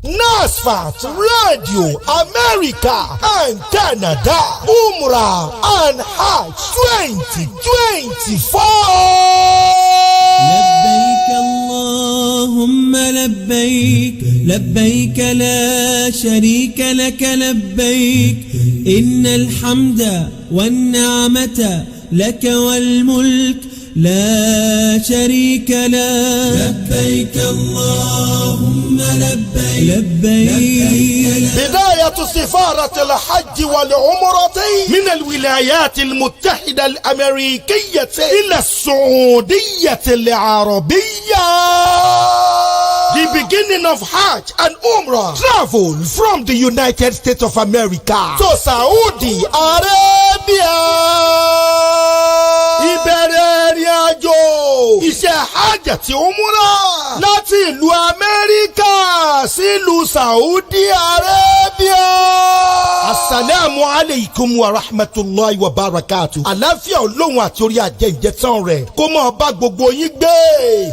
Nasfat, Radio, America and Canada, Umrah and Hajj 2024. لبيك اللهم لبيك لبيك لا شريك لك لبيك إن الحمد والنعمة لك والملك لا شريك له لبيك اللهم لبيك لبيك. بداية سفارة الحج والعمرة من الولايات المتحدة الأمريكية إلى السعودية العربية. The beginning of Hajj and Umrah travel from the United States of America to Saudi Arabia. Ìbẹ̀rẹ̀ ìrìn àjò iṣẹ́ Hajj àti Umrah láti ìlú Amẹ́ríkà sí ìlú Saudi Arabia. Assalamu alaikum wa rahmatullahi wa barakatuh. Àlàáfíà Ọlọ́run àti orí ajẹ́njẹ́ tán rẹ̀ kó máa bá gbogbo yín gbé.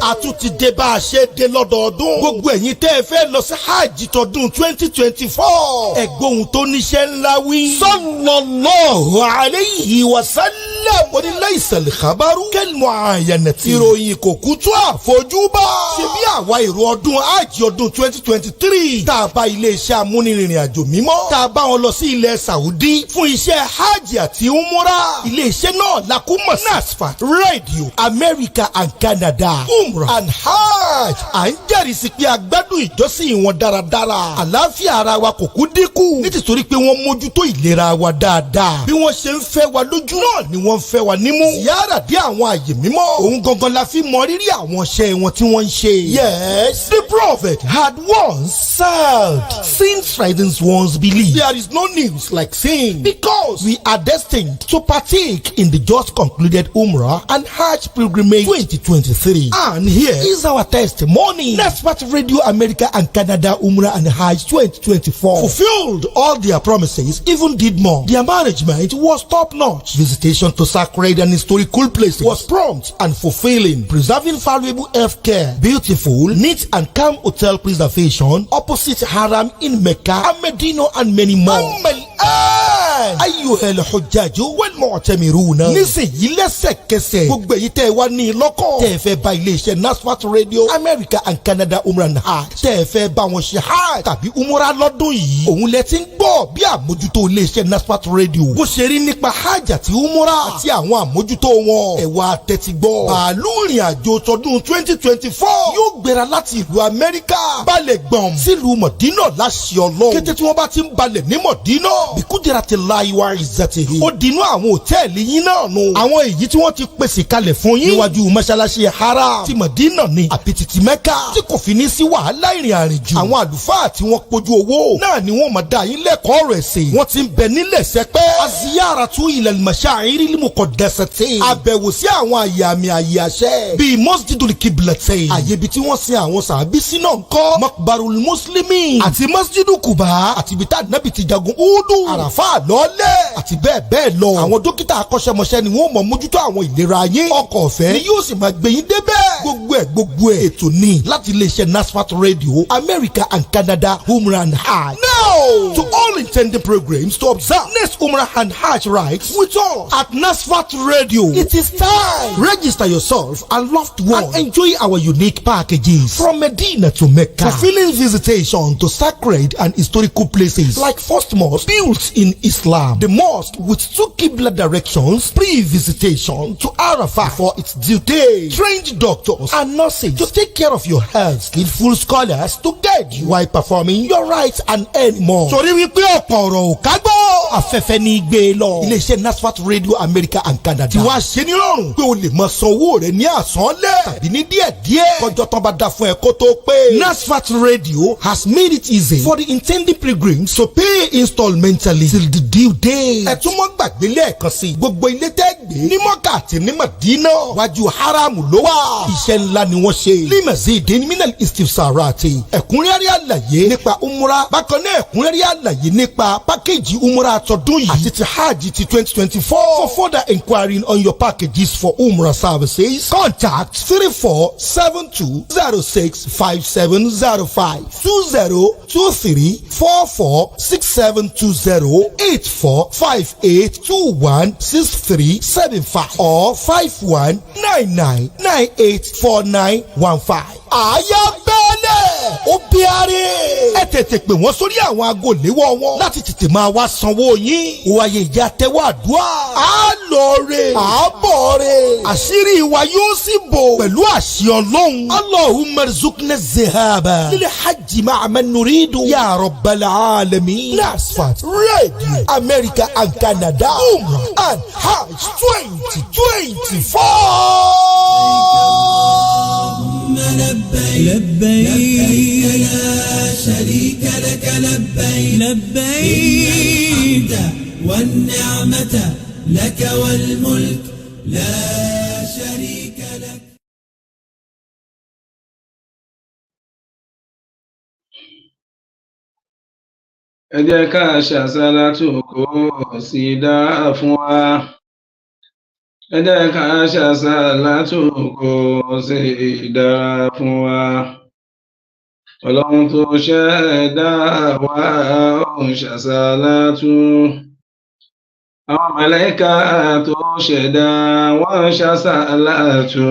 Àtúntì dé bá a ṣe dé lọ́dọọdún. Gbogbo ẹ̀yin tẹ́ ẹ fẹ́ lọ sí Hajj tọdún 2024. Ẹ̀gbọ́n tó níṣẹ́ ńlá wí. Sallallahu alayhi wa sallam. Ó ní laysal khabaru kal mu'ayyanati. Ìròyìn kò kú tó àfojúbà. Ṣé bí àwa èrò ọdún Hajj ọdún 2023 tá a bá iléeṣẹ́ amúnirìnrìn àjò mímọ́ tá a bá wọn lọ sí ilẹ̀ Saudi fún iṣẹ́ Hajj àti Umrah. Iléeṣẹ́ náà la kó mọ̀ Nasfat, Radio, America and Canada, Umrah and Hajj. À ń jẹ́rìí sí pé a gbádùn ìjọsìn wọn dáradára. Àlàáfíà ara wa kò kú dínkù nítorí pé wọ́n mójútó ìlera wa dáadáa. Bí wọ́n ṣe ń fẹ́ wa lójú náà ni wọ́n ń fẹ́ wa nímú. Yàrá dé àwọn àyè mímọ́. Òun gangan la fi mọ rírì àwọn iṣẹ́ wọn tí wọ́n ń ṣe. Yes, the prophet had once said, since ridings once believe, there is no news like sin, because we are destined to partake in the just concluded Umrah and Hajj pilgrimage 2023. And here is our testimony. Nasfat, Radio, America and Canada, Umrah and Hajj 2024 fulfilled all their promises, even did more. Their management was top-notch. Visitation to sacred and historical places was prompt and fulfilling, preserving valuable health care, beautiful, neat and calm hotel preservation opposite Haram in Mecca and Medina and many more. أيها الحجاج والمعتمرون nísìnyí lẹ́sẹ̀kẹsẹ̀ gbogbo èyí tẹ́ ẹ wá ní lọ́kàn tẹ́ ẹ fẹ́ bá iléeṣẹ́ Nasfat Radio, America and Canada, Umrah and Hajj tẹ́ ẹ fẹ́ bá wọn ṣe Hajj tàbí Umrah lọ́dún yìí. Òun lẹ ti ń gbọ́ bí àmójútó iléeṣẹ́ Nasfat Radio bó ṣe rí nípa Hajj àti Umrah àti àwọn àmójútó wọn. Ẹ wá tẹ́tí gbọ́. Bàálù ìrìn àjò tọdún 2024 yóò gbéra láti ìlú Amẹ́ríkà balẹ̀ gbọ̀n sílùú Mọ̀dínà láṣẹ Ọlọ́run. Kété tí wọ́n bá ti ń balẹ̀ ní Mọ̀dínà bikudiratillahi wa izzatihi. Ó dinú àwọn hòtẹ́ẹ̀lì yín náà nù. Àwọn èyí tí wọ́n ti pèsè kalẹ̀ fún yín níwájú mọ́ṣáláṣí Haram ti Mọ̀dínà ni àbí ti Mẹ́kà tí kò fi ní sí wàhálà ìrìn àrìnjù. Àwọn àlùfáà tí wọ́n pójú owó náà ni wọ́n máa dá yín lẹ́kọ̀ọ́ rẹ̀ sí. Wọ́n ti ń bẹ nílẹ̀ sẹ́pẹ́. Aziyaratu ilal mashaa'iril muqaddasati. Àbẹ̀wò sí àwọn àyè àmì àyè àṣẹ bíi Masjidul Qiblatayn. Àyè ibi tí wọ́n sin àwọn sàábí sí náà ń kọ́ Maqbarul Muslimin àti Masjidu Quba àti ibi tá Ànábì ti jagun Udu, Àràfà lọ́lẹ̀ àti bẹ́ẹ̀ bẹ́ẹ̀ lọ. Àwọn dókítà akọ́ṣẹ́mọṣẹ́ ni wọ́n mọ̀ mójútó àwọn ìlera yín. Ọkọ̀ ọ̀fẹ́ ni yóò sì máa gbé yín débẹ̀. Gbogbo ẹ̀ ètò ní láti iléeṣẹ́ Nasfat Radio, America and Canada, Umrah and Hajj. Now, to all intending programs to observe next Umrah and Hajj rites with us at Nasfat Radio. It is time. Register yourself and loved ones and enjoy our unique packages from Medina to Mecca, fulfilling visitation to sacred and historical places like First Mosque built in Islam, the mosque with 2 Qibla directions, pre-visitation to Arafah for its due day, trained doctors and nurses to take care of your health, skillful scholars to guide you while performing your rites and any more. Torí wípé ọ̀pọ̀ ọ̀rọ̀ ò kágbọ́. afẹ́fẹ́ ní gbé lọ. iléeṣẹ́ Nasfat Radio America and Canada ti wá ṣe ní rọrùn pé o lè máa san owó rẹ ní àsánlẹ̀ tàbí ní díẹ̀díẹ̀ kọjọ́ tán bá dá fún ẹ kó tó pé. Nasfat Radio has made it easy for the intending pilgrims to pay installmentally till the due day. ẹ tún mọ́ gbàgbé lẹ́ẹ̀kan sí gbogbo ilé tẹ́ gbé ní Mọ́kà àti ní Mádínà wájú haramu ló wà. iṣẹ́ ńlá ni wọ́n ṣe. limazidin minal istifsarati ẹ̀kúnrẹ́rẹ́ àlàyé nípa umrah bákan náà ẹ̀kúnrẹ́rẹ́ àlàyé nípa pákéjì umrah àtọ́dún yìí àti ti hajj ti 2024. For further inquiring on your packages for umrah services, contact 3472065705 2023446720 8458216375 or 5199984915. àyà bẹ́ẹ̀lẹ̀ ó bí aré. ẹ tètè pè wọ́n sórí àwọn aago léwọ́ wọn láti tètè máa wá sanwó yín. wáyé ìjà tẹ́wọ́ àdúrà. a lọ re. a bọ̀ re. àṣírí wa yóò sì bò. pẹ̀lú àṣì Ọlọ́run. Allahumma rzuqna zihaba. lil hajji ma'a man nuridu. ya rabbal alamin. Nasfat Radio America and Canada. Umrah and Hajj 2024. لبيك لا شريك لك لبيك والنعمة لك والملك لا شريك لك. ẹ jẹ́ ká ṣàṣàlátù kó sì dáa fún wa. ẹ jẹ́ ká ṣàṣàlátù kó sì dáa fún wa. Ọlọ́run tó ṣẹ̀dá wa ó ń ṣàṣàlátù. Àwọn màláíkà tó ṣẹ̀dá wọ́n ń ṣàṣàlátù.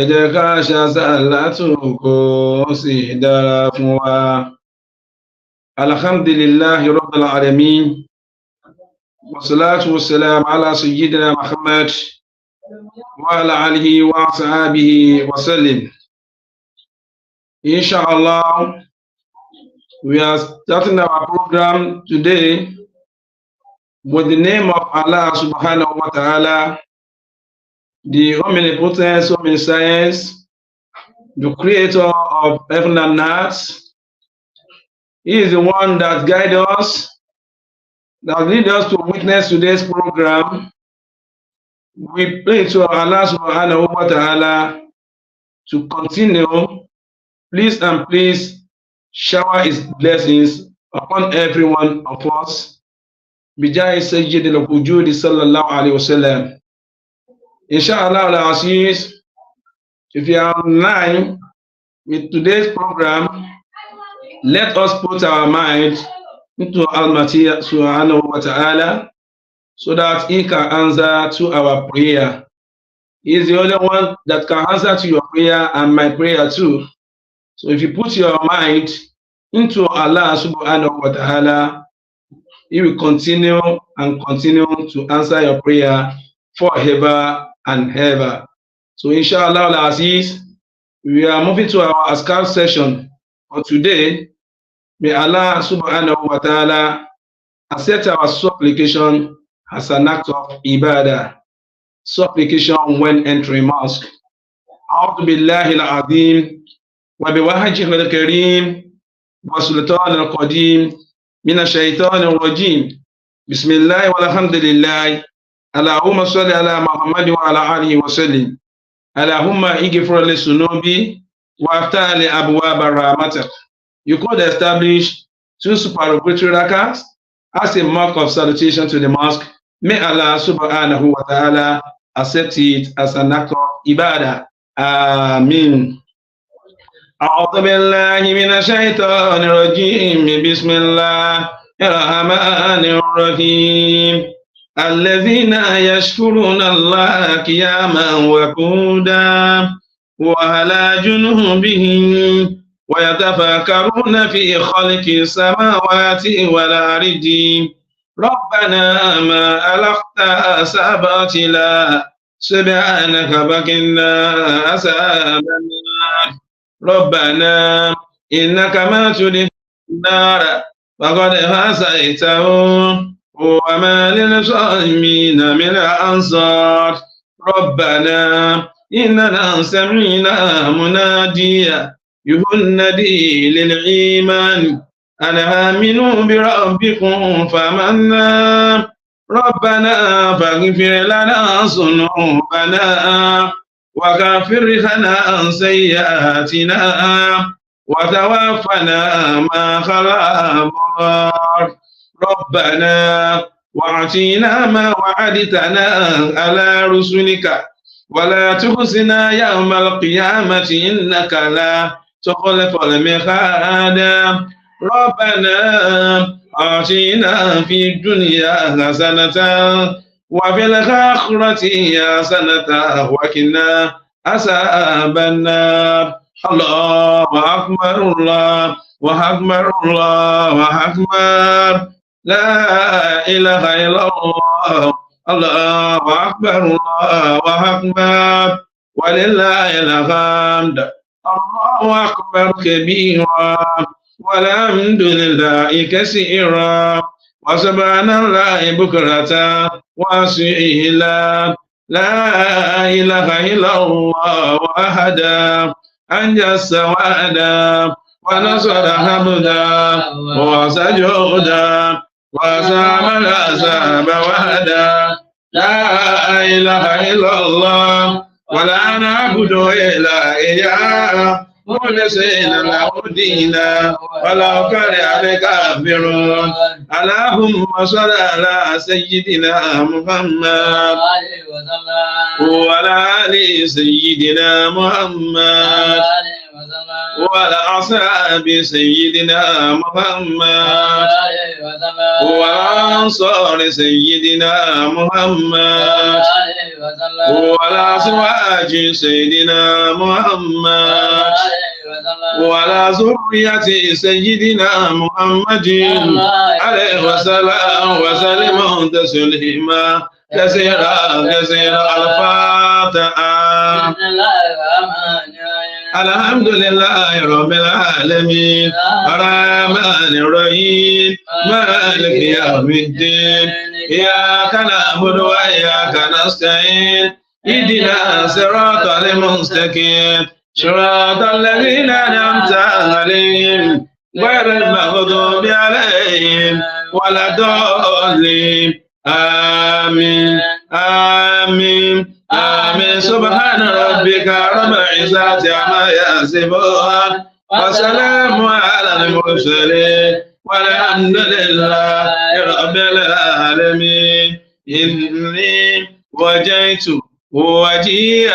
ẹ jẹ́ ká ṣàṣàlátù kó sì dáa fún wa. Alhamdulillahi Rabbil Alamin. والصلاة والسلام على سيدنا محمد وعلى آله وصحبه وسلم. Inshallah, we are starting our program today with the name of Allah subhanahu wa ta'ala, the omnipotent, omniscience, the creator of heaven and earth. He is the one that guides us, that lead us to witness today's program. We pray to Allah subhanahu wa ta'ala to continue. Please and please shower his blessings upon every one of us. Bijay Sayyid al-Wujud sallallahu alayhi wa sallam. Inshallah al-Aziz, if you are online with today's program, let us put our mind into Almighty subhanahu wa ta'ala so that he can answer to our prayer. He is the only one that can answer to your prayer and my prayer too. So if you put your mind into Allah subhanahu wa ta'ala, he will continue and continue to answer your prayer forever and ever. So inshallah al-Aziz, we are moving to our Adhkar session for today. May Allah subhanahu wa ta'ala accept our supplication as an act of ibadah. Supplication when entering mosque. A'udhu billahi al-azim wa biwajhihi al-karim wa sultan al-qadim min ash-shaytan al-rajim. Bismillah walhamdulillah. Allahumma salli ala Muhammad wa ala alihi wa sallim. Allahumma ighfir li sunubi wa aftah li abwab rahmatik. You could establish 2 supererogatory rakats as a mark of salutation to the mosque. May Allah subhanahu wa ta'ala accept it as an act of ibadah. Amin. أعوذ بالله من الشيطان الرجيم. بسم الله الرحمن الرحيم. الذين يشكرون الله قياما وقعودا وعلى جنوبهم ويتفكرون في خلق السماوات والأرض ربنا ما خلقت باطلا سبحانك فقنا عذاب النار ربنا إنك ما تدخل النار فقد هسيته وما للظالمين من أنصار ربنا إننا سمعنا مناديا يهندي للإيمان أن آمنوا بربكم فآمنا ربنا فاغفر لنا ذنوبنا وكفر عنا سيئاتنا وتوفنا مع الأبرار ربنا وأعطنا ما وعدتنا على رسلك ولا تخزنا يوم القيامة إنك لا تخلف الميعاد ربنا آتنا في الدنيا حسنة وفي الآخرة حسنة وقنا عذاب النار الله أكبر الله أكبر الله أكبر لا إله إلا الله الله أكبر الله أكبر ولله الحمد الله أكبر كبيرا والحمد لله كثيرا وسبحان الله بكرة وأصيلا لا إله إلا الله وحده أنجز وعدا ونصر حمدا وسجودا وسام الأحزاب وحدا لا إله إلا الله ولا نعبد إلا إياه مخلصين له الدين ولو كره الكافرون اللهم صل على سيدنا محمد وعلى آل سيدنا محمد وعلى أصحاب سيدنا محمد وعلى أنصار سيدنا محمد وعلى أزواج سيدنا محمد وعلى ذرية سيدنا محمد عليه وسلم تسليما كثيرا الفاتحة. الحمد لله رب العالمين الرحمن الرحيم مالك يوم الدين إياك نعبد وإياك نستعين اهدنا صراط المستقيم صراط الذين أنعمت عليهم غير المغضوب عليهم ولا الضالين آمين آمين آمين سبحان ربك رب العزة عما يصفون وسلام على المرسلين والحمد لله رب العالمين إني وجهت وجهي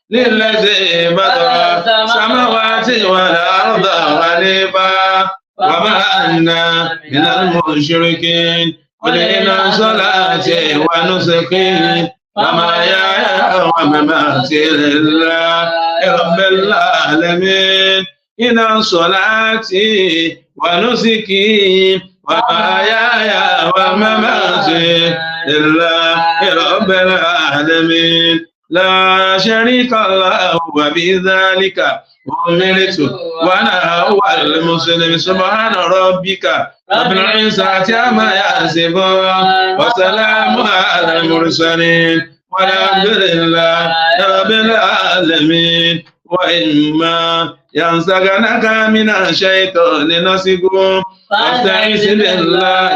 للذي بدر السماوات والأرض حنيفا وما أنا من المشركين قل إن صلاتي ونسكي ومحياي ومماتي لله رب العالمين إن صلاتي ونسكي ومحياي ومماتي لله رب العالمين لا شريك له وبذلك أمرت وأنا أول المسلم سبحان ربك رب العزة عما يصفون وسلام على المرسلين والحمد لله رب العالمين وإما ينزغنك من الشيطان نزغ فاستعذ بالله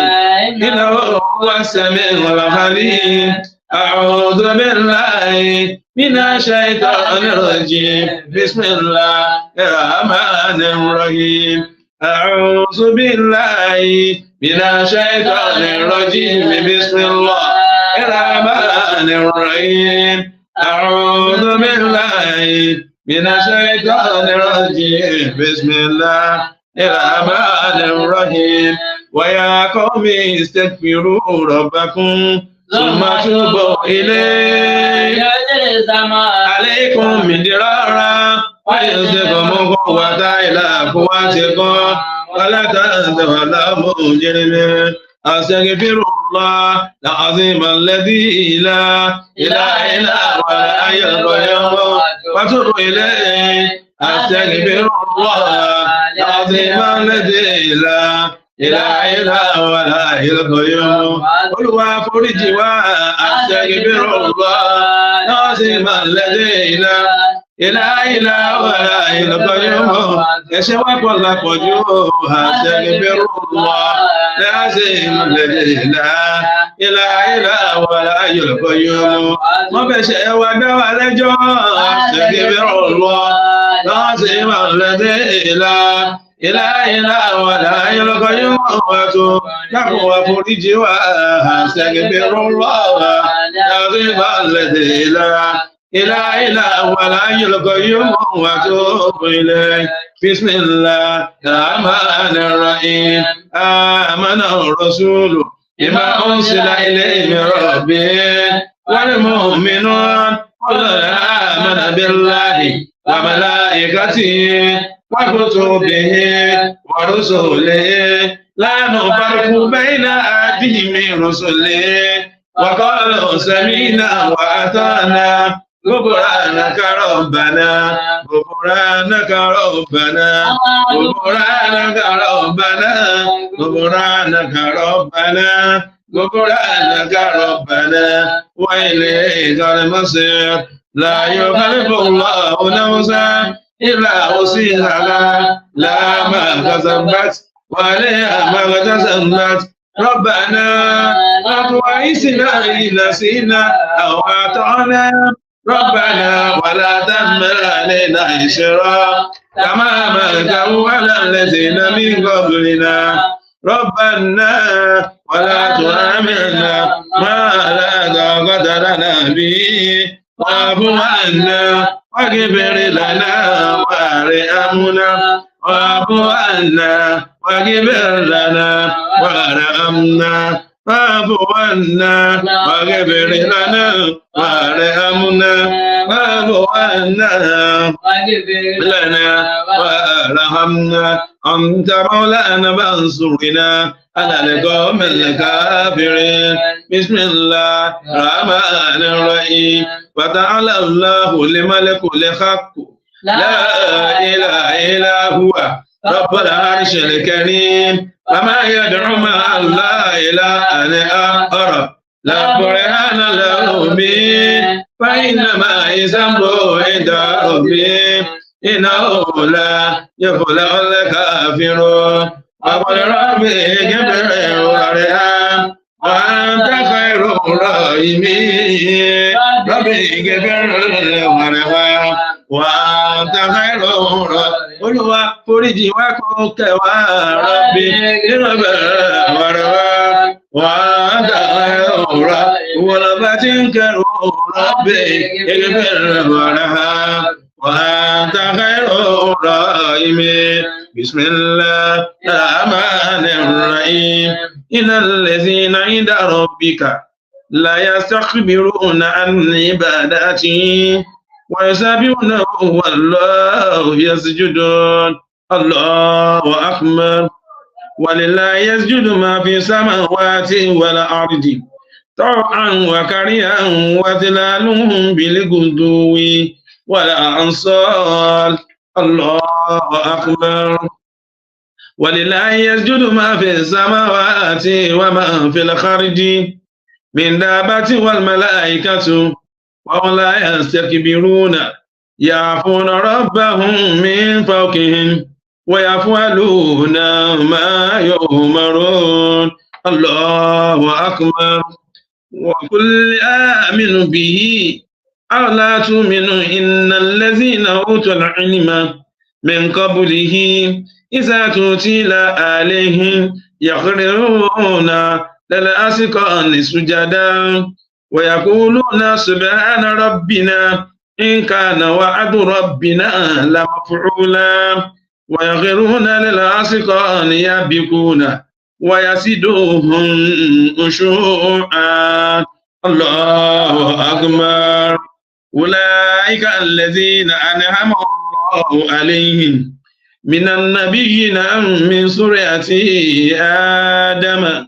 إنه هو السميع العليم أعوذ بالله من الشيطان الرجيم بسم الله الرحمن الرحيم أعوذ بالله من الشيطان الرجيم بسم الله الرحمن الرحيم أعوذ بالله من الشيطان الرجيم بسم الله الرحمن الرحيم ويا قوم استغفروا ربكم ثم توبوا إليه عليكم مدرارا ويرزقكم قوة إلى قوتكم ولا تتولوا مجرمين أستغفر الله العظيم الذي لا إله إلا هو الحي القيوم وأتوب إليه أستغفر الله العظيم الذي لا ilaha illa huwal hayyul qayyum. Olúwa foríjì wá astaghfirullah al-azimul ladzi la ilaha illa huwal hayyul qayyum. Ẹ̀ṣẹ̀ wa pọ̀ lápọ̀jù astaghfirullah al-azimul ladzi la ilaha illa huwal hayyul qayyum. Wọ́n fẹ̀ṣẹ̀ wa dá wa lẹ́jọ́ astaghfirullah al-azimul ladzi la ilaha illa huwal hayyul qayyum. Dákun wá foríjì wá astaghfirullah al-azimul ladzi la ilaha illa huwal hayyul qayyum wa atubu ilayh. Bismillahir rahmanir rahim. Amana ar-rasulu bima unzila ilayhi min rabbih wal mu'minun kullun amana billahi wa malaikatihi wa kutubihi wa rusulihi la nufarriqu bayna ahadin min rusulihi wa qalu sami'na wa ata'na غفرانك ربنا غفرانك ربنا غفرانك ربنا غفرانك ربنا غفرانك ربنا وإليك المصير لا يكلف الله نفسا إلا وسعها لا ما كسبت وعليها ما اكتسبت ربنا لا تؤاخذنا إن نسينا أو أخطأنا ربنا ولا تحمل علينا إصرا كما حملته على الذين من قبلنا ربنا ولا تحملنا ما لا طاقة لنا به واعف عنا واغفر لنا وارحمنا واعف عنا واغفر لنا وارحمنا واعف عنا واغفر لنا وارحمنا واعف عنا لنا وارحمنا أنت مولانا فانصرنا على القوم الكافرين. بسم الله الرحمن الرحيم. وتعالى الله الملك الحق لا إله إلا هو رب العرش الكريم. وما يدعو مع الله إلها آخر لا برهان له به فإنما ذنبه عند ربه إنه لا يفلح الكافرون. وقل ربي اغفر وارحم وأنت خير الراحمين. ربي اغفر وارحم وأنت خير الراحمين. Olúwa foríjì wá kó kẹ́ wa Rabbi ìrọ̀bẹ̀ wàrẹ̀wà wà á dàgbà ọ̀rọ̀ ìwọ̀lọ́bà tí ń kẹrù Rabbi ìrọ̀bẹ̀ wàrẹ̀wà wà á dàgbà ọ̀rọ̀ ìmẹ̀. Bismillahir rahmanir rahim. Innal ladhina 'inda rabbika la yastakbiruna 'an ibadatihi ويسابحونه والله يسجدون. الله أكبر. ولله يسجد ما في السماوات والأرض طوعا وكرها وظلالهم بالغدو والآصال. الله أكبر. ولله يسجد ما في السماوات وما في الأرض من دابة والملائكة وهم لا يستكبرون يعفون ربهم من فوقهم ويفعلون ما يؤمرون. الله أكبر. وقل آمنوا به أو لا تؤمنوا إن الذين أوتوا العلم من قبله إذا تتلى عليهم يخرون للأذقان سجدا ويقولون سبحان ربنا إن كان وعد ربنا لمفعولا ويخرون للأذقان يبكون ويزيدهم خشوعا. الله أكبر. أولئك الذين أنعم الله عليهم من النبيين من ذرية آدم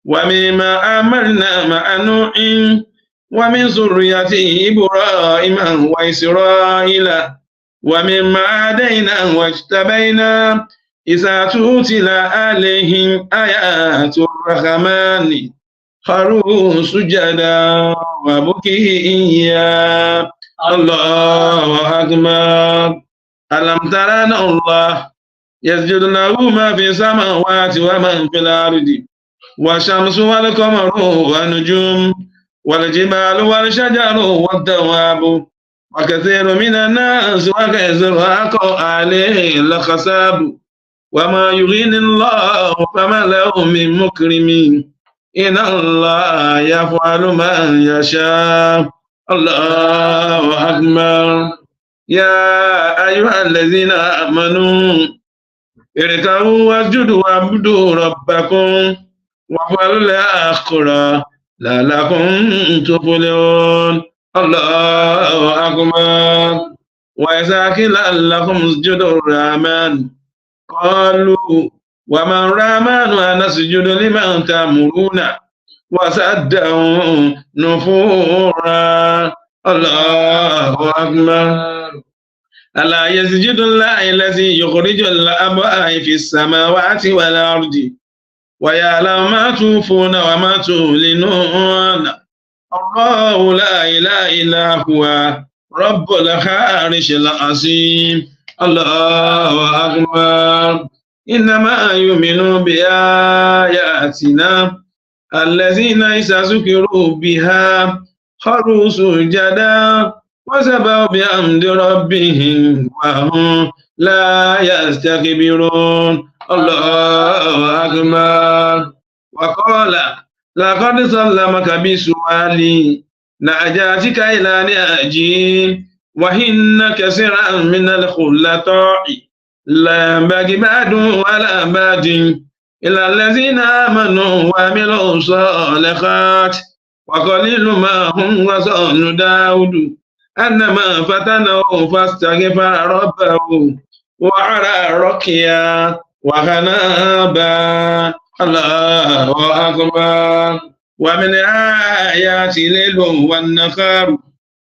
ومما أمرنا مع نوح ومن ذرية إبراهيم وإسرائيل ومما هدينا واجتبينا إذا تتلى عليهم آيات الرحمن خروا سجدا وبكيا الله أكبر. ألم تر أن الله يسجد له ما في السماوات ومن في الأرض والشمس والقمر والنجوم والجبال والشجر والدواب وكثير من الناس وكثير حق عليه الحساب وما يغني الله فما له من مكرم إن الله يفعل ما يشاء الله أكبر. يا أيها الذين آمنوا اركعوا واسجدوا واعبدوا ربكم وافعلوا الآخرة لعلكم تفلحون الله أكبر. وإذا قيل لهم اسجدوا الرحمن قالوا وما الرحمن أنسجد لمن تأمرون وصدهم نفورا الله أكبر. ألا يسجد الله الذي يخرج الأبواب في السماوات والأرض ويعلم ما توفون وما تعلنون الله لا إله إلا هو رب العرش العظيم الله أكبر. إنما يؤمن بآياتنا الذين إذا ذكروا بها خروا سجدا وسبحوا بحمد ربهم وهم لا يستكبرون الله أكبر. وقال لقد ظلمك بسؤالي نجاتك إلى ناجين وإن كثيرا من الخلطاء لا ينبغي بعد ولا بعد إلا الذين آمنوا وعملوا الصالحات وقليل ما هم وظن داود أنما فتنه فاستغفر ربه وعلى ركيا وغنابا الله أكبر. ومن آيات الليل والنهار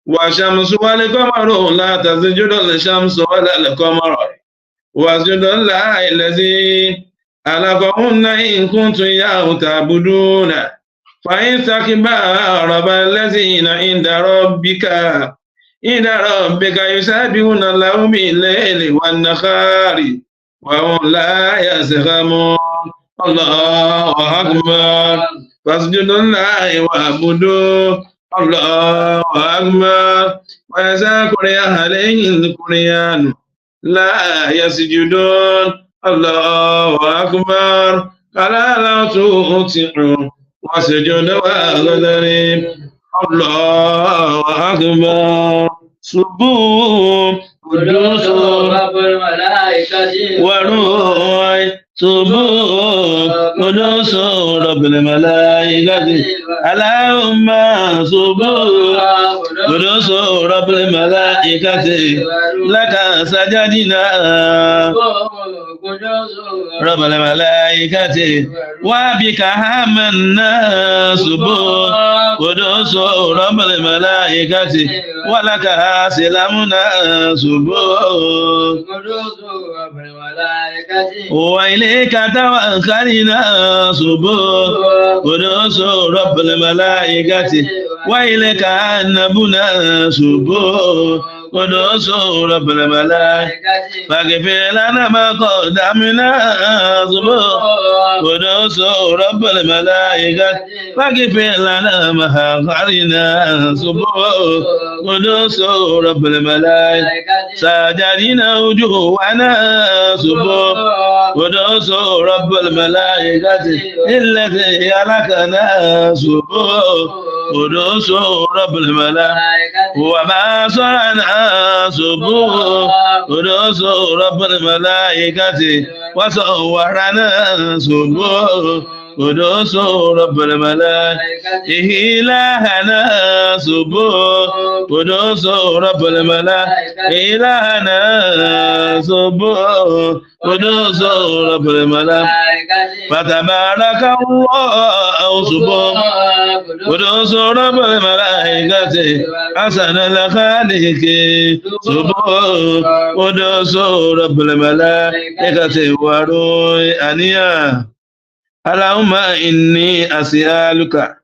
والشمس والقمر لا تسجد للشمس ولا القمر واسجد لله الذي خلقهن إن كنتم إياه تعبدون فإن استكبر الذين عند ربك يسبحون له بالليل والنهار وهم لا يسخمون الله أكبر. فاسجدوا لله واعبدوا الله أكبر. وإذا قرئ عليهم القرآن لا يسجدون الله أكبر. ألا لا تطيعوا واسجدوا واقترب الله أكبر. سبوح قدوس رب الملائكة والروح سبوح قدوس رب الملائكة اللهم سبوح قدوس رب الملائكة لك سجدنا رب الملائكة وبك آمنا سبوح قدوس رب الملائكة ولك أسلمنا سبوح قدوس رب الملائكة وإليك توكلنا سبوح قدوس رب الملائكة وإليك أنبنا سبوح قدوس رب الملائكة فاغفر لنا ما قدمنا سبوح قدوس رب الملائكة فاغفر لنا ما أخرنا سبوح قدوس رب الملائكة سجدنا وجوهنا سبوح قدوس رب الملائكة الذي خلقنا سبوح قدوس رب الملائكة وما صنعنا سبوح قدوس رب الملائكة وصورنا سبوح قدوس رب الملائكة إلهنا سبوح قدوس رب الملائكة إلهنا سبوح قدوس رب الملائكة فتبارك الله سبوح قدوس رب الملائكة حسن الخالق سبوح قدوس رب الملائكة وروح أنيا اللهم إني أسألك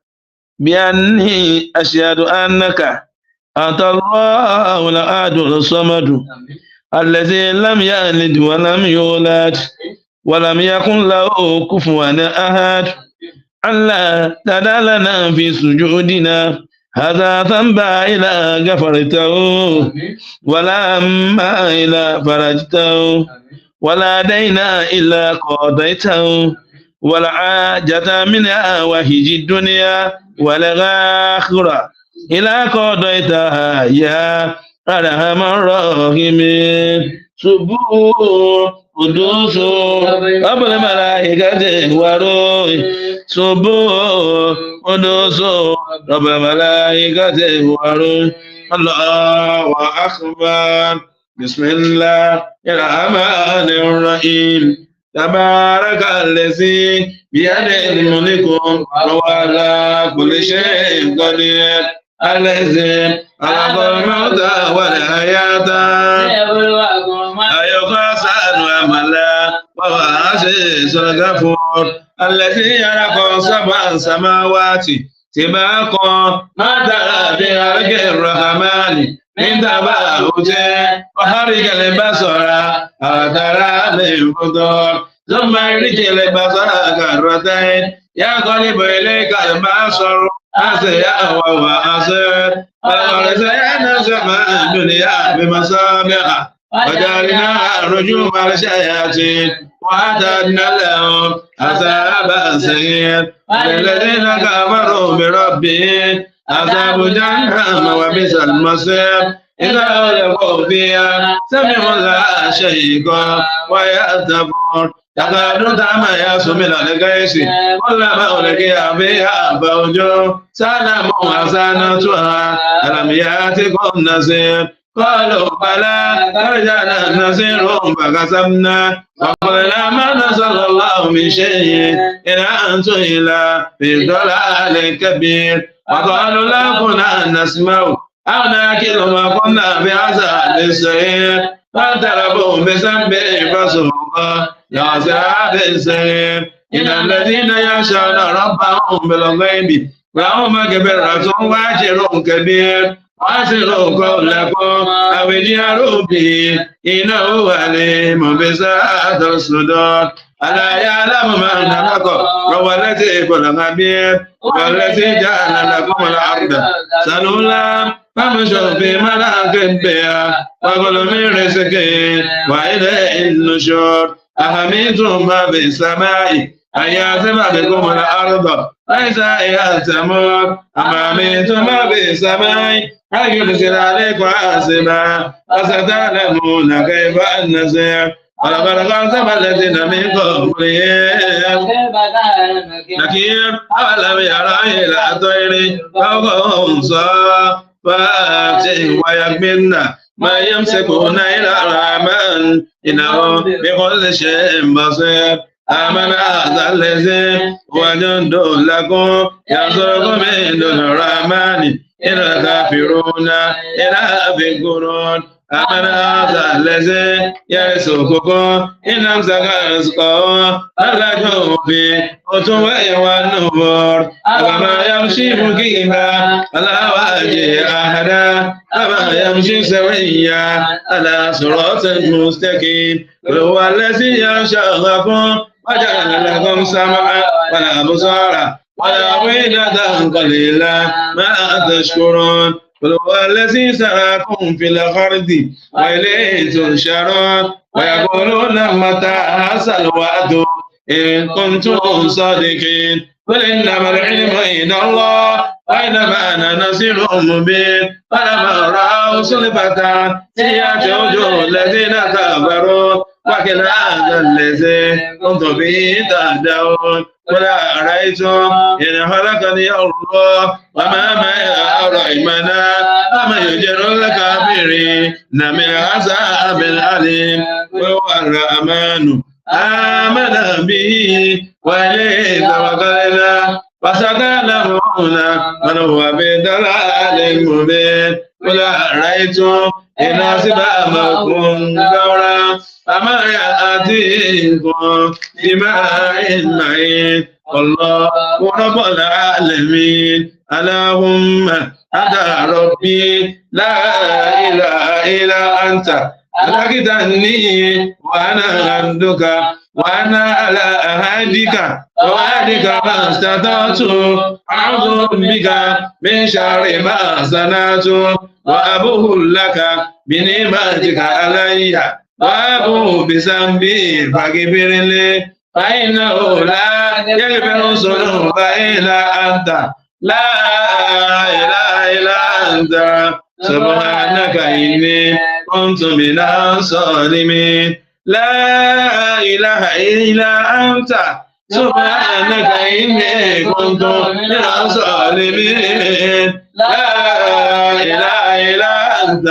بأني أشهد أنك أنت الله الأحد الصمد الذي لم يلد ولم يولد ولم يكن له كفوا أحد ألا تدع لنا في سجودنا هذا ذنب إلى غفرته ولا أما إلى فرجته ولا دينا إلا قضيته ولا حاجة من هوائج الدنيا والآخرة إلى قضيتها يا أرحم الراحمين سبوح قدوس رب الملائكة وروح سبوح قدوس رب الملائكة وروح الله أكبر بسم الله الرحمن الرحيم تبارك الذي بيده الملك وهو على كل شيء قدير الذي خلق الموت والحياة أيها سأل عملا وهو عزيز الغفور الذي خلق سبع سماوات سباقا ما ترى في خلق الرحمن من تفاوت وخرج البصر أترى من فطور ثم ارجع البصر كرتين ينقلب إليك البصر أسيا وهو أسير ولقد زينا السماء الدنيا بمصابيح وجعلناها رجوما للشياطين وأعتدنا لهم عذاب السعير وللذين كفروا بربهم عذاب جهنم وبئس المصير إذا ألقوا فيها سمعوا لها شهيقا ويأتفون تكاد تميز من الغيظ كلما ألقي فيها فوج سألهم خزنتها ألم يأتكم نذير قالوا بلى قد جاءنا نذير فكذبنا وقلنا ما نزل الله من شيء إن أنتم إلا في ضلال كبير وقالوا لا كنا نسمع أو نأكل ما كنا بعذاب السعير فاعترفوا بذنبهم فسوقا لعذاب السعير إن الذين يخشون ربهم بالغيب لهم مغفرة وأجر كبير وأسروا قولكم أو اجهروا به إنه عليم بذات الصدور ألا يعلم من خلق وهو الذي خبير والذي جعل لكم الأرض سلولا فامشوا في مناكبها وكلوا من رزقه وإليه النشور أفأمنتم ما في السماء أن يعزم بكم الأرض فإذا هي تمور أم أمنتم ما في السماء أن يرسل عليكم حاسبا فستعلمون كيف النذير ولقد كذب الذين من قبلهم نكير أولم يروا إلى الطير فوقهم صافات ويقبلن ما يمسكون إلى الرحمن إنه بكل شيء بصير آمن هذا الذي هو جند لكم ينصركم من دون الرحمن إن الكافرون إلا في القرون آمن هذا الذي يرزقكم إن أمسك رزقه فلجوا في عتو والنفور أفما يمشي مكيبا على وجه أحدا أفما يمشي سويا على صراط مستقيم هو الذي ينشأكم وجعل لكم سمعا ولا أبصارا ولا أفئدة قليلا ما تشكرون قل هو الذي سراكم في الأرض وإليه تنشرون ويقولون متى هذا الوعد إن كنتم صادقين قل إنما العلم عند الله وإنما أنا نذير مبين فلما رأوا صلفة سيئت وجوه الذين كفروا وكل هذا الذي كنتم به تهدون قل أرأيتم إن خلقني الله وما معي رحمنا وما يجر الكافرين من عذاب أليم وهو الرحمن آمن به وإليه توكلنا فستعلمون من هو في ضلال مبين قل أرأيتم إن أصابكم ضرا فما يأتيكم بماء معين الله رب العالمين اللهم أنت ربي لا إله إلا أنت خلقتني وأنا عبدك وأنا على عهدك ووعدك ما استطعت أعوذ بك من شر ما صنعت وأبوء لك بنعمتك علي وأبوء بذنبي فاغفر لي فإنه لا يغفر الذنوب إلا أنت لا إله إلا أنت سبحانك إني كنت من الظالمين لا إله إلا أنت سبحانك إني كنت من الظالمين لا إله إلا أنت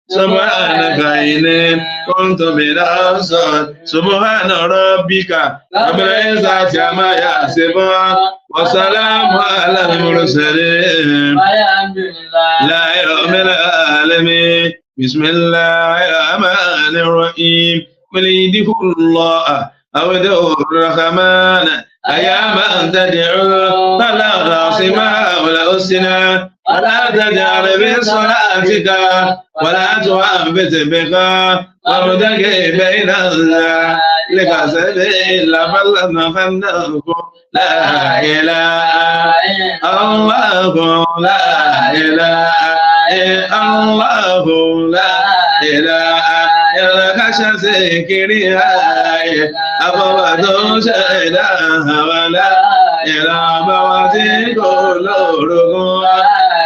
سبحانك إني كنت من الظالمين سبحان ربك رب العزة عما يصفون وسلام على المرسلين لا رب العالمين بسم الله الرحمن الرحيم قل ادعوا الله أو ادعوا الرحمن أياما تدعوا فلا الأسماء الحسنى ولا تجعل بصلاتك ولا تخافت بها وابتغ بين ذلك سبيلا فلنفنه لا إله الله لا إله الله لا إله إلا كشف ذكرها أبوة شهدها ولا إلى مواتي كل ركوع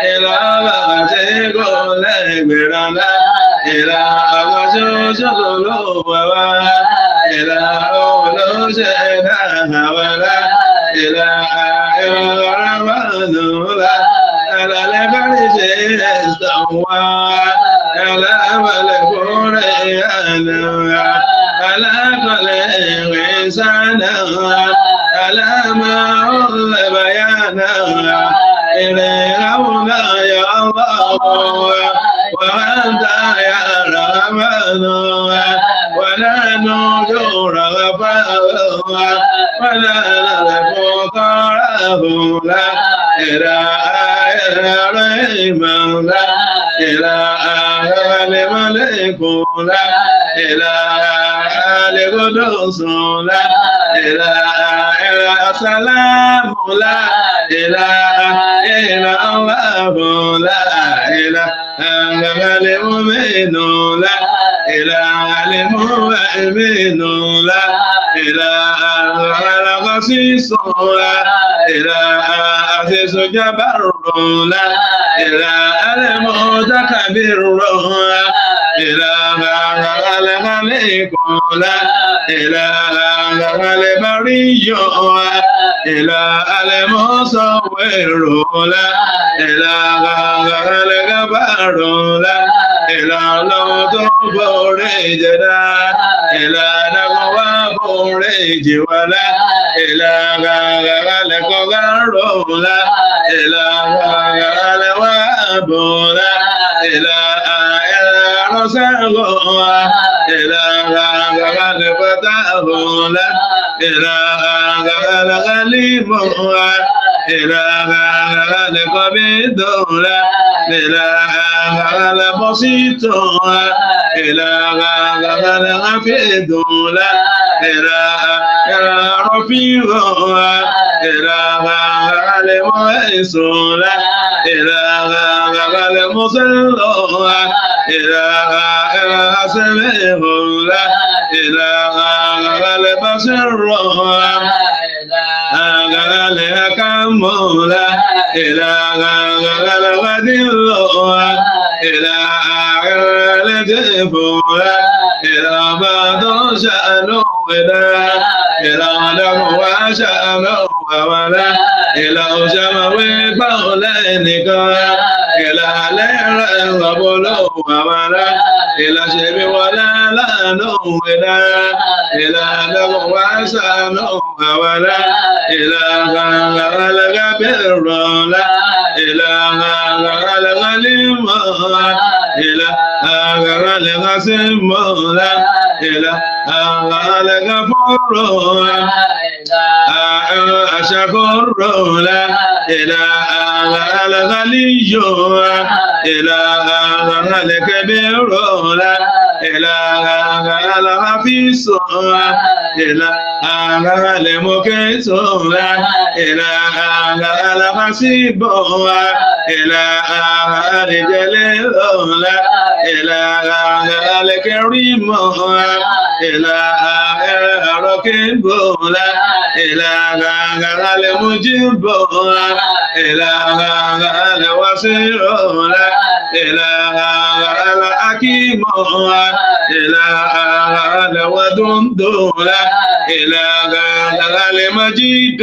إلى مواتي كل برنا إلى أوجه كل ووا إلى أولو شهدها ولا إلى الرحمن لا إلى الفرج استوى إلى ملك ريان على كل إنسان على ما هو بيانا إليه هنا يا الله وأنت يا رحمن ولا نجور غفار ولا نلقى قراه لا إله إلا رحمن لا إله إلا ملك لا إله إلا قدوس لا إله إلا سلام لا إله إلا الله لا إله إلا المؤمن لا إله المؤمن لا إله إلا القسيس لا إله عزيز جبر لا إله المتكبر لا إله الملك لا إله البري لا إله المصور لا إله الغفار لا إله الغفور جدا إله الغفور ولا إله الغفار لا إله الوهاب لا إله الرزاق إله الفتاح لا إله الغليم إله القبيض لا إله البسيط إله الغفيد لا إله الرفيع إله المعز لا إله المصل إله السميع لا إله البصير الحكم لا إله الغدير إله الجف إله ما تشاء إله ìlànàkùn wá ṣàmì òwàwàlá ìlànṣàmọ̀wé gbọ́ọ̀lẹ́ nìkan ìlàlẹ́ rẹ̀ rọ̀bọ̀lọ́ òwàwàlá ìlàṣẹ̀bí wọlé lánà òwèdá ìlànàkùn wá ṣàmì òwàwàlá ìlànàkàlẹ́gà bẹ̀rọ̀lá ìlànàkàlẹ́gà límọ̀ ìlànàkàlẹ́gà símọ̀lá ìlànàkàlẹ́gà fọ́rọ̀ أشكر لا إله الغني إله الكبير لا إله الحفيظ إله المكيت لا إله الحسيب إله الجليل لا إله الكريم إله الرقيب لا إله المجيب إله الوسيع إله الحكيم إله الودود إله المجيد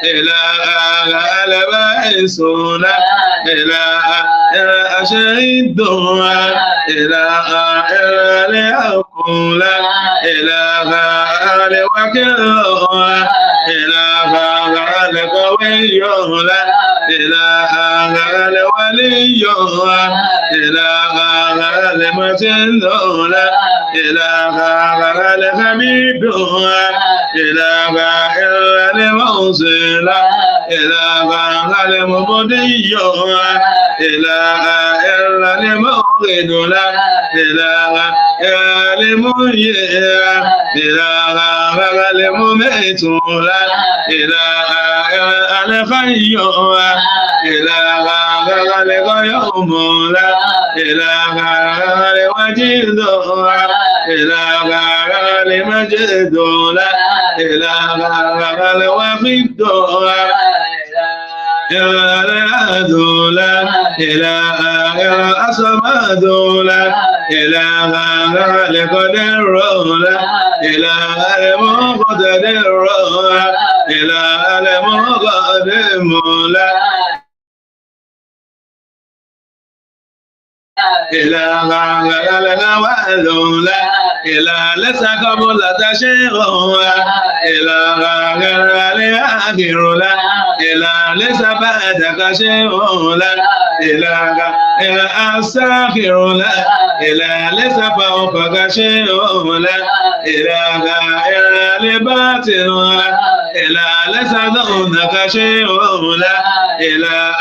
إله البائس إله الشهيد إله اليقول إله الوكيل إله القوي إله الولي إله المتين إله الحميد إله الموصل إله المبدي إله الموقد إله المحيي إله المميت إله الحي إله القيوم إله الوجيد إله المجيد إله الوحيد الأحد إله الصمد إله القدير إله المقتدر إله المقدم إله الأول إله ليس قبل شيء إله الآخر إله ليس بعدك شيء إله الساخر إله ليس فوقك شيء إله الباطن إله ليس دونك شيء إله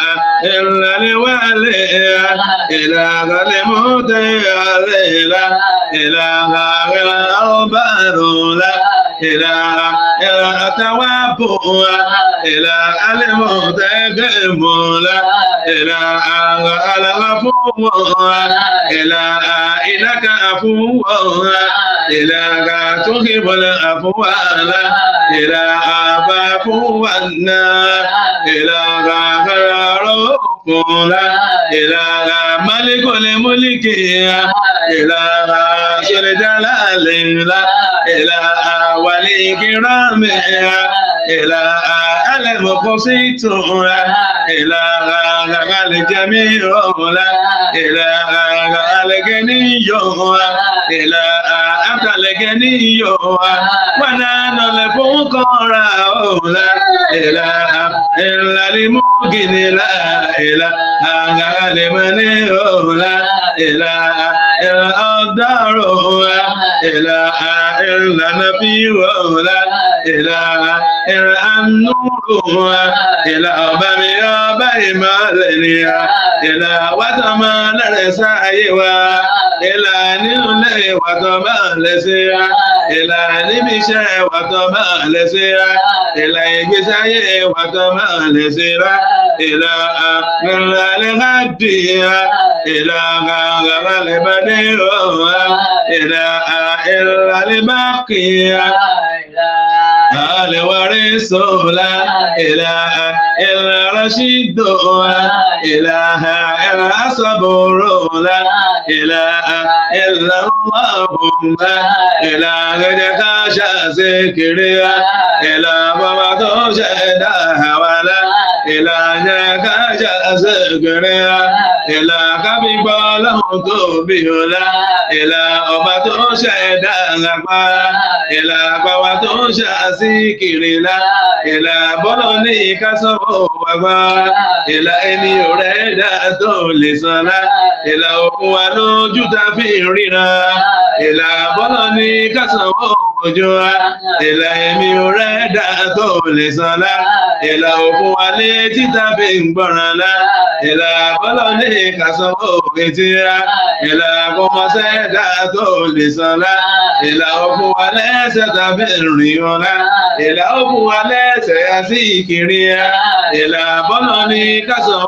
إلا الوالي إله المهدي إله الأربار إله التواب إله المهتقم إله الغفور إله إنك عفو إله تحب العفو إله عفو عنا إله إله ملك الملك إله ذو الجلال إله ولي كرام إله المقسط إله الجميع إله الغني إله أنت الغني ونحن الفقراء إله إلا المؤمن لا إله لمن لا إله إلا الدار إله إلا نبي لا إله إلا النور إله بني بني مالنيا إله وتمال رسائوا إله نولي وتمال سيا إله نبشا وتمال سيا إله بشاي وتمال سيا إله الغديا إله البديع إله إلا الباقيا الورث لا إله إلا رشيد إله إلا صبر لا إله إلا الله لا إله إلا شاسكر إلا بابا شهدا ولا إله إلا شاسكر إلا كبيبا له تبيلا إلا أبا شهدا إلا بابا شاسكر لا إلا بلوني كسبوا وما إلا إني يريد لسنا إلا هو لوجود في رنا إلا بلوني كسبوا وجوا إلا إني يريد لسنا إلا هو لجد في برنا إلا بلوني كسبوا وجوا إلا هو سيد لسنا إلا هو لجد في رنا إلا هو سياسيكريا إلى بلوني كسو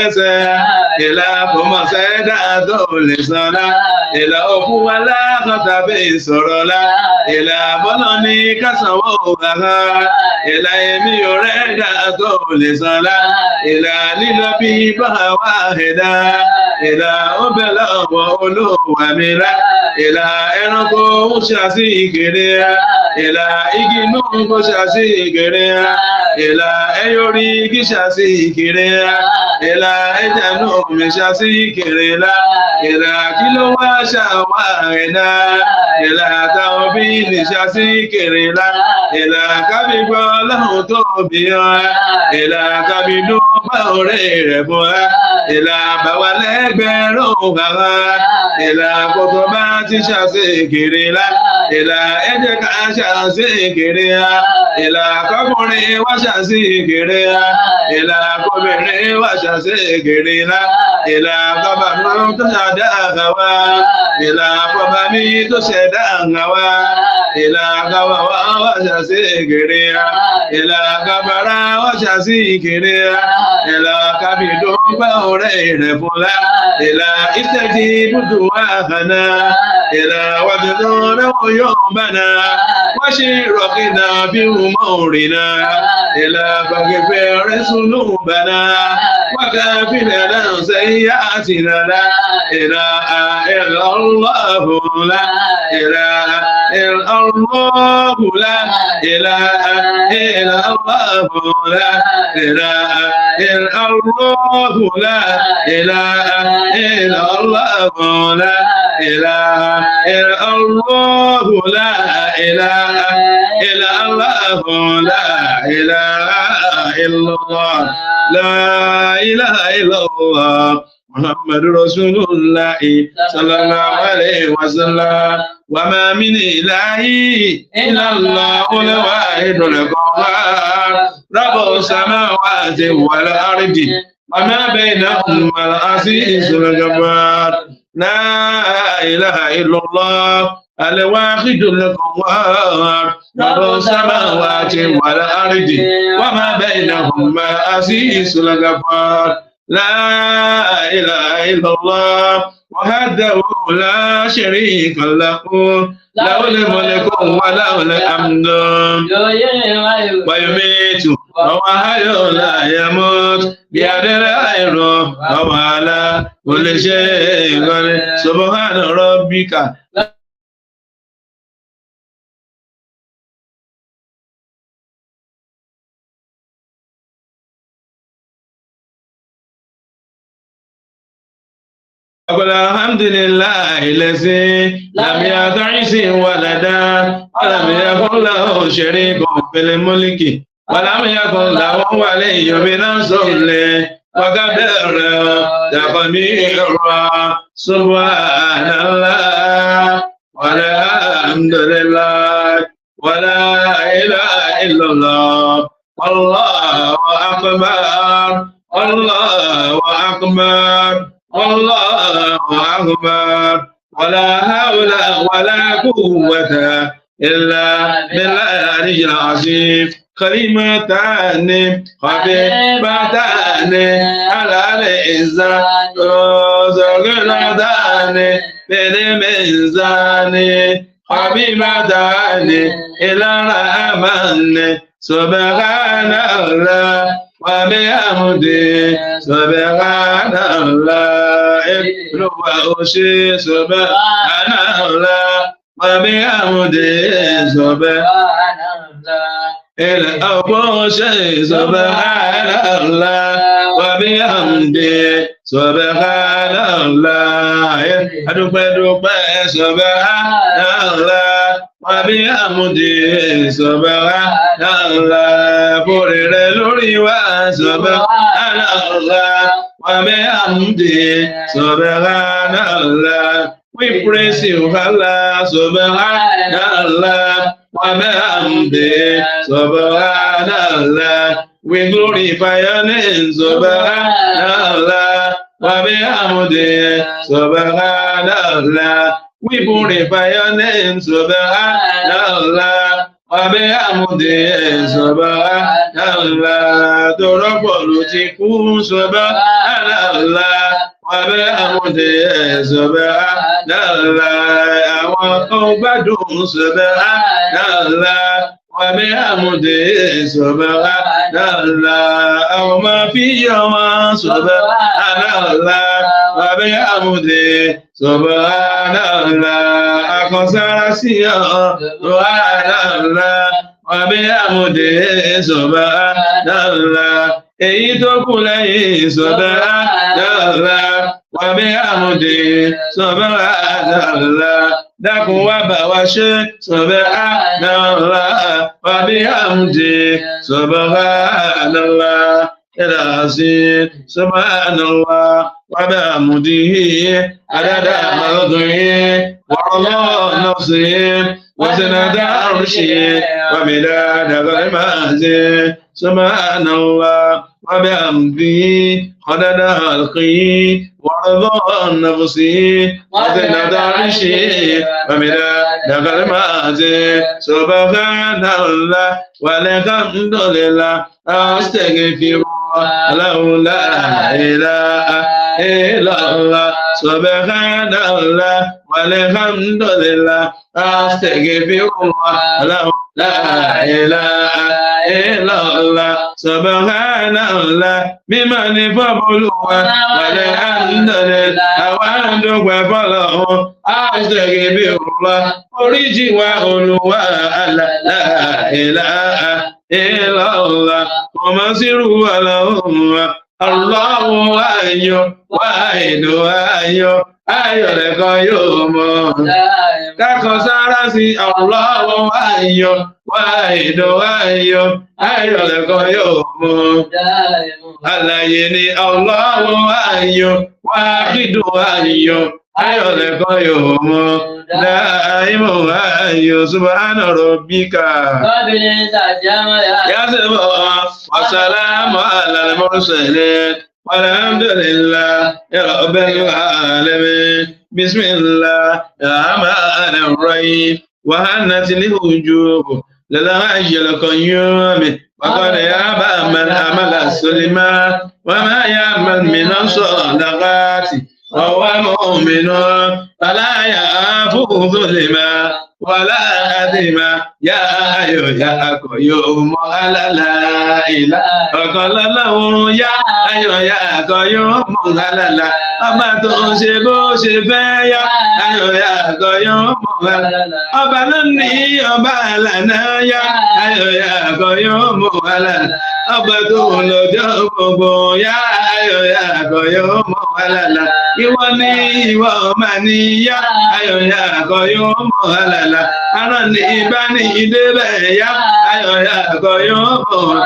إسا إلى بما سيدا دولسنا إلى أفو ولا خطب سرولا إلى بلوني كسو غها إلى يمي يريد دولسنا إلى للبي بها واحدا إلى أبلا وأولو وملا إلى إنكو شاسيكريا إلى إجنو شاسيكريا إلى أيوري شاسيكريا إلى إجنو شاسيكريا إلى كيلو شاوانا إلى توبين شاسيكريا إلى كبيبا له توبيا إلى كبيدو باوري ربوا إلى بوالك بروغا إلى كتبات شاسيكريا إلى إجك شاسيكريا إلى كبري وشاسيكريا إلى كبري وشاسيكريا إلى كبر تشداغوا إلى كبمي تشداغوا إلى كبر وشاسيكريا إلى كبر وشاسيكريا إلى كبدو باوري رفلا إلى استجيب دعاءنا إلى وجدنا يومنا وشرقنا بأمورنا إلى فاغفر ذنوبنا وكفر لنا سيئاتنا لا إله إلا الله لا إله إلا الله لا إله إلا الله لا إله إلا الله لا إله إلا الله لا إله إلا الله لا إله إلا الله لا إله إلا الله لا إله إلا الله محمد رسول الله صلى الله عليه وسلم وما من إله إلا الله الواحد القهار رب السماوات والأرض وما بينهما العزيز الجبار لا إله إلا الله الواحد القهار رب السماوات والأرض وما بينهما العزيز الجبار لا إله إلا الله وحده لا شريك له له الملك وله الحمد ويميت وهو حي لا يموت بيده الخير وهو على كل شيء قدير سبحان ربك أقول الحمد لله الذي لم يتخذ ولدا ولم يكن له شريك في الملك ولم يكن له ولي من الذل وقدر تقديرا سبحان الله والحمد لله ولا إله إلا الله الله أكبر الله أكبر الله أكبر ولا حول ولا قوة إلا بالله العلي العظيم كلمتان خفيفتان على الإنسان ثقيلتان في الميزان حبيبتان إلى الرحمن سبحان الله وبحمده سبحان الله وأشهد سبحان الله وبحمده سبحان الله الأبوش سبحان الله وبحمده سبحان الله أدوك سبحان الله وبحمده سبحان الله فوري لوري سبحان الله وبحمده سبحان الله. We praise you, Allah, subhanallah, wa bihamdi, subhanallah. We glorify your name, subhanallah, wa bihamdi, subhanallah. We glorify your name, subhanallah, wa bihamdi, subhanallah. Torọ́pọ̀lù ti kú, subhanallah. وبحمده سبحان الله وقبضه سبحان الله وبحمده سبحان الله وما في يوم سبحان الله وبحمده سبحان الله أقصر سبحان الله وبحمده سبحان الله èyí tó kù lẹ́yìn subhanallah wa bihamdi subhanallah dákun wá bá wa ṣe subhanallah wa bihamdi subhanallah العظيم سبحان الله وبحمده عدد خلقه ورضا نفسه وزنة عرشه ومداد كلماته سبحان الله وبحمده عدد خلقه ورضا نفسه وزنة عرشه ومداد كلماته سبحان الله والحمد لله أستغفر الله لا إله إلا الله سبحان الله والحمد لله أستغفر الله لا إله إلا الله سبحان الله بمن فضله والحمد لله وحمد فضله أستغفر الله oríjì wa Olúwa la ilaha illallah ọmọ sírù aláwọ̀ Allahu ayọ̀ wáìdù ayọ̀ ayọ̀ lẹ́kọ̀ọ́ yóò mọ̀ kákan sára sí Allahu ayọ̀ wáìdù ayọ̀ ayọ̀ lẹ́kọ̀ọ́ yóò mọ̀ àlàyé ni Allahu ayọ̀ wáìdù ayọ̀ ayọ̀ lẹ́kọ̀ọ́ yóò mọ̀ dáìmọ̀ ayọ̀ subhana rabbika yasbu wa salamu ala al-mursalin walhamdulillahi rabbil alamin bismillahir rahmanir rahim wa hanatil wujub lil hayyil qayyum وقال يا أبا من عمل السلمات وما يعمل من الصدقات وهو مؤمن فلا يعفو ظلما ولا أثما يا أيها قيوم على لا إله وقال له يا أيها قيوم على لا ọba tó ń ṣe bó ṣe fẹ́ yá ayọ̀yà àkọ́yọ́ mọ̀ ọba ló ní ọba àlànà yá ayọ̀yà àkọ́yọ́ mọ̀ àlànà ọba tó ń lọ́jọ́ gbogbo yá ayọ̀yà àkọ́yọ́ mọ̀ àlànà ìwọ ní ìwọ ọmọ ní yá ayọ̀yà àkọ́yọ́ mọ̀ àlànà aràn ní ibà ní ìdébẹ̀ yá ayọ̀yà àkọ́yọ́ mọ̀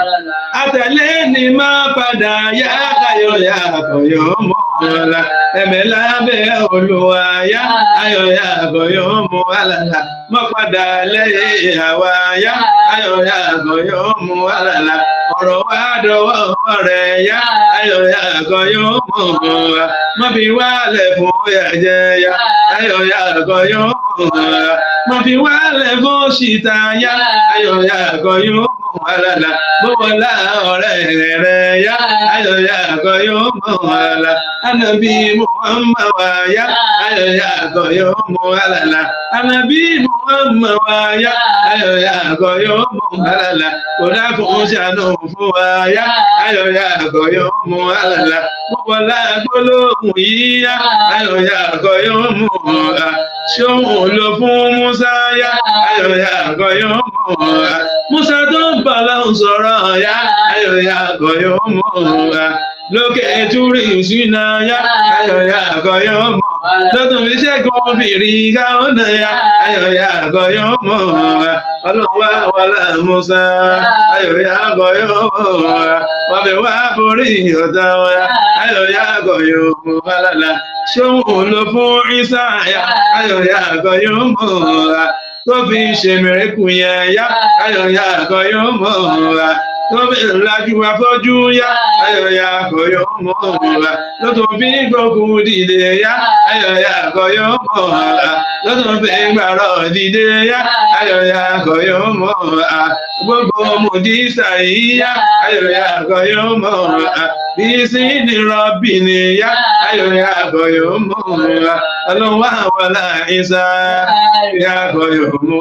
àtẹ̀lé ni máa padà yá ayọ̀yà àkọ́yọ́ mọ̀ ọ̀la ẹ̀mẹ̀ lábẹ́ Olúwa yá ayọ̀yà àgọ̀yọ̀ mú àlàlà mọ́ padà lẹ́yìn àwa yá ayọ̀yà àgọ̀yọ̀ mú àlàlà ọ̀rọ̀ wa dọwọ́ rẹ̀ yá ayọ̀yà àgọ̀yọ̀ mú wa mọ́ bí wà lẹ̀ fún yàjẹ́ yá ayọ̀yà àgọ̀yọ̀ mú Mo fi wálẹ̀ bó ṣìta yá ayọ̀ ya kọ yóò mọ̀ wàlálà bó wọlá ọ̀rẹ́ rẹ̀ yá ayọ̀ ya kọ yóò mọ̀ wàlálà Ànábì Muhammad wá yá ayọ̀ ya kọ yóò mọ̀ wàlálà Ànábì Muhammad wá yá ayọ̀ ya kọ yóò mọ̀ wàlálà kò dákun ṣàánú fún wa yá ayọ̀ ya kọ yóò mọ̀ wàlálà bó wọlá gbólóhùn yìí yá ayọ̀ ya kọ yóò mọ̀ wàlálà ṣóhun ló fún Musa yá ayọ̀ ya kọ yóò mọ̀ wàlálà Musa tó ń bá lọ́hùn sọ̀rọ̀ yá ayọ̀ ya kọ yóò mọ̀ wàlálà lókè túrí ìṣúná yá ayọ̀ ya kọ yóò mọ̀ lọ́tún fi ṣẹ́gun obìnrin káwọn náà yá ayọ̀ ya kọ yóò mọ̀ ọlọ́wà wàlá Musa ayọ̀ ya kọ yóò mọ̀ wọ́n fi wá borí ọ̀tá wọn ayọ̀ ya kọ yóò mọ̀ wàlálà ṣóhun ló fún Ìsá yá ayọ̀ ya kọ yóò mọ̀ tó fi ṣe mẹ́rẹ́kù yẹn yá ayọ̀ ya kọ yóò mọ̀ tó fi lajú afọ́jú yá ayọ̀ ya kọ yóò mọ̀ ló tó fi gbógun dìde yá ayọ̀ ya kọ yóò mọ̀ ló tó fi gbàrọ̀ dìde yá ayọ̀ ya kọ yóò mọ̀ gbogbo mùjísà yìí yá ayọ̀ ya kọ yóò mọ̀ bí sí ní rọ́bì ni yá ayọ̀ ya kọ yóò mọ̀ ọlọ́wọ́ wọlá Ìsá ya kọ yóò mọ̀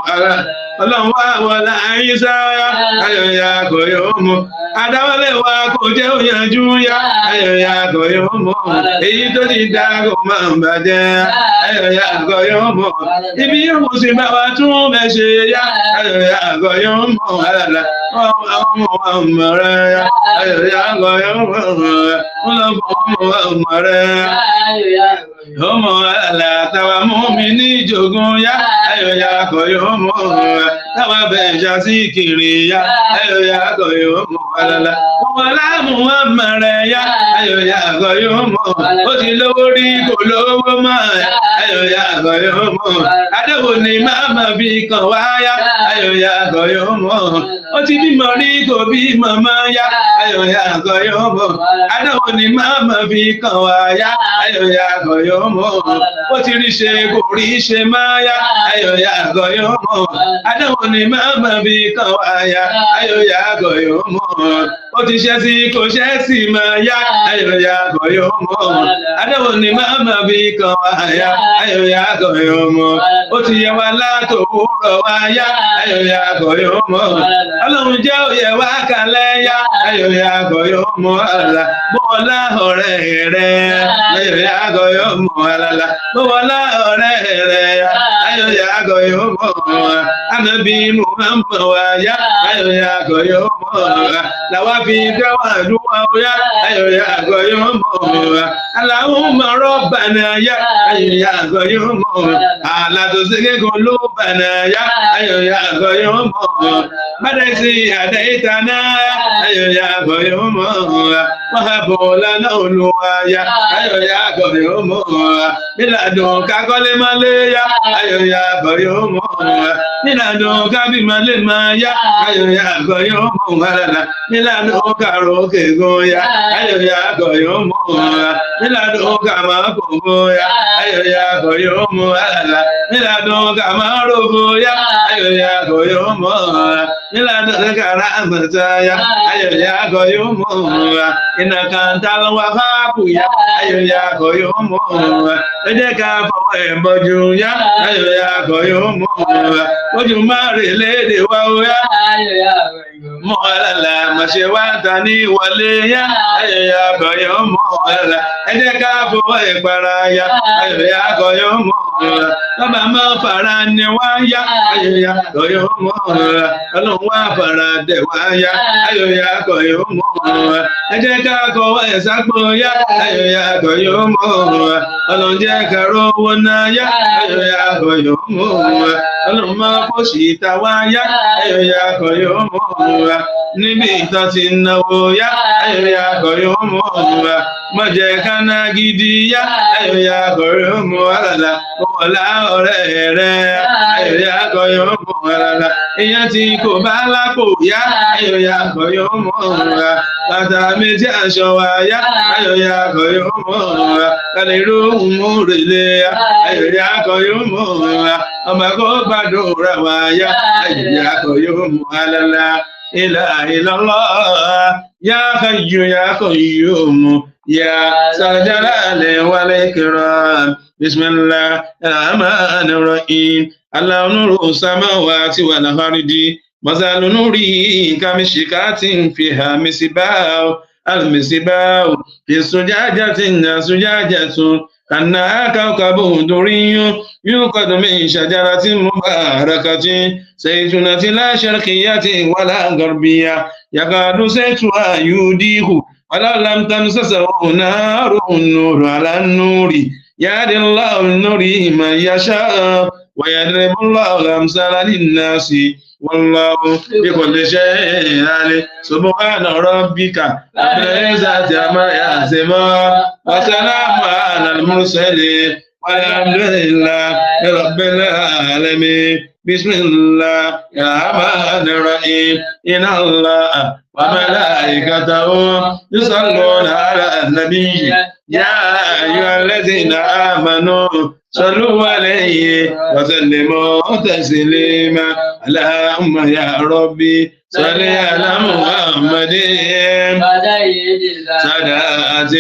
ọlọ́wọ́ wọlá Ìsá ayọ̀ ya kọ yóò mọ̀ àdáwọlé wa kò jẹ́ òyìnjú yá ayọ̀ ya kọ yóò mọ̀ èyí tó ti dá kò máa ń bàjẹ́ ayọ̀ ya kọ yóò mọ̀ ibi yóò sì bá wa tún mẹ́ṣe yá ayọ̀ ya kọ yóò mọ̀ alàlà ọmọ rẹ̀ yá ayọ̀ ya kọ yóò mọ̀ ọmọ rẹ̀ ọmọ alàlà tàwa mú mi ní ìjogún yá ayọ̀ ya kọ yóò mọ̀ tàwa bẹ̀ṣà sí kiri yá ayọ̀ ya kọ yóò mọ̀ alàlà wọlá Muhammad rẹ̀ yá ayọ̀ ya kọ yóò mọ̀ ó ti lówó rí kò lówó mọ́ ayọ̀ ya kọ yóò mọ̀ adéwò ni máàmá fi kàn wá yá ayọ̀ ya kọ yóò mọ̀ ó ti bímọ rí kò bímọ mọ́ yá ayọ̀ ya kọ yóò mọ̀ adéwò ni máàmá fi kàn wá yá ayọ̀ ya kọ yóò mọ̀ ó ti rí ṣe kò rí ṣe mọ́ yá ayọ̀ ya kọ yóò mọ̀ adéwò ni máàmá fi kàn wá yá ayọ̀ ya kọ yóò mọ̀ ó ti ṣẹ́ sí kò ṣẹ́ sí mọ́ yá ayọ̀ ya kọ yóò mọ̀ adéwò ni máàmá fi kàn wá yá ayọ̀ ya kọ yóò mọ̀ ó ti yẹ wá látòwúrọ̀ wá yá ayọ̀ ya kọ yóò mọ̀ ọlọ́run jẹ́ òye wá kalẹ̀ yá ayọ̀ ya kọ yóò mọ̀ àlà bọ́ọ̀lá ọ̀rẹ́ rẹ̀ ayọ̀ ya kọ yóò mọ̀ àlàlà bọ́ọ̀lá ọ̀rẹ́ rẹ̀ ayọ̀ ya kọ yóò mọ̀ Ànábì Muhammad wá yá ayọ̀ ya kọ yóò mọ̀ làwa fi dáwà dúwà yá ayọ̀ ya kọ yóò mọ̀ Allahumma rabbana yá ayọ̀ ya kọ yóò mọ̀ àlàtòsíkẹ́kọ̀ọ́ ló bànà yá ayọ̀ ya kọ yóò mọ̀ bàdẹ́ sí àdẹ́ ìtànà ayọ̀ ya kọ yóò mọ̀ wàhábọ̀ lánà olúwa yá ayọ̀ ya kọ yóò mọ̀ nílàdùn kakọ́lé mọ́lé yá ayọ̀ ya kọ yóò mọ̀ nílàdùn kábímọ́lé máa yá ayọ̀ ya kọ yóò mọ̀ wàlálà nílàdùn kàrókè gún yá ayọ̀ ya kọ yóò mọ̀ nílàdùn kàmákòkò yá ayọ̀ ya kọ yóò mọ̀ wàlálà nílàdùn kàmáròfò yá ayọ̀ ya kọ yóò mọ̀ nílàdùn kàràmọ̀tà yá ayọ̀ ya kọ yóò mọ̀ ìnàkàntàlọ́wà fáàkù yá ayọ̀ ya kọ yóò mọ̀ ẹ jẹ́ ká fọwọ́ ẹ̀ bọ́jú yá ayọ̀ ya kọ yóò mọ̀ ojú máa rè léde wá ó yá mọ̀ alàlà màṣẹ wá ta ní wọlé yá ayọ̀ ya kọ yóò mọ̀ alàlà ẹ jẹ́ ká fọwọ́ ẹ̀ para yá ayọ̀ ya kọ yóò mọ̀ bàbá máa fara ni wá yá ayọ̀ ya kọ yóò mọ̀ ọlọ́run wá fara dẹ̀ wá yá ayọ̀ ya kọ yóò mọ̀ ẹ jẹ́ ká kọwọ́ ẹ̀ sápò yá ayọ̀ ya kọ yóò mọ̀ ọlọ́run jẹ́ ká rówó náà yá ayọ̀ ya kọ yóò mọ̀ ọlọ́run máa kó sì ta wá yá ayọ̀ ya kọ yóò mọ̀ níbi ìtàn ti náwó yá ayọ̀ ya kọ yóò mọ̀ mọ̀jẹ̀ kánà gidi yá ayọ̀ ya kọ yóò mọ̀ àlàlà ọ̀la ọ̀rẹ́ rẹ̀ ayọ̀ ya kọ yóò mọ̀ àlàlà ìyẹn tí kò bá lápò yá ayọ̀ ya kọ yóò mọ̀ bàtà méjì aṣọ wa yá ayọ̀ ya kọ yóò mọ̀ kàlẹ́ lóhùn mú rèlé yá ayọ̀ ya kọ yóò mọ̀ ọmọ kó gbàdúrà wa yá àyíyá kò yóò mú alálà ilaha illallah ya hayyu ya qayyum ya zal jalali wal ikram bismillahir rahmanir rahim Allahu nuru samawati wal ardi masalu nuri kamishkatin fiha misbah المصباح في زجاجة زجاجة كأنها كوكب دري يوقد من شجرة مباركة زيتونة لا شرقية ولا غربية يكاد زيتها يضيء ولو لم تمسسه نار النور على النور يهدي الله النور من يشاء ويضرب الله الأمثال للناس والله بكل شيء عليم سبحان ربك رب العزة عما يصفون وسلام على المرسلين والحمد لله رب العالمين بسم الله الرحمن الرحيم إن الله وملائكته يصلون على النبي يا أيها الذين آمنوا صلوا عليه وسلموا تسليما اللهم يا ربي صل على محمد سادات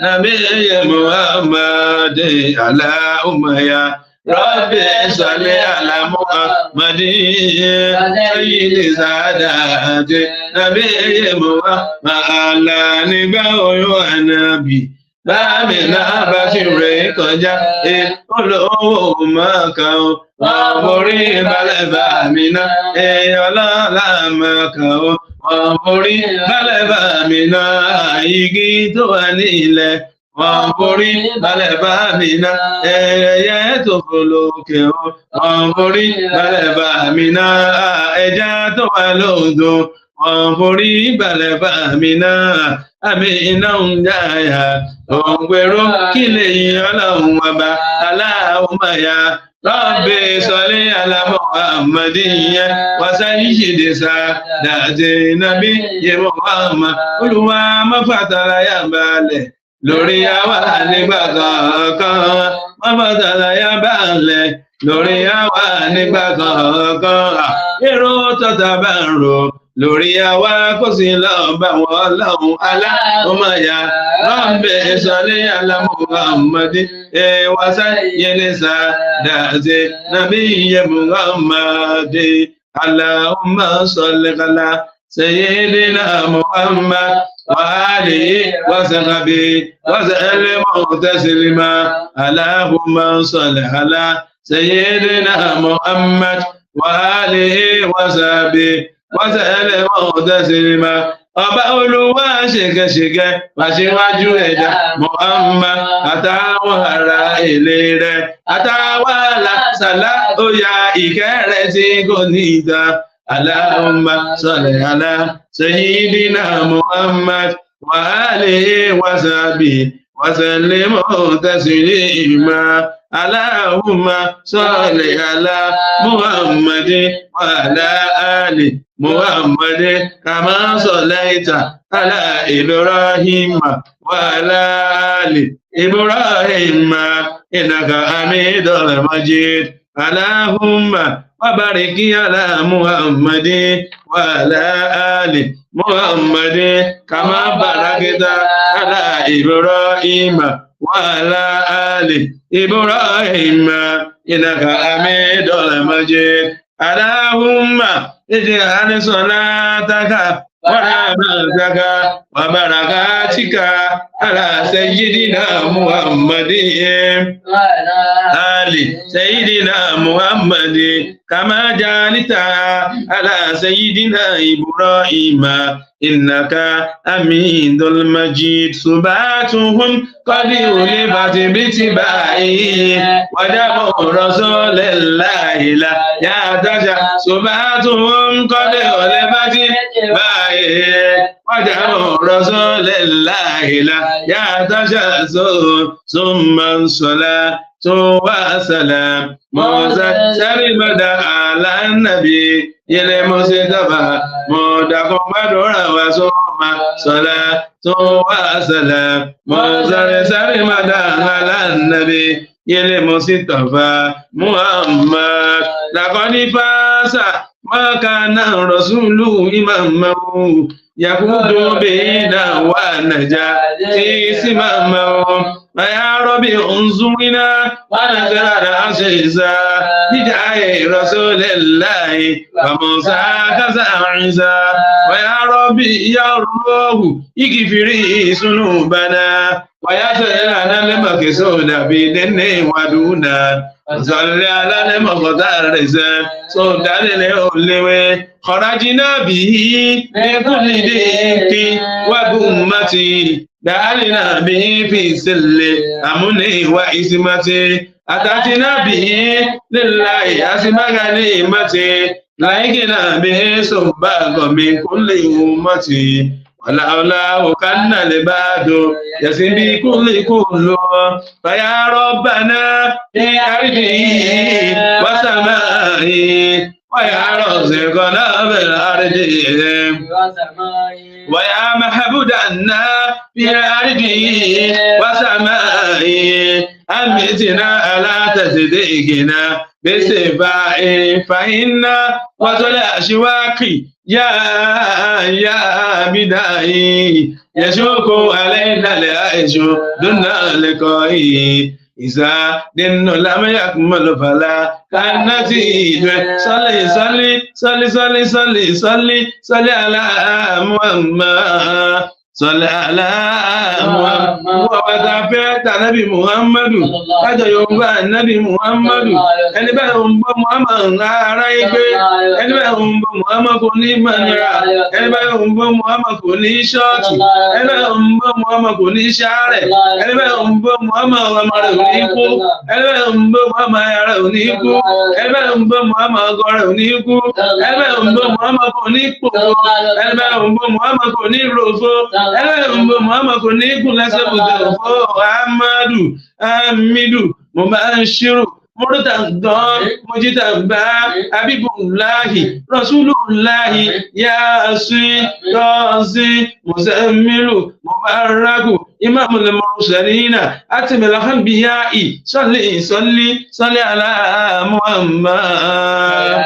نبي محمد اللهم يا ربي صل على محمد سيد سادات نبي محمد على نبي النبي Bámi náà bá ti rẹ̀ kọjá, olówó máa kà ó, ọ̀bọ̀rí balẹ̀ bámi náà, ọlọ́lá máa kà ó, ọ̀bọ̀rí balẹ̀ bámi náà, igi tó wà ní ilẹ̀, ọ̀bọ̀rí balẹ̀ bámi náà, ẹyẹ tó fò lókè ó, ọ̀bọ̀rí balẹ̀ bámi náà, ẹja tó wà lódò, ọ̀bọ̀rí balẹ̀ bámi náà. Àmì iná ń jáyà, òǹgbèrú kí lè yí ọlọ́run ọba Allahumma ya Rabbi salli ala Muhammadin wa sayyidi sadati nabiyyi Muhammad. Olúwa mọ́fàtàlá yà balẹ̀ lórí àwa nígbà kankan, mọ́fàtàlá yà balẹ̀ lórí àwa nígbà kankan. Èrò tọ́ta bá ń rò lórí àwa kò sí lọ́ọ̀bà wọn lọ́hùn Allahumma ya Rabbi salli ala Muhammadin wa sayyidi sadati nabiyyi Muhammadin. Allahumma salli ala sayyidina Muhammad wa alihi wa sahbihi wa sallim taslima. Allahumma salli ala sayyidina Muhammad wa alihi wa sahbihi wọ́sẹ̀lẹ̀ mọ̀ọ́dẹ́sìrìmá. Ọba Olúwa ṣègẹ́ṣègẹ́ pàṣíwájú ẹ̀dá Muhammad àtàwọn ará ilé rẹ̀ àtàwọn alásàlá òyà ìkẹ́ rẹ̀ tí kò ní ìta. Allahumma salli ala sayyidina Muhammad wa alihi wa sahbihi wa sallim taslima. Allahumma salli ala Muhammadin wa ala ali Muhammadin kama sallaita ala Ibrahim wa ala ali Ibrahim innaka Hamidul Majid. Allahumma wa barik ala Muhammadin wa ala ali Muhammadin kama barakta ala Ibrahim وعلى آل إبراهيم إنك حميد مجيد. اللهم اجعل صلاتك ورحمتك وبركاتك على سيدنا محمد آل سيدنا محمد كما جعلت على سيدنا إبراهيم إنك حميد المجيد. سباتهم قد ألفت باتباعه ودم رسول الله لا يعتشى. سباتهم قد ألفت باتباعه ودم رسول الله لا يعتشى. ثم الصلاة وسلام موسى شرمد على النبي ilé mọ́sídàbà mọ́dàkùn gbàdúrà wá sọ́mà sọ́lá tó wà sọ́lá mọ́sàrẹ́ sáré mọ́dà alánàbí yele Mustafa Muhammad laqad fasa ma kana rasulu imamahu yakudu bina wa najati simamahu ya rabbi unzurina wa nazara aziza bidai rasulillahi wa musa kaza isa wa ya rabbi ya ruhu igfiri sunubana wa yasir lana al-maqsuda bidinni wa duna salli ala al-muqtarrisa sodalile olewe kharajna bihi min kulli diki wa gummati دعنا به في سل أمني وإسمتي أتاتنا به لله أسمى غنيمتي لايقنا به سباق من كل أمتي ولولا كان الباد يسبي كل فيا ربنا في أرضه وسمائه ويا رزقنا بالأرض ويا محبودنا في أرضه وسمائه أمتنا على تصديقنا بالسباع فإنا وصل أشواقي يا بدائي يشوق علينا العيش دون لقائي إذا دين لم يكمل فلا كانت صلي صلي صلي صلي صلي صلي صلي على محمد صلي على محمد وتعفيت نبي محمد kájọ yorùbá nàbí muhammadu ẹni bẹ́ẹ̀ ń bọ́ muhammad ara igbe ẹni bẹ́ẹ̀ ń bọ́ muhammad kò ní mẹ́nira ẹni bẹ́ẹ̀ ń bọ́ muhammad kò ní ṣọ́ọ̀tì ẹni bẹ́ẹ̀ ń bọ́ muhammad kò ní ṣáárẹ̀ ẹni bẹ́ẹ̀ ń bọ́ muhammad ọmọ rẹ̀ ò ní kú ẹni bẹ́ẹ̀ ń bọ́ muhammad aya rẹ̀ ò ní kú ẹni bẹ́ẹ̀ ń bọ́ muhammad ọgọ́ rẹ̀ ò ní kú ẹni bẹ́ẹ̀ ń bọ́ muhammad kò ní pòfo ẹni bẹ́ẹ̀ ń bọ́ muhammad kò ní ròfo ẹni bẹ́ẹ̀ ń bọ́ muhammad kò ní gùn lẹ́sẹ̀ bùtẹ̀ òfò ahmadu hamidu mubashiru murtadan mujtaba habibullahi rasulullahi yasin razi muzammilu mubaraku imamul mursalina atimil anbiya'i salli salli salli ala muhammad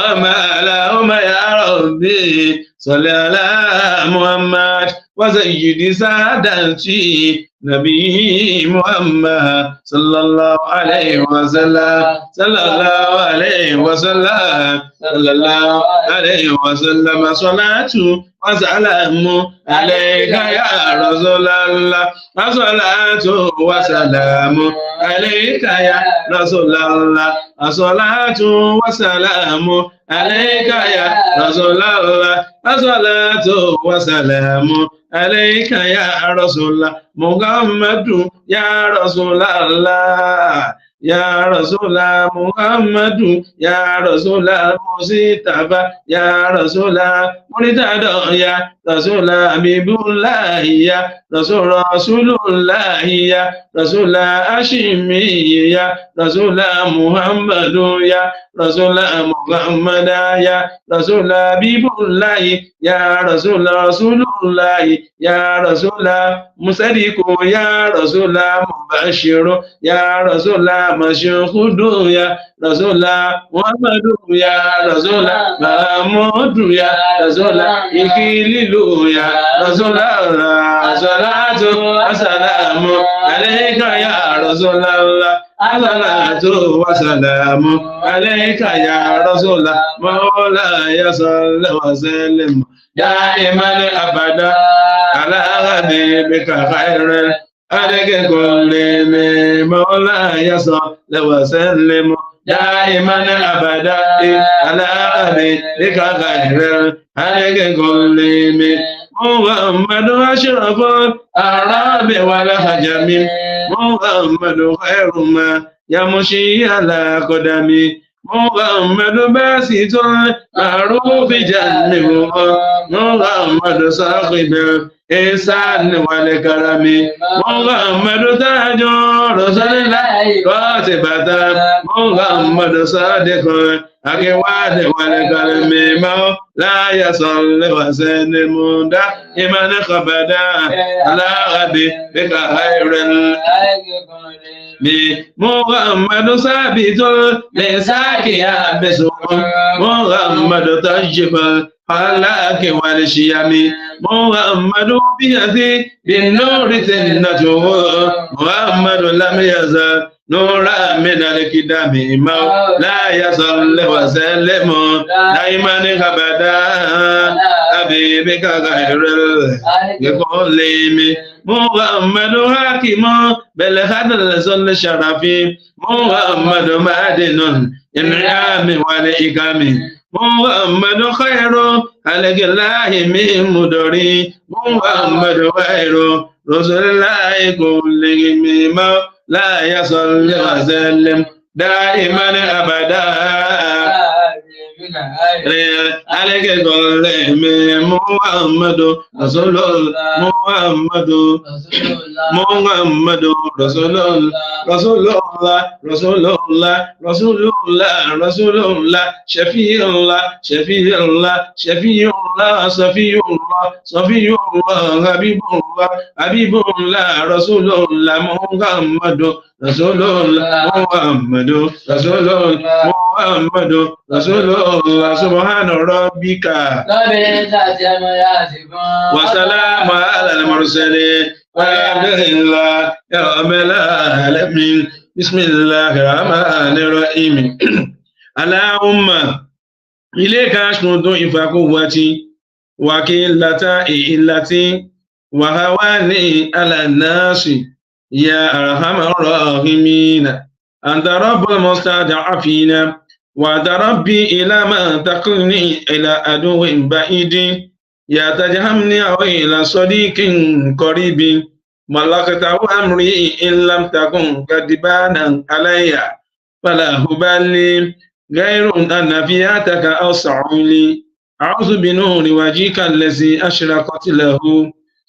اللهم يا ربي صل على محمد وسيد سادتي نبي محمد صلى الله عليه وسلم صلى الله عليه وسلم صلى الله عليه وسلم صلاة وسلام عليك يا رسول الله صلاة وسلام عليك يا رسول الله صلاة وسلام عليك يا رسول الله صلاة وسلام عليك يا رسول الله محمد يا رسول الله يا رسول محمد يا رسول مصطفى يا رسول مرتضى يا رسول حبيب الله يا رسول الله يا رسول هاشمي يا رسول محمد يا رسول محمد يا رسول حبيب الله يا رسول الله يا رسول مصدق يا رسول مبشر يا رسول مشهود يا رسول محمد يا رسول محمود يا رسول إكليل يا رسول الله صلاة وسلام عليك يا رسول الله صلاة وسلام عليك يا رسول الله مولاي صل وسلم دائما أبدا على حبيبك خير الخلق كلهم مولاي صل وسلم دائما أبدا على حبيبك خير الخلق كلهم محمد أشرف الأعراب والعجم محمد خير ما يمشي على قدمي محمد باسط المعروف جنبه محمد صاحب إحسان والكرم محمد تاج رسول الله قاطبة محمد صادق أكواد والكرم مولاي صل وسلم دائما أبدا على حبيبك خير محمد ثابت لساك يا بسوق محمد تجب الحلاك والشيم محمد بيدي بالنور سنته محمد لم يزل نورا من الكدام مولاي صل وسلم دائما أبدا حبيبك خير الكل محمد حاكم بالخدل صل شرفي محمد معدن النعم والإكرام محمد خير خلق الله من مدري محمد خير رسول الله كلهم لا يصل وسلم دائما أبدا عليك كل محمد رسول الله محمد رسول الله رسول الله رسول الله رسول الله رسول الله شفيع الله شفيع الله شفيع الله صفي الله صفي الله حبيب الله حبيب الله رسول الله محمد رسول الله محمد رسول الله محمد رسول الله سبحان ربك وسلام على المرسلين والحمد لله رب العالمين بسم الله الرحمن الرحيم اللهم إليك أشهد إفقوتي وكلة إلتي وهواني على الناس يا أرحم الراحمين أنت رب المستضعفين وأنت ربي إلى ما تقلني إلى عدو بعيد يا تجهمني أو إلى صديق قريب ملكت أمري إن لم تكن كذبانا علي فلا هبالي غير أن فياتك أوسع لي أعوذ بنور وجهك الذي أشرقت له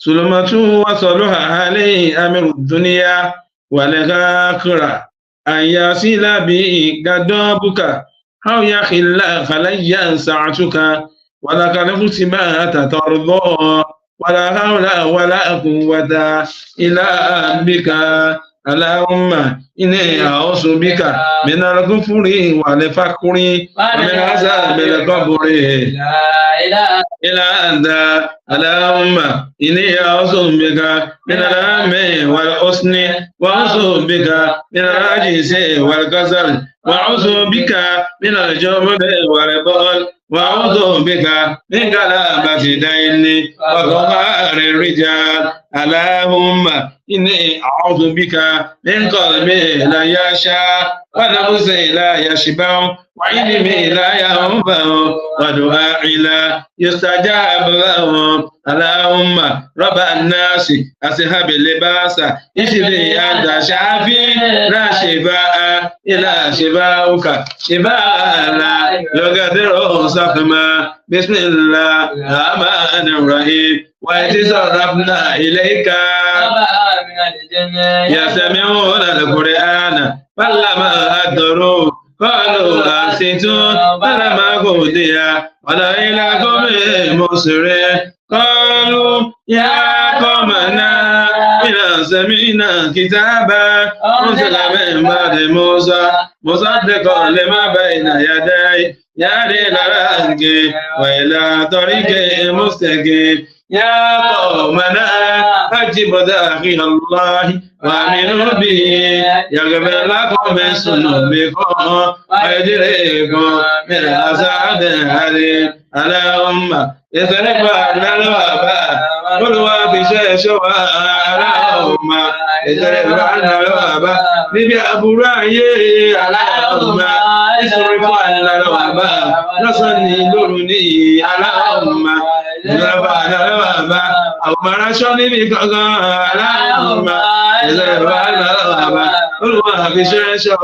ظلمة وصلها عليه أمر الدنيا والآخرة أن يصل بي غضبك أو يخل علي ساعتك ولقد كتبت ترضى ولا حول ولا قوة إلا بك اللهم إني أعوذ بك من الكفر والفقر ومن عذاب القبر إلى أنت اللهم إني أعوذ بك من الهم والحزن وأعوذ بك من العجز والكسل وأعوذ بك من الجبن والبخل وأعوذ بك من غلبة الدين وقهر الرجال اللهم إني أعوذ بك من قلب لا يخشع ونفس لا يشبع وعلم لا ينفع ودعاء لا يستجاب له اللهم رب الناس أصحاب اللباس اشفي أنت شافي لا شفاء إلا شفاؤك شفاء لا يقدر سقما بسم الله الرحمن الرحيم وإذ صرفنا إليك يستمعون القرآن فلما أدروا قالوا أنصتوا فلما قضي ولا إلى قوم مسرين قالوا يا قومنا إنا سمعنا كتابا أنزل من بعد موسى مصدقا لما بين يديه يهدي إلى الحق وإلى طريق مستقيم يا قومنا أجيبوا داعي الله وآمنوا به يغفر لكم من ذنوبكم ويجريكم من عذاب أليم اللهم اصرف عنا الوباء والوابش اللهم اصرف عنا الوباء níbi àbúrò ayé aláhùnmá ìsọ̀rọ̀ àná lọ́wọ́bá lọ́sàn ní lóru ní aláhùnmá ìjọba àná lọ́wọ́bá àwọn aráṣọ́ níbi kankan aláhùnmá ìsọ̀rọ̀ àná lọ́wọ́bá olùwà àfi ṣẹ́ṣọ́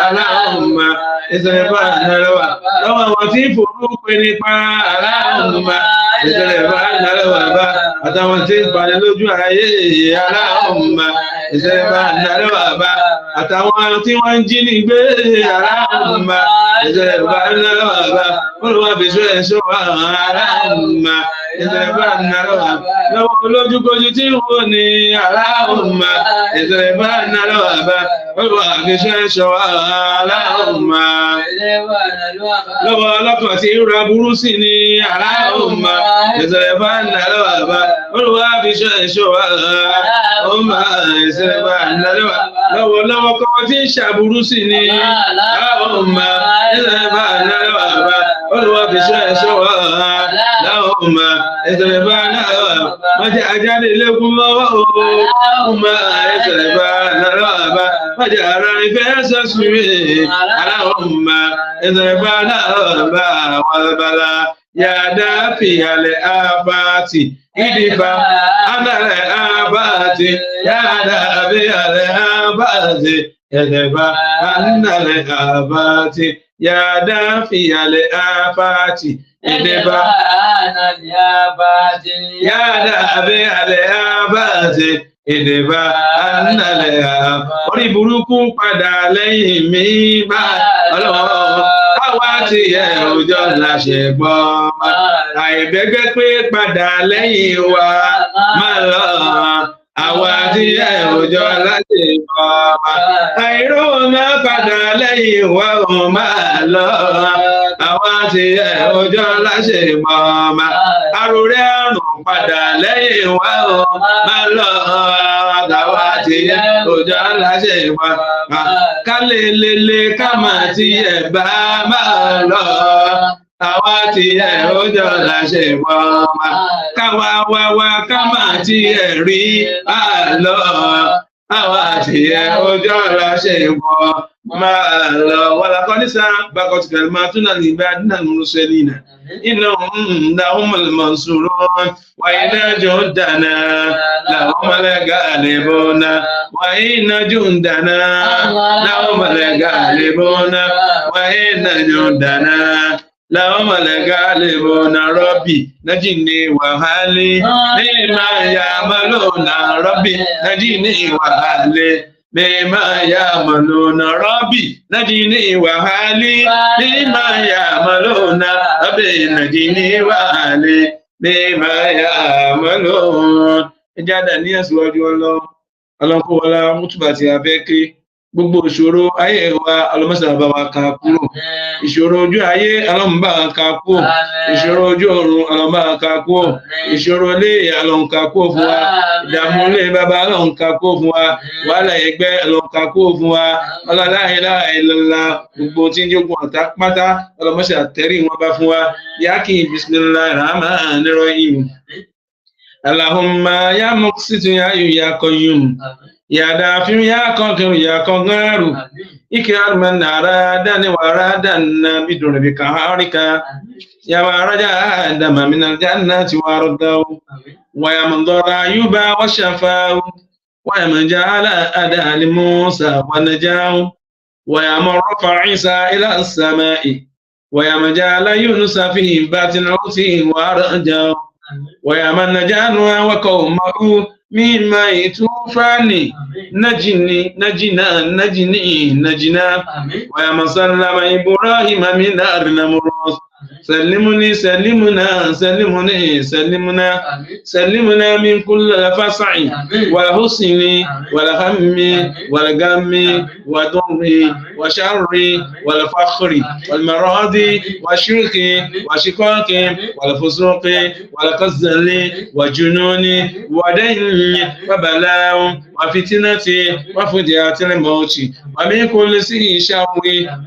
aláhùnmá ìṣẹ̀lẹ̀ bá nàlọ́wà lọ́wọ́ àwọn tí forúkọ nípa aláhùnmá ìṣẹ̀lẹ̀ bá nàlọ́wà bá àtàwọn tí ìpàdé lójú ayé aláhùnmá ìṣẹ̀lẹ̀ bá nàlọ́wà bá àtàwọn tí wọ́n ń jí ní gbé aláhùnmá ìṣẹ̀lẹ̀ bá nàlọ́wà bá olùwà fi ṣẹ́ṣọ́ aláhùnmá ìṣẹ̀lẹ̀ bá nàlọ́wà lọ́wọ́ olójúkojú tí wọ́n ní aláhùnmá ìṣẹ̀lẹ̀ bá nàlọ́wà bá olùwà fi ṣẹ́ṣọ́ aláhùnmá lọ́wọ́ ọlọ́kàn tí ra burú sí ní aláhùnmá ìṣẹ̀lẹ̀ bá nàlọ́wà bá olùwà fi ṣẹ́ṣọ́ aláhùnmá ìṣẹ̀lẹ̀ bá nàlọ́wà lọ́wọ́ kan tí ń ṣàbúrú sí ní aláhùnmá ìṣẹ̀lẹ̀ bá nàlọ́wà bá olùwà fi ṣẹ́ṣọ́ aláhùnmá ìṣẹ̀lẹ̀ bá nàlọ́wà má jẹ́ ajáde lẹ́kún lọ́wọ́ ọmọ ìṣẹ̀lẹ̀ bá nàlọ́wà bá má jẹ́ ara ìfẹ́ sẹ́sùwé aláhùnmá ìṣẹ̀lẹ̀ bá nàlọ́wà bá wal bala yàdá fìyàlẹ̀ àbátì ìdìbà ánàlẹ̀ àbátì yàdá fìyàlẹ̀ àbátì ìdìbà ánàlẹ̀ àbátì yàdá fìyàlẹ̀ àbátì ìdìbà ánàlẹ̀ àbátì yàdá fìyàlẹ̀ àbátì ìdìbà ánàlẹ̀ àbátì. Orí burúkú padà lẹ́yìn mi bá ọlọ́run àwa tí ẹ òjò láṣẹ gbọ́ àìbẹ́gbẹ́ pé padà lẹ́yìn wa máa lọ àwa tí ẹ òjò láṣẹ gbọ́ àìró máa padà lẹ́yìn wa ò máa lọ àwa tí ẹ òjò láṣẹ gbọ́ àròrẹ́ àrùn padà lẹ́yìn wa ò máa lọ àwa tí ẹ òjò láṣẹ gbọ́ kálelele ká máa ti ẹ̀ bá máa lọ àwa tí ẹ̀ òjò láṣẹ gbọ́ káwa wá ká máa ti ẹ̀ rí àlọ́ àwa tí ẹ̀ òjò láṣẹ gbọ́ máa lọ. ولقد سبقت كلماتنا لعبادنا المرسلين إنهم لهم المنصورون وإن جندنا لهم الغالبون وإن جندنا لهم الغالبون وإن جندنا لهم الغالبون ربي نجني وهالي مما يعملون ربي نجني وهالي مما يعملون ربي نجني وهالي مما يعملون ربي نجني وهالي مما يعملون. Ẹjá dà ní ẹ̀sùwájú ọlọ́kọ̀ọ́lá mútùbà tí a fẹ́ kí gbogbo ìṣòro ayé wa ọlọ́mọ́sà bá wa ká kúrò, ìṣòro ojú ayé ọlọ́mọba ká kúrò, ìṣòro ojú ọ̀run ọlọ́mọba ká kúrò, ìṣòro ilé ọlọ́run ká kúrò fún wa, ìdààmú ilé bàbá ọlọ́run ká kúrò fún wa, wàhálà ẹgbẹ́ ọlọ́run ká kúrò fún wa, la ilaha illallah gbogbo tí ń jogun ọ̀tá pátá ọlọ́mọ́sà tẹ̀rí wọn bá fún wa. Yáàkì bismillahir rahmanir rahim. Allahumma ya muqsitu ya hayyu ya qayyum ya dafi'u ya qadir ya qahharu ikram man aradani wa aradanna bidurrika harika ya raja adama min aljannati wa raddahu wa ya man dara ayuba wa shafahu wa ya man ja'ala adali musa wa najahu wa ya man rafa'a isa ila as-sama'i wa ya man ja'ala yunusa fi batin uti wa rajahu ويا من نجانا وقومه مما يتوفاني نجنا ويا من سلم إبراهيم من نار نمرود سلمنا من كل فصع وحسن والهم والغم والضر وشر والفخر والمراض والشرك وشقاق والفسوق والكسل وجنون ودين وبلاء وفتنة وفجعة الموت ومن كل شر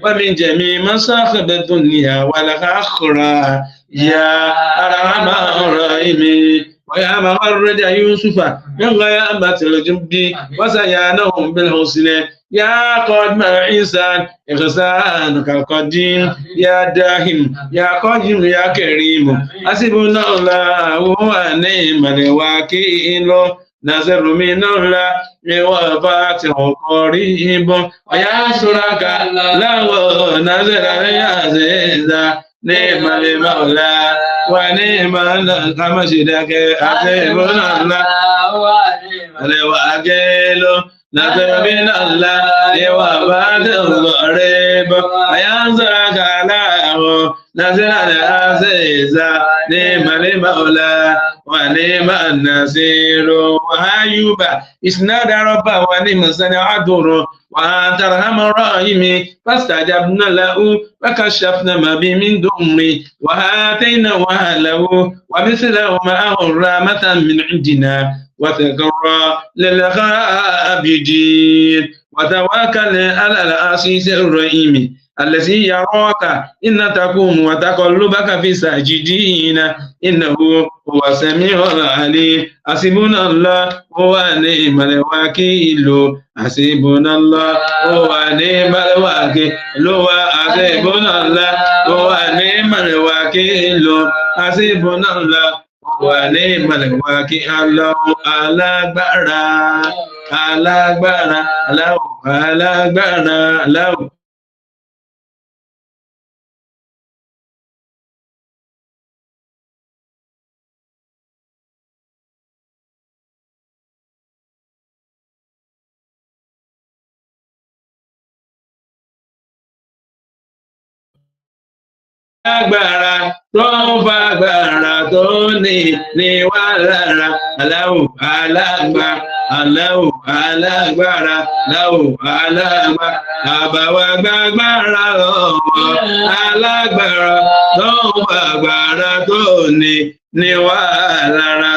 ومن جميع مصائب الدنيا والآخرة يا أرحم الراحمين. ويا من خرج يوسف من غيابة الجب وسيانهم بالحسنى يا قدم الإنسان إحسانك القديم يا داهم يا قديم يا كريم حسبنا الله ونعم الوكيل نصر من الله وفتح قريب وينصرك له نصرا عزيزا نعم المولى ونعم الحمشدك حسبنا الله وأكيل نصر من الله وفتح قريب وينصرك له نصرا عزيزا نعم المولى ونعم النصير وأيوب إذ نادى ربه ونعم الصنعة وأنت أرحم الراحمين فاستجبنا له وكشفنا ما به من ضر وآتيناه أهله ومثله معه رحمة من عندنا وذكرى للعابدين وتوكل على العزيز الرحيم الذي يراك إن تقوم وتقلبك في الساجدين إنه هو السميع العليم حسبنا الله ونعم الوكيل حسبنا الله ونعم الوكيل حسبنا الله ونعم الوكيل حسبنا الله ونعم الوكيل الله alágbára aláwọ̀. Agbára tó ń fagbára tó ní wá lára Allahu alágbára Allahu alágbára Allahu alágbára àbáwá gbàgbára lọ́wọ́ alágbára tó ń fagbára tó ní wá lára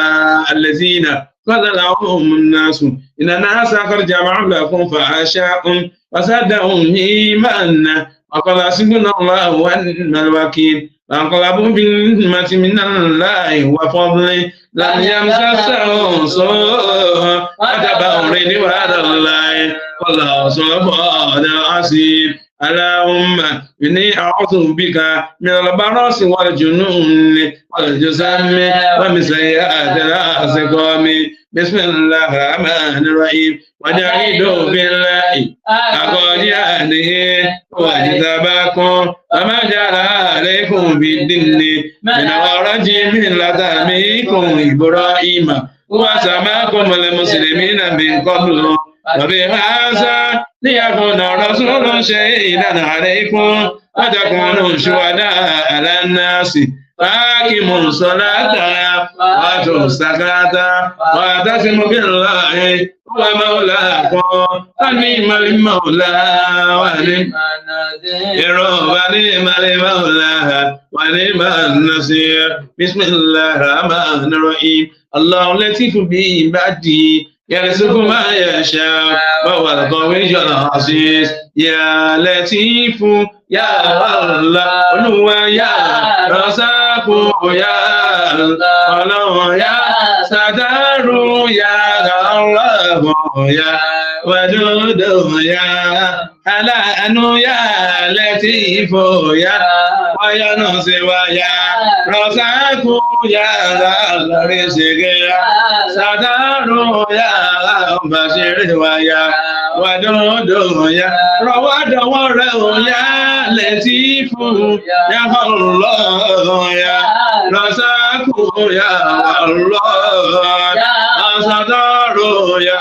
alẹ́sìnà قال لهم الناس إن الناس قد جمعوا لكم فأخشوهم وزادهم إيمانا وقال حسبنا الله ونعم الوكيل فانقلبوا بنعمة من الله وفضل لم يمسسهم سوء وتبعوا رضوان الله والله سبحانه عظيم اللهم إني أعوذ بك من البرص والجنون والجسام ومن سيئات الأسقام بسم الله الرحمن الرحيم وجاهدوا بالله حق جهاده واجتباكم وما جعل عليكم في الدين من حرج ملة أبيكم إبراهيم وسماكم المسلمين من قبل وبهذا ليكون رسول شهيدا عليكم وتكونوا شهداء على الناس فاقيموا الصلاة وآتوا الزكاة واعتصموا بالله هو مولاكم ونعم المولى ونعم المولى ونعم النصير بسم الله الرحمن الرحيم الله لطيف بعباده يرزق ما يشاء وهو القوي العزيز يا لطيف يا الله olúwa يا رزاق يا الله يا ستار يا الله يا ودود يا حنان يا لطيف يا وينصر يا رزاق يا الله رزق يا ستار يا بشير ويا ودود يا رواد ورا يا لطيف يا الله يا رزاق يا الله ستار يا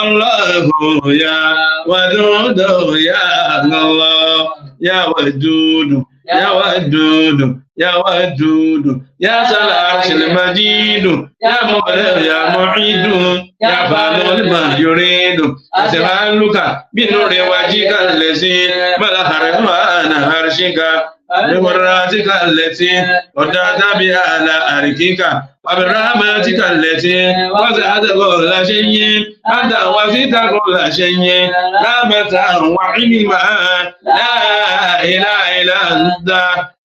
الله يا ودود يا الله يا ودود يا ودود يا ودود يا سلام المجيد يا مولى يا معيد يا فعل ما يريد أسألك بنور وجهك الذي ملأ رضوان عرشك بمراتك التي ودعت بها على أركك وبرحمتك التي وسعت كل شيء أنت وسعت كل شيء رحمة وعلما لا إله إلا أنت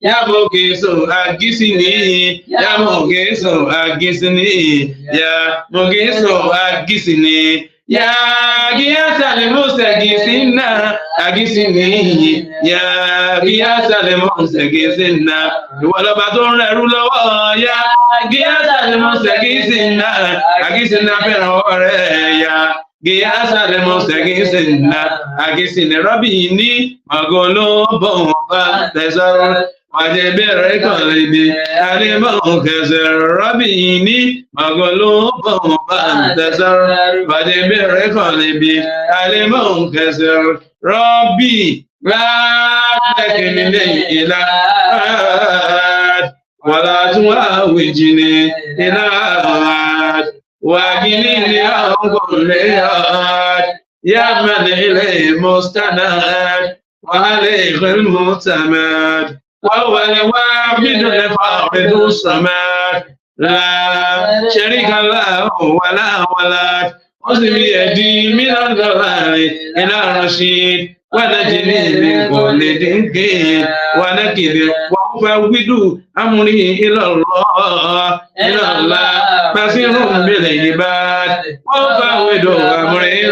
يا مقيس أجسني يا مقيس أجسني يا مقيس أجسني يا غياث المستغيثين أغثني يا غياث المستغيثين ìwọlọ́ba tó ń rẹ̀rú lọ́wọ́ ya غياث المستغيثين أغثني fẹ́ràn ọ̀rẹ́ ya غياث المستغيثين أغثني ربي مغلوب فانتصر وجبر قلبي علما كسر ربي مغلوب فانتصر وجبر قلبي علما كسر ربي لا تكلني إلى أحد ولا توهجني إلى أحد واجني عن كل أحد يا من إليه مستند وعليه المعتمد وهو الواحد الفارد الصمد لا شريك له ولا ولد خذ بيدي من الضلال إلى الرشيد ونجني من كل ضيق ونكد وأفوض أمري إلى الله بصير بالعباد وأفوض أمري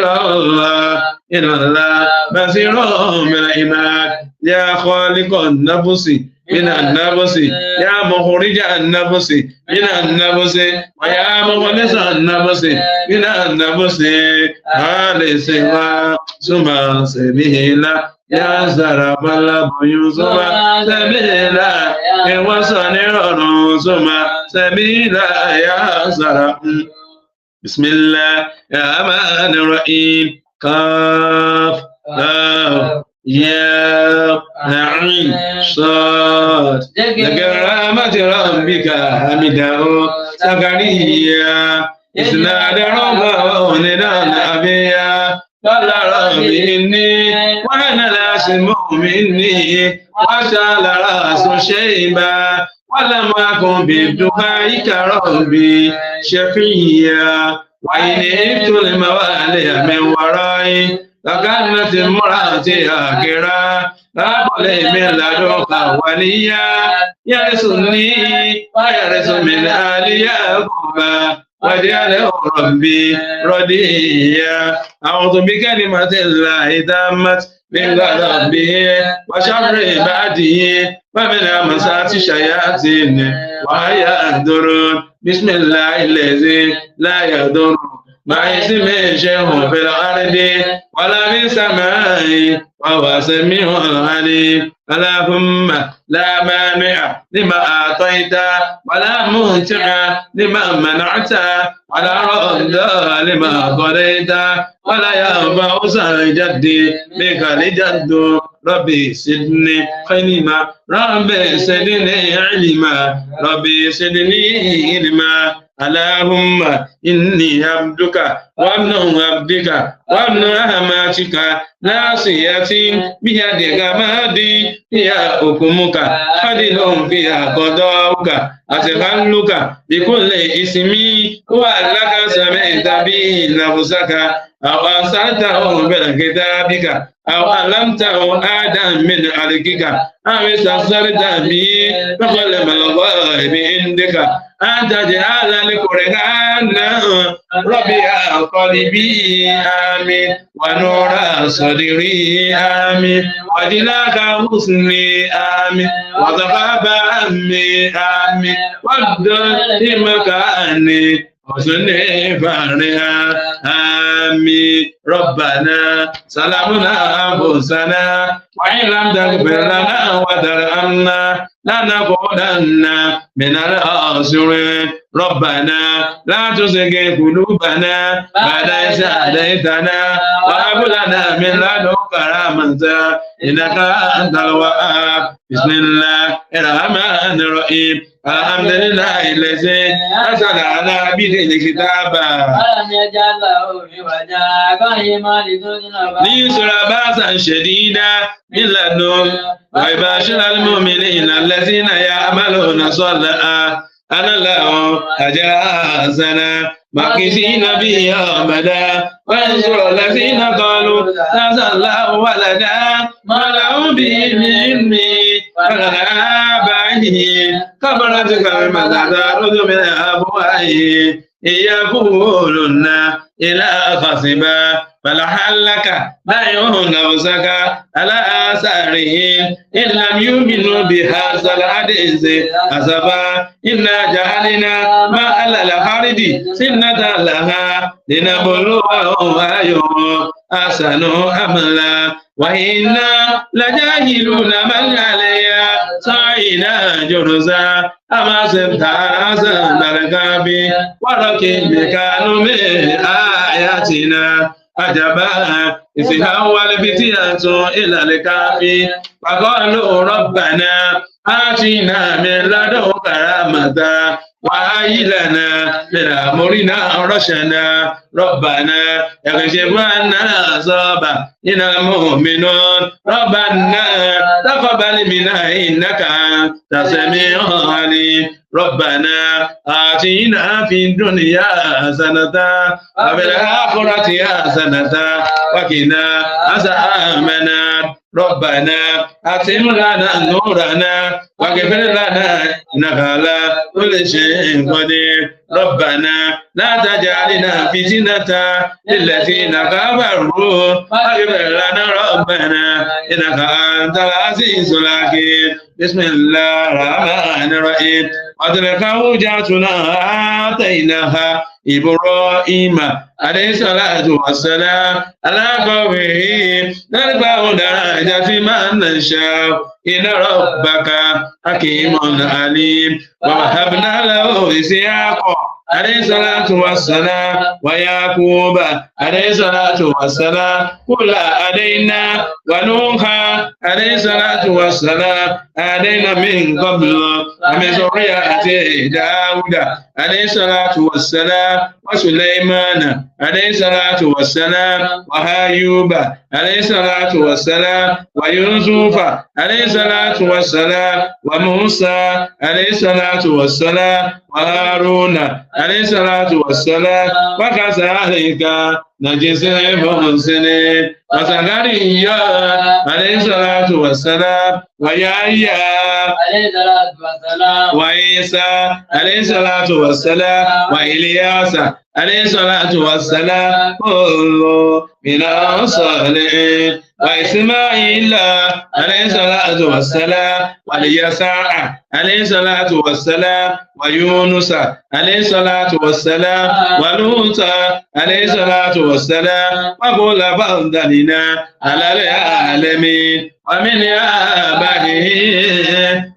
إلى الله بصير بالعباد يا خالق النفس من النفس يا مخرج النفس من النفس ويا مخلص النفس من النفس خالص ثم سبيلا يا زرب البيوت ثم سبيلا وصنع ثم سبيلا يا زرب بسم الله الرحمن الرحيم كاف يا عين صاد لكرامة ربك حمده زكريا إذ نادى ربه نداء أبيا قال رب إني وأنا العاصم مني وسال رأس شيبا ولم أكن بدعائك ربي شفيا وإن خفت الموالي من ورائي فكانت امرأتي آخرا فقل من لدنك وليا يرثني ويرث من آل يعقوب واجعله ربي رضيا أعوذ بكلمة الله تامت من غضبه وشر عباده ومن همزات الشياطين وهي يحضرون بسم الله الذي لا يضر مع اسمه شيء في الأرض ولا في السماء وهو السميع العليم اللهم لا مانع لما أعطيت ولا منتع لما منعت ولا رد لما قضيت ولا ينفع ذا الجد بك الجد ربي زدني علما ربي زدني علما ربي زدني علما اللهم إني عبدك وابن عبدك وابن أمتك ناصيتي بيدك ماضي فيها حكمك عدل فيها قضاؤك أسألك بكل اسم هو لك سمعت به نفسك أو أرسلته بكتابك أو علمته آدم من خلقك أو استأثرت به بقلم الغيب عندك أن تجعل القرآن ربيع قلبي آمين ونور صدري آمين وجلاك حسني آمين وذهب همي آمين وابدل مكاني وسني فارها آمين ربنا سلامنا أنفسنا وإن لم تغفر لنا وترحمنا لنكونن من الخاسرين ربنا لا تزغ قلوبنا بعد إذ هديتنا وهب لنا من لدنك رحمة إنك أنت الوهاب بسم الله الرحمن الرحيم الحمد لله الذي أنزل على عبده الكتاب ولم يجعل له عوجا قيما لينذر بأسا شديدا من لدنه ويبشر المؤمنين الذين يعملون الصالحات أن لهم أجرا حسنا ماكثين به أبدا وينصر الذين قالوا نزل الله ولدا ما لهم به من علم ولا آبائهم كبرت كلمة تخرج من أفواههم يقولن إلى خصبا فلعلك بايع نفسك على آثارهم إن لم يؤمنوا بهذا الحديث أسفا إنا جعلنا ما على الأرض سنة لها لنبلوهم أيهم أحسن عملا وإنا لجاهلون من عليها صعيدا جرزا أما سبت رأسا بالكافي وركب كانوا من آياتنا عجبا إذ هو الفتية إلى الكافي فقالوا ربنا آتنا من لدنك رحمة وهيئ لنا من أمرنا رشدا ربنا اكشف عنا العذاب إنا المؤمنون ربنا تقبل منا إنك أنت السميع العليم ربنا آتنا في الدنيا حسنة وفي الآخرة حسنة وقنا عذاب النار ربنا أتم لنا نورنا واغفر لنا إنك على كل شيء قدير ربنا لا تجعلنا فتنة للذين كفروا واغفر لنا ربنا إنك أنت العزيز الحكيم بسم الله الرحمن الرحيم وتلك حجتنا آتيناها إبراهيم عليه الصلاة والسلام على قومه نرفع درجات من نشاء إن ربك حكيم عليم ووهبنا له إسحاق عليه الصلاة والسلام ويعقوب عليه الصلاة والسلام كلا هدينا ونوحا عليه الصلاة والسلام هدينا من قبل ومن ذريته داود عليه الصلاة والسلام وسليمان عليه الصلاة والسلام وأيوب عليه الصلاة والسلام ويوسف عليه الصلاة والسلام وموسى عليه الصلاة والسلام وهارون عليه الصلاة والسلام وكذلك نجزي المحسنين وزكريا عليه الصلاة والسلام ويحيى عليه الصلاة والسلام وعيسى عليه الصلاة والسلام وإلياس عليه الصلاة والسلام كل من الصالحين وإسماعيل عليه الصلاة والسلام واليسع عليه الصلاة والسلام ويونس عليه الصلاة والسلام ولوط عليه الصلاة والسلام وكل فضلنا على العالمين ومن آبائه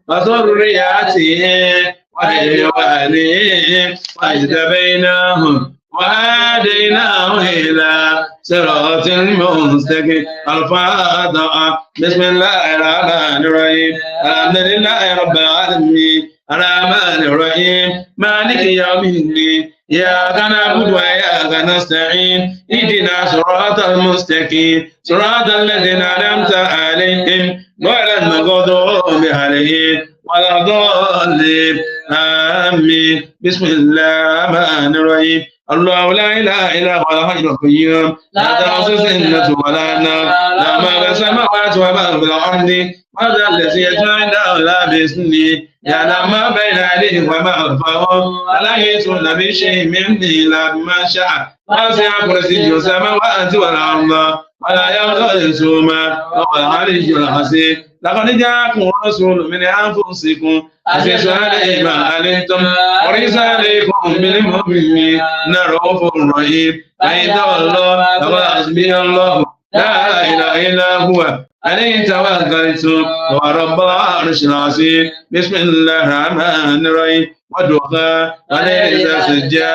وذرياته وإخوانه واجتبيناهم وهديناه إلى صراط مستقيم الفاتحة بسم الله الرحمن الرحيم الحمد لله رب العالمين الرحمن الرحيم مالك يوم الدين إياك نعبد وإياك نستعين اهدنا صراط المستقيم صراط الذين أنعمت عليهم غير المغضوب عليهم ولا الضالين آمين بسم الله الرحمن الرحيم الله لا إله إلا هو الحي القيوم لا تأخذه سنة ولا نوم له ما في السماوات وما في الأرض هذا الذي يشفع عنده لا بإذنه يعلم ما بين أيديهم وما خلفهم ولا يحيطون بشيء من علمه إلا بما شاء وسع كرسيه السماوات والأرض ولا يؤوده حفظهما وهو العلي العظيم لقد جاءكم رسول من أنفسكم عزيز عليه ما علمتم حريص عليكم بالمؤمنين رؤوف رحيم فإن تولوا فقل حسبي الله لا إله إلا هو عليه توكلت وهو رب العرش العظيم بسم الله الرحمن الرحيم والضحى والليل إذا سجى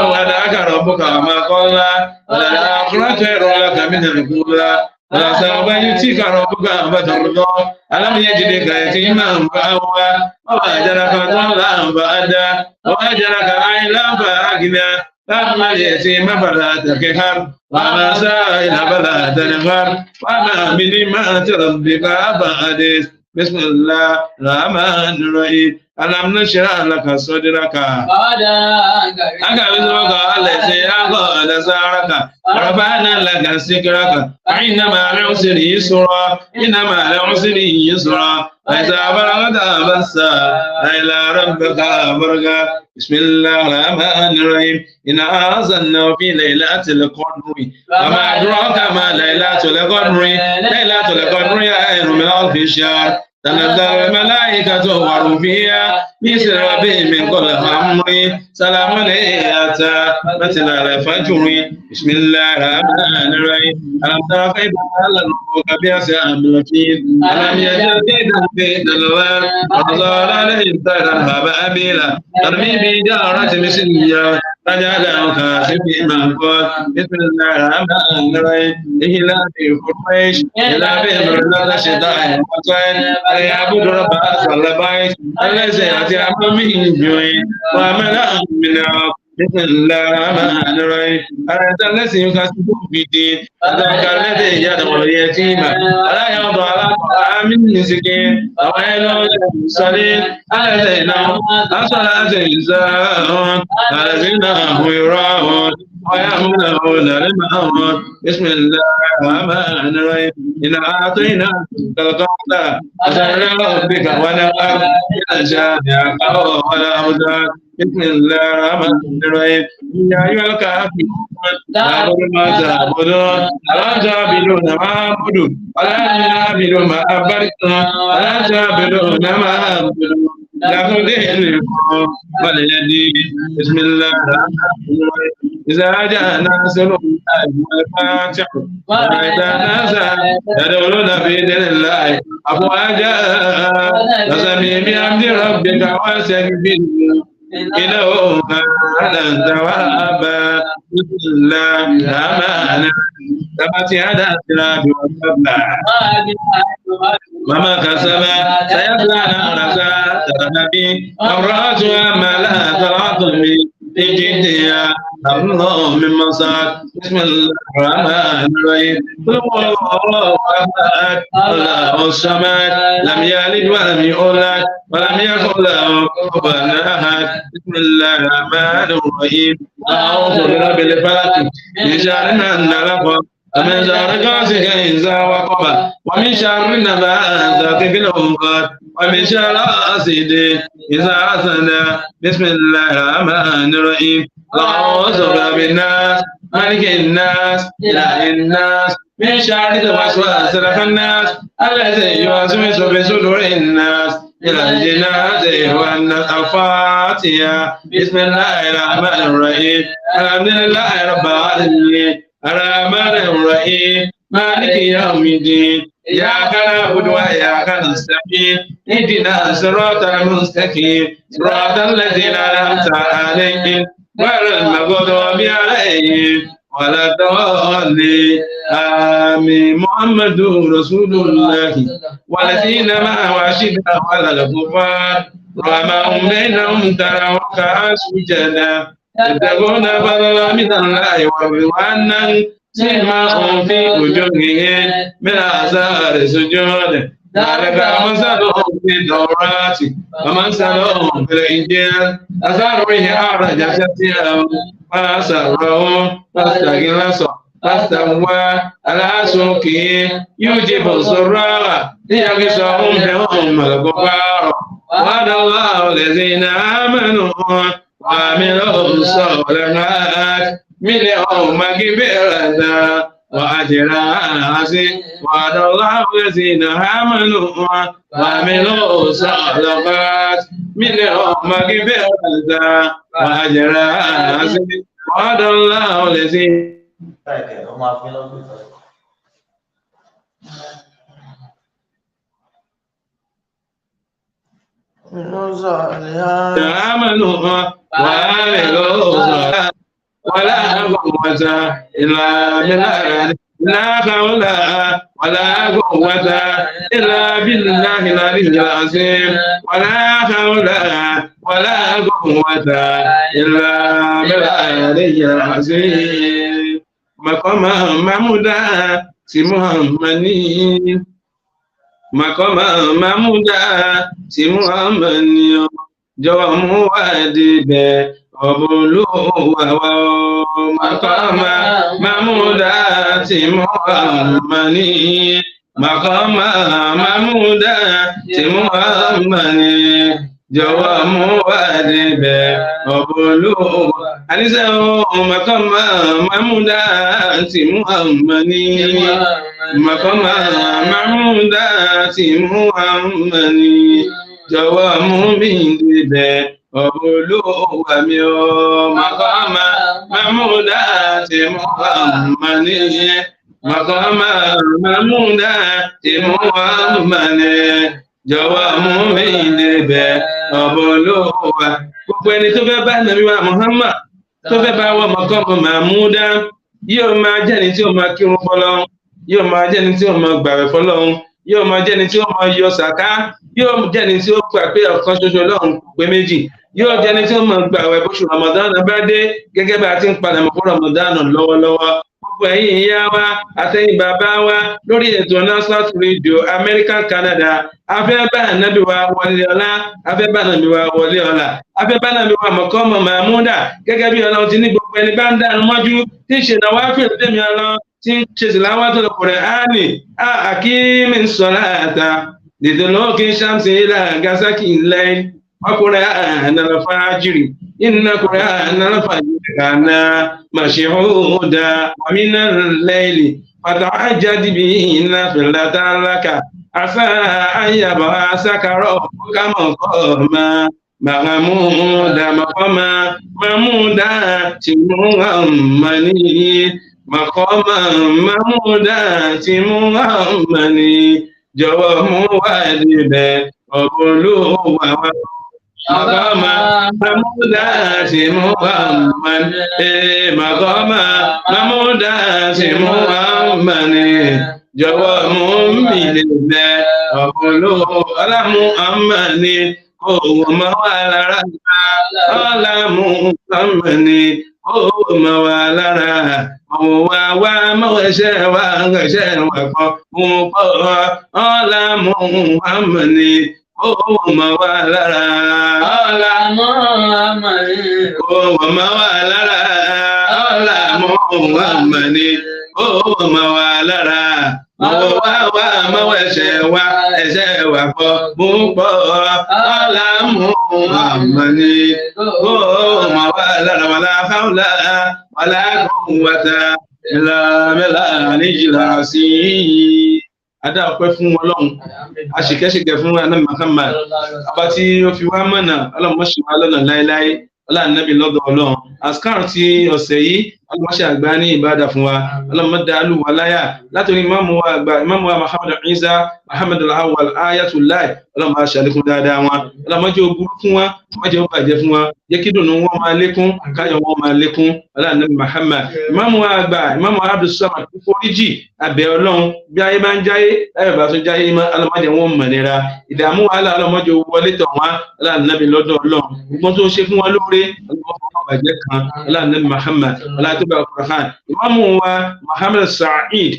وودعك ربك وما قلى وللآخرة خير لك من الأولى ولسوف يؤتيك ربك فترضى ألم يجدك يتيما فأوى ووجدك ضالا فأدى ووجدك عائلا فأغنى فأما اليتيم فلا تقهر وأما السائل فلا تنهر وأما بنعمة ربك فحدث بسم الله الرحمن الرحيم ألم نشرح لك صدرك أنك بسمك الذي أنقض ظهرك ورفعنا لك ذكرك فإن مع العسر يسرا إن مع العسر يسرا فإذا بلغت فاسعى إلى ربك فارغب بسم الله الرحمن الرحيم إنا أنزلناه في ليلة القدر وما أدراك ما ليلة القدر ليلة القدر خير من ألف شهر تنزل الملائكة والروح فيها بإذن ربهم من كل أمر سلام حتى مطلع الفجر بسم الله الرحمن الرحيم ألم تر كيف فعل ربك بأصحاب الفيل ألم يجعل كيدهم في تدبير وأرسل عليهم طيرا أبابيل ترمي بحجارة من سجيل فجعلهم كعصف مأكول بسم الله الرحمن الرحيم إيلاف قريش إيلافهم رحلة الشتاء والصيف فليعبدوا رب هذا البيت الذي أطعمهم من جوع وآمنهم من عذاب بسم الله الرحمن الرحيم أنت الذي يكسب في الدين أنت الذي يدعو اليتيم ألا يرضى على طعام المسكين وويل للمرسلين الذين هم عن صلاتهم ساهون الذين هم يراءون ويأمرون بالمعروف بسم الله الرحمن الرحيم إنا أعطيناك القوة أسأل ربك ونقر إلى شانك ولا أبداك بسم الله الرحمن الرحيم يا أيها الكافرون تعبدون ما تعبدون ولا تعبدون ما أعبد ولا تعبدون ما أعبدتم ولا تعبدون ما أعبد لكم دينكم وليدين بسم الله الرحمن الرحيم إذا جاء ناصر الله والفاتح وإذا الناس يدخلون في دين الله أفواجا فسبح بحمد ربك واستغفره إنه كان توابا بسم الله الرحمن الرحيم تبت يدا السراج وتب وما كسب سيصلى نارا ذات لهب امرأتها مالها تراطم في جدها الله من مصاد بسم الله الرحمن الرحيم قل هو الله احد الله الصمد لم يلد ولم يولد ولم يكن له كفوا احد بسم الله الرحمن الرحيم اعوذ برب الفلق من شر ما خلق ومن شر غاسق إذا وقب ومن شر النفاثات في العقد ومن شر حاسد إذا حسد بسم الله الرحمن الرحيم أعوذ برب الناس ملك الناس إله الناس من شر الوسواس الخناس الذي يوسوس في صدور الناس إلى الجنات والناس الفاتحة بسم الله الرحمن الرحيم الحمد لله رب العالمين الرحمن الرحيم مالك يوم الدين إياك نعبد وإياك نستعين اهدنا الصراط المستقيم صراط الذين أنعمت عليهم غير المغضوب عليهم ولا الضالين آمين محمد رسول الله والذين معه أشداء على الكفار رحماهم بينهم تراهم ركعا سجدا يبتغون فضلا من الله ورضوانا سيماهم في وجوههم من آثار السجود ذلك مثلهم في التوراة ومثلهم في الإنجيل أثر به أعرج شتيهم فأسره فاستغلظ فاستوى على سوقه يوجب الضراء ليغشهم بهم الكفار وعد الله الذين آمنوا وعملوا الصالحات منهم مغفرة وأجرا عظيما وعد الله الذين آمنوا وعملوا الصالحات منهم مغفرة وأجرا عظيما وعد الله الذين آمنوا وعملوا الصالحات ولا قوة إلا بالله لا حول ولا قوة إلا بالله العلي العظيم ولا حول ولا قوة إلا بالله العلي العظيم مقام محمودا سي محمد màkọ́mà Mahmuda tí Muhammad ní ọ jọ̀wọ́ mú wá débẹ̀ ọba olúwa wa o. Màkọ́mà Mahmuda tí Muhammad ní màkọ́mà Mahmuda tí Muhammad ní jọ̀wọ́ mú wá débẹ̀ ọba olúwa. Àníṣe o màkọ́mà Mahmuda tí Muhammad ní màkọ́mà Mahmuda tí Muhammad ní jọ̀wọ́ mú mi débẹ̀ ọba olúwa mi o. Màkọ́mà Mahmuda tí Muhammad ní màkọ́mà Mahmuda tí Muhammad ní jọ̀wọ́ mú mi débẹ̀ ọba olúwa. Gbogbo ẹni tó fẹ́ bá nàbí wa Muhammad tó fẹ́ bá wọ màkọ́mà Mahmuda yóò máa jẹ́ni tí ó máa kírun fọ́lọ́run, yóò máa jẹ́ni tí ó máa gbààwẹ̀ fọ́lọ́run, yóò máa jẹ́ni tí ó máa yọ sàká, yóò jẹ́ni tí ó gbà pé ọ̀kan ṣoṣo lọ́run kò pé méjì, yóò jẹ́ni tí ó máa gbààwẹ̀ bóṣù Ramadan bá dé gẹ́gẹ́ bá a ti ń padà mọ́ fún Ramadan lọ́wọ́lọ́wọ́. Gbogbo ẹ̀yin ìyá wa àtẹ̀yin bàbá wa lórí ètò Nasfat Radio American Canada, afẹ́ bá ànábì wa wọlé ọlá, afẹ́ bá ànábì wa wọlé ọlá, afẹ́ bá ànábì wa mọ̀kọ́mà Mahmuda gẹ́gẹ́ bí Ọlọ́run ti ní gbogbo ẹni bá ń dànù mọ́jú tí ń ṣe nàwáfíì tèmi Ọlọ́run tí ń ṣe tilawatul Qur'ani àkíyèmí sọ̀láàtà liduluki shamsi ila gasaki layl wa Qur'anal fajri inna Qur'anal fajri kana mashhuda wa minal layli fatahajjad bihi nafilatan laka asa an yab'asaka rabbuka maqama Mahmuda maqama Mahmuda tí Muhammad ní màkọ́mà Mahmuda tí Muhammad ní jọ̀wọ́ mú wá débẹ̀ ọba olúwa wa. Màkọ́mà Mahmuda tí Muhammad ní màkọ́mà Mahmuda tí Muhammad ní jọ̀wọ́ mú mi débẹ̀ ọba olúwa. Ọlá Muhammad ní kò mọ́ wá lára, ọlá Muhammad ní ó mọ̀ wá lára, wá mọ̀ ẹ̀ṣẹ̀ wá ẹ̀ṣẹ̀ wá kọ́ mú pọ̀ ọlá Muhammad ní ó mọ̀ wá lára, ọlá Muhammad ó mọ̀ wá lára, ọlá Muhammad ní ó mọ̀ wá lára, wá mọ̀ ẹ̀ṣẹ̀ wá kọ́ mú pọ̀ ọlá Muhammad ní ó mọ̀ wá lára. Wala hawla wala quwwata illa billahil azim. Adá ọpẹ́ fún Ọlọ́run, aṣìkẹ́ṣìkẹ́ fún Ànábì Muhammad, àbá tí ó fi wá mọ̀nà, Ọlọ́run mọ́ ṣì wá lọ́nà láéláé, ọlá Ànábì lọ́dọ̀ Ọlọ́run. Àsìkárù ti ọ̀sẹ̀ yìí, Ọlọ́run ṣe àgbà ní ìbádà fún wa, Ọlọ́run mọ́ dàálù wà láyà látòrí ìmáàmù wa àgbà, ìmáàmù wa Muhammad Isa Muhammad al-Awwal Ayatullah, Ọlọ́run máa ṣàlékún dáadáa wọn, Ọlọ́run má jẹ́ ó burú fún wa, má jẹ́ ó bàjẹ́ fún wa, jẹ́ kí dùnú wọn máa lékún, káyọ̀ wọn máa lékún, ọlá Ànábì Muhammad. Ìmáàmù wa àgbà, ìmáàmù wa Abdul Samad foríjì abẹ́ Ọlọ́run bí ayé bá ń jáyé láyé bá tún jáyé mọ́, Ọlọ́run má jẹ́ wọn mọ̀ nira ìdààmú wàhálà, Ọlọ́run má jẹ́ wọlé tọ̀ wọ́n, ọlá Ànábì lọ́dọ̀ Ọlọ́run gbogbo tó ṣe fún wọn lóore, Ọlọ́run bàjẹ́ kan, ọlá Ànábì Muhammad, ọlá tó bá Qur'an. Ìmáàmù wa Muhammad Sa'id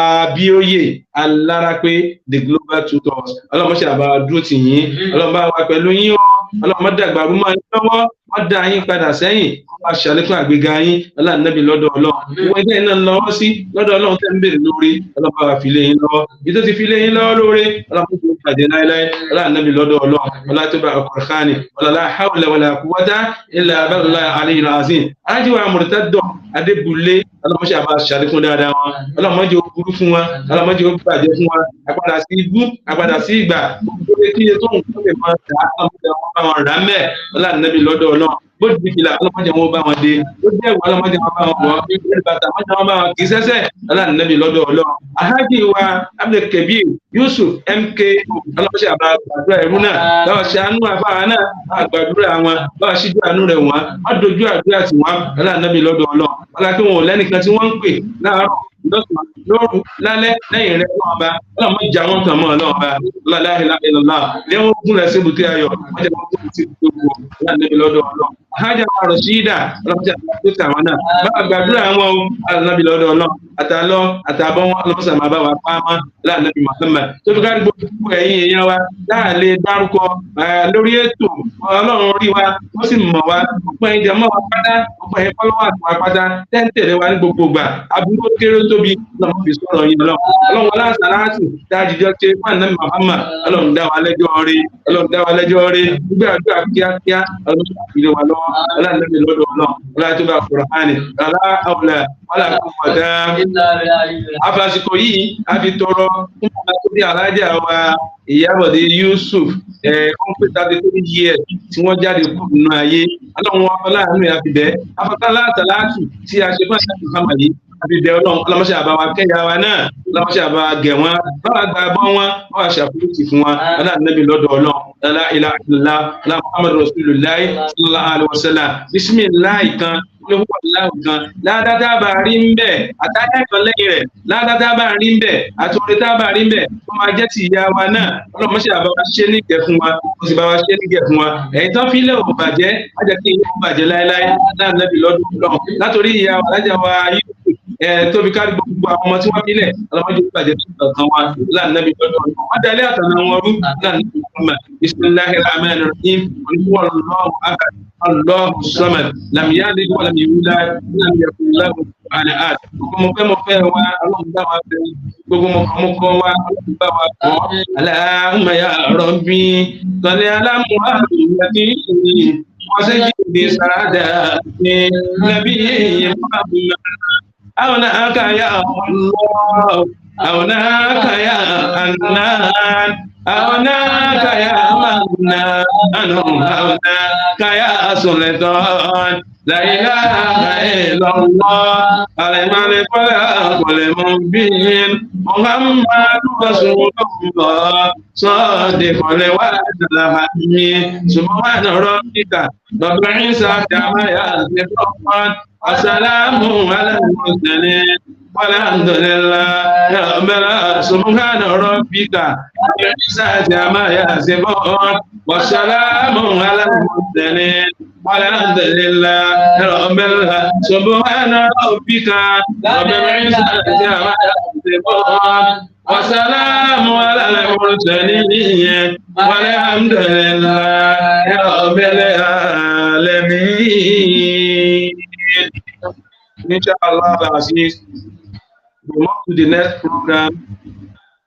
Abíóyè Alárápé the global tutors, Ọlọ́run ṣe àbá dúró tì yín, Ọlọ́run bá wà pẹ̀lú yín o, Ọlọ́run má dàgbà rú máa ń lọ́wọ́, má dá yín padà sẹ́yìn, wọ́n bá ṣàlékún àgbéga yín, ọlá Ànábì lọ́dọ̀ Ọlọ́run. Ìwọ ẹgbẹ́ iná lọ́wọ́ sí lọ́dọ̀ Ọlọ́run tẹ́ ń bèrè lórí, Ọlọ́run bá wà fi lé yín lọ́wọ́. Bí tó ti fi lé yín lọ́wọ́ lórí, Ọlọ́run tó pàdé láéláé, ọlá Ànábì lọ́dọ̀ Ọlọ́run, ọlá tó bá Qur'an, ọlá la hawla wala quwwata illa billahi aliyyil azim. Ajiwa Murtado Adébúlé, Ọlọ́run ṣe àbá ṣàlékún dáadáa wọn, Ọlọ́run má jẹ́ ó burú fún wa, Ọlọ́run má jẹ́ ó bàjẹ́ fún wa, àpadà sí ibú, àpadà sí ìgbà, gbogbo kí tó ń kọ́ lè máa dá àwọn bá wọn rà mẹ́, ọlá Ànábì lọ́dọ̀ Ọlọ́run. Bó ti fìlà, Ọlọ́run má jẹ́ wọn bá wọn dé, ó jẹ́ ìwà, Ọlọ́run má jẹ́ wọn bá wọn wọ̀, ó bàtà má jẹ́ wọn bá wọn kì í sẹ́sẹ̀, ọlá Ànábì lọ́dọ̀ Ọlọ́run. Alhaji wa Abdul Kabir Yusuf MKO, Ọlọ́run ṣe àbá gbàdúrà ẹ̀rú náà, báwọn ṣe àánú àfáà náà, àgbàdúrà wọn, báwọn ṣíjú àánú rẹ̀ wọ́n, wọ́n dojú àdúrà tì wọ́n, ọlá Ànábì lọ́dọ̀ Ọlọ́run. Ọlá kí wọn ò lẹ́nìkan tí wọ́n ń pè láàárọ̀ lọ́sàn-án lóru lálẹ́ lẹ́yìn rẹ̀ lọ́wọ́ bá ọlọ́mọ ìjà wọn tàn mọ́ ọlọ́wọ́ bá láìláìlọ́lá lẹ́wọ́n gún rẹ̀ sí ibùté ayọ̀ wọ́n jẹ́ wọn gún sí ibùté gbogbo láàbí lọ́dọ̀ ọlọ́ àhájà wa rọ̀ sídà ọlọ́mọdé àti àwọn náà bá gbàdúrà wọn láàbí lọ́dọ̀ ọlọ́ àtàlọ́ àtàbọ̀ wọn ọlọ́mọsà máa bá wa pamọ́ láàbí Muhammad tó fi kárí gbogbo ẹ̀yìn èèyàn wa láàlè dárúkọ lórí ètò ọlọ́run rí wa ó sì mọ̀ wá ọ̀pọ̀ ẹ̀jẹ̀ mọ́ wa pátá ọ̀pọ̀ ẹ̀ fọ́lọ́wà tó wa pátá tẹ́ńtẹ̀lẹ̀ wa ní gbogbo gbà àbúrò kéré tóbi ọlọ́run fi sọ̀rọ̀ yìí ọlọ́run aláṣà láti dájíjọ́ ṣe fún àná Muhammad ọlọ́run dá wa lẹ́jọ́ rí gbé àdúrà kíákíá ọlọ́run ìlú wa lọ́wọ́ ọlọ́run lọ́dọ̀ ọlọ́run tó bá Kùránì afásitì yìí a fi tọrọ fún ọmọ tó bí alájà wa Ìyábọ̀dé Yusuf kọ́ńpútà tó ní yẹ tí wọ́n jáde kú nínú ayé ọlọ́run ọláàánú yà fi bẹ́ẹ̀ afọ́tálá àtàlátù tí a ṣe fún àṣàkùn sámà yìí àbíbẹ̀ ọlọ́run ọlọ́mọṣẹ́ àbáwá kẹ́yà wa náà ọlọ́mọṣẹ́ àbáwá gẹ̀ wọ́n báwa gba bọ́ wọn báwa ṣàfihàn fún wọn aláàbí lọ́dọ̀ ọlọ́run la ilaha illallah Muhammadu Rasulullah sallallahu alaihi wasallam bismillah kan lówó aláwọ̀ kan ládàtà bá rí ń bẹ̀ àtàkà kan lẹ́yìn rẹ̀ ládàtà bá rí ń bẹ̀ àtòrítà bá rí ń bẹ̀ tó máa jẹ́ ti ìyá wa náà ọlọ́mọṣẹ́ àbáwá ṣe nígẹ̀ fún wa ó sì bá wa ṣe nígẹ̀ fún wa ẹ̀yìn tán fílẹ̀ ò bàjẹ́ ajẹ́ kí ìyá ò bàjẹ́ láéláé láàbí lọ́dọ̀ ọlọ́run látòrí ìyá wa lájà wa tóbi kárí gbogbo àwọn ọmọ tí wọ́n fi lẹ̀ ọlọ́mọdé ìbàjẹ́ tó kàn wá láàbí lọ́dọ̀ ọlọ́run wọ́n dalẹ́ àtàná wọn rú láàbí Muhammad bismillahir rahmanir rahim Allahu akbar Allahu samad lam yalid wa lam yulad wa lam yakul lahu kufuwan ahad gbogbo mo fẹ́ wa ọlọ́run bá wa fẹ́ gbogbo mo kọ́ wa ọlọ́run bá wa kọ́ Allahumma ya rabbi salli ala Muhammadin wa sayyidi saadati nabiyyi Muhammad أوناك يا الله أوناك يا حنان أوناك يا منان أوناك يا سلطان لا إله إلا الله الملك الحق المبين محمد رسول الله صادق الوعد الحميد سبحان ربك رب العزة عما يصفون وسلام على المرسلين والحمد لله رب العالمين سبحان ربك رب العزة عما يصفون وسلام على المرسلين والحمد لله رب العالمين سبحان ربك رب العزة عما يصفون وسلام على المرسلين والحمد لله رب العالمين. Inshallah, Aziz, we move to the next program,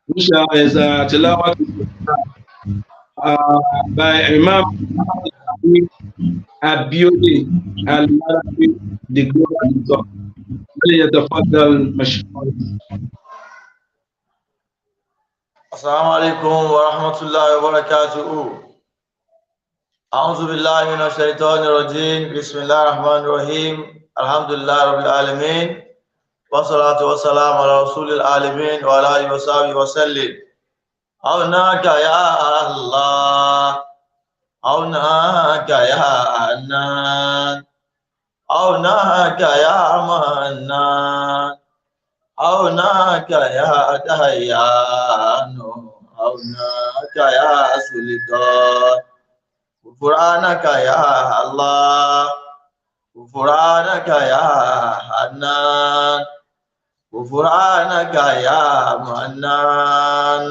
which is Tilawat by Imam Abiodi Al-Marabi, the global talk. فليتفضل مشكورا. السلام عليكم ورحمة الله وبركاته. أعوذ بالله من الشيطان الرجيم. بسم الله الرحمن الرحيم. الحمد لله رب العالمين والصلاة والسلام على رسول العالمين وعلى آله وصحبه وسلم. أوناك يا الله أوناك يا حنان أوناك يا منان أوناك يا ديان أوناك يا سلطان غفرانك يا الله غفرانك يا حنان غفرانك يا منان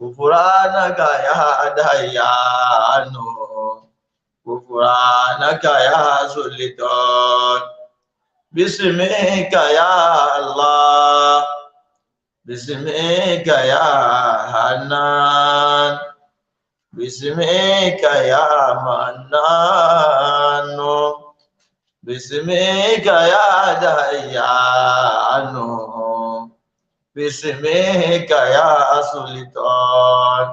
غفرانك يا ديان غفرانك يا سلطان باسمك يا الله باسمك يا حنان باسمك يا منان باسمك يا ديان باسمك يا سلطان.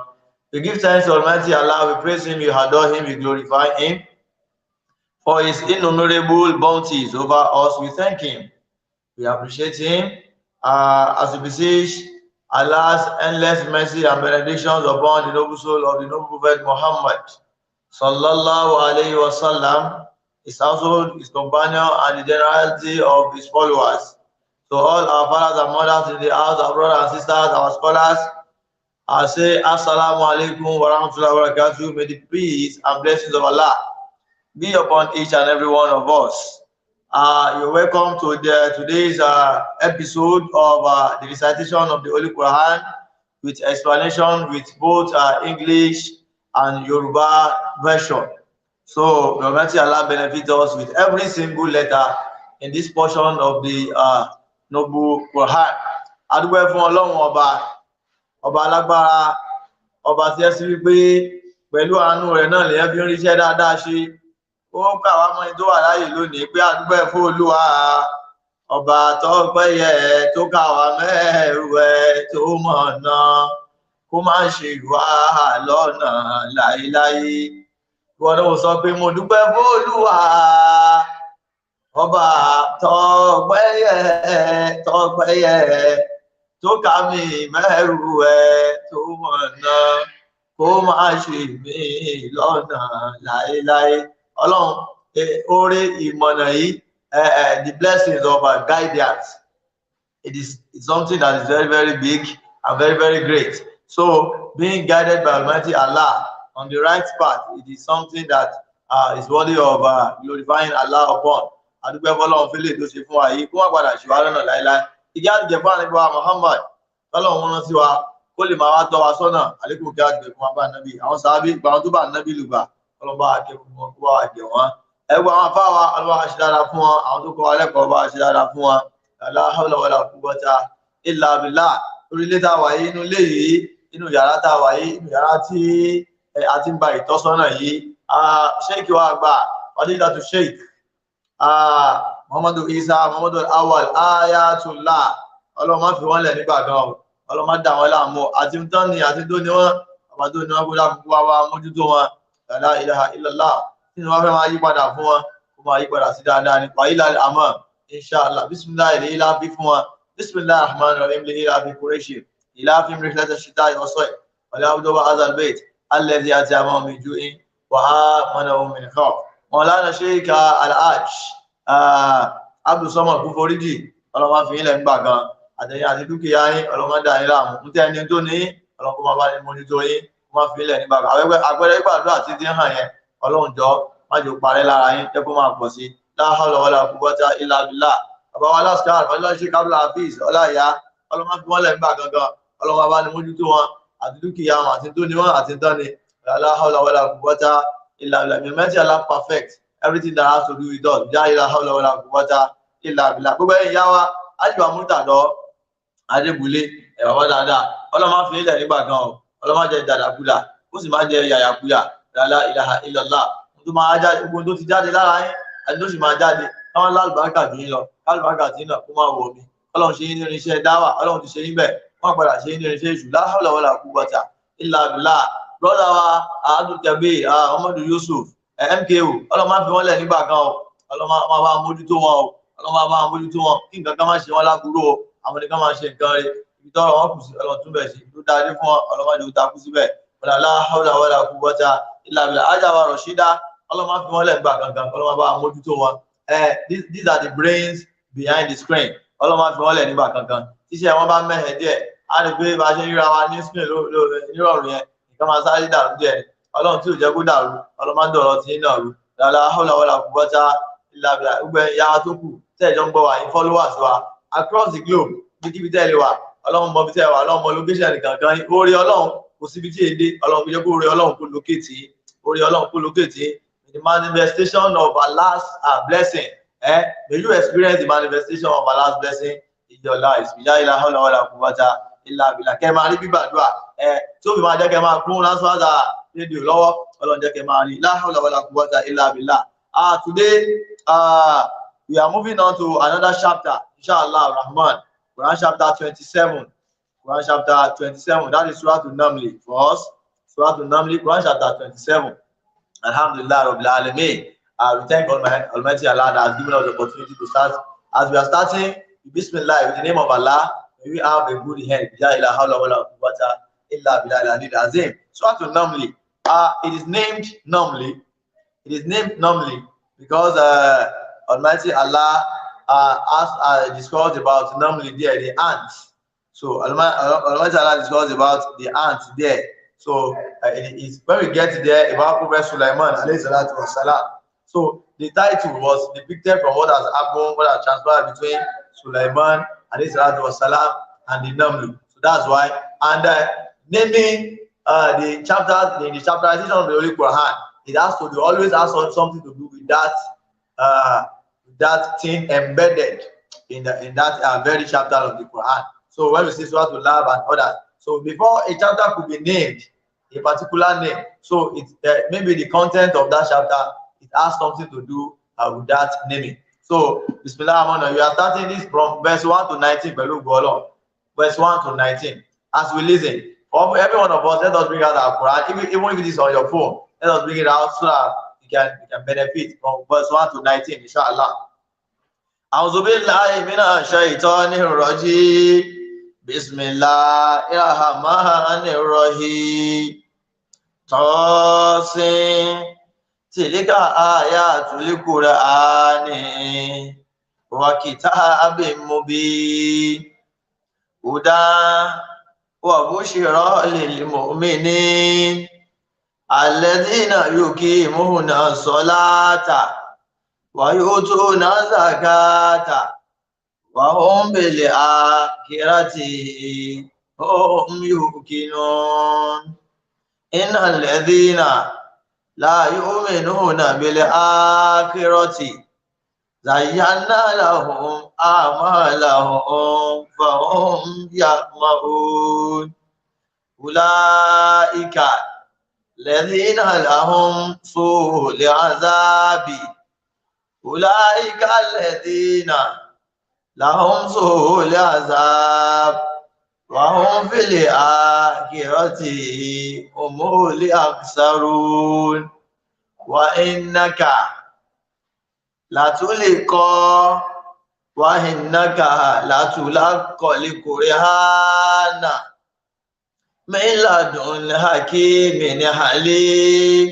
We give thanks to Almighty Allah, we praise Him, we adore Him, we glorify Him for His innumerable bounties over us. We thank Him, we appreciate Him, as we beseech Allah's endless mercy and benedictions upon the noble soul of the noble Prophet Muhammad sallallahu alaihi wasallam, his household, his companion, and the generality of his followers. So To all our fathers and mothers in the house, our brothers and sisters, our scholars, I say Assalamu alaikum wa rahmatullahi wa barakatuh. May the peace and blessings of Allah be upon each and every one of us. You're welcome to today's episode of the recitation of the Holy Quran with explanation with both English and Yoruba version. So, may Almighty Allah benefit us with every single letter in this portion of the Noble Quran. Adúpẹ́ fún Ọlọ́run ọba alágbára, ọba tí ẹ sì wípé pẹ̀lú àánú rẹ̀ náà lèyàn fi ń ríṣẹ́ dáadáa ṣe. Ó kà wá mọ́ ẹni tó wà láàyè lónìí pé adúpẹ́ fún Olúwa, ọba tó pẹ́yẹ tó kà wá mẹ́rù ẹ̀ tó mọ̀nà kó má ṣe wá lọ́nà láéláé. Ìwọ náà sọ pé mo dúpẹ́ fún Olúwa, ọba tó pẹ́yẹ tó kà mí mẹ́rù ẹ̀ tó mọ̀nà kó má ṣe mí lọ́nà láéláé. Ọlọ́run oore ìmọ̀nà yìí, the blessings of our guidance, it's something that is very, very big and very, very great. So being guided by Almighty Allah on the right path, it is something that is worthy of glorifying Allah upon. Adúpẹ́ fọ́lọ́run fẹ́lẹ̀ tó ṣe fún wa yìí kó má padà ṣe wá lọ́nà láéláé. Ìjà àjẹ́ fún àníbọ̀ wa Muhammad tọ́lọ́run rán sí wa kó lè máa wá tọ́ wa sọ́nà àlékún kí á gbé fún wa bá nàbí àwọn sàábí ìgbà wọn tó bá nàbí lùgbà ọlọ́ba akẹ́kọ̀ọ́ wọn kó wá jẹ wọn. Ẹgbẹ́ àwọn afáwa ọlọ́ba ṣe dáadáa fún wọn, àwọn tó kọ́ wa lẹ́kọ̀ọ́ bá ṣe dáadáa fún wọn. La hawla wala quwwata illa billah. Orílẹ̀ tá a wà yìí, inú ilé yìí, inú yàrá tá a wà yìí, inú yàrá tí a ti ń gba ìtọ́sọ́nà yìí. Sheikh wa àgbà Fadilatu Sheikh Muhammadu Isa Muhammadu Awal Ayatullah, ọlọ́mọ fi wọ́n lẹ̀ nígbà gan o, ọlọ́mọ dà wọ́n láàmú àti tán ni àti tó ní wọ́n, àbá tó ní wọ́n kó dákú wá mójútó wọn. La ilaha illallah. Nínú wọn fẹ́ máa yí padà fún wọn, kó máa yí padà sí dáadáa nípa ilà àmọ́ inshallah. Bismillah ilé ilá fi fún wọn. Bismillah rahman rahim ilé ilá fi Quraysh ilá fi mìíràn ṣíta ìwọ̀sọ̀ ẹ̀ wọlé abúdó wa azal bait alladhi àti àwọn mi ju in wà á mọ́nà ohun mìíràn kọ́. Maulana Sheikh Al-Hajj Abdul Samad kú foríjì, ọlọ́mọ fi ilẹ̀ ń gbà gan àtẹ̀yìn àti dúkìá yín, ọlọ́mọ dà yín láàmú. Ń tẹ́ ẹni tó ní ọlọ́mọ máa bá ní mójútó yín, wọ́n fi ilẹ̀ nígbà kan. Àpẹẹrẹ ìgbàdúrà tí ti ń hàn yẹn, Ọlọ́run jọ má jò parẹ́ lára yín, jẹ́ kó máa pọ̀ sí. La hawla wala quwwata illa billah. Bàbá wa Adhkar Feb ṣe kábílà Hafiz ọláìyá, ọlọ́mọ fi wọ́n lẹ̀ nígbà gangan, ọlọ́mọ bá ní mójútó wọn àti dúkìá wọn àti tó ní wọn àti tán ni. La hawla wala quwwata illa billah. May Almighty Allah perfect everything that has to do with us. La hawla wala quwwata illa billah. Gbogbo ẹ̀yin yá wa, ájúwà mútàdọ́ Adébúlé bàbá dáadáa, ọlọ́mọ fi ilẹ̀ nígbà gan o, ọlọ́mọ jẹ dàdàkúdà, ó sì máa jẹ yàyàkúyà. La ilaha illallah. Tó máa jáde, gbogbo tó ti jáde lára yín àti tó sì máa jáde, káwọn lálùbáríkà jù yín lọ, lálùbáríkà tí náà kó máa wọ̀ mí. Ọlọ́run ṣe yín ní irinṣẹ́ dáwà, Ọlọ́run ti ṣe yín bẹ̀, wọ́n padà ṣe yín ní irinṣẹ́ èṣù. La hawla wala quwwata illa billah. Brọ́dà wa Adhkar Muhammadu Yusuf MKO, ọlọ́run máa fi wọ́n lẹ̀ nígbà kan o, ọlọ́run máa bá mójútó wọn o, ọlọ́run máa bá mójútó wọn kí nǹkan kan máa ṣe wọn láburú o, àwọn nìkan máa ṣe nǹkan rẹ̀. Ibi tọ́rọ̀ wọn kù sí ọlọ́run tún bẹ̀ sí, tó dáadé fún wọn, ọlọ́run máa jẹ́ òun takú síbẹ̀. La hawla wala quwwata illa billah. Ajawa Rashida, ọlọ́run fi wọ́n lẹ̀ gbà gangan, ọlọ́run bá mójútó wọn. These are the brains behind the screen, ọlọ́run fi wọ́n lẹ̀ nígbà gangan. Tíṣẹ́ wọn bá mẹ́hẹ̀ díẹ̀, a lè gbé bá a ṣe ríra wa ní screen nírọ̀rùn yẹn, nǹkan máa sáré dàrú díẹ̀. Ọlọ́run tí ò jẹ́ kó dàrú, ọlọ́run máa ń dọ̀rọ̀ tí náà rú. La hawla wala quwwata illa billah. Gbogbo ìyá wa tó kù tẹ́ẹ̀jọ́ ń gbọ́ wa, followers wa across the globe, níbi tẹ́lẹ̀ wa, ọlọ́run mọ bí tẹ́ẹ̀ wà, ọlọ́run mọ location nìkankan. Oore ọlọ́run kò síbi tí èdè, ọlọ́run fi jẹ́ kó oore ọlọ́run kó locate, oore ọlọ́run kó locate. The manifestation of Allah's blessing. May you experience the manifestation of Allah's blessing in your lives. La hawla wala quwwata illa billah. Kẹ́ máa rí bíbàdúrà, tí ó fi máa jẹ́ kẹ́ máa kún Nasfat rédíò lọ́wọ́, ọlọ́run jẹ́ kẹ́ máa rí. La hawla wala quwwata illa billah. Today, we are moving on to another chapter, inshallah Rahman. Quran chapter 27. Quran chapter 27. That is Surah An-Naml for us. Surah An-Naml, Quran chapter 27. Alhamdulillah Rabbil Alameen. We thank Almighty Allah that has given us the opportunity to start. As we are starting, Bismillah, with the name of Allah, may we have a good hand. La hawla wala quwwata illa billahi al-aliyyil azim. Surah An-Naml. It is named Naml. It is named Naml because Almighty Allah discussed about normally there the ants. So Allah Ta'ala discussed about the ants there. So it's when we get there about Prophet Sulaiman alayhi salatu wasalam. So the title was depicted from what has happened, what has transpired between Sulaiman alayhi salatu wasalam and the Naml. So that's why. And naming the chapters in the chapterization of the Holy Quran, it has to always has something to do with that thing embedded in that very chapter of the Quran. So when we see Surah Al-Lab and others, so before a chapter could be named a particular name, so it maybe the content of that chapter, it has something to do with that naming. So Bismillah, we are starting this from verse 1 to 19, verse 1 to 19. As we listen, for every one of us, let us bring out our Quran. Even if it is on your phone, let us bring it out so that you can benefit from verse 1 to 19, inshallah. A'udhu billahi minash shaitanir rajim. Bismillahirrahmanirrahim. Tasin tilka ayatul Qur'ani wa kitabim mubin. Hudan wa bushra lil mu'minin alladhina yuqimuna as-salata wa yu'tuna zakata wa hum bil akhirati hum yuqinun. Innal ladhina la yu'minuna bil akhirati zayyana lahum a'malahum fahum ya'mahun. Ulaika ladhina lahum su'ul 'adhabi. Ulaika ladhina lahum su'ul 'adhab wa hum fil akhirati humul akhsarun. Wa innaka latulqa wa innaka latulqal Qur'ana min ladun hakimin halim.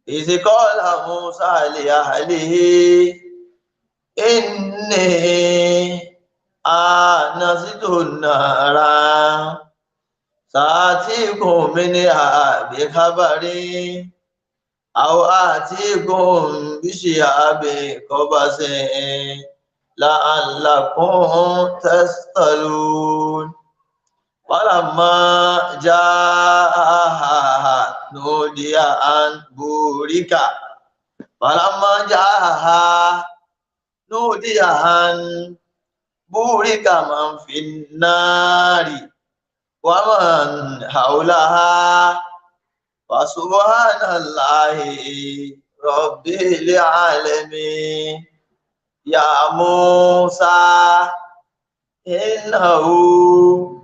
Iz qala Musa li ahlihi inni anazitu nara sa'atikum minha bi khabarin aw atikum bi shihabin qabasin la'allakum tastalun. Falamma jaaha nudiya an burika. Falamma jaaha nudiya an burika man fin nari wa man hawlaha wa subhanallahi rabbil alamin. Ya Musa innahu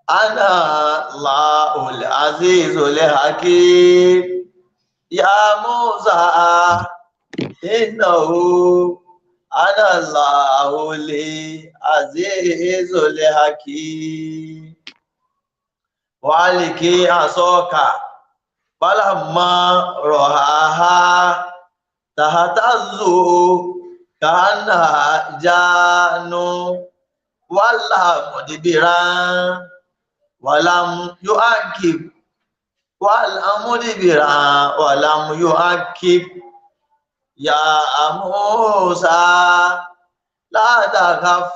ana Allahul azizul hakim. Ya Musa innahu ana Allahul azizul hakim. Waliki asoka falamma rohaha tahtazzu kana janu wala mudbiran walam yu'akib walam yu'akib. Ya Musa la takhaf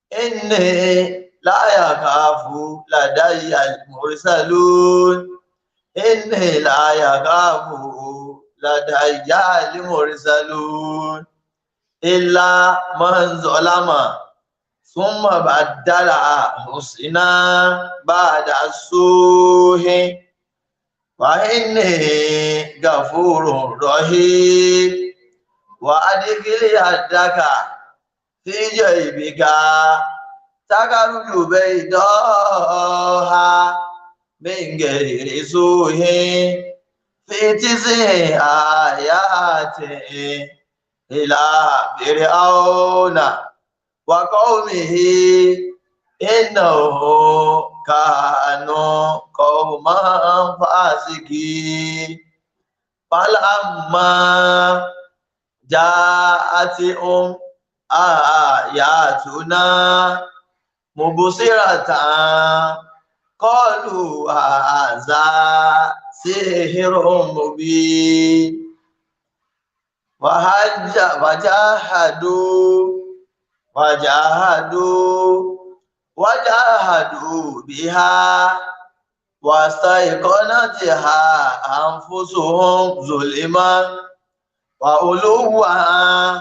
inni la yakhafu ladayya al-mursalun. Inni la yakhafu ladayya al-mursalun illa man zalama summa baddala husna ba'da suhi wa inni ghafurur rahim. Wa adkhil yadaka fi jaybika takaruju baydaha min ghairi suhi fi tisi ayati ila fir'auna wa qaumihi innahu kanu qauman fasiqin. Falamma ja'atihum ayatuna mubsiratan qalu hadza sihrun mubin wajahadu biha wastaiqanatiha anfusuhum zuliman wa uluwa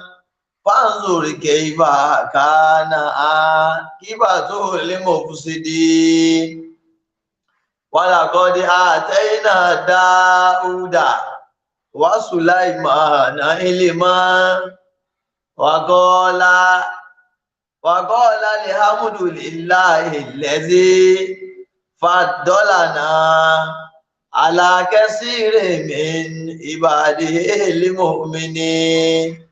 fanzur kayfa kana akibatul mufsidin walaqad atayna Dauda wa Sulaimana ilman wa qala alhamdulillahi allazi faddalana ala kaseerin min ibadihi almu'minin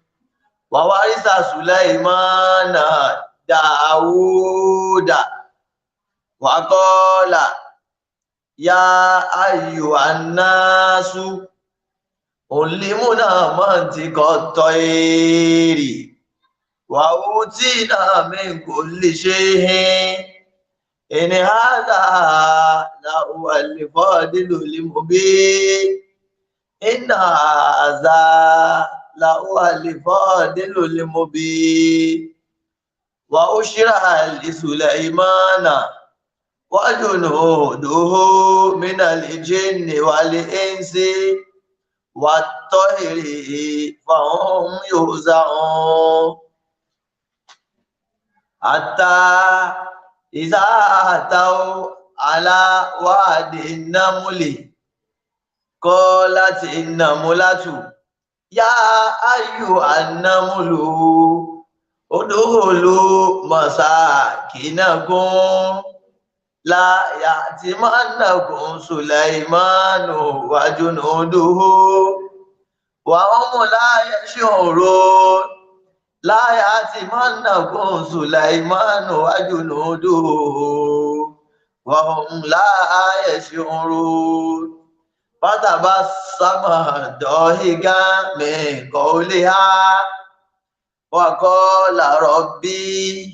wa warisa Sulaimana Dauda wa qala ya ayyuhan nasu ulimuna mantiqa tayri wa utina min kulli shay'in in hadha la huwa al-fadilul mubin inna hadha la huwa al-fadilul mubin wa ushira li Sulaimana wa junuduhu min al-jinni wal insi wat-tayri fahum yuzaun hatta iza ataw ala wadi namuli qalat innamulatu ya ayyuhan namulu udkhulu masakinakum la ya'timannakum Sulaimanu wa junuduhu wa hum la yash'urun la ya'timannakum Sulaimanu wa junuduhu wa hum la yash'urun fatabassama dahikan min qawliha wa qala rabbi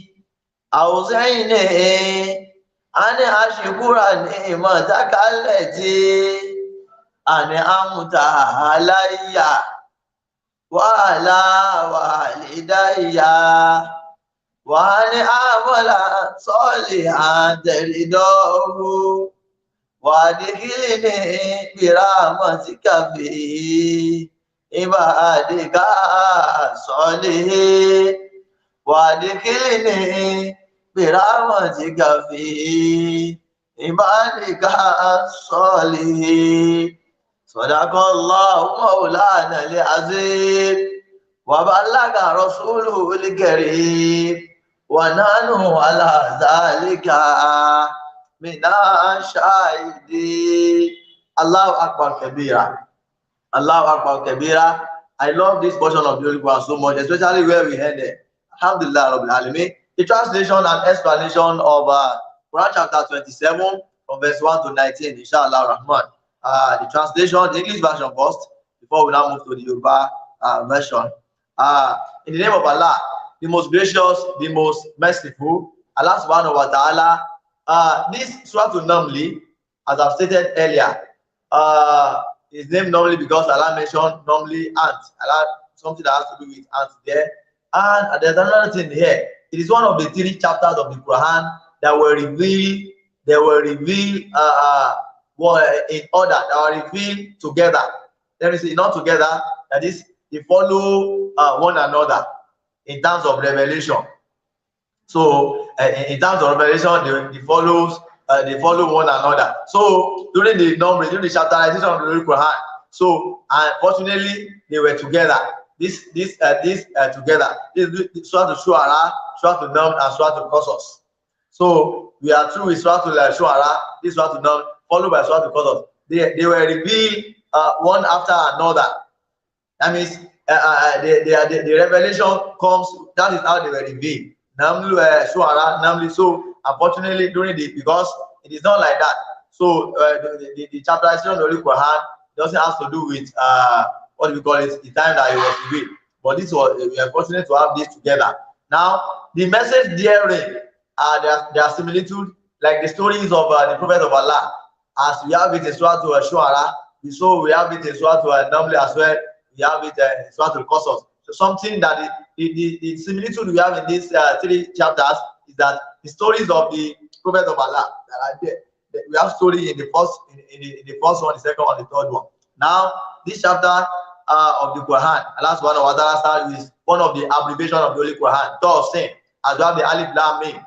awzi'ni an ashkura ni'mataka allati an'amta alayya wa ala walidayya wa an a'mala salihan tardahu wa adkhilni bi rahmatika fi ibadika salihin wa adkhilni bi rahmatika fi ibadika salihin. Sadaqallahu maulana al-azim wa balaga rasuluhu al-karim wa nahnu ala zalika minan shahidin. Allahu Akbar kabira. Allahu Akbar kabira. I love this portion of the Holy Quran so much, especially where we ended. Alhamdulillah Rabbil Alamin. The translation and explanation of Quran chapter 27 from verse 1 to 19, inshallah Rahman. The translation, the English version first, before we now move to the Yoruba version. In the name of Allah, the most gracious, the most merciful, Allah subhanahu wa ta'ala. This Surah Namli, as I've stated earlier, is named normally because Allah mentioned normally ant. Allah, something that has to do with ants there. And there's another thing here. It is one of the 3 chapters of the Quran that were revealed. They were revealed in order. That were revealed together. Let me say, not together. That is, they follow one another in terms of revelation. So, in terms of revelation, they follow one another. So, during the chapterization of the Quran, so unfortunately they were together. This together. This Surah Shu'ara, Surah Nam, and Surah Qasas. So we are through with Surah Shu'ara, this Surah Nam, followed by Surah Qasas. They were revealed one after another. That means the revelation comes. That is how they were revealed. Namely, Shu'ara, namely. So unfortunately, because it is not like that. So the chapterization of the Quran doesn't have to do with what we call it, the time that it was revealed. but this was we are fortunate to have this together. Now, the message therein there are similitude, like the stories of the Prophet of Allah, as we have it in Surah to Shu'ara, so we have it in Surah to Naml as well. We have it in Surah to Qasas. So something that the similitude we have in these 3 chapters is that the stories of the Prophet of Allah that are there. We have story in the first one, the second one, the third one. Now, this chapter of the Quran, Allah subhanahu wa ta'ala is one of the abbreviation of the Holy Quran. Tafsir, as we have the Alif Lam Mim,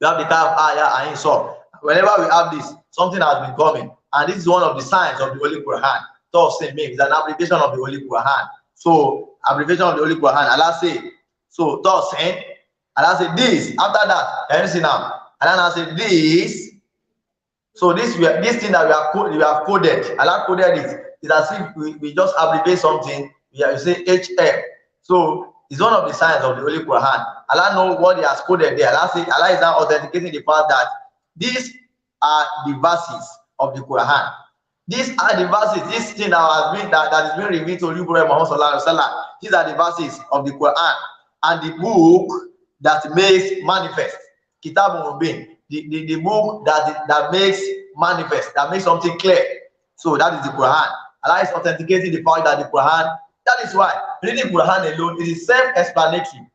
we have the Kaf, Ayah, Ain, Sad. Whenever we have this, something has been coming, and this is one of the signs of the Holy Quran. Tafsir means an abbreviation of the Holy Quran. So, abbreviation of the Holy Quran, Allah say, so Tafsir, Allah say this. After that, can you see now? Allah say this. So this thing that we have coded, Allah coded it. It's as if we just abbreviate something. You say HM. So it's one of the signs of the Holy Quran. Allah knows what He has coded there. Allah is now authenticating the fact that these are the verses of the Quran. These are the verses. This thing that is being revealed to you, Prophet Muhammad sallallahu alaihi wasallam. These are the verses of the Quran and the book that makes manifest. Kitabun Mubin. The book that makes manifest, that makes something clear. So that is the Quran. Allah is authenticating the fact that the Quran, that is why reading Quran alone is self-explanatory.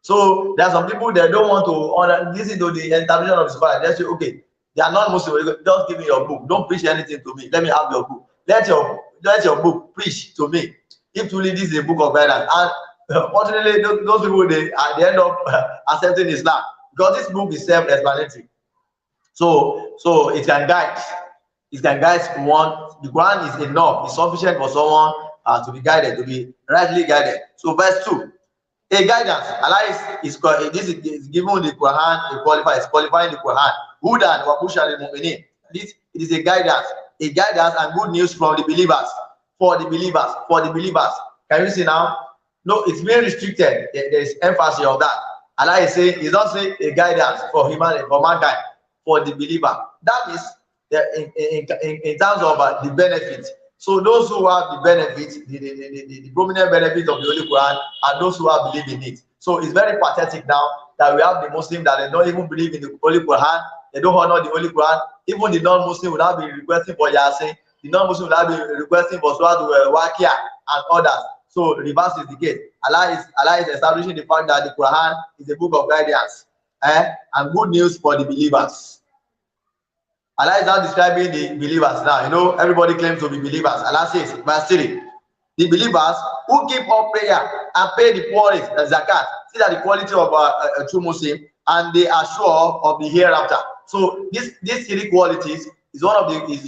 So there are some people that don't want to listen to the interpretation of the Quran. They say, okay, they are not Muslim, just give me your book. Don't preach anything to me. Let me have your book. Let your book preach to me. If truly this is a book of guidance. And unfortunately, those people, they end up accepting Islam. Because this book is self-explanatory. So it can guide. It can guide one. The Quran is enough. It's sufficient for someone to be guided, to be rightly guided. So verse 2. A guidance. Allah is given the Quran, it's qualifying the Quran. Hudan wa bushra lil mu'minin. It is a guidance and good news from the believers. For the believers. Can you see now? No, it's very restricted. There is emphasis on that. Allah is saying, He's not saying a guidance for humanity, for mankind, for the believer. That is in terms of the benefit. So those who have the benefit, the prominent benefit of the Holy Quran are those who have believed in it. So it's very pathetic now that we have the Muslim that they don't even believe in the Holy Quran, they don't honor the Holy Quran. Even the non-Muslim will not be requesting for Yasin, the non-Muslim will not be requesting for Surah Waqiah and others. So reverse is the case. Allah is establishing the fact that the Quran is a book of guidance and good news for the believers. Allah is now describing the believers now. You know, everybody claims to be believers. Allah says, verse 3, the believers who keep up prayer and pay the poorest, zakat. See that the quality of a true Muslim, and they are sure of the hereafter. So these 3 qualities is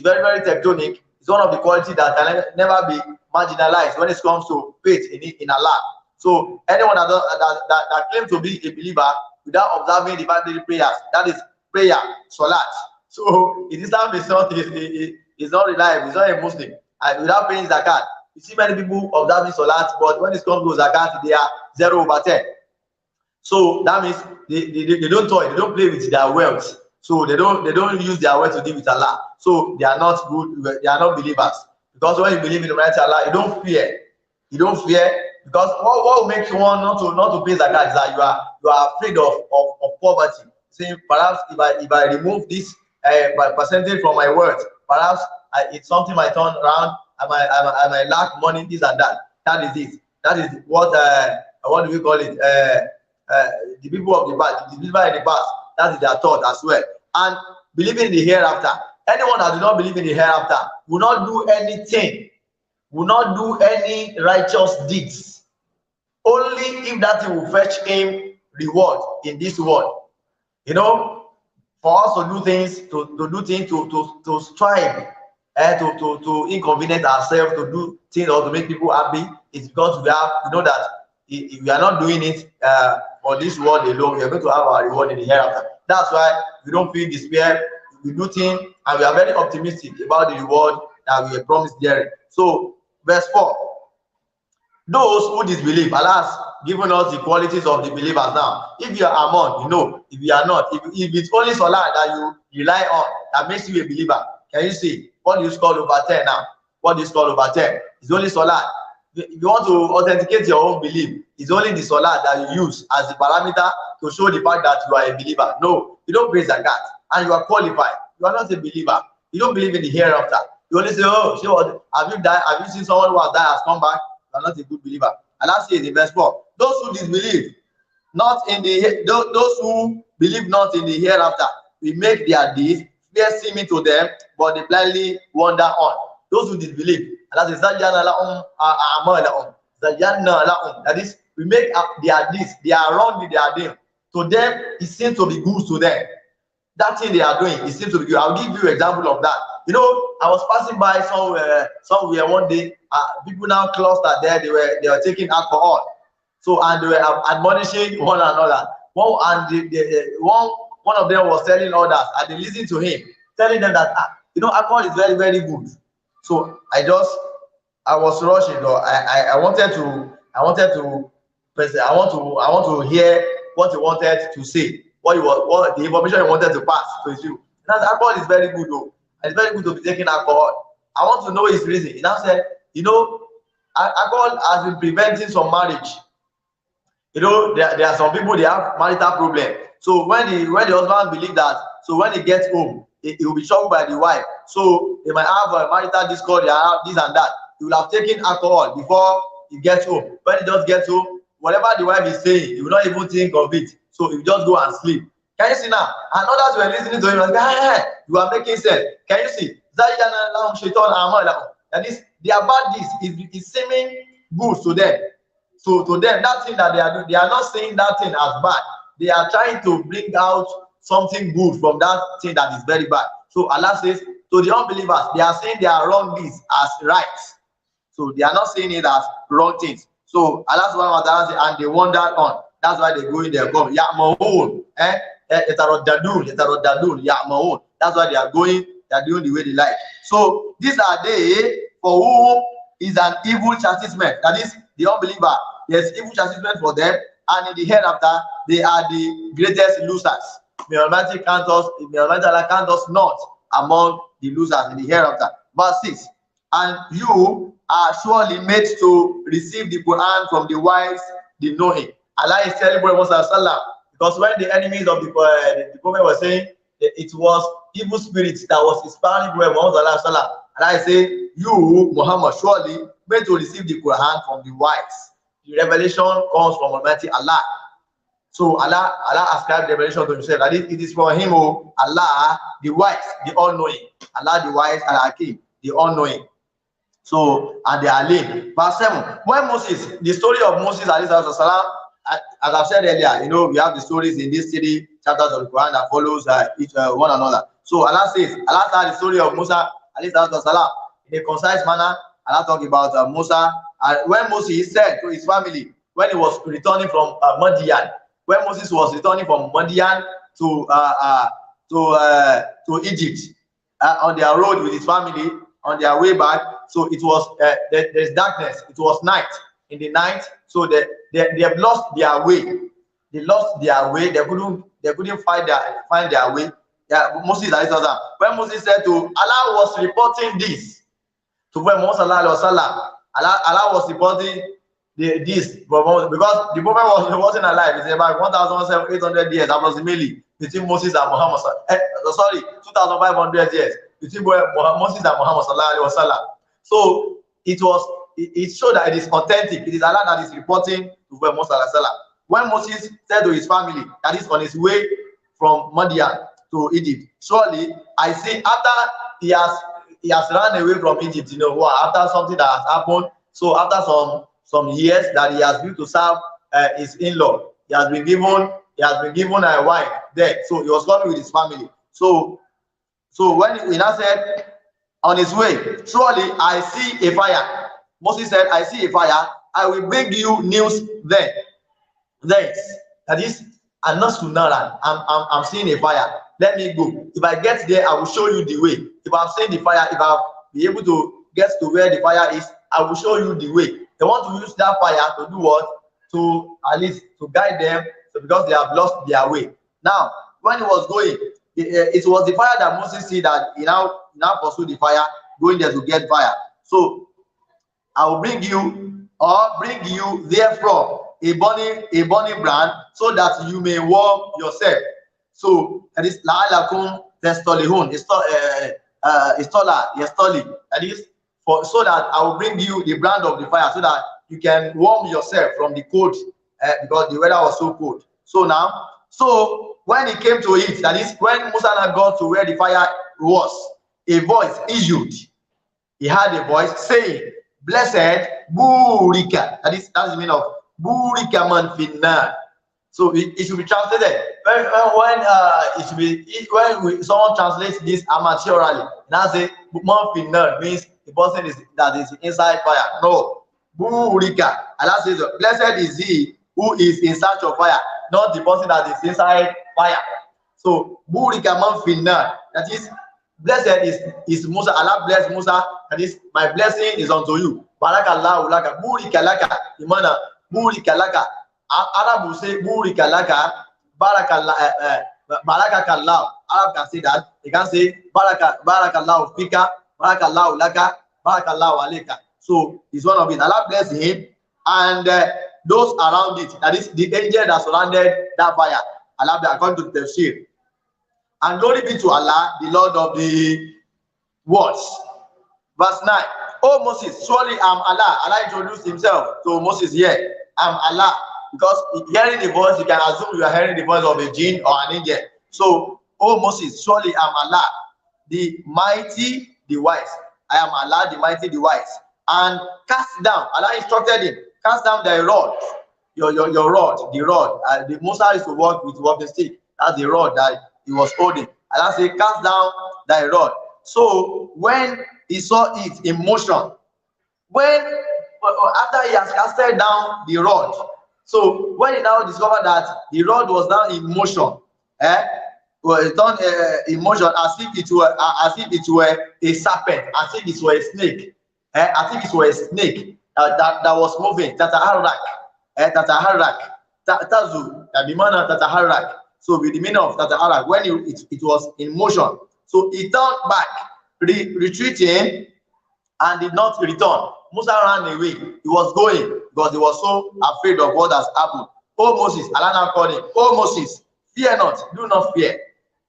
very, very tectonic. It's one of the qualities that can never be marginalized when it comes to faith in Allah. So anyone that claims to be a believer without observing the mandatory prayers, that is prayer, salat. So in Islam, it's not reliable. It's not a Muslim. And without paying zakat, you see many people observing salat, but when it comes to zakat, they are 0/10. So that means they don't toy, they don't play with their wealth. So they don't use their wealth to deal with Allah. So they are not good. They are not believers. Because when you believe in the Almighty Allah, you don't fear. You don't fear, because what will make you want not to pay zakat is that you are afraid of poverty. Saying perhaps if I remove this percentage from my wealth, perhaps it's something might turn around. I might lack money, this and that. That is it. That is what do we call it? The people of the past, the people in the past, that is their thought as well. And believing in the hereafter. Anyone that does not believe in the hereafter will not do anything, will not do any righteous deeds, only if that thing will fetch him reward in this world. You know, for us to do things, to strive, to inconvenience ourselves, to do things or to make people happy, it's because we know that if we are not doing it for this world alone, we are going to have our reward in the hereafter. That's why we don't feel despair. We do things, and we are very optimistic about the reward that we are promised there. So, verse 4. Those who disbelieve, Allah has given us the qualities of the believers now. If you are among, you know. If you are not, if it's only salah that you rely on, that makes you a believer. Can you see? What do you score over 10 now? What do you score over 10? It's only salah. If you want to authenticate your own belief, it's only the salah that you use as the parameter to show the fact that you are a believer. No, you don't pray zakat and you are qualified. You are not a believer. You don't believe in the hereafter. You only say, oh, sure, have you died? Have you seen someone who has died has come back? You are not a good believer. And that says in verse 4, those who disbelieve, not in the those who believe not in the hereafter, we make their deeds fair seeming to them, but they blindly wander on. Those who disbelieve, and that is that is, we make their deeds, they are wrong with their deeds. To them, it seems to be good to them. That thing they are doing, it seems to be good. I'll give you an example of that. You know, I was passing by somewhere one day. People now clustered there. They were taking alcohol. So, and they were admonishing one another. One of them was telling others, and they listened to him, telling them that you know, alcohol is very, very good. So I was rushing. I wanted to hear what he wanted to say, what the information he wanted to pass to you. Now, alcohol is very good, though. It's very good to be taking alcohol. I want to know his reason. He now said, you know, alcohol has been preventing some marriage. You know, there are some people, they have marital problem. So when the husband believes that, so when he gets home, he will be shocked by the wife. So they might have a marital discord, they have this and that. He will have taken alcohol before he gets home. When he just gets home, whatever the wife is saying, he will not even think of it. So he will just go and sleep. Can you see now? And others were listening to him and say, hey, you are making sense. Can you see? That is, their bad deeds is seeming good to them. So to them, that thing that they are doing, they are not saying that thing as bad. They are trying to bring out something good from that thing that is very bad. So Allah says, to the unbelievers, they are saying their wrong deeds as right. So they are not saying it as wrong things. So Allah subhanahu wa ta'ala says, and they wander on. That's why they go in there. Ya'mahun. Ya'mahun. That's why they are going, they are doing the way they like. So these are they for whom is an evil chastisement. That is, the unbeliever, there's evil chastisement for them, and in the hereafter, they are the greatest losers. May Almighty count us not among the losers in the hereafter. Verse 6. And you are surely made to receive the Quran from the wise, the knowing. Allah is telling Prophet, because when the enemies of the Prophet were saying it was evil spirits that was inspiring Prophet, Allah said, you, Muhammad, surely made to receive the Quran from the wise. The revelation comes from Almighty Allah. So Allah ascribed the revelation to himself. That it is from him, Allah, the wise, the all-knowing. Allah, the wise, Al-Hakim, the all-knowing. So, and the Alim. Verse 7. When Moses, the story of Moses, as I've said earlier, you know, we have the stories in these 3 chapters of the Quran that follows each one another. So Allah says, Allah started the story of Musa, in a concise manner. Allah talk about Musa. And when Moses said to his family, when he was returning from Madian, when Moses was returning from Madian to Egypt, on their road with his family, on their way back, so it was there's darkness. It was night. In the night, so they have lost their way. They lost their way. They couldn't find their way. Yeah, Moses, when Moses said to Allah was reporting this to when Moses Allah was reporting this because the prophet wasn't alive. It's about 1,800 years approximately between Moses and Muhammad. 2,500 years between Moses and Muhammad. So it showed that it is authentic. It is Allah that is reporting to Moses. When Moses said to his family that is on his way from Madian to Egypt, surely I see after he has run away from Egypt, you know, after something that has happened. So after some years that he has been to serve his in-law, he has been given a wife there. So he was coming with his family. So when he now said on his way, surely I see a fire. Moses said, I see a fire. I will bring you news then. That is, and not to Naran. I'm seeing a fire. Let me go. If I get there, I will show you the way. If I'm seeing the fire, if I'll be able to get to where the fire is, I will show you the way. They want to use that fire to do what? To at least to guide them, so because they have lost their way. Now, when he was going, it was the fire that Moses see that he now pursued the fire, going there to get fire. So I will bring you or bring you therefrom a burning brand, so that you may warm yourself. So that is la'alakum tastolihun, yastoli. That is for so that I will bring you the brand of the fire, so that you can warm yourself from the cold, because the weather was so cold. So when he came to it, that is when Musa got to where the fire was, a voice issued. He had a voice saying, "Blessed Burika." That's the meaning of Burika man finna. So it should be translated when someone translates this amateurly. Now say man finna means the person is inside fire. No, Burika. Allah says, "Blessed is he who is in search of fire," not the person that is inside fire. So Burika man finna. That is, blessed is Musa. Allah bless Musa. That is, my blessing is unto you. Barakallahu laka. Burika laka. Imana. Burika laka. Arab will say Burika laka. Barakakallahu. Arab can say that. They can say Barakallahu fika. Barakallahu laka. Barakallahu aleka. So it's one of it. Allah bless him and those around it. That is the angel that surrounded that fire. Allah, according to the tafsir. And glory be to Allah, the Lord of the worlds. Verse 9. Oh Moses, surely I'm Allah. Allah introduced himself to Moses here. I'm Allah. Because hearing the voice, you can assume you are hearing the voice of a jinn or an angel. So, oh Moses, surely I'm Allah, the mighty, the wise. I am Allah, the mighty, the wise. And cast down. Allah instructed him, cast down thy rod. Your rod, the rod. The Musa used to work with walking stick. That's the rod that he was holding. Allah said, cast down thy rod. So when he saw it in motion, after he has casted down the rod, so when he now discovered that the rod was now in motion, it turned in motion as if it were a serpent, as if it were a snake, as if it were a snake that was moving. Tataharak, tazu, tabimana tataharak. So with the meaning of tataharak, when it was in motion, so he turned back, retreating, and did not return. Musa ran away. He was going because he was so afraid of what has happened. Oh Moses, Allah now called him. Oh Moses, fear not, do not fear.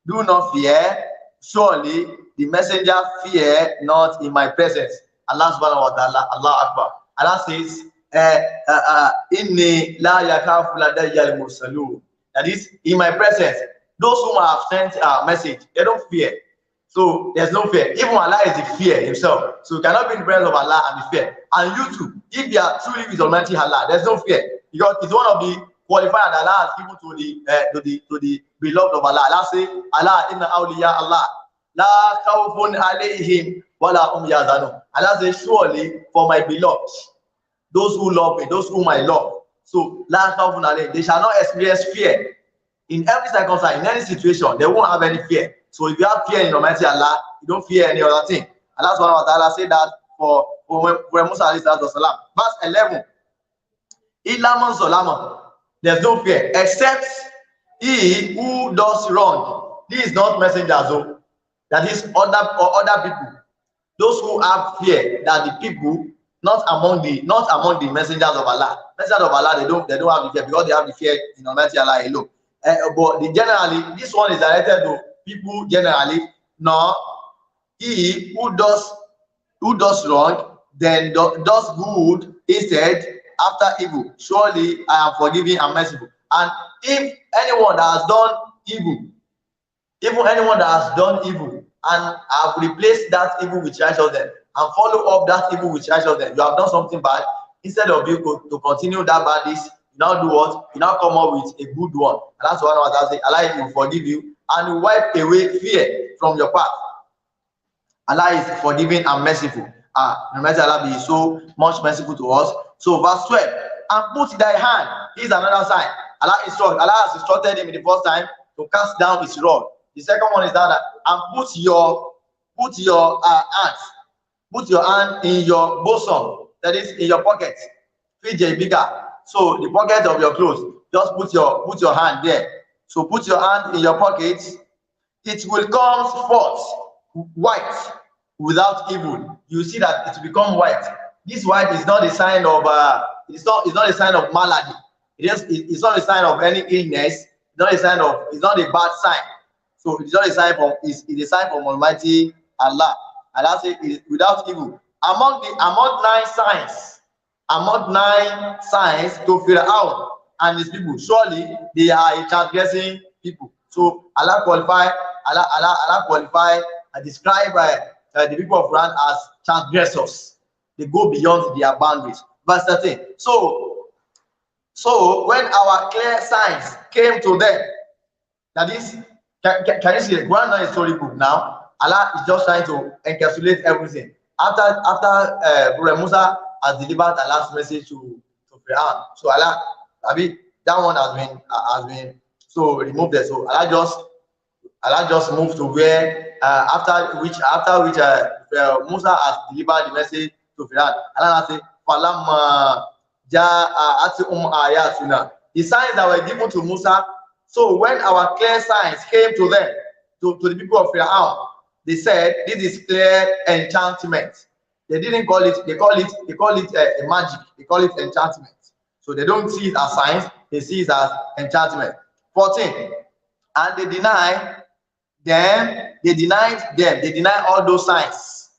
Do not fear. Surely the messenger fear not in my presence. Allah subhanahu wa ta'ala, Allah Akbar. Allah says, Inni la yakafu ladayya al-mursalun. That is, in my presence, those whom I have sent a message, they don't fear. So there's no fear. Even Allah is the fear himself. So you cannot be in the presence of Allah and be fear. And you too, if you are truly with Almighty Allah, there's no fear. Because it's one of the qualifiers that Allah has given to the beloved of Allah. Allah says, Allah inna awliya Allah la khawfun alayhim wa la hum yahzanun. Allah says, surely for my beloved, those who love me, those whom I love. So la khawfun alayhim, they shall not experience fear. In every circumstance, in any situation, they won't have any fear. So if you have fear in Almighty Allah, you don't fear any other thing. And that's why Allah said that for Musa alayhi salatu wasalam. Verse 11. Ilaman Solomon, there's no fear except he who does wrong. He is not messengers, that is other people. Those who have fear, that the people not among the messengers of Allah. Messengers of Allah, they don't have the fear because they have the fear in Almighty Allah alone. But generally, this one is directed to people generally. No, he who does wrong, then does good instead after evil. Surely I am forgiving and merciful. And if anyone that has done evil, even anyone that has done evil and have replaced that evil with righteousness and follow up that evil with righteousness, you have done something bad. Instead of you to continue that bad deed, you now do what? You now come up with a good one. And that's what I say. Allah will forgive you and will wipe away fear from your path. Allah is forgiving and merciful. No matter Allah be so much merciful to us. So verse 12, and put thy hand. Here's another sign. Allah has instructed him in the first time to cast down his rod. The second one is that and put your hand in your bosom, that is in your pocket. Fidget bigger. So the pocket of your clothes, just put your hand there. So put your hand in your pocket. It will come forth white without evil. You see that it will become white. This white is not a sign of it's not a sign of malady. It's not a sign of any illness. It's not a bad sign. So it's not a sign from it's a sign from Almighty Allah. Allah says it is without evil. Among 9 signs to Pharaoh and his people, surely they are a transgressing people. So Allah qualify and describe the people of Quran as transgressors. They go beyond their boundaries. Verse 13. So when our clear signs came to them, that is, can you see the Quran not a storybook now? Allah is just trying to encapsulate everything. After Prophet Musa has delivered Allah's message to Pharaoh, so Allah, that one has been so removed there. So Allah just moved to where after which Musa has delivered the message to Pharaoh. Allah said, "Falamma ja'atuhum ayatuna." The signs that were given to Musa. So when our clear signs came to them, to the people of Pharaoh, they said, "This is clear enchantment." They didn't call it. They call it a magic. They call it enchantment. So they don't see it as signs. They see it as enchantment. 14. And they denied them. They denied all those signs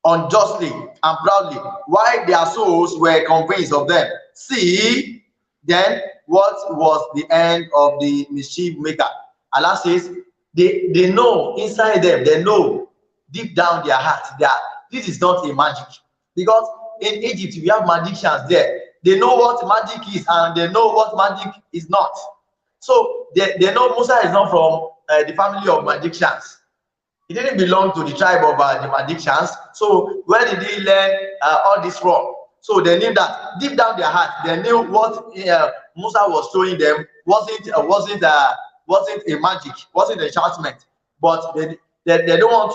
unjustly and proudly, while their souls were convinced of them. See, then what was the end of the mischief maker? Allah says they know inside them, they know deep down their hearts that this is not a magic. Because in Egypt we have magicians there. They know what magic is and they know what magic is not. So they know Musa is not from the family of magicians. He didn't belong to the tribe of the magicians. So where did he learn all this from? So they knew that deep down their heart, they knew what Musa was showing them wasn't a magic, wasn't a enchantment. But they don't want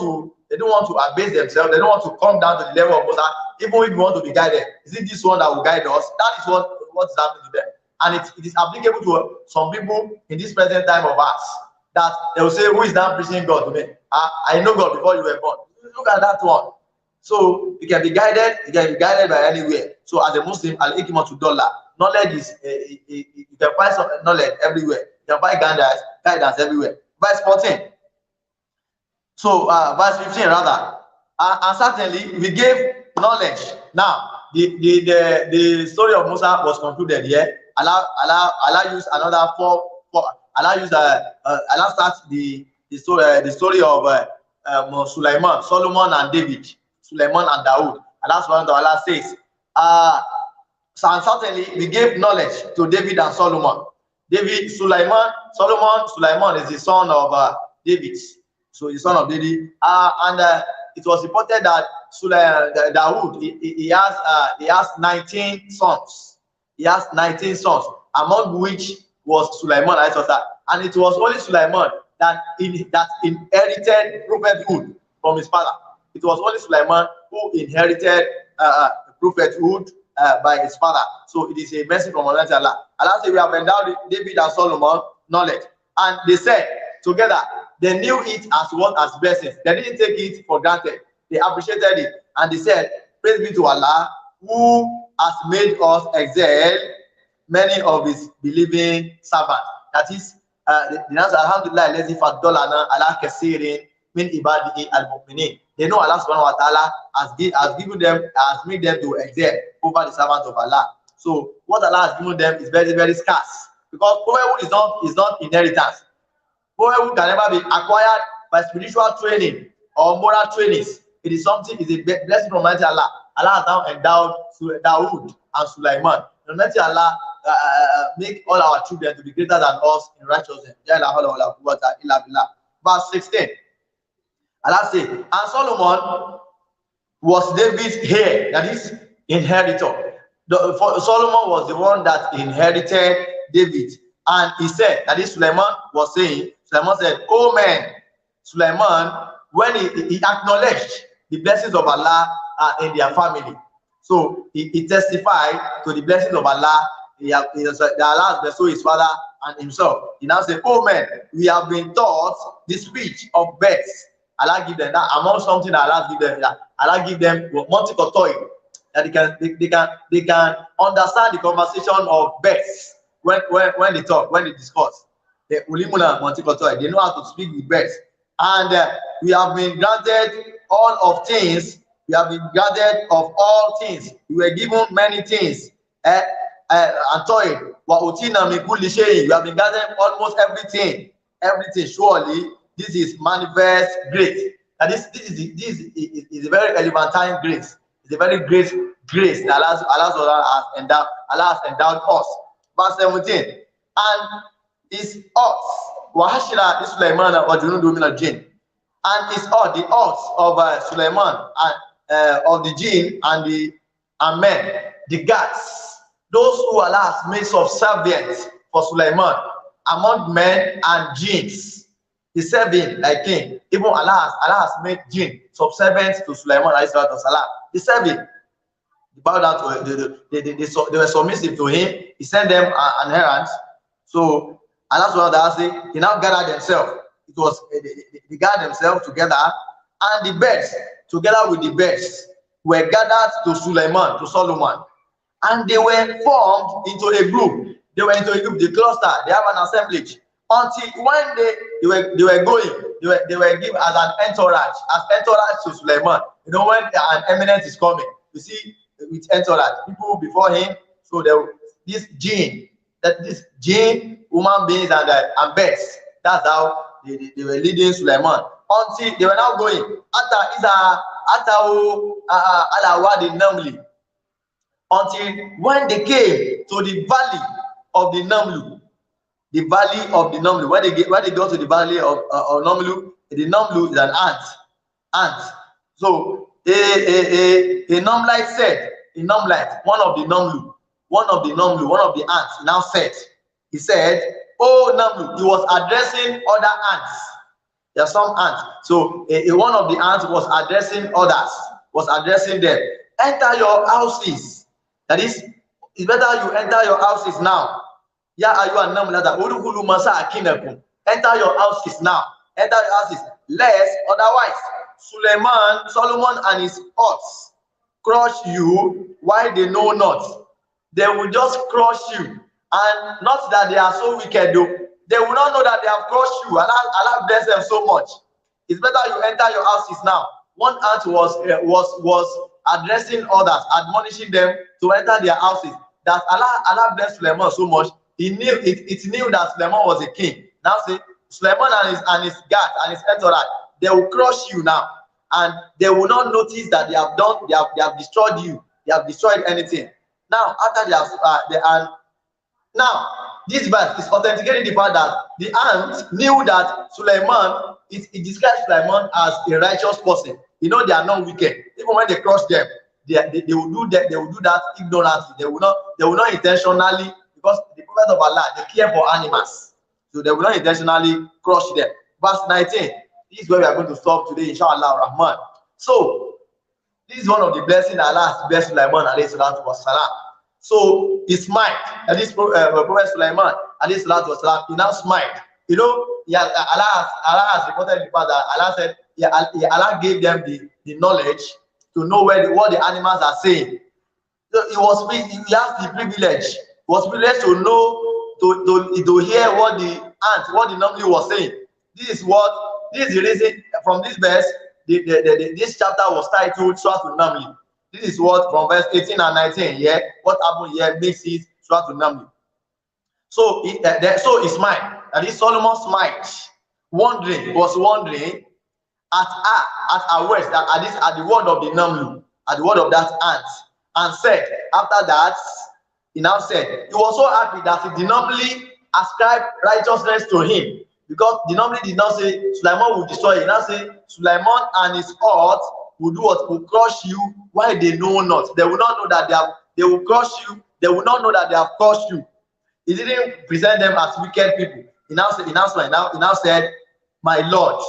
to abase themselves. They don't want to come down to the level of Musa, even if you want to be guided. Is it this one that will guide us? That is what is happening to them. And it is applicable to some people in this present time of us, that they will say, "Who is now preaching God to me? I know God before you were born." Look at that one. So you can be guided by anywhere. So as a Muslim, al-hikmatu dollar, knowledge is you can find some knowledge everywhere. You can find guidance everywhere. Verse 14. So verse 15 rather. And certainly we gave knowledge. Now the story of Musa was concluded here. Allah used another four. Allah starts the story of Sulaiman, Solomon and David, Sulaiman and Dawood. Allah says, so and certainly we gave knowledge to David and Solomon. Sulaiman is the son of David. So the son of David. And it was reported that Dawood, he has 19 sons. He has 19 sons, among which was Sulaiman. And it was only Sulaiman that inherited prophethood from his father. It was only Sulaiman who inherited prophethood by his father. So it is a mercy from Allah. Allah said, "We have endowed David and Solomon knowledge." And they said together, they knew it as blessings. They didn't take it for granted. They appreciated it. And they said, "Praise be to Allah, who has made us excel many of his believing servants." That is, the answer, Alhamdulillah, lazi faddalana ala kasirin min ibadihi al-mu'minin. They know Allah subhanahu wa ta'ala has made them to excel over the servants of Allah. So what Allah has given them is very, very scarce. Because prophethood is not inheritance. Prophethood can never be acquired by spiritual training or moral trainings. It is something, it's a blessing from Almighty Allah. Allah has now endowed Dawood and Sulaiman. Almighty Allah make all our children to be greater than us in righteousness. Verse 16. Allah says, and Solomon was David's heir, that is, inheritor. Solomon was the one that inherited David. And he said, that is, Sulaiman was saying, Sulaiman said, "Oh man, Sulaiman," when he acknowledged the blessings of Allah in their family. So he testified to the blessings of Allah. Allah has bestowed his father and himself. He now said, "Oh man, we have been taught the speech of birds." Allah give them that among something that Allah give them. Allah give them multiple toy. that they can understand the conversation of birds when they talk, when they discuss. They know how to speak with birds. And we have been granted all of things. We have been granted of all things. We were given many things. And toy. We have been granted almost everything. Everything. Surely this is manifest grace. And this is a very elementary grace. It's a very great grace that Allah has endowed us. Verse 17. And his us. Wahashira is Sulaiman or Junudu min al-Jinn. And his us, the us of Sulaiman and of the jinn and men, the gods, those who Allah has made subservient for Sulaiman among men and jinns. He served him like king. Even Allah has made jinn subservient to Sulaiman. He served him. They were submissive to him. He sent them an errand. So Allah he now gathered themselves. It was they gathered themselves together, and the birds, together with the birds, were gathered to Sulaiman, to Solomon, and they were formed into a group. They were into a group, the cluster. They have an assemblage. Until one day they were given as an entourage to Sulaiman. You know, when an eminent is coming, you see with entourage, people before him. So this jinn, human beings and birds. That's how they were leading Sulaiman. Until they were now going until when they came to the valley of the Namlu. The valley of the Namlu. When they go to the valley of Namlu, the Namlu is an ant. So a Namlite said, one of the ants now said, he said, "Oh Namlu," he was addressing other ants. There are some ants. So one of the ants was addressing others, was addressing them. Enter your houses. That is, it's better you enter your houses now. Enter your houses now. Enter your houses. Lest otherwise Solomon and his horse crush you while they know not. They will just crush you. And not that they are so wicked though. They will not know that they have crushed you. Allah bless them so much. It's better you enter your houses now. One ant was addressing others, admonishing them to enter their houses. That Allah blessed Sulaiman so much. It knew that Sulaiman was a king. Now say Sulaiman and his guards and his entourage, they will crush you now, and they will not notice that they have destroyed you. They have destroyed anything. Now after now this verse is authenticating the fact that the ant knew that Sulaiman. It describes Sulaiman as a righteous person. You know, they are not wicked. Even when they crush them, they will do that. They will do that ignorantly. They will not intentionally, because the Prophet of Allah, they care for animals, so they will not intentionally crush them. Verse 19. This is where we are going to stop today, inshallah Rahman. So this is one of the blessings that Allah has blessed Sulaiman alayhi salatu wasalam. So he smiled. And this Prophet Sulaiman alayhi salatu wasalam, he now smiled. You know, Allah has reported in the past that Allah said, Allah gave them the knowledge to know what the animals are saying. So he has the privilege. He was privileged to know, to hear what the Namli was saying. This is the reason from this verse, this chapter was titled Surah Al-Namli. This is what from verse 18 and 19. Yeah, what happened here makes it Surah Al-Namli. So he smiled. That is, Solomon smiled, was wondering at her words, at the word of the Namlu, at the word of that ant, and said, after that, he now said, he was so happy that the Namli ascribed righteousness to him, because the Namli did not say Sulaiman will destroy you. He now say Sulaiman and his heart will do what? Will crush you while they know not. They will not know that they will crush you. They will not know that they have crushed you. He didn't present them as wicked people. He now said, my Lord.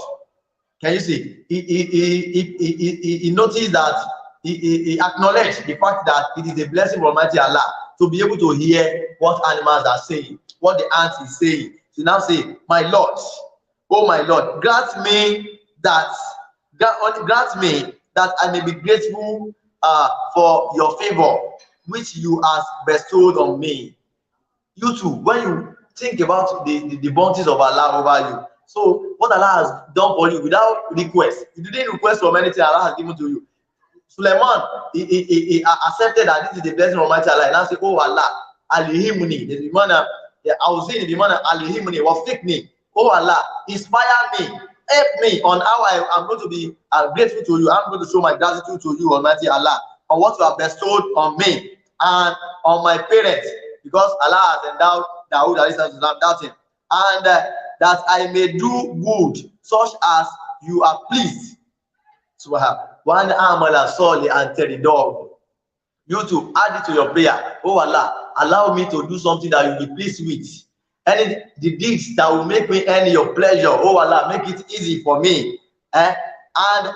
Can you see? He noticed that he acknowledged the fact that it is a blessing from Almighty Allah to be able to hear what animals are saying, what the ant is saying. So now say, my Lord, oh my Lord, grant me that I may be grateful for your favor which you has bestowed on me. You too, when you think about the bounties of Allah over you, so what Allah has done for you without request, you didn't request for anything Allah has given to you. Suleiman, he accepted that this is the blessing of Almighty Allah. And I say, oh Allah, alihimni, the mana, the mana alihimni, wafikni. Oh Allah, inspire me, help me on how I am going to be grateful to you. I'm going to show my gratitude to you, Almighty Allah, on what you have bestowed on me and on my parents, because Allah has endowed Dawood alayhi doubting, and that I may do good such as you are pleased. Subhanallah. One amala solely and tell the dog. You to add it to your prayer. Oh Allah, allow me to do something that you'll be pleased with. Any the deeds that will make me earn your pleasure. Oh Allah, make it easy for me. And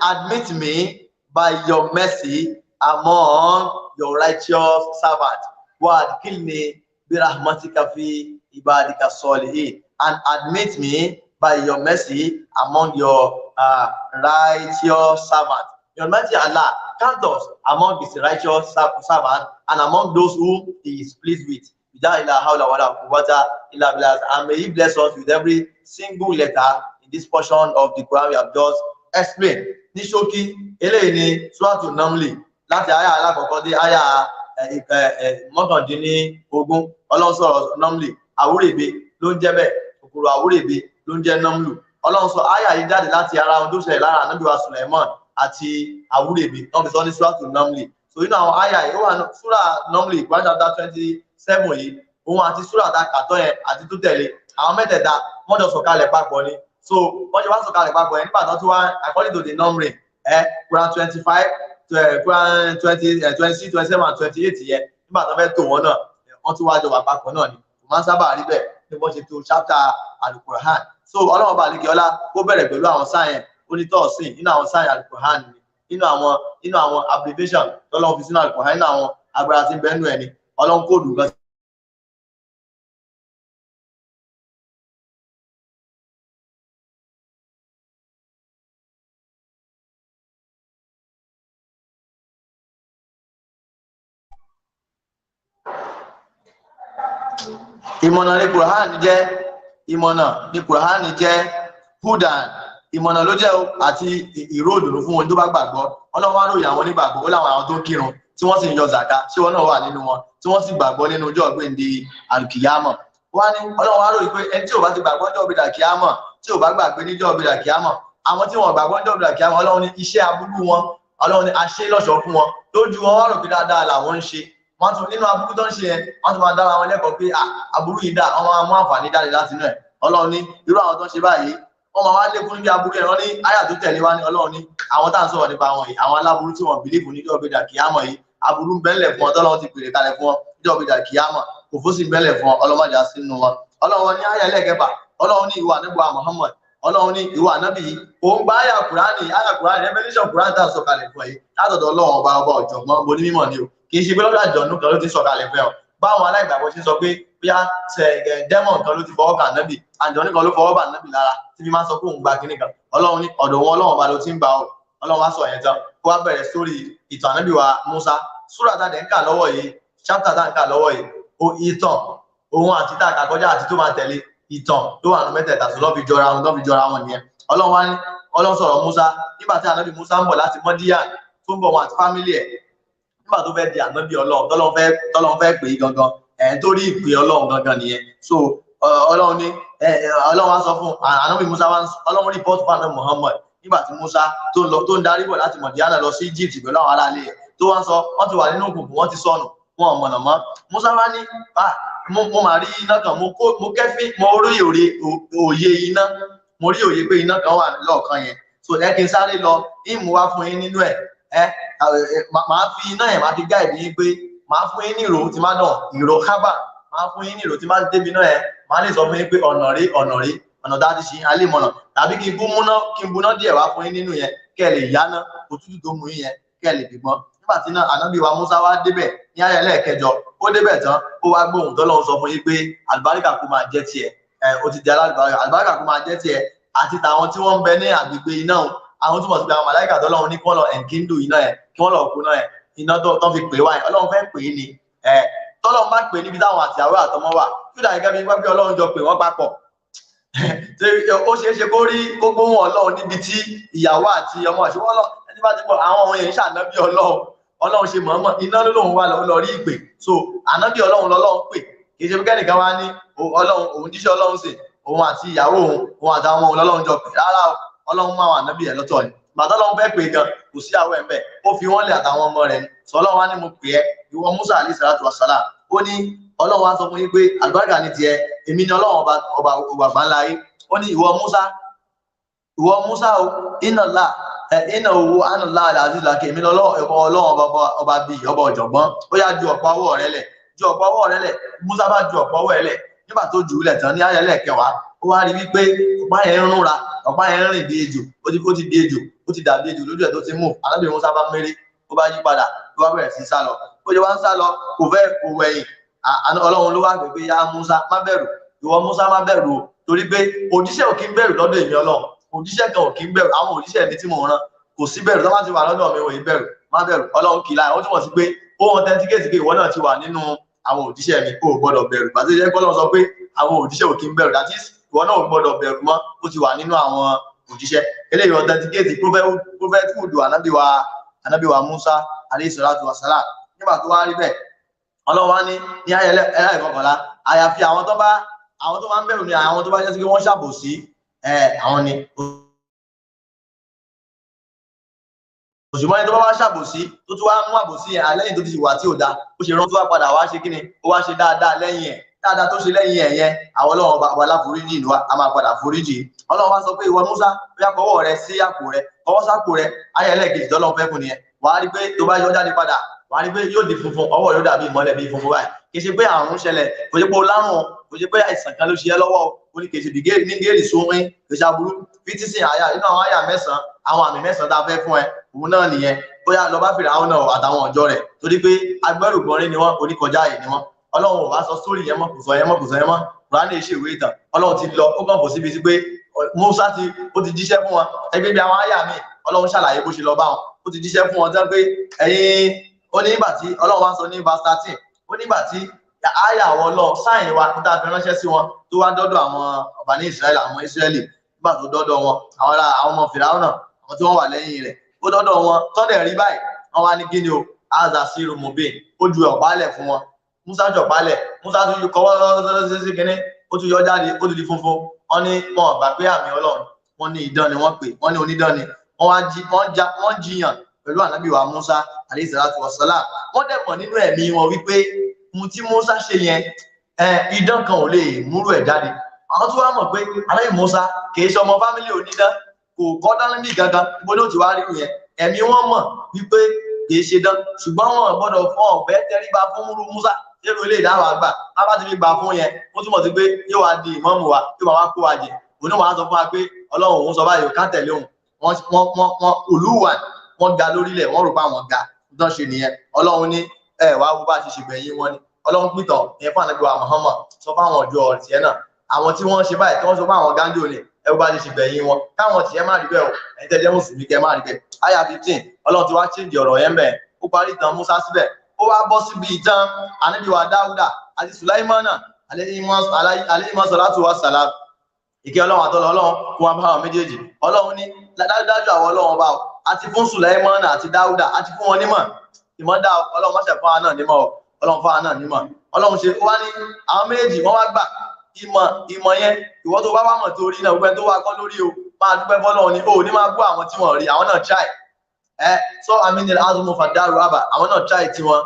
admit me by your mercy among your righteous servants. Wad kill me birahmatika fi ibadika solihin. And admit me by your mercy among your righteous servants. Your Almighty Allah count us among his righteous servants and among those whom he is pleased with. And may he bless us with every single letter in this portion of the Quran we have just explained. Nishoki, Eleni, Suratu Namli, láti àyà alákọ̀ọ́kọ́ dé àyà mọ́kàndínlógún, Ọlọ́run sọ̀rọ̀ Namli, àwúrèbe ló ń jẹ́ bẹ́ẹ̀, kòkòrò àwúrèbe ló ń jẹ́ Namlu. Ọlọ́run sọ àyà yìí jáde láti ara ohun tó ṣẹlẹ̀ lára Ànábì wa Suleiman àti àwúrèbe náà fi sọ ní Suratu Namli. So inú àwọn àyà yìí ó wà ní Surah Namli, Quran chapter 27 yìí, òun àti Surah ta kàtọ́ yẹn àti tó tẹ̀lé, àwọn mẹ́tẹ̀ẹ̀ta wọ́n jọ sọ̀kalẹ̀ papọ̀ ni. So wọ́n jọ wá sọ̀kalẹ̀ papọ̀ yẹn nígbà tó tún wá according to the numbering, Quran 25, Quran 20, 26, 27 and 28 yẹn, nígbà tó fẹ́ tò wọ́n náà, wọ́n tún wá jọ wà papọ̀ náà ni. Kò máa ń sábà rí bẹ́ẹ̀ ní wọ́n ṣe tó chapter Al-Quran. So Ọlọ́run bá àlekè ọlá kó bẹ̀rẹ̀ pẹ̀lú àwọn sáyẹn onítọ̀ọ̀sìn nínú àwọn sáyẹn Al-Quran ni, nínú àwọn abbreviation tọ́lọ́run fi sínú Al-Quran, nínú àwọn agbára tí ń bẹ́ẹ̀ nù ẹ̀ ni. Ọlọ́run kò dùn gan. Ìmọ̀nà ní Qur'an jẹ́, ìmọ̀nà ní Qur'an jẹ́ hudan, ìmọ̀nà ló jẹ́ àti ìró ìdùnnú fún wọn tó bá gbàgbọ́. Ọlọ́run wá ròyìn àwọn onígbàgbọ́, ó láwọn àwọn tó ń kírun tí wọ́n sì ń yọ zàká, ṣé wọn náà wà nínú wọn, tí wọ́n sì gbàgbọ́ nínú ọjọ́ ìgbéǹde alkiyama. Wá ní Ọlọ́run wá ròyìn pé ẹni tí ò bá ti gbàgbọ́ ọjọ́ ìgbéǹde alkiyama, tí ò bá gbàgbé níjọ́ ìgbéǹde alkiyama, àwọn tí wọ́n gbàgbọ́ ọjọ́ ìgbéǹde alkiyama, Ọlọ́run ní iṣẹ́ aburú wọn, Ọlọ́run ní aṣẹ́ lọ́ṣọ̀ọ́ fún wọn, lójú wọn wá rò pé dáadáa làwọn ń ṣe. Wọ́n tún nínú aburú tó ń ṣe yẹn, wọ́n tún máa dára wọn lẹ́kọ̀ọ́ pé aburú yìí dá, wọ́n máa mú àǹfààní jáde láti inú ẹ̀. Ọlọ́run ní irú àwọn tó ń ṣe báyìí, wọ́n máa wá lékún níbi aburú ẹ̀. Wọ́n ní àyà tó tẹ̀lé wá ní Ọlọ́run ní àwọn tá à ń sọ̀rọ̀ nípa wọn yìí, àwọn aláburú tí wọ́n bìlífù níjọ́ ìgbéǹde kíámọ̀ yìí, aburú ń bẹ́lẹ̀ fún wọn tọ́lọ́run ti pèrè kalẹ̀ fún wọn níjọ́ ìgbéǹde kíámọ̀, òfó sì ń bẹ́lẹ̀ fún wọn, ọlọ́mọdé á sínú wọn. Ọlọ́run ní àyà ẹlẹ́kẹfà, Ọlọ́run ní ìwà nígbà Muhammad, Ọlọ́run ní ìwà nábì yìí, òun gba àyà Kùránì revelation Kùránì tá à ń sọ̀kalẹ̀ fún yìí látọ̀dọ̀ Ọlọ́run ọba ọ̀jọ̀gbọ́n bo ní mímọ̀ ni o, kì í ṣe pé lọ́dọ̀ àjọ̀nú kan ló ti sọ̀kalẹ̀ fẹ́ ọ. Báwọn aláìgbàgbọ́ ṣe sọ pé bíá dẹ́mọ̀n kan ló ti fọwọ́ kàn nábì, àjọ̀nú kan ló fọwọ́ bà nábì lára tí fi máa ń sọ pé òun gba kíní kan. Ọlọ́run ní ọ̀dọ̀ wọn Ọlọ́run ọba ló ti ń gbà ọ. Ọlọ́run wá sọ yẹn tán, kó wá bẹ̀rẹ̀ sórí ìtàn ànábì wa Musa. Súrà tá ń kà lọ́wọ́ yìí, chapter tá ń kà lọ́wọ́ yìí, ìtàn òun àti tá a kà kọjá àti tó máa tẹ̀lé ìtàn tó wà nínú mẹ́tẹ̀ẹ̀ta tó lọ́ fi jọra wọn nìyẹn. Ọlọ́run wá ní Ọlọ́run sọ̀rọ̀ Musa nígbà tí ànábì Musa ń bọ̀ láti Mọ́díyàn tó ń bọ̀ wọn àti fámílì ẹ̀, nígbà tó fẹ́ di ànábì Ọlọ́run tọ́lọ́run fẹ́ pè é gangan, torí ìpè Ọlọ́run gangan nìyẹn. So Ọlọ́run ní Ọlọ́run wá sọ fún ànábì Musa, Ọlọ́run report fún ànábì Muhammad nígbà tí Musa tó ń darí bọ̀ láti Mọ̀díyánà lọ sí Egypt pẹ̀lú àwọn aráalé ẹ̀, tó wá ń sọ wọ́n ti wà nínú òkùnkùn, wọ́n ti sọnù, wọn ò mọ̀nà mọ́. Musa wá ní mo máa rí iná kan, mo kẹ́fín, mo rí òye iná, mo rí òye pé iná kan wà lọ́ọ̀kan yẹn. So ẹ kí n sáré lọ ìmú wá fún yín nínú ẹ̀, máa fi iná yẹn máa fi gáìdì yín pé máa fún yín ní ìró tí máa dàn, ìró kábà, máa fún yín ní ìró tí máa débi náà yẹn, máa lè sọ fún yín pé ọ̀nà dájú sí alẹ́ mọ̀nà, tàbí kí n buná díẹ̀ wá fún yín nínú yẹn kẹ́ ẹ lè yáná òtútù tó mú yín yẹn kẹ́ ẹ lè dìgbọ́n. Nígbà tí náà ànábì wa Musa wá débẹ̀ ní ayé ẹlẹ́ẹ̀kẹjọ, ó débẹ̀ tán ó wá gbóhùn tọ́lọ́run sọ fún yín pé àlùbáríkà kó máa jẹ́ tiẹ̀, ó ti di àlùbáríkà kó máa jẹ́ tiẹ̀ àti tàwọn tí wọ́n ń bẹ ní àgbègbè iná, àwọn túmọ̀ sí pé àwọn màláìkà tọ́lọ́run ní kí wọ́n lọ ẹ̀ǹkíndù iná yẹn, kí wọ́n lọ kú náà yẹn, iná tó fi pè wá yẹn Ọlọ́run fẹ́ pè é ni tọ́lọ́run bá pè é níbi táwọn àtìyàwó àtọmọ wà yóò dà gẹ́gẹ́ bí wọ́n pé Ọlọ́run jọ pè wọ́n papọ̀ ó ṣeé ṣe kó rí gbogbo wọn Ọlọ́run níbi tí ìyàwó àti ọmọ àṣewọ́ Ọlọ́run ẹni bá ti pọ̀ àwọn ohun yẹn ṣànábì Ọlọ́run ṣe mọ̀ọ́mọ̀ iná lóhùn wà lọ rí ìpè so ànábì Ọlọ́run lọ́lọ́run pè kì í ṣe kẹ́nìkan wá ní Ọlọ́run òun jíṣẹ́ Ọlọ́run sè òun àti ìyàwó òun àtàwọn ohun Ọlọ́run jọ pè rárá Ọlọ́run máa wà ànábì ẹ̀ lọ́tọ̀ ni bàtà Ọlọ́run fẹ́ pè gan kò sí àwọ̀ ẹ̀ ń bẹ̀ ó fi wọ́n lé àtàwọn ọmọ rẹ̀ sọ Ọlọ́run wá ní mo pè ẹ́ ìwọ Musa alayhi salatu wassalam ó ní Ọlọ́run wá sọ fún yín pé àlùbáríkà ní tiẹ̀ èmi ni Ọlọ́run ọba àgbà ńlá yìí ó ní ìwọ Musa o iná owó anàlá aláàzíz làkè èmi Ọlọ́run ọba bíi ọba ọ̀jọ̀gbọ́n ó yá ju ọ̀pá ọwọ́ rẹ lẹ̀ Musa bá ju ọ̀pá ọwọ́ ẹ̀ lẹ̀ nígbà tó jù ú lẹ̀ tán ní ayẹlẹ̀ kẹwàá ó wá rí wípé ọ̀pá yẹn ń rúnra ọ̀pá yẹn ń rìn bí ejò ó ti di ejò ó ti dàbí ejò lójú ẹ̀ tó ti mú alábì Musa bá mẹ́rẹ́ ó bá yí padà ó bá bẹ̀rẹ̀ sí sálọ ó ṣe wá ń sálọ kò wẹ̀yìn Ọlọ́run ló wá gbé pé yá Musa má bẹ̀rù ìwọ Musa má bẹ̀rù o torí pé òjíṣẹ́ ò kí ń bẹ̀rù lọ́dọ̀ èmi Ọlọ́run òjíṣẹ́ kan ò kí ń bẹ̀rù àwọn òjíṣẹ́ mi tí mo rán kò sí bẹ̀rù tó bá ti wà lọ́dọ̀ mi wòye bẹ̀rù má bẹ̀rù Ọlọ́run kì í láyà ó túmọ̀ sí pé ó authenticate pé ìwọ náà ti wà nínú àwọn òjíṣẹ́ mi kó o gbọ́dọ̀ bẹ̀rù gbàtí jẹ́ Ọlọ́run sọ pé àwọn òjíṣẹ́ ò kí ń bẹ̀rù that is ìwọ náà ò gbọ́dọ̀ bẹ̀rù mọ́ ó ti wà nínú àwọn òjíṣẹ́ eléyìí authenticate prophethood ànábì wa Musa alayhi salatu wassalam nígbà tó wá rí bẹ́ẹ̀ Ọlọ́run wá ní ayẹlẹ ìkọkànlá àyàfi àwọn tó máa ń bẹ̀rù ni àwọn tó bá jẹ́ sí pé wọ́n ṣàbòsí àwọn ni òṣùmọ́ ẹni tó bá wá ṣàbòsí tó tún wá mú àbòsí yẹn lẹ́yìn tó ti wà tí ò dáa ó ṣe rán tó wá padà wá ṣe kíni ó wá ṣe dáadáa lẹ́yìn ẹ̀ dáadáa tó ṣe lẹ́yìn ẹ̀ yẹn àwọn Ọlọ́run ọba aláforíjì ìlú a máa padà foríjì Ọlọ́run wá sọ pé ìwọ Musa bóyá kọwọ́ rẹ sí àpò rẹ kọwọ́ sápò rẹ ayẹlẹ kejì tọ́lọ́run fẹ́ fún nìyẹn wàá rí pé tó bá yọ jáde padà wàá rí pé yóò di funfun ọwọ́ yóò dàbí ìmọ́lẹ̀ bí funfun báyìí kì í ṣe pé àrùn ṣẹlẹ̀ kò ṣe pé o lárùn kò ṣe pé àìsàn kan ló ṣe ẹ́ lọ́wọ́ o ní kì í ṣe ní géèrè sóhun kì í ṣe aburú fítísìn àyà nínú àwọn àyà mẹ́sàn-án àwọn àmì mẹ́sàn-án tá a fẹ́ fún ẹ òun náà nìyẹn bóyá lọ bá fèrè àwọn náà àtàwọn ọjọ́ rẹ̀ torí pé agbẹ́rùgbọ́nrín ni wọ́n oníkọjá yìí ni wọ́n Ọlọ́run ò wá sọ sórí yẹn mọ́ kò sọ yẹn mọ́ Kùránì ṣe ìwé ìtàn Ọlọ́run ti lọ ó kàn fò síbi sí pé Musa ó ti jíṣẹ́ fún wọn ẹgbẹ́ bí àwọn àyà mi Ọlọ́run ṣàlàyé bó ṣe lọ bá wọn ó ti jíṣẹ́ fún wọn tán pé ẹ̀yin ó ní nígbà tí Ọlọ́run wá sọ ní verse 13 ó nígbà tí àyà àwọn Ọlọ́run sáìn wa níta fi ránṣẹ́ sí wọn tó wá dọ́dọ̀ àwọn ọba ní Israẹli àwọn Israẹli nígbà tó dọ́dọ̀ wọn àwọn ọmọ Fìráúnà àwọn tí wọ́n wà lẹ́yìn rẹ̀ ó dọ́dọ̀ wọn tọ́dẹ̀ rí báyìí wọ́n wá ní kí ni o azasiru mobin ó ju ọ̀pálẹ̀ fún wọn Musa jọ ọ̀pálẹ̀ Musa tún yọ kọ́wọ́ sí kínní ó tún yọ jáde ó tún di funfun wọ́n ní wọn gbà pé àmì Ọlọ́run wọ́n ní idán ni wọ́n pè wọ́n ní onídán ni wọ́n jiyàn pẹ̀lú ànábì wa Musa alayhi salatu wassalam wọ́n dẹ̀ mọ̀ nínú ẹ̀mí wọn wípé mu tí Musa ṣe yẹn idán kan ò lè múrú ẹ̀ jáde àwọn tó wá mọ̀ pé ànábì Musa kì í ṣe ọmọ fámílì onídán kò kọ́ dán níbi gangan bó ló ti wá rí yẹn ẹ̀mí wọn mọ̀ wípé kì í ṣe dán ṣùgbọ́n wọn gbọ́dọ̀ fún ọ̀bẹ tẹríba fún múrú Musa lérò ilé ìdáhùn àgbà wọn bá ti fi gbà fún yẹn ó túmọ̀ sí pé yóò wá di ìmáàmù wa yóò máa wá kó wa jẹ òun wàá sọ fún wa pé Ọlọ́run òun sọ báyìí ká tẹ̀lé òun wọn olúwa wọn ga lórílẹ̀ wọn rò pé àwọn ga dán ṣe nìyẹn Ọlọ́run ní wàá wo bá a ṣe ṣègbẹ̀yìn wọn ni Ọlọ́run pìtàn ìyẹn fún ànábì wa Muhammad sọ fáwọn ọjọ́ tiẹ̀ náà àwọn tí wọ́n ṣe báyìí tí wọ́n sọ fún àwọn gángíò ni ẹ bá ṣe ṣègbẹ̀yìn wọn káwọn tiẹ̀ má rí bẹ́ẹ̀ o ẹ̀yin tẹ́ jẹ́ mùsùlùmí kẹ́ má rí bẹ́ẹ̀ àyà 15 Ọlọ́run ti wá chíǹdì ọ̀rọ̀ yẹn bẹ́ẹ̀ ó parí ìtàn Musa síbẹ̀ ó wá bọ́ síbi ìtàn ànábì wa Dáúdà àti Sùláímánà alayhi salatu wa salam ìkẹ́ Ọlọ́run àtọ́lọ́ Ọlọ́run kó wá bá àwọn méjèèjì Ọlọ́run ní dájú àwọn Ọlọ́run bá àti fún Sùláímánà àti Dáúdà àti fún wọn nímọ̀ ìmọ̀dá Ọlọ́run máṣẹ̀ fún wa náà nímọ̀ Ọlọ́run fún wa náà nímọ̀ Ọlọ́run ṣe wá ní àwọn méjèèjì wọ́n wá gbà ìmọ̀ yẹn ìwọ tó bá wà mọ̀ tó rí náà gbogbo tó wá kọ́ lórí o máa dúpẹ́ fọ́lọ́run ni o ní máa gbọ́ àwọn tí wọ́n rí àwọn náà try so àmì ní azumu fadaru àbà àwọn náà try tiwọn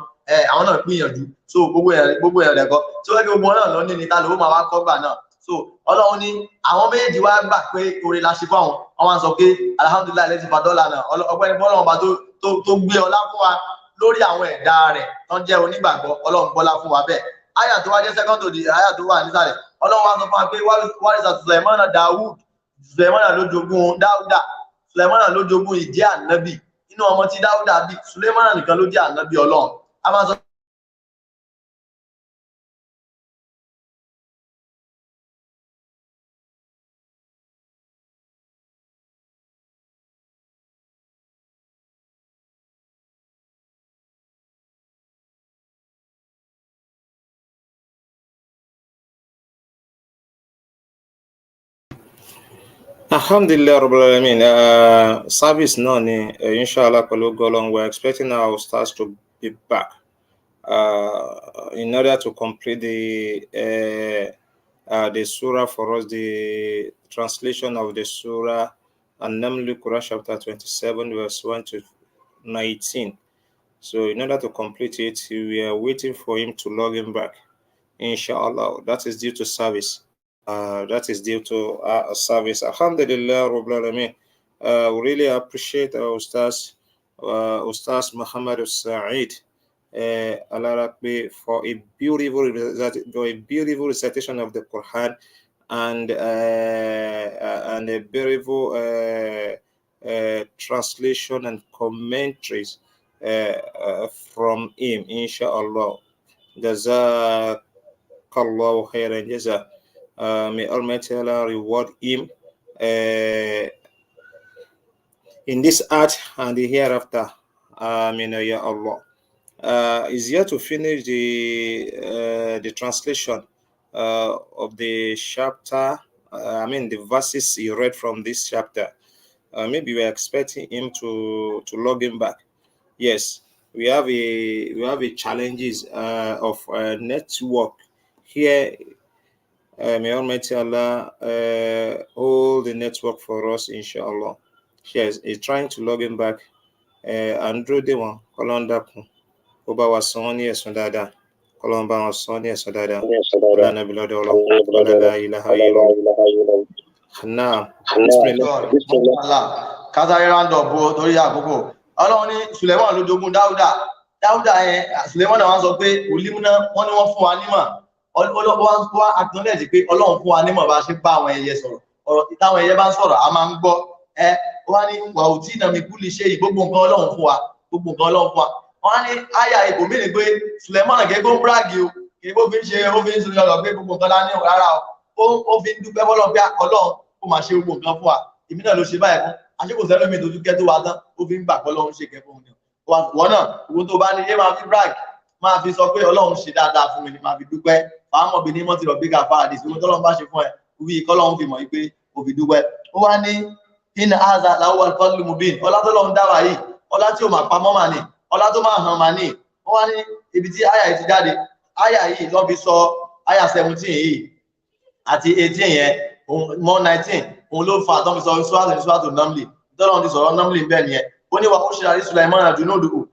àwọn náà gbìyànjú so gbogbo èèyàn lẹ́kọ́ tí wọ́n gbé gbogbo náà lọ ní níta lówó máa wá kọ́ gbà náà so Ọlọ́run ní àwọn méjèèjì wá gbà pé oore la ṣe fáwọn wọn wá sọ pé alhamdulilayi lẹ́sìn fàdọ́là náà ọpẹ́ ní fọ́lọ́run ọba tó gbé ọlá fún wa lórí àwọn ẹ̀dá rẹ̀ tó ń jẹ́ onígbàgbọ́ Ọlọ́run gbọ́lá fún wa bẹ́ẹ̀ àyà tó wá jẹ́ second to the àyà tó wà nísàlẹ̀ Ọlọ́run wá sọ fún wa pé wárìsà Sùlẹ̀mánà Dáúdù Sùlẹ̀mánà ló jogún Dáúdà Sùlẹ̀mánà ló jogún ìjẹ́ ànábì inú ọmọ tí Dáúdà bí Sùlẹ̀mánà nìkan ló jẹ́ ànábì Ọlọ́run a máa sọ Alhamdulillah Rabbil Alamin. Service náà ni inshallah pẹ̀lú golong, we're expecting our stars to be back in order to complete the surah for us, the translation of the surah An-Naml, Quran chapter 27 verse 1 to 19. So in order to complete it, we are waiting for him to log in back, inshallah. That is due to service. That is due to service. Alhamdulillah Rabbil Alamin. We really appreciate our Ustaz Muhammad Sa'id Alarakbe for a beautiful recitation of the Quran and a beautiful translation and commentaries from him, inshallah. Jazakallahu khairan jaza. May Almighty Allah reward him in this art and the hereafter. Amin ya Allah. Is here to finish the translation of the chapter. The verses he read from this chapter. Maybe we are expecting him to log in back. Yes, we have a challenges of network here. May Almighty Allah hold the network for us, inshallah. Yes, he's trying to log in back. Andrew de one, Kolonda kun. Oba wa san ní ẹ̀sùn dáadáa. Kolon bá wọn san ní ẹ̀sùn dáadáa. Ọlá nàbí lọ́dọ̀ Ọlọ́run. Ọlá ilaha illallah. Naam. Bismillah. Kátàrí rándọ̀ bó torí àkókò. Ọlọ́run ní Suleiman ló jogún Dáúdà. Dáúdà yẹn, Suleiman náà wọ́n sọ pé Olímúná wọ́n ní wọ́n fún wa nímọ̀. Ọlọ́run wá acknowledge pé Ọlọ́run fún wa nímọ̀ bá ṣe bá àwọn ẹyẹ sọ̀rọ̀. Ọ̀rọ̀ táwọn ẹyẹ bá ń sọ̀rọ̀ a máa ń gbọ́. Wọ́n ní wàhùtí ìnàmì kúlì ṣe gbogbo nǹkan Ọlọ́run fún wa. Gbogbo nǹkan Ọlọ́run fún wa. Wọ́n ní àyà ìbò mí ní pé Suleiman gẹ́gẹ́ ń bragi o, kì í bó fi ń ṣe ó fi ń sọ lọ pé gbogbo nǹkan lá ní rárá o. Ó fi ń dúpẹ́ fọ́lọ́run pé Ọlọ́run ó máa ṣe gbogbo nǹkan fún wa. Èmi náà ló ṣe báyìí fún. Àṣekò sẹ́lẹ̀ mi dojú kẹ́ tó wa tán, ó fi ń gbà pé Ọlọ́run ṣe kẹ́ fún mi. Wọ́n náà, owó tó bá ní yé máa fi brag, máa fi sọ pé Ọlọ́run ṣe dáadáa fún mi ni máa fi dúpẹ́. Fàámọ̀ bí ní mọ́ ti rọ̀ bí ká fáadì sí owó tọ́lọ́run bá ṣe fún ẹ, wí kọ́lọ́run fi mọ̀ pé ó fi dúpẹ́. Ó wá ní inna hadha lahu al-fadlu mubin. Ọlá tọ́lọ́run dá wa yìí, ọlá tí ó máa pamọ́ mà ní, ọlá tó máa hàn mà ní. Ó wá ní ibi tí àyà yìí ti jáde, àyà yìí lọ́ fi sọ àyà 17 yìí àti 18 yẹn, mọ́ 19, òun ló fa àtọ́ fi sọ Suratu Namli. Tọ́lọ́run ti sọ̀rọ̀ Namli ń bẹ̀ nìyẹn. Ó ní wa ushira li Sulaymana junuduhu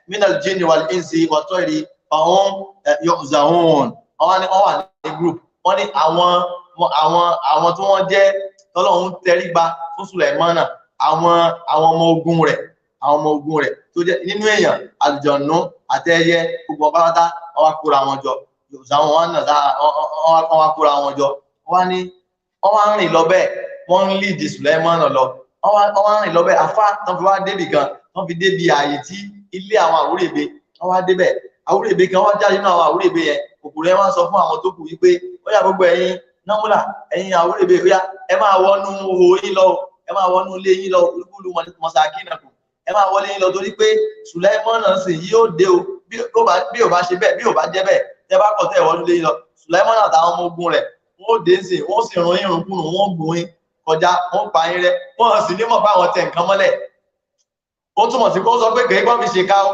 minal jinni wal insi wat tayri fahum yuhzahun. Wọ́n wà ní group. Wọ́n ní àwọn tí wọ́n jẹ́ Tọ́lọ́run tẹríba fún Sulaymana, àwọn ọmọ ogun rẹ̀ tó jẹ́ nínú èèyàn, àlùjọ̀nú àtẹyẹ gbogbo ọ̀pátá wọ́n wá kóra wọn jọ. Wọ́n wá kóra wọn jọ. Wọ́n wá ń rìn lọ bẹ́ẹ̀, wọ́n ń lead Sulaymana lọ. Wọ́n wá ń rìn lọ bẹ́ẹ̀, afá tán fi wá débì kan, tán fi débi ààyè tí ilé àwọn àwúrèbe, wọ́n wá débẹ̀. Àwúrèbe kan wá jáde nínú àwọn àwúrèbe yẹn, kòkòrò yẹn wá sọ fún àwọn tó kù wípé ó yá gbogbo ẹ̀yin námúlà, ẹ̀yin àwúrèbe, ó yá ẹ máa wọnú ihò yín lọ, ẹ máa wọnú ilé yín lọ, olúkúlù mọ̀sákínà kù, ẹ máa wọlé yín lọ torí pé Sulaymana sì yóò dé o, bí ò bá ṣe bẹ́ẹ̀, bí ò bá jẹ́ bẹ́ẹ̀, tẹ́ bá kọ̀ tẹ́ wọnú ilé yín lọ, Sulaymana àtàwọn ọmọ ogun rẹ̀ wọ́n ó dé sí, wọ́n sì rún yín rúnkúrùn, wọ́n gùn yín kọjá, wọ́n pa yín rẹ́, wọ́n sì ní mọ̀ bá wọn tẹ nǹkan mọ́lẹ̀. Ó túmọ̀ sí pé ó sọ pé kèé gbọ́n fi ṣe ká ó.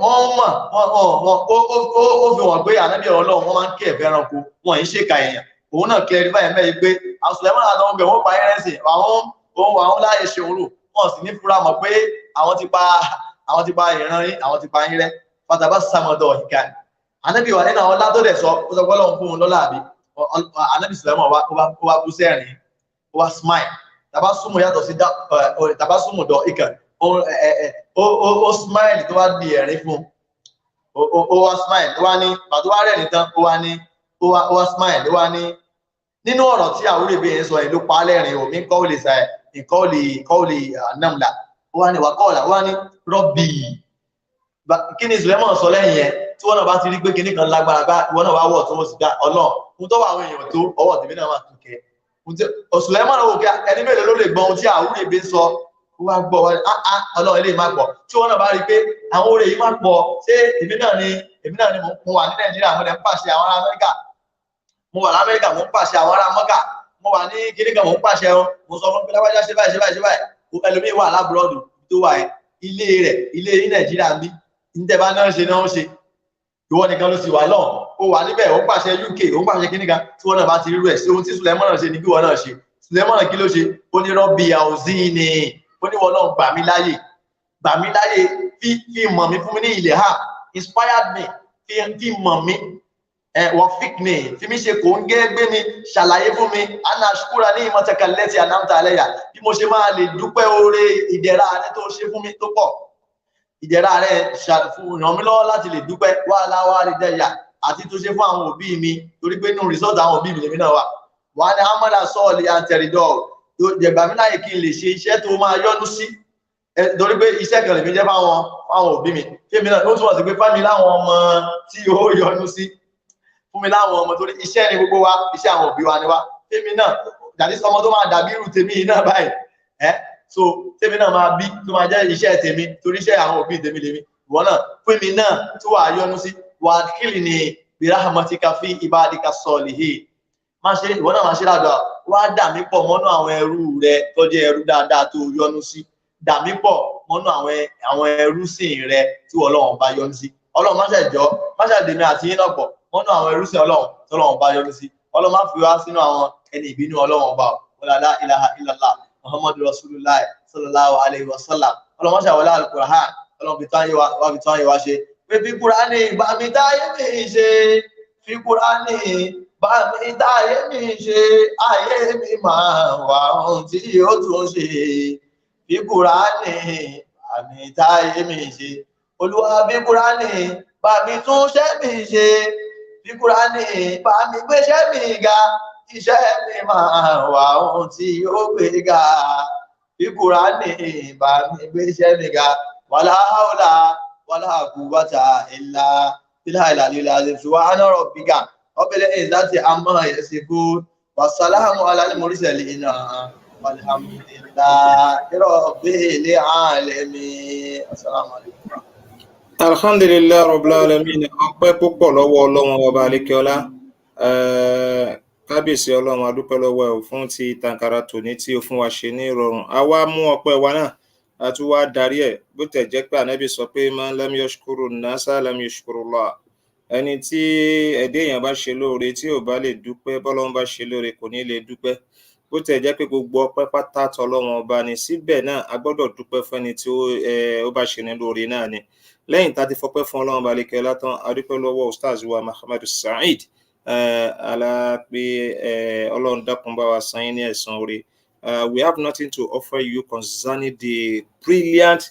Wọ́n mọ̀, ó fi wọ̀n pé ànábì Ọlọ́run wọ́n máa ń kí ẹ̀fẹ́ ẹranko, wọ́n yìí ṣèkà èèyàn. Òun náà kí ẹrí báyìí mẹ́rin pé àwọn Sulaymana àtàwọn ọgbẹ̀ wọ́n pa yín rẹ́ sí, àwọn láyé ṣe òun rò, wọ́n sì ní fura mọ̀ pé àwọn ti pa ìran yín, àwọn ti pa yín rẹ́. Fataba sàmọ̀dọ̀ ìkà. Ànábì wà nínú àwọn látọ̀dẹ̀ sọ, ó sọ pé Ọlọ́run fún un lọ́lá àbí. Ànábì Sulaymana ó wá bú sẹ́rìn, ó wá smile. Tabasumu yàtọ̀ sí tabasumu dọ̀ ìkà. Ó smile tó wá di ẹ̀rín fún. Ó wá smile tó wá ní, pàtó wá rẹ̀ nìtàn, ó wá smile, ó wá ní nínú ọ̀rọ̀ tí àwúrèbe yẹn sọ yìí ló pa á lẹ́rìn o, mi kọ́ọ̀lì Namla. Ó wá ní wàkọ́ọ̀lá, ó wá ní rọ́bì. Kí ni Suleiman sọ lẹ́yìn yẹn tí wọ́n náà bá ti rí pé kinní kan lágbára bá ìwọ náà wá wọ̀ tó wọ́n sì gbá Ọlọ́run fún tó wà àwọn èèyàn tó ọwọ́ tèmi náà máa tún kẹ́. Suleiman náà wò kí ẹni mélòó ló lè gbọ́ ohun tí àwúrèbe sọ, ó wá gbọ́ wá Ọlọ́run eléyìí má pọ̀, tí wọ́n náà bá rí pé àwọn oore yìí má pọ̀, ṣé èmi náà ni mo wà ní Nàìjíríà, mo lè ń pàṣẹ àwọn ará Amẹ́ríkà, mo wà l'Amẹ́ríkà, mo ń pàṣẹ àwọn ará Mọ́kà, mo wà ní kíní kan mo ń pàṣẹ o mo sọ fún pé lágbájá ṣe báyìí ṣe báyìí ṣe báyìí ẹlòmíì wà lábúrọ̀dù tó wà ẹ ilé ní Nàìjíríà ń bí níta bá náà ṣe náà ń ṣe ìwọ nìkan ló sì wà lọ ó wà níbẹ̀ ó ń pàṣẹ UK ó ń pàṣẹ kíní kan tí wọn náà bá ti rí rẹ̀ sí ohun tí Suleiman náà ṣe ní kí wọn náà ṣe Suleiman kí ló ṣe ó ní rọ́bì àwòzíìnì ó ní wọn náà gbà mí láyè fi mọ̀ mí fún mi ní ilẹ̀ ha inspired me fi mọ̀ mí wọ́n fík ní fi mí ṣe kò ń gẹ́ gbé mi ṣàlàyé fún mi anna ṣukúra ní ìmọ̀tẹ̀kà lẹ́tì àdámta àlẹ́yà bí mo ṣe máa lè dúpẹ́ oore ìdẹ̀ra rẹ tó ṣe fún mi tó pọ̀ ìdẹ̀ra rẹ ràn mí lọ́wọ́ láti lè dúpẹ́ wà láwá rí dẹ́yà àti tó ṣe fún àwọn òbí mi torí pé inú rìsọ́ọ̀tì àwọn òbí mi lèmi náà wà wà ní amọ́dà sọ́ọ̀lì àtẹ̀rìdọ̀ jẹ̀gbà mí láyè kí n lè ṣe iṣẹ́ tó máa yọ́nú sí torí pé iṣẹ́ kan lèmi jẹ́ fáwọn òbí mi fẹ́mi náà ló túmọ̀ sí pé fámi láwọn ọmọ tí ó yọ́nú sí fún mi láwọn ọmọ torí iṣẹ́ ni gbogbo wa iṣẹ́ àwọn òbí wa ni wá fẹ́mi náà dàbí ọmọ tó máa dàbí irú tèmi náà báyìí so tèmi náà máa bí tó máa jẹ́ iṣẹ́ tèmi torí iṣẹ́ àwọn òbí tèmi lèmi ìwọ náà fún mi náà tó wà yọ́nú sí wà kílì ní birahmatika fi ibadika solihin ìwọ náà máa ṣe dáadáa wá dà mí pọ̀ mọ́nú àwọn ẹrú rẹ tó jẹ́ ẹrú dáadáa tó yọ́nú sí dà mí pọ̀ mọ́nú àwọn ẹrú sìn rẹ tí Ọlọ́run bá yọ́nú sí Ọlọ́run má ṣe dèmi àti yín náà pọ̀ mọ́nú àwọn ẹrú sìn Ọlọ́run tọ́lọ́run bá yọ́nú sí Ọlọ́run má fi wá sínú àwọn ẹni ìbínú Ọlọ́run ọba la ilaha illallah Muhammadu Rasulullah sallallahu alayhi wa sallam Ọlọ́run má ṣe wọlé al-Qur'an Ọlọ́run fi tán ayé wa ṣe pé fi Kùránì bá mi táyé mi ṣe fi Kùránì bá mi táyé mi ṣe ayé mi máa wà ohun tí ó tún ṣe fi Kùránì bá mi táyé mi ṣe Olúwa fi Kùránì bá mi tún ṣẹ́ mi ṣe fi Kùránì bá mi gbéṣẹ́ mi ga iṣẹ́ mi máa wà ohun tí ó gbé ga fi Kùránì bá mi gbéṣẹ́ mi ga wàlá haúlá wàlá quwwata illa billahi al-aliyyil azim subhana rabbika rabbil izzati amma yasifun wa salamun alal mursalin walhamdulillahi rabbil alamin. Assalamu alaikum. Alhamdulillah rabbil alamin. Ọpẹ́ púpọ̀ lọ́wọ́ Ọlọ́run ọba àlékèọlá. Kábíyèsí Ọlọ́run adúpẹ́ lọ́wọ́ ẹ̀ fún ti tàǹkàrà tòní tí ó fún wa ṣe ní ìrọ̀rùn. A wá mú ọpẹ́ wa náà a tún wá darí ẹ̀ bó tẹ̀ jẹ́ pé Ànábì sọ pé man lam yashkuru nasa lam yashkurullah. Ẹni tí ẹ̀dá èèyàn bá ṣe lóore tí ò bá lè dúpẹ́ bọ́lọ́run bá ṣe lóore kò ní lè dúpẹ́. Bó tẹ̀ jẹ́ pé gbogbo ọpẹ́ pátá tọlọ́run ọba ni síbẹ̀ náà a gbọ́dọ̀ dúpẹ́ fẹ́ni tí ó bá ṣe ní lóore náà ni. Lẹ́yìn tá ti fọpẹ́ fún Ọlọ́run ọba lékè látàn a dúpẹ́ lọ́wọ́ Ustaz wa Muhammad Said alápé Ọlọ́run dákun bá wa san yín ní ẹ̀san oore. We have nothing to offer you concerning the brilliant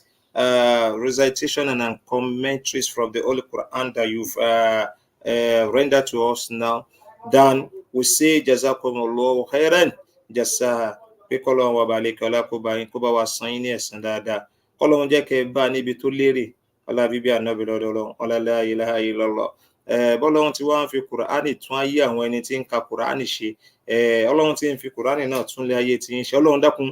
recitation and commentaries from the Holy Quran that you've rendered to us now. Then we say jazakumullahu khairan jasa pé kọ́lọ́run wa balẹ̀ kọ́lá kó bá wa san yín ní ẹ̀san dáadáa kọ́lọ́run jẹ́ kẹ́ bá níbi tó lérè ọlá bíbí ànábì lọ́dọ̀ Ọlọ́run ọlá la ilaha illallah. Bọ́lọ́run tí wọ́n fi Kùránì tún ayé àwọn ẹni tí ń ka Kùránì ṣe Ọlọ́run tí ń fi Kùránì náà tún lé ayé tí ń ṣe Ọlọ́run dákun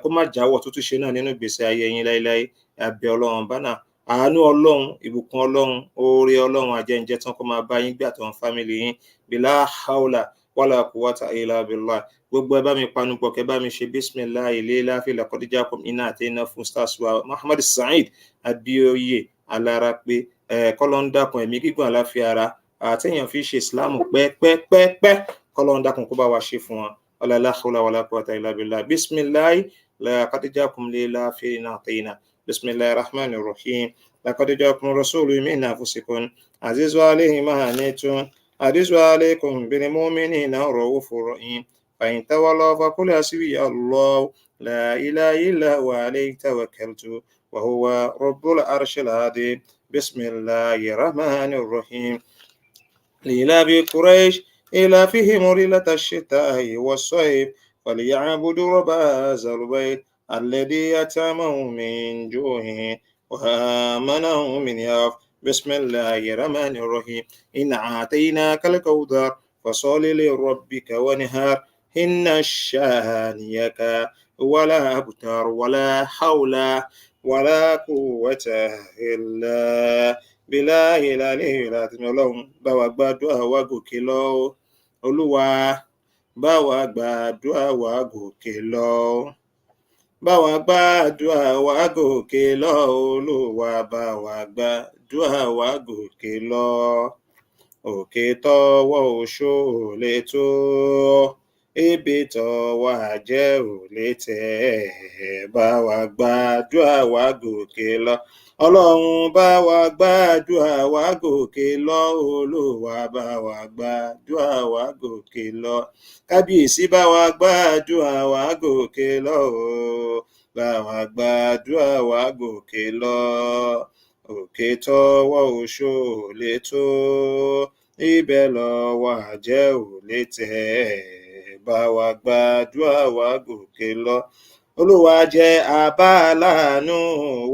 kó má jáwọ́ tó tún ṣe náà nínú ìgbésí ayé yín láéláé àbẹ̀ Ọlọ́run bánà àánú Ọlọ́run ìbùkún Ọlọ́run oore Ọlọ́run àjẹǹjẹ tán kó máa bá yín gbà tó ń fámìlì yín bílá haúlà wala quwwata illa billah. Gbogbo ẹ bá mi panupọ̀ kẹ́ bá mi ṣe bismillahi ilé fi laqad ja'akum iná àti iná fún stars wa Muhammad Said Abíóyè alára pé kọ́lọ́n dákun ẹ̀mí gígùn àláfíà ara àtẹ̀yàn fi ṣe ìsìláàmù pẹ́pẹ́pẹ́pẹ́ kọ́lọ́n dákun kó bá wa ṣe fún wọn wala la hawla wala quwwata illa billah. Bismillahi laqad ja'akum iná fi iná àti iná. Bismillahir rahmanir rahim. Laqad ja'akum rasulun min anfusikum azizun alayhi ma anittum harisun alaykum bil mu'minina ra'ufur rahim. Fa in tawallaw faqul hasbiya Allah la ilaha illa huwa alayhi tawakkaltu wa huwa rabbul arshil azim. بسم الله الرحمن الرحيم لإلاف قريش إلافهم رحلة الشتاء والصيف فليعبدوا رب هذا البيت الذي أطعمهم من جوع وآمنهم من خوف. بسم الله الرحمن الرحيم إن أعطيناك الكوثر فصل لربك وانحر إن شانئك ولا أبتر ولا حول ولا قوة إلا بالله العلي العظيم. Ọlọ́run bá wa gbàdúrà wa gòkè lọ Olúwa bá wa gbàdúrà wa gòkè lọ. Bá wa gbàdúrà wa gòkè lọ, Olúwa bá wa gbàdúrà wa gòkè lọ. Òkè tọwọ́ oṣó ò lè tó, ibi tọwọ́ àjẹ́ ò lè tẹ̀. Bá wa gbàdúrà wa gòkè lọ. Ọlọ́run bá wa gbàdúrà wa gòkè lọ, Olúwa bá wa gbàdúrà wa gòkè lọ. Kábíyèsí bá wa gbàdúrà wa gòkè lọ, bá wa gbàdúrà wa gòkè lọ. Òkè tọwọ́ oṣó ò lè tó, ibẹ̀ lọ́wọ́ àjẹ́ ò lè tẹ̀. Bá wa gbàdúrà wa gòkè lọ. Olúwa jẹ́ àbá láàánú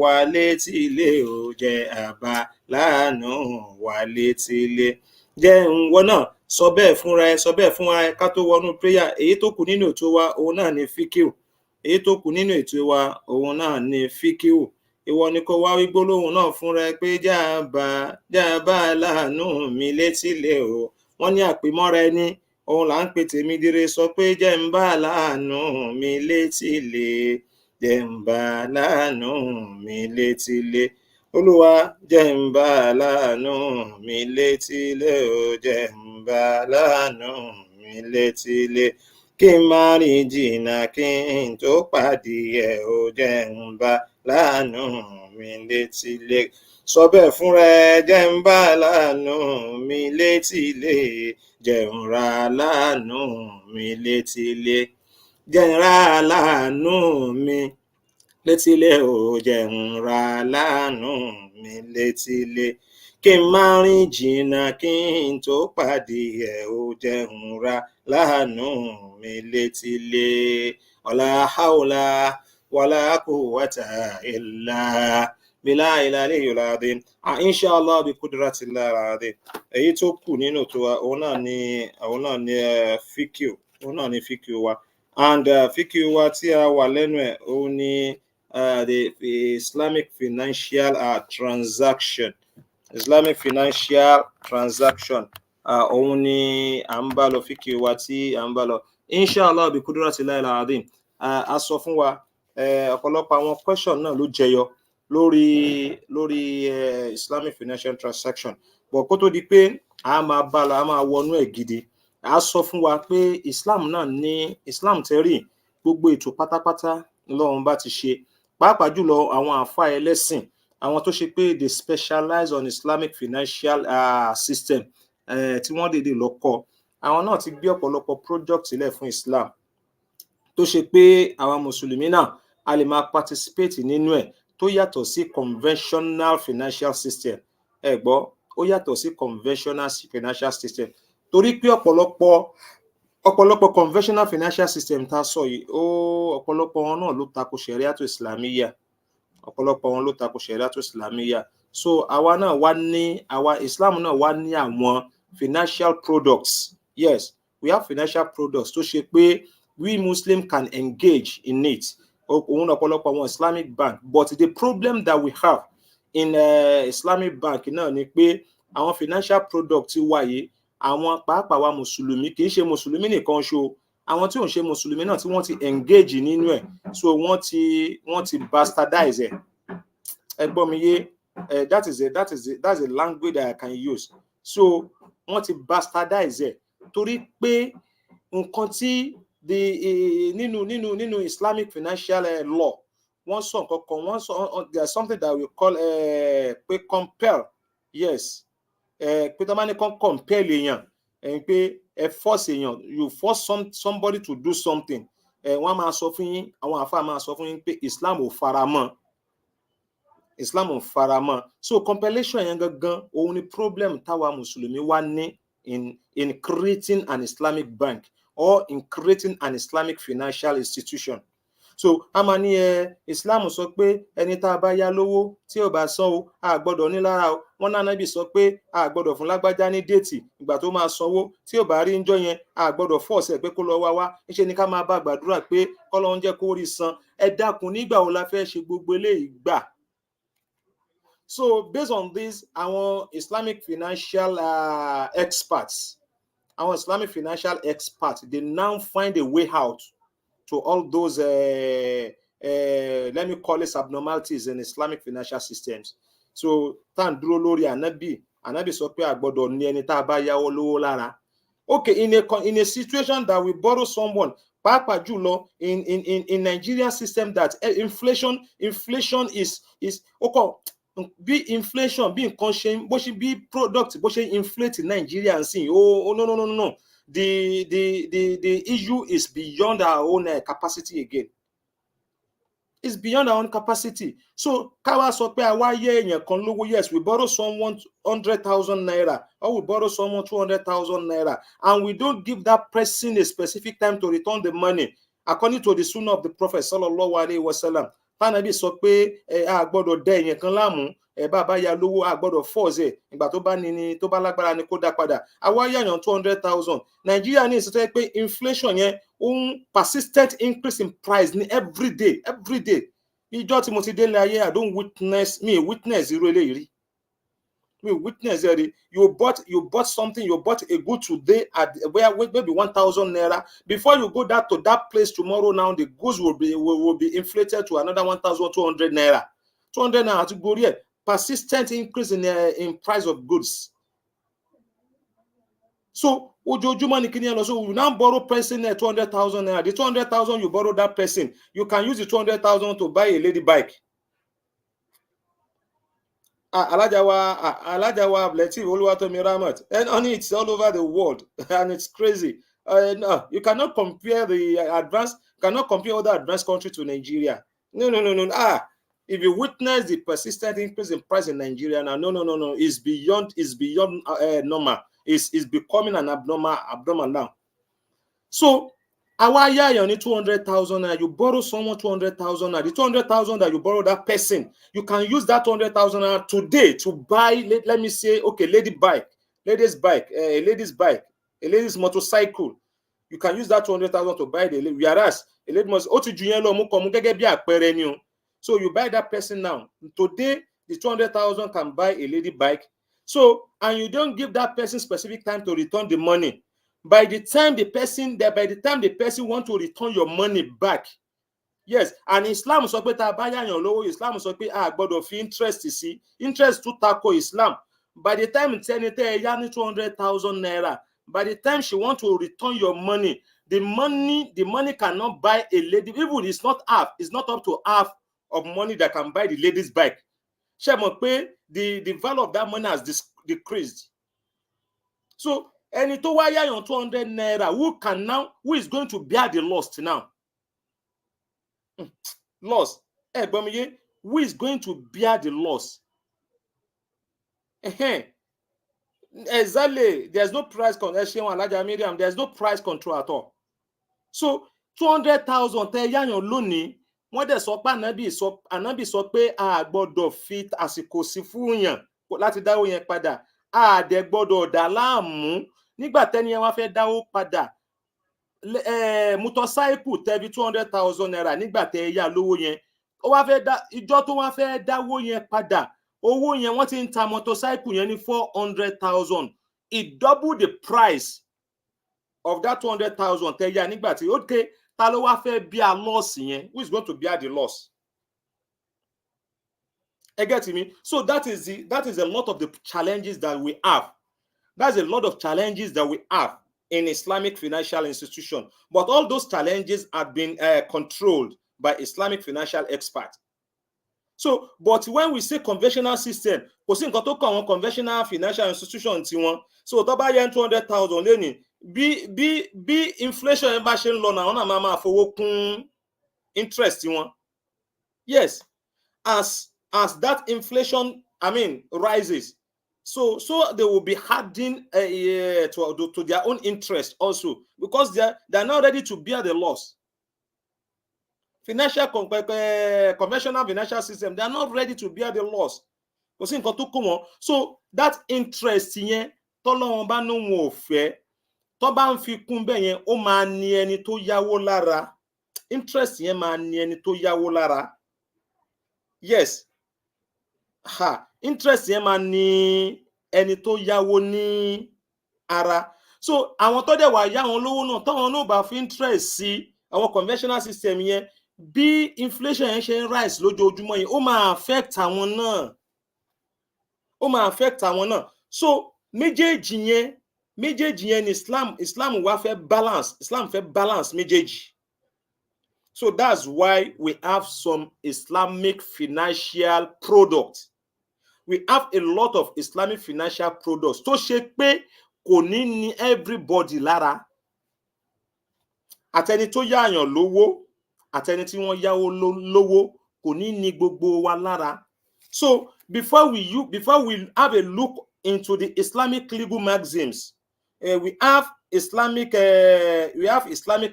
wa létí ilé, ó jẹ́ àbá láàánú wa létí ilé. Jẹ́ ìwọ náà sọ bẹ́ẹ̀ fúnra ẹ, sọ bẹ́ẹ̀ fún wa ká tó wọnú prayer. Èyí tó kù nínú ètò wa òun náà ni fíkíù. Èyí tó kù nínú ètò wa òun náà ni fíkíù. Ìwọ ni kó wá wí gbólóhùn náà fúnra ẹ pé jáàbá láàánú mi létí ilé o. Wọ́n ní àpèmọ́ra ẹni òun là ń pè tèmi dire. Sọ pé jẹ́ ń bá láàánú mi létí ilé, jẹ́ ń bá láàánú mi létí ilé. Olúwa jẹ́ ń bá láàánú mi létí ilé o, jẹ́ ń bá láàánú mi létí ilé. Kí n má rìn jìnnà kí n tó pàdé ẹ̀ o, jẹ́ ń bá láàánú mi létí ilé. Sọ bẹ́ẹ̀ fúnra ẹ, jẹ́ ń bá láàánú mi létí ilé, jẹ́ ń ra láàánú mi létí ilé. Jẹ́ ń ra láàánú mi létí ilé o, jẹ́ ń ra láàánú mi létí ilé. Kí n má rìn jìnnà kí n tó pàdé ẹ̀ o, jẹ́ ń ra láàánú mi létí ilé. Wala hawla wala quwwata illa billahi al-aliyyil azim. Inshallah bi qudratillahi al-azim. Èyí tó kù nínú tó wa òun náà ni fíkíù, òun náà ni fíkíù wa. And fíkíù wa tí a wà lẹ́nu ẹ̀ òun ni the Islamic financial transaction. Islamic financial transaction. Òun ni à ń bá lọ, fíkíù wa tí à ń bá lọ. Inshallah bi qudratillahi al-azim. A sọ fún wa ọ̀pọ̀lọpọ̀ àwọn question náà ló jẹyọ lórí Islamic financial transaction. But kó tó di pé a máa bá lọ, a máa wọnú ẹ̀ gidi. A sọ fún wa pé Islam tẹ́rì gbogbo ètò pátápátá lọ́run bá ti ṣe, pàápàá jùlọ àwọn àfáà ẹlẹ́sìn, àwọn tó ṣe pé they specialize on Islamic financial system, tí wọ́n dèdè lọ́kọ́. Àwọn náà ti gbé ọ̀pọ̀lọpọ̀ project sílẹ̀ fún Islam tó ṣe pé àwọn mùsùlùmí náà a lè máa participate nínú ẹ̀, tó yàtọ̀ sí conventional financial system. Ẹ gbọ́, ó yàtọ̀ sí conventional financial system torí pé ọ̀pọ̀lọpọ̀ conventional financial system tá a sọ yìí, ọ̀pọ̀lọpọ̀ wọn náà ló tako Shariatu Islamiyya. Ọ̀pọ̀lọpọ̀ wọn ló tako Shariatu Islamiyya. So Islam náà wá ní àwọn financial products. Yes, we have financial products tó ṣe pé we Muslim can engage in it. Òun ọ̀pọ̀lọpọ̀ àwọn Islamic bank, but the problem that we have in Islamic bank náà ni pé àwọn financial products wáyé àwọn pàápàá wa mùsùlùmí, kì í ṣe mùsùlùmí nìkan ṣo, àwọn tí ò ń ṣe mùsùlùmí náà tí wọ́n ti engage nínú ẹ̀, so wọ́n ti bastardize ẹ̀. Ẹ gbọ́ mi yé, that's a language that I can use. So wọ́n ti bastardize ẹ̀ torí pé nǹkan tí nínú Islamic financial law wọ́n sọ nǹkan kan, there's something that we call pé compel. Yes, pé tó bá ní kan compel èèyàn, pé ẹ force èèyàn, you force somebody to do something, wọ́n máa sọ fún yín, àwọn àfáà máa sọ fún yín pé Islam ò faramọ́. So compilation yẹn gangan òun ni problem táwa mùsùlùmí wá ní in creating an Islamic bank or in creating an Islamic financial institution. So a máa ní Islam sọ pé ẹni tá a bá yá lówó tí ò bá san o, a gbọ́dọ̀ ní lára o. Wọ́n náà Nábì sọ pé a gbọ́dọ̀ fún lágbájá ní déètì ìgbà tó máa sanwó, tí ò bá rí ńjọ́ yẹn a gbọ́dọ̀ force ẹ̀ pé kó lọ wá. Níṣe ni ká máa bá gbàdúrà pé k'Ọlọ́run jẹ́ kó rí san. Ẹ dákun, nígbà wo la fẹ́ ṣe gbogbo eléyìí gbà? So based on this, àwọn Islamic financial experts Our Islamic financial experts, they now find a way out to all those, let me call it abnormalities in Islamic financial systems. So, tan dúró lórí Ànábì sọ pé a gbọ́dọ̀ ní ẹni tá a bá yáwó lówó lára. Okay, in a situation that we borrow someone, pàápàá jùlọ in Nigerian system that inflation is okay. Bí inflation bí nǹkan ṣe bó ṣe bí product bó ṣe inflate in Nigeria and sìn no. The issue is beyond our own capacity again. It's beyond our own capacity. So káwá sọ pé àwa yẹ èèyàn kan lówó, yes, we borrow someone 100,000 naira or we borrow someone 200,000 naira and we don't give that person a specific time to return the money according to the sunnah of the Prophet sallallahu alaihi wasallam. Tánàbí sọ pé a gbọ́dọ̀ dẹ èèyàn kan láàmú, bàbá ya lówó a gbọ́dọ̀ force ìgbà tó bá ní tó bá lágbára ni kó dá padà. Àwa yàyàn 200,000. Nigeria ní ìsọtẹ́ pé inflation yẹn persistent increase in price ní every day. Ìjọ́ tí mo ti délé ayé, I don't witness irú eléyìí rí. Witness it. You bought something, you bought a good today at where maybe 1,000 naira. Before you go to that place tomorrow, now the goods will be inflated to another 1,200 naira. 200 naira to go here. Persistent increase in price of goods. So ojoojúmọ́ ni kíni ẹ lọ. So you now borrow person 200,000 naira. The 200,000 you borrow that person, you can use the 200,000 to buy a lady bike. Alajawa Abletiv Oluwatomi Ramat, and on it's all over the world, and it's crazy. No, you cannot compare other advanced countries to Nigeria. No. If you witness the persistent increase in price in Nigeria now, no, it's beyond normal. It's becoming an abnormal now. So àwa yá èèyàn ní 200,000 naira, you borrow someone 200,000 naira. The 200,000 that you borrow that person, you can use that 200,000 naira today to buy, let me say, okay, ladies bike, a lady's motorcycle. You can use that 200,000 to buy the lady. Whereas a lady must so you buy that person now. Today, the 200,000 can buy a lady bike. So, and you don't give that person specific time to return the money. By the time the person want to return your money back, yes, and Islam sọ pé tá a bá yáyàn lówó, Islam sọ pé a gbọ́dọ̀ fi interest to tako Islam. By the time tẹ́ni yá ní 200,000 naira, by the time she want to return your money, the money cannot buy a lady. Even it's not up to half of money that can buy the lady's bike. Ṣé mọ̀ pé the value of that money has decreased. So ẹni tó wá yáyàn 200 naira, who is going to bear the loss now? Loss. Who is going to bear the loss? Exactly. There's no price control. There's no price control at all. So 200,000 tẹ yáyàn lónìí, wọ́n dẹ̀ sọ pé Ànábì sọ pé a gbọ́dọ̀ fi àsìkò sí fún yàn láti dáwó yẹn padà. A dẹ̀ gbọ́dọ̀ dà láàmú nígbà tẹ́ni yẹn wá fẹ́ dáwó padà. Motorcycle tẹ́bi 200,000 naira nígbà tẹ́ yá lówó yẹn. Ó wá fẹ́ ìjọ tó wá fẹ́ dáwó yẹn padà. Owó yẹn wọ́n ti ń ta motorcycle yẹn ní 400,000. It doubled the price of that 200,000 tẹ́ yá nígbà tí okay, ta ló wá fẹ́ bear loss yẹn? Who is going to bear the loss? You get me? So that is a lot of the challenges that we have. That's a lot of challenges that we have in Islamic financial institution. But all those challenges have been controlled by Islamic financial experts. So, but when we say conventional system, kò sí nǹkan tó kàn wọ́n conventional financial institution tiwọn. So tó bá yẹ 200,000 lẹ́nìí, bí inflation yẹn bá ṣe ń lọ náà, wọ́n náà máa fowó kún interest tiwọn. Yes, as that inflation, rises, so they will be adding to their own interest also, because they are not ready to bear the loss. Conventional financial system, they are not ready to bear the loss. So that interest yẹn tọ́lọ́run bá ní wọn ò fẹ́, tó bá ń fi kún bẹ́ẹ̀ yẹn, ó máa ní ẹni tó yáwó lára. Interest yẹn máa ní ẹni tó yáwó lára. Yes. Interest yẹn máa ní ẹni tó yáwó ní ara. So àwọn tó dẹ̀ wà yá àwọn lówó náà táwọn náà bá fi interest sí àwọn conventional system yẹn, bí inflation yẹn ṣe ń rise lójoojúmọ́ yẹn, ó máa affect àwọn náà. Ó máa affect àwọn náà. So méjèèjì yẹn ni Islam wá fẹ́ balance. Islam fẹ́ balance méjèèjì. So that's why we have some Islamic financial products. We have a lot of Islamic financial products tó ṣe pé kò ní everybody lára. Àtẹni tó yáàyàn lówó, àtẹni tí wọ́n yáwó lówó, kò ní gbogbo wa lára. So before we have a look into the Islamic legal maxims, we have Islamic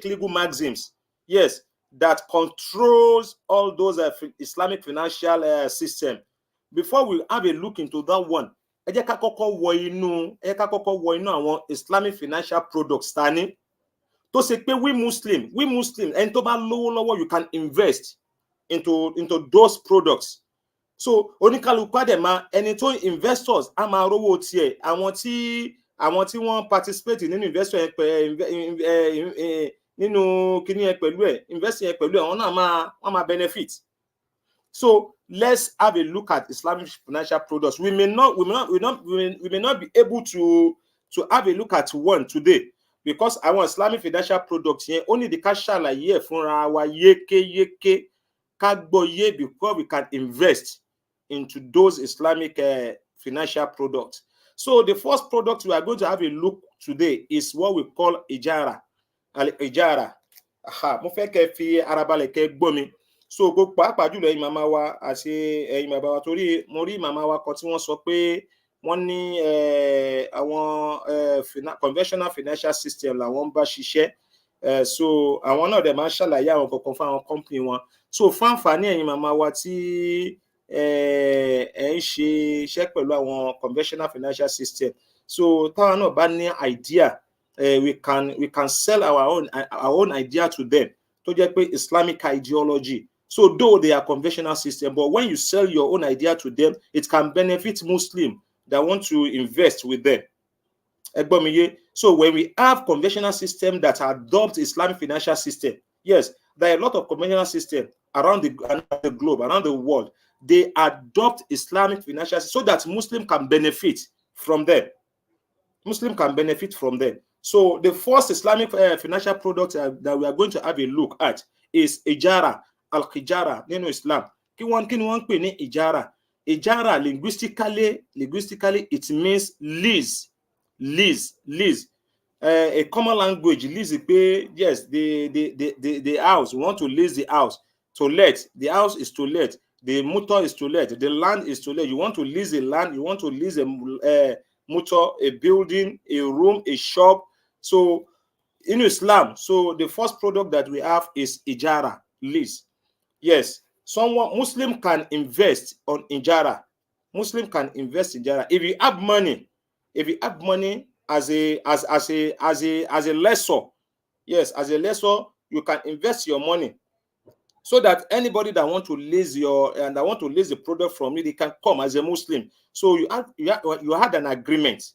legal maxims, yes, that controls all those Islamic financial system. Before we have a look into that one, ẹ jẹ́ ká kọ́kọ́ wọ inú àwọn Islamic financial products tani tó ṣe pé we Muslim ẹni tó bá lówó lọ́wọ́, you can invest into those products. So oníkálukú àdè máa ẹni tó investors á máa rówó tiẹ̀, àwọn tí wọ́n participate nínú investor yẹn nínú kíní yẹn pẹ̀lú ẹ̀, invest yẹn pẹ̀lú ẹ̀, àwọn náà wọ́n máa benefit. So let's have a look at Islamic financial products. We may not be able to have a look at one today because àwọn Islamic financial products yẹn ó ní di ká ṣàlàyé ẹ̀ fúnra wa yékéyéké ká gbọ́yé because we can invest into those Islamic financial products. So the first product we are going to have a look today is what we call ijara. Al-ijara. Mo fẹ́ kẹ́ fi ara balẹ̀ kẹ́ gbọ́ mi. So gbogbo pàápàá jùlọ ẹ̀yin màmá wa àti ẹ̀yin bàbá wa, torí mo rí màmá wa kan tí wọ́n sọ pé wọ́n ní àwọn conventional financial system làwọn ń bá ṣiṣẹ́. So àwọn náà dẹ̀ máa ń ṣàlàyé àwọn kankan fún àwọn company wọn. So fún àǹfààní ẹ̀yin màmá wa tí ẹ ń ṣe iṣẹ́ pẹ̀lú àwọn conventional financial system, so táwọn náà bá ní idea, we can sell our own idea to them tó jẹ́ pé Islamic ideology. So though they are conventional system, but when you sell your own idea to them, it can benefit Muslim that want to invest with them. So when we have conventional system that adopt Islamic financial system, yes, there are a lot of conventional systems around the globe, around the world. They adopt Islamic financial system so that Muslim can benefit from them. Muslim can benefit from them. So the first Islamic financial product that we are going to have a look at is ijara, al-qijara nínú Islam. Kí ni wọ́n pè ní ijara? Ijara linguistically it means lease. A common language, lease pé yes, the house, we want to lease the house. To let, the house is to let, the motor is to let, the land is to let. You want to lease a land, you want to lease a motor, a building, a room, a shop. So in Islam, so the first product that we have is ijara, lease. Yes, Muslim can invest on ijara. Muslim can invest in ijara. If you have money as a lessor, yes, as a lessor, you can invest your money so that anybody that want to lease the product from you, they can come as a Muslim. So you had an agreement.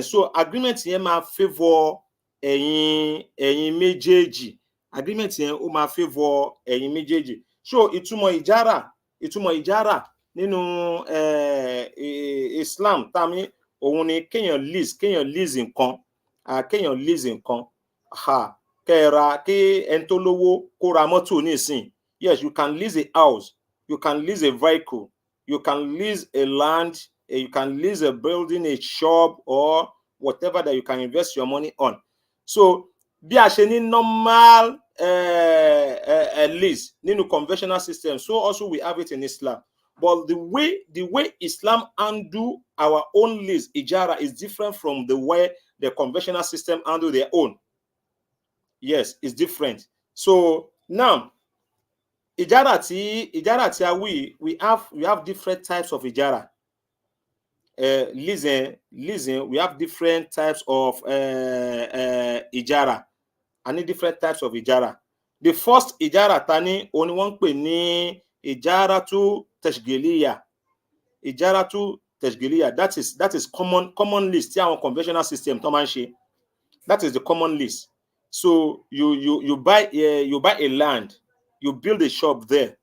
So agreement yẹn máa favor ẹ̀yin méjèèjì. Agreement yẹn ó máa favor ẹ̀yin méjèèjì. So ìtumọ̀ ìjára nínú Islam tàmí òun ni kéèyàn lease nǹkan, kẹ́ra kí ẹni tó lówó kó ra mọ́tò nísìn. Yes, you can lease a house, you can lease a vehicle, you can lease a land, you can lease a building, a shop, or whatever that you can invest your money on. So bí a ṣe ní normal lease nínú conventional system, so also we have it in Islam. But the way Islam handle our own lease, ijara, is different from the way the conventional system handle their own. Yes, it's different. So now, ijara tí we have different types of ijara. Leasing, we have different types of ijara. I need different types of ijara. The first ijara tani oni wọ́n pè ní ijara tu tashgiliya. Ijara tu tashgiliya, that is common list tí àwọn conventional system tó máa ń ṣe. That is the common list. So you buy a land, you build a shop there.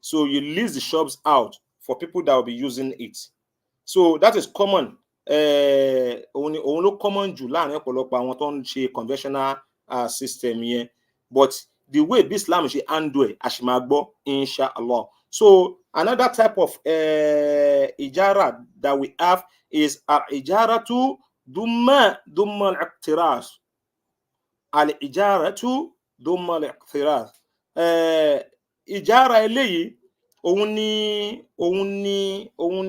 So you lease the shops out for people that will be using it. So that is common. Òun ló common jù láàrin ọ̀pọ̀lọpọ̀ àwọn tó ń ṣe conventional system yẹn. But the way Islam ṣe handle ẹ̀, a ṣì máa gbọ́, inshallah. So another type of ijara that we have is al-ijaratu dumma al-iqtiras. Al-ijaratu dumma al-iqtiras. Ijara eléyìí òun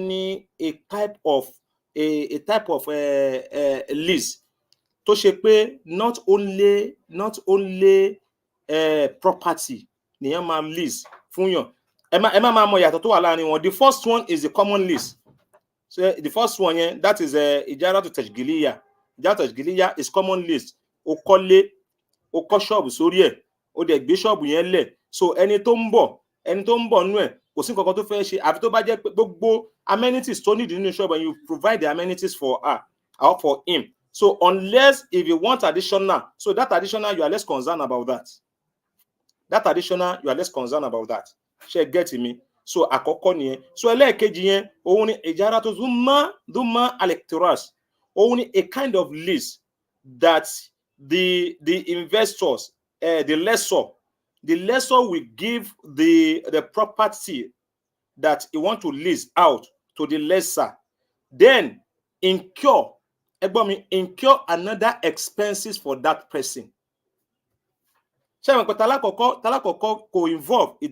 ni a type of lease tó ṣe pé not only property nìyẹn máa lease fún yàn. Ẹ má máa mọ ìyàtọ̀ tó wà láàrin wọn. The first one is the common lease. So the first one yẹn, that is ijara to tashgiliya. Ijara to tashgiliya is common lease. O kọ́lé, o kọ́ ṣọ́ọ̀bù sórí ẹ̀, o dẹ̀ gbé ṣọ́ọ̀bù yẹn lẹ̀. So ẹni tó ń bọ̀ nú ẹ̀ kò sí nǹkan tó fẹ́ ṣe àfi tó bá jẹ́ pé gbogbo amenities tó need nínú ṣọ́ọ̀bù and you provide the amenities for her or for him. So unless if you want additional, so that additional you are less concerned about that. Ṣé get me? So àkọ́kọ́ nìyẹn. So ẹlẹ́ẹ̀kejì yẹn òun ni ijara tó dumma al-iqtiras. Òun ni a kind of lease that the investors, the lessor will give the property that he want to lease out to the lessor, then incur another expenses for that person. It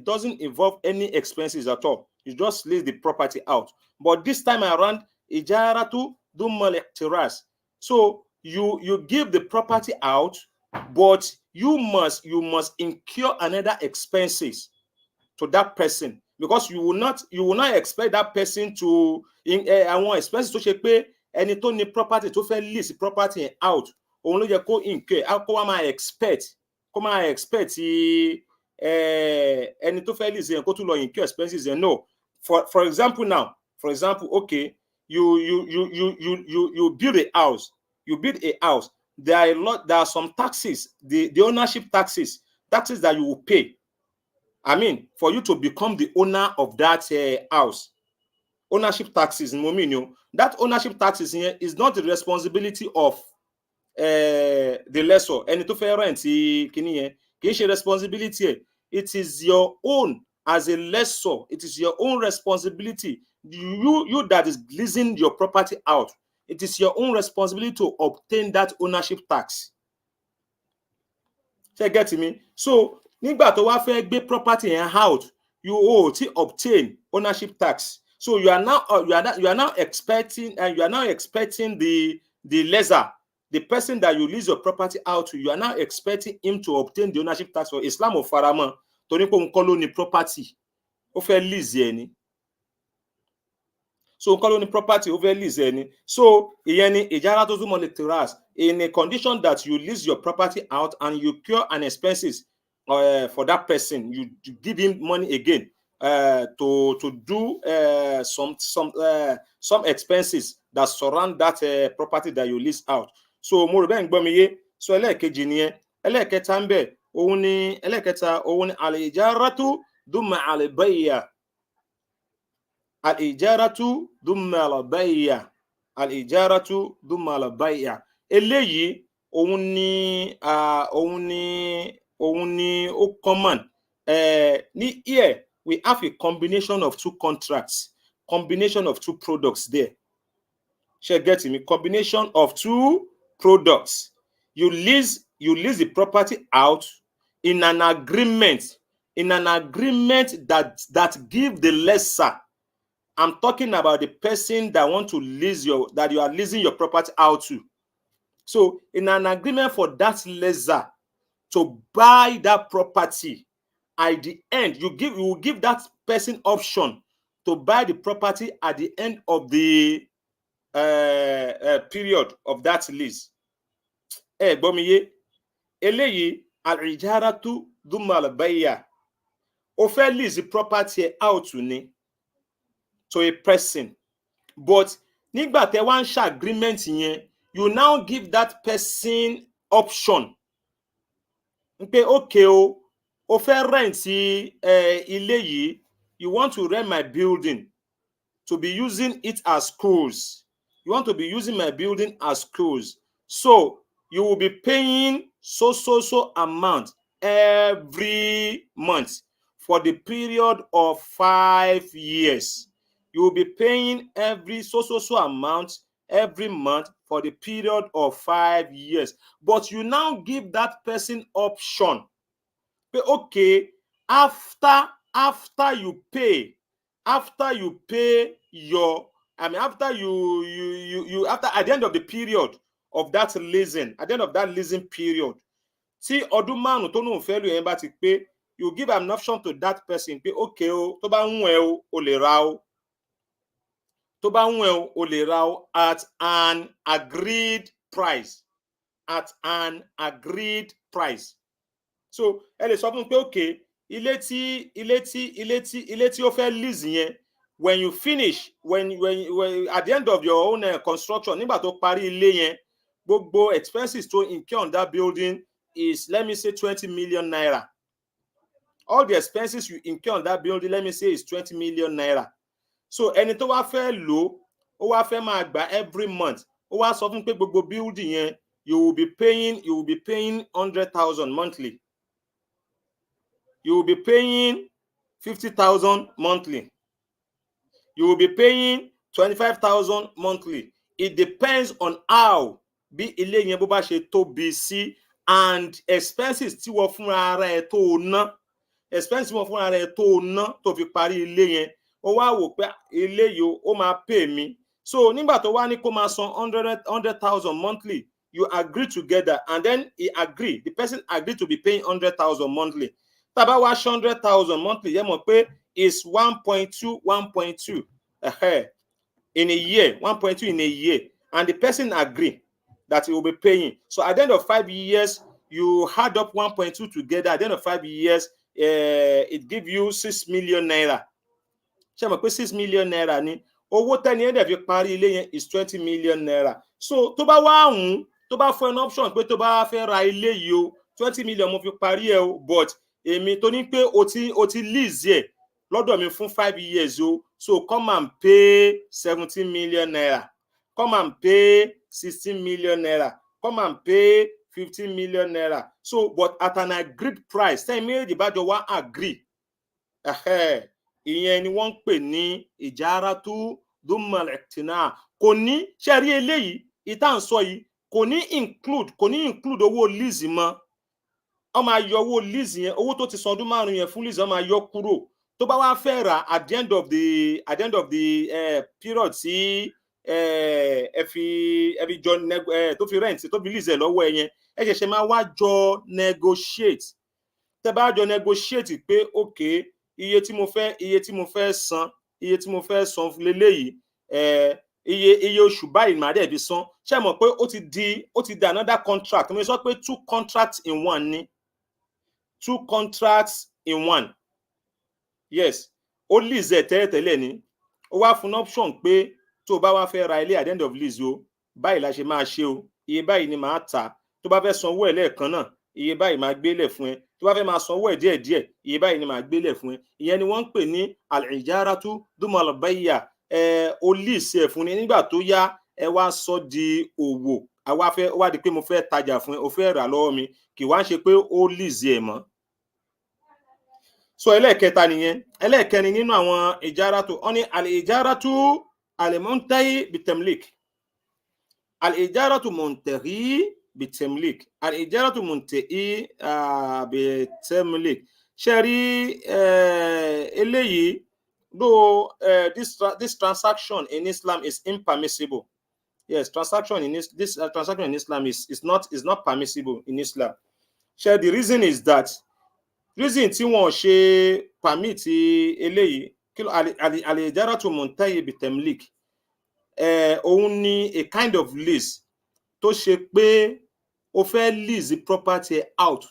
doesn't involve any expenses at all. You just lease the property out. But this time around, ijaratu dumma al-iqtiras. So you give the property out, but you must incur another expenses to that person, because you will not expect that person to àwọn expenses tó ṣe pé ẹni tó ní property tó fẹ́ lease property out òun ló yẹ kó incur, kó wá máa expect ẹni tó fẹ́ lease yẹn kó tún lọ incur expenses yẹn. No, for example, okay, you build a house. There are some taxes, the ownership taxes that you will pay. I mean, for you to become the owner of that house. Ownership taxes, that ownership taxes is not the responsibility of the lessor. Ẹni tó fẹ́ rent kíní yẹn kì í ṣe responsibility. It is your own as a lessor. It is your own responsibility. You that is leasing your property out. It is your own responsibility to obtain that ownership tax. Ṣé get me? So nígbà tó wá fẹ́ gbé property yẹn out, you owe to obtain ownership tax. So you are now expecting the lessor, the person that you lease your property out to. You are now expecting him to obtain the ownership tax. For Islam ò faramọ́ torí pé òun kọ́ ló ní property, ó fẹ́ lease yẹn ni. So òun property over lease any. So ìyẹn ni ijara tó dumma al-iqtiras, in a condition that you lease your property out and you incur an expenses for that person. You give him money again to do some expenses that surround that property that you lease out. So mo rò bẹ́ẹ̀ ń gbọ́ mi yé. So ẹlẹ́ẹ̀kejì nìyẹn. Ẹlẹ́ẹ̀kẹta ń bẹ òun ni al-ijaratu dumma al-bay'a. Al-ijaratu dumma al-bay'a. Al-ijaratu dumma al-bay'a. Eléyìí òun ni ó common. Ní here we have a combination of two contracts, combination of two products there. Ṣé get me? Combination of two products. You lease the property out in an agreement that give the lessor. I'm talking about the person that want to lease that you are leasing your property out to. So in an agreement for that lessor to buy that property, at the end you will give that person option to buy the property at the end of the period of that lease. Gbọ́ mi yé. Eléyìí al-ijaratu dumma al-bay'a. Ó fẹ́ lease the property out to a person, but nígbà tẹ́ wá ń ṣe agreement yẹn, you now give that person option pé okay o fẹ́ rent ilé yìí, you want to rent my building to be using it as schools. You want to be using my building as schools. So you will be paying so amount every month for the period of 5 years. You will be paying every so amount every month for the period of 5 years. But you now give that person option. Okay, after you pay your, I mean, after you after at the end of the period of that leasing, at the end of that leasing period, tí ọdún márùn tó lóun fẹ́ lò yẹn bá ti pé, you give an option to that person pé okay o, tó bá ń wẹ̀ o lè ra o, tó bá ń wẹ̀ o lè ra o at an agreed price, at an agreed price. So ẹ lè sọ fún pé okay, ilé tí ó fẹ́ lease yẹn, when you finish, when at the end of your own construction, nígbà tó parí ilé yẹn, gbogbo expenses to incur on that building is, let me say, 20 million naira. All the expenses you incur on that building, let me say, is 20 million naira. So ẹni tó wá fẹ́ lò ó wá fẹ́ máa gbà every month, ó wá sọ fún pé gbogbo building yẹn you will be paying 100,000 monthly. You will be paying 50,000 monthly. You will be paying 25,000 monthly. It depends on how bí ilé yẹn bó bá ṣe tóbi sí, and expenses tí wọ́n fúnra ara ẹ̀ tó ná, expenses tí wọ́n fúnra ara ẹ̀ tó ná tó fi parí ilé yẹn, ó wá wò pé ilé yìí ó máa pay mi. So nígbà tó wá ní kó máa san 100,000 monthly, you agree together, and then the person agreed to be paying 100,000 monthly. Tàbá wá 100,000 monthly, yẹn mọ̀ pé is 1.2 in a year, 1.2 in a year, and the person agree that he will be paying. So at the end of 5 years, you add up 1.2 together. At the end of 5 years, it gives you 6 million naira. Ṣé mọ̀ pé 6 million naira ni owó tẹ́ni ẹ̀ dẹ̀ fi parí ilé yẹn is 20 million naira. So tó bá wá hùn, tó bá fún an option pé tó bá fẹ́ ra ilé yìí o, 20 million mo fi parí ẹ̀ o, but èmi tó ní pé o ti lease ẹ̀ lọ́dọ̀ mi fún 5 years o, so come and pay 17 million naira, come and pay 16 million naira, come and pay 15 million naira. So but at an agreed price, tẹ́yìn méjèèjì bá jọ wá agree, ìyẹn ni wọ́n ń pè ní ìjáratu dumal iqtina. Kò ní ṣe rí eléyìí ìta ń sọ yìí, kò ní include owó lease mọ́. Ó máa yọ owó lease yẹn, owó tó ti san ọdún márùn yẹn fún lease, ó máa yọ kúrò. Tó bá wá fẹ́ rà at the end of the period tí ẹ fi jọ tó fi rent tó fi lease ẹ lọ́wọ́ ẹ yẹn, ẹ ṣẹ̀ṣẹ̀ máa wá jọ negotiate. Tẹ́ bá jọ negotiate pé okay, iye tí mo fẹ́ san leléyìí, iye oṣù báyìí màá dẹ̀ fi san. Ṣé mọ̀ pé ó ti di another contract. Mo sọ pé 2 contracts in one ni. 2 contracts in one. Yes, ó lease ẹ̀ tẹ́lẹ̀tẹ́lẹ̀ ni. Ó wá fún option pé tó bá wá fẹ́ ra ilé at the end of lease o, báyìí la ṣe máa ṣe o, iye báyìí ni màá tà. Tó bá fẹ́ sanwó ẹ̀ lẹ́ẹ̀kan náà, iye báyìí máa gbélẹ̀ fún ẹ. Tó bá fẹ́ máa sanwó ẹ̀ díẹ̀díẹ̀, iye báyìí ni máa gbélẹ̀ fún ẹ. Ìyẹn ni wọ́n ń pè ní al-ijaratu dumal bayya. O lease ẹ̀ fún ni, nígbà tó yá ẹ wá sọ di òwò. Ó wá di pé mo fẹ́ tajà fún ẹ, o fẹ́ rà lọ́wọ́ mi, kì wá ṣe pé ó lease ẹ̀ mọ́. So ẹlẹ́ẹ̀kẹta nìyẹn. Ẹlẹ́ẹ̀kẹrin nínú àwọn ìjáratu, ó ní al-ijaratu al-muntahi bitamlik. Al-ijaratu muntahi bitamlik. Al-ijaratu muntahi bitamlik. Ṣé rí eléyìí, though this transaction in Islam is impermissible. Yes, this transaction in Islam is not permissible in Islam. Ṣé the reason is that reason tí wọ́n ṣe permit eléyìí, al-ijaratu muntahi bitamlik, òun ni a kind of lease tó ṣe pé o fẹ́ lease the property out.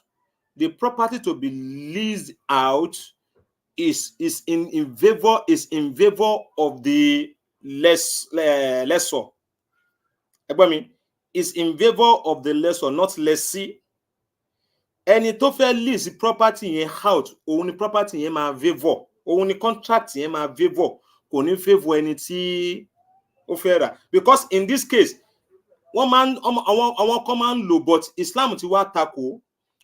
The property to be leased out is in favor of the lessor. Ẹgbọ́n mi, is in favour of the lessor, not lessee. Ẹni tó fẹ́ lease property yẹn out, òun ni property yẹn máa favour, òun ni contract yẹn máa favour, kò ní favour ẹni tí ó fẹ́ rà. Because in this case, àwọn kan máa ń lò, but Islam ti wá takò.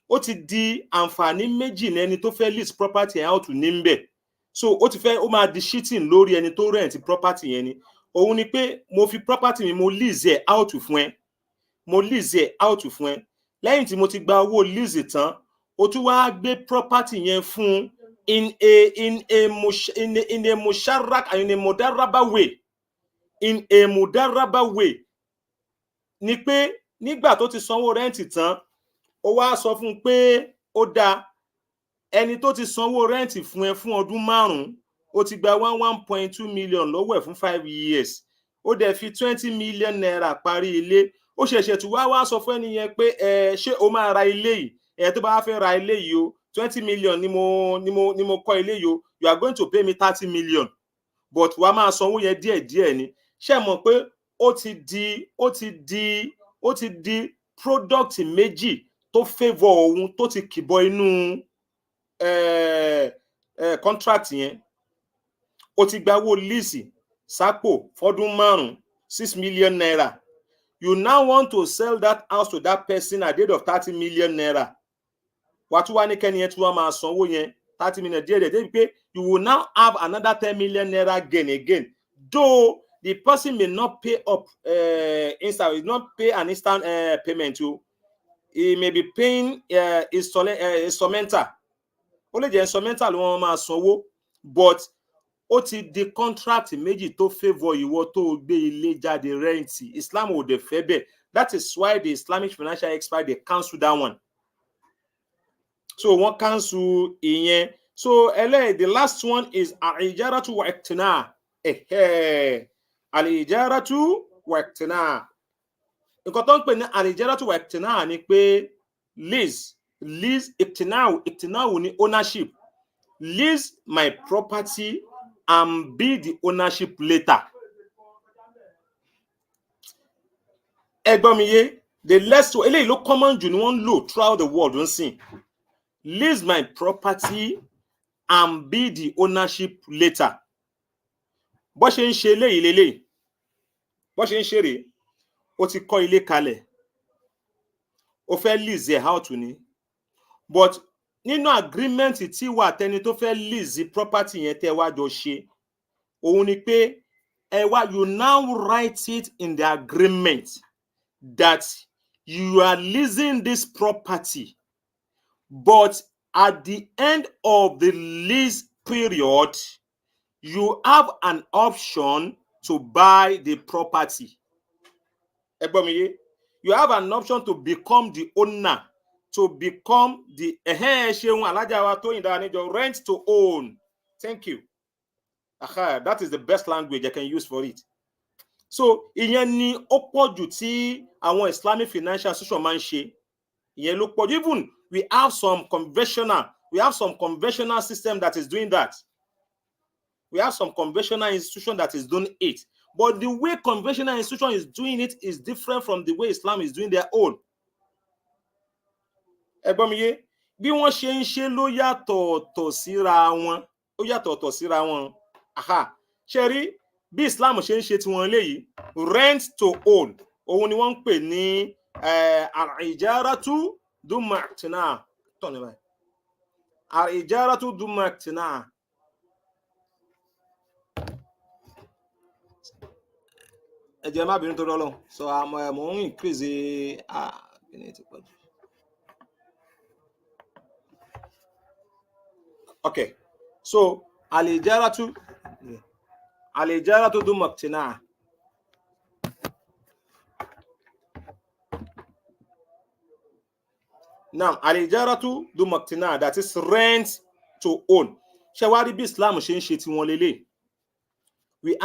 Ó ti di àǹfààní méjì ní ẹni tó fẹ́ lease property yẹn out ní ńbẹ̀. So ó máa di cheating lórí ẹni tó rent property yẹn ni. Òun ni pé mo fi property mi mo lease ẹ̀ out fún ẹ. Mo lease ẹ̀ out fún ẹ. Lẹ́yìn tí mo ti gba owó lease tán, ó tún wá gbé property yẹn fún in a musharrak and in a mudarraba way. In a mudarraba way. Ni pé nígbà tó ti sanwó rẹ́ǹtì tán, ó wá sọ fún un pé ó dáa, ẹni tó ti sanwó rẹ́ǹtì fún ẹ fún ọdún 5, ó ti gba 1.2 million lọ́wọ́ ẹ̀ fún 5 years. Ó dẹ̀ fi 20 million naira parí ilé. Ó ṣẹ̀ṣẹ̀ tún wá sọ fún ẹni yẹn pé ṣé o máa ra ilé yìí? Tó bá fẹ́ ra ilé yìí o, 20 million ni mo kọ́ ilé yìí o, you are going to pay me 30 million. But wàá máa sanwó yẹn díẹ̀díẹ̀ ni. Ṣé mọ̀ pé ó ti di product méjì tó favour òun tó ti kìbọ inú contract yẹn. Ó ti gba owó lease sápò fọ́dún 5, 6 million naira. You now want to sell that house to that person at the rate of 30 million naira. Wàá tún wá ní kẹ́ni yẹn tí wọ́n máa sanwó yẹn 30 million díẹ̀ débi pé you will now have another 10 million naira gain again. Though the person may not pay up instant, not pay an instant payment to. He may be paying instrumental. Ó lè jẹ́ instrumental ló wọ́n máa sanwó, but ó ti di contract méjì tó favour ìwọ tó gbé ilé jáde rẹ́ǹtì. Islam ò dẹ̀ fẹ́ bẹ́ẹ̀. That is why the Islamic financial expert dey cancel that one. So wọ́n cancel ìyẹn. So the last one is al-ijaratu wa iqtina. Al-ijaratu wa iqtina. Nǹkan tó ń pè ní al-ijaratu wa iqtina ni pé lease iqtina'u ni ownership. Lease my property and be the ownership later. Ẹgbọ́n mi yé, the less eléyìí ló common jù ni wọ́n ń lò throughout the world ń sìn. Lease my property and be the ownership later. Bó ṣe ń ṣe eléyìí lélẹ́yìí, bó ṣe ń ṣe rèé, ó ti kọ́ ilé kalẹ̀, ó fẹ́ lease ẹ̀ out ni, but nínú agreement tí wà tẹni tó fẹ́ lease property yẹn tẹ́ wá jọ ṣe, òun ni pé you now write it in the agreement that you are leasing this property, but at the end of the lease period, you have an option to buy the property. Ẹgbọ́n mi yé, you have an option to become the owner, to become the ṣeun alájà wa Tóyìn Dáníjọ, rent to own. Thank you. That is the best language I can use for it. So ìyẹn ni ó pọ̀ jù tí àwọn Islamic financial institution máa ń ṣe. Ìyẹn ló pọ̀ jù. Even we have some conventional system that is doing that. We have some conventional institution that is doing it. But the way conventional institution is doing it is different from the way Islam is doing their own. Ẹgbọ́n mi yé, bí wọ́n ṣe ń ṣe ló yàtọ̀ọ̀tọ̀ síra wọn. Ó yàtọ̀ọ̀tọ̀ síra wọn. Ṣé rí bí Islam ṣe ń ṣe tiwọn léyìí, rent to own. Òun ni wọ́n ń pè ní al-ijaratu dumma iqtina. Al-ijaratu dumma iqtina. Ẹ jẹ́ má bínú tó rọ́lọ́. So mo ń increase okay. So al-ijaratu dumma iqtina. Now, al-ijaratu dumma iqtina, that is rent to own. Ṣé wá rí bí Islam ṣe ń ṣe tiwọn lélẹ̀? We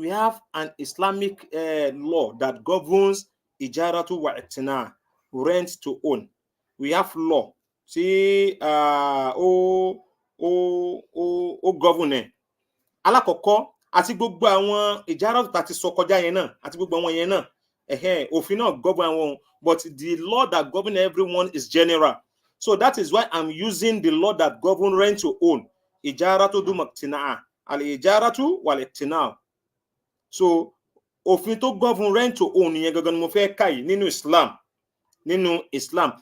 have an Islamic law that governs ijaratu wa iqtina, rent to own. We have law tí ó govern ẹ̀. Alákọ̀ọ́kọ́, àti gbogbo àwọn ìjárọ̀ tá ti sọ kọjá yẹn náà àti gbogbo àwọn yẹn náà òfin náà govern àwọn, but the law that govern everyone is general. So that is why I'm using the law that govern rent to own. Ijaratu du maktinaa, al-ijaratu wal-iktinaa. So òfin tó govern rent to own yẹn gangan ni mo fẹ́ kà yìí nínú Islam.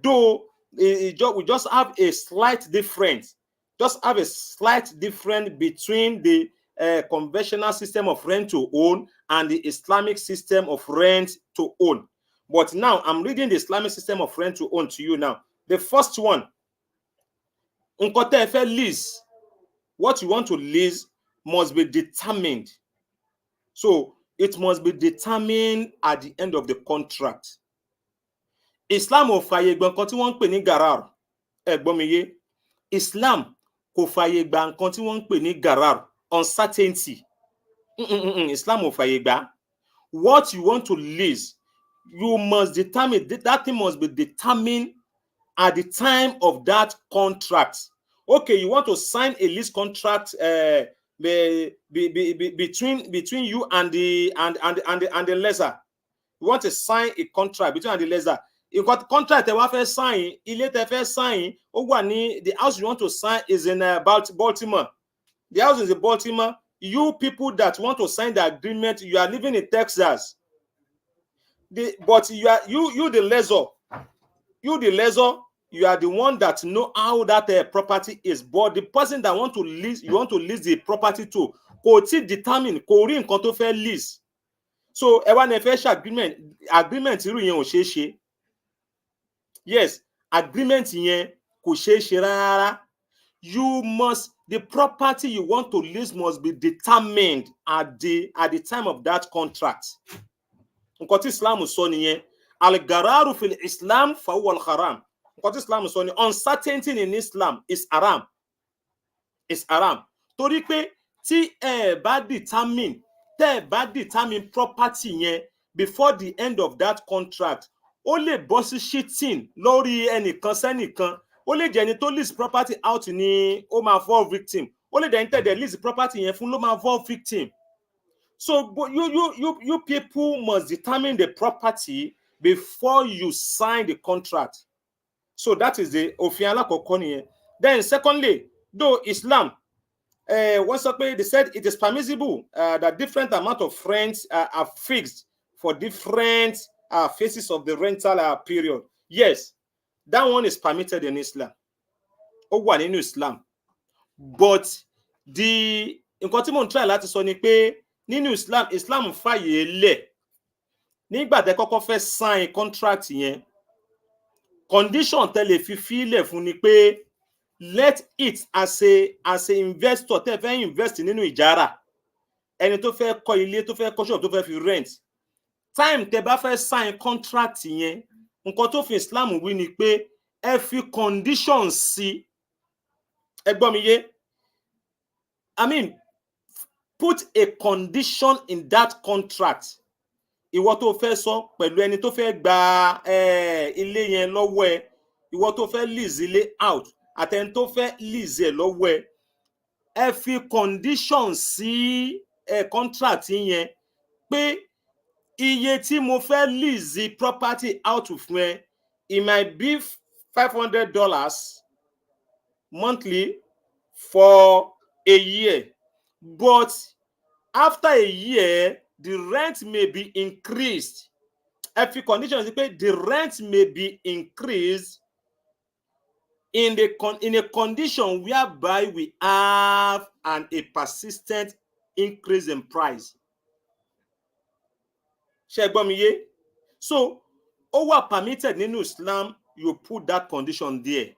Though we just have a slight difference. Between the conventional system of rent to own and the Islamic system of rent to own. But now I'm reading the Islamic system of rent to own to you now. The first one, nǹkan tẹ́ ẹ fẹ́ lease, what you want to lease must be determined. So it must be determined at the end of the contract. Islam ò fàyè gbà nǹkan tí wọ́n ń pè ní garar. Ẹ gbọ́ mi yé. Islam kò fàyè gbà nǹkan tí wọ́n ń pè ní garar, uncertainty. Islam ò fàyè gbà. What you want to lease, you must determine, that thing must be determined at the time of that contract. Okay, you want to sign a lease contract between you and the lessor. You want to sign a contract between you and the lessor. If got contract tẹ́ wá fẹ́ sign, ilé tẹ́ fẹ́ sign, ó wà ní, the house you want to sign is in Baltimore. The house is in Baltimore. You people that want to sign the agreement, you are living in Texas. But you the lessor. You are the one that know how that property is. But the person that want to lease, you want to lease the property to, kò tí determine, kò rí nǹkan tó fẹ́ lease. So ẹ wá ní ẹ fẹ́ ṣe agreement irú yẹn ò ṣeé ṣe. Yes, agreement yẹn kò ṣeé ṣe rárá. The property you want to lease must be determined at the time of that contract. Nǹkan tí Islam sọ nìyẹn. Al-gararu fil Islam fa huwa al-haram. Nǹkan tí Islam sọ ni uncertainty in Islam is haram. It's haram. Torí pé tí ẹ bá determine property yẹn before the end of that contract, ó lè bọ́ sí cheating lórí ẹnìkan sẹ́nìkan. Ó lè jẹ́ ẹni tó lease property out ni ó máa fall victim. Ó lè jẹ́ ẹni tẹ̀dẹ̀ lease property yẹn fún ló máa fall victim. So you people must determine the property before you sign the contract. So that is the òfin alákọ̀ọ́kọ́ nìyẹn. Then secondly, though Islam, they said it is permissible that different amount of rents are fixed for different phases of the rental period. Yes, that one is permitted in Islam. Ó wà nínú Islam. But nǹkan tí mo ń try láti sọ ni pé nínú Islam fàyè lẹ̀ nígbà tẹ́ kọ́kọ́ fẹ́ sign contract yẹn, condition tẹ́ lè fi fílẹ̀ fún ni pé let it as a investor tẹ́ fẹ́ invest nínú ìjára, ẹni tó fẹ́ kọ́ ilé, tó fẹ́ kọ́ shop, tó fẹ́ fi rent, time tẹ́ bá fẹ́ sign contract yẹn, nǹkan tó fi Islam wí ni pé ẹ fi conditions sí. Ẹ gbọ́ mi yé? I mean, put a condition in that contract. Ìwọ tó fẹ́ sọ pẹ̀lú ẹni tó fẹ́ gba ilé yẹn lọ́wọ́ ẹ, ìwọ tó fẹ́ lease ilé out, àtẹni tó fẹ́ lease ẹ lọ́wọ́ ẹ, ẹ fi condition sí contract yẹn pé iye tí mo fẹ́ lease property out fún ẹ, it might be $500 monthly for a year, but after a year the rent may be increased. Every condition is that the rent may be increased in a condition whereby we have a persistent increase in price. Ṣé gbọ́ mi yé? So, ó wà permitted nínú Islam, you put that condition there.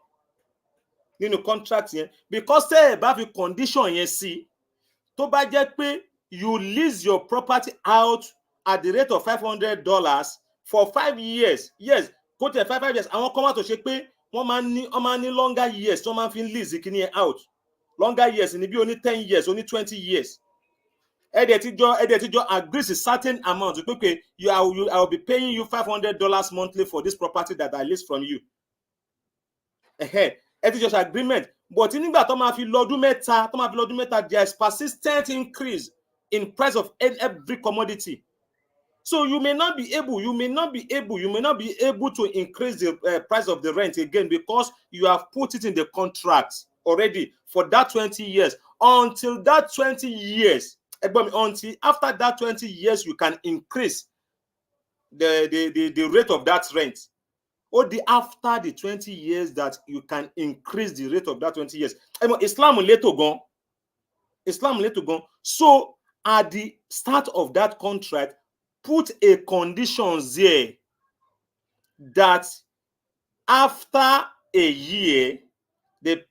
Nínú contract yẹn, because tẹ́ ẹ bá fi condition yẹn sí, tó bá jẹ́ pé you lease your property out at the rate of $500 for 5 years. Yes, kó tẹ̀ 5 years. Àwọn kan wà tó ṣe pé wọ́n máa ní longer years tó máa fi lease kíní yẹn out. Longer years ni bí oní 10 years, oní 20 years. Ẹ̀dẹ̀ tí jọ agree a certain amount. Okay, I will be paying you $500 monthly for this property that I lease from you. Ẹ ẹ ti jọ agreement but nígbà tó máa fi lọ́dún mẹ́ta there is persistent increase in price of every commodity. So you may not be able to increase the price of the rent again because you have put it in the contract already for that 20 years. Until that 20 years, until after that 20 years, you can increase the rate of that rent. Or after the 20 years that you can increase the rate of that 20 years. Islam later gone. So at the start of that contract, put a condition there that after a year, the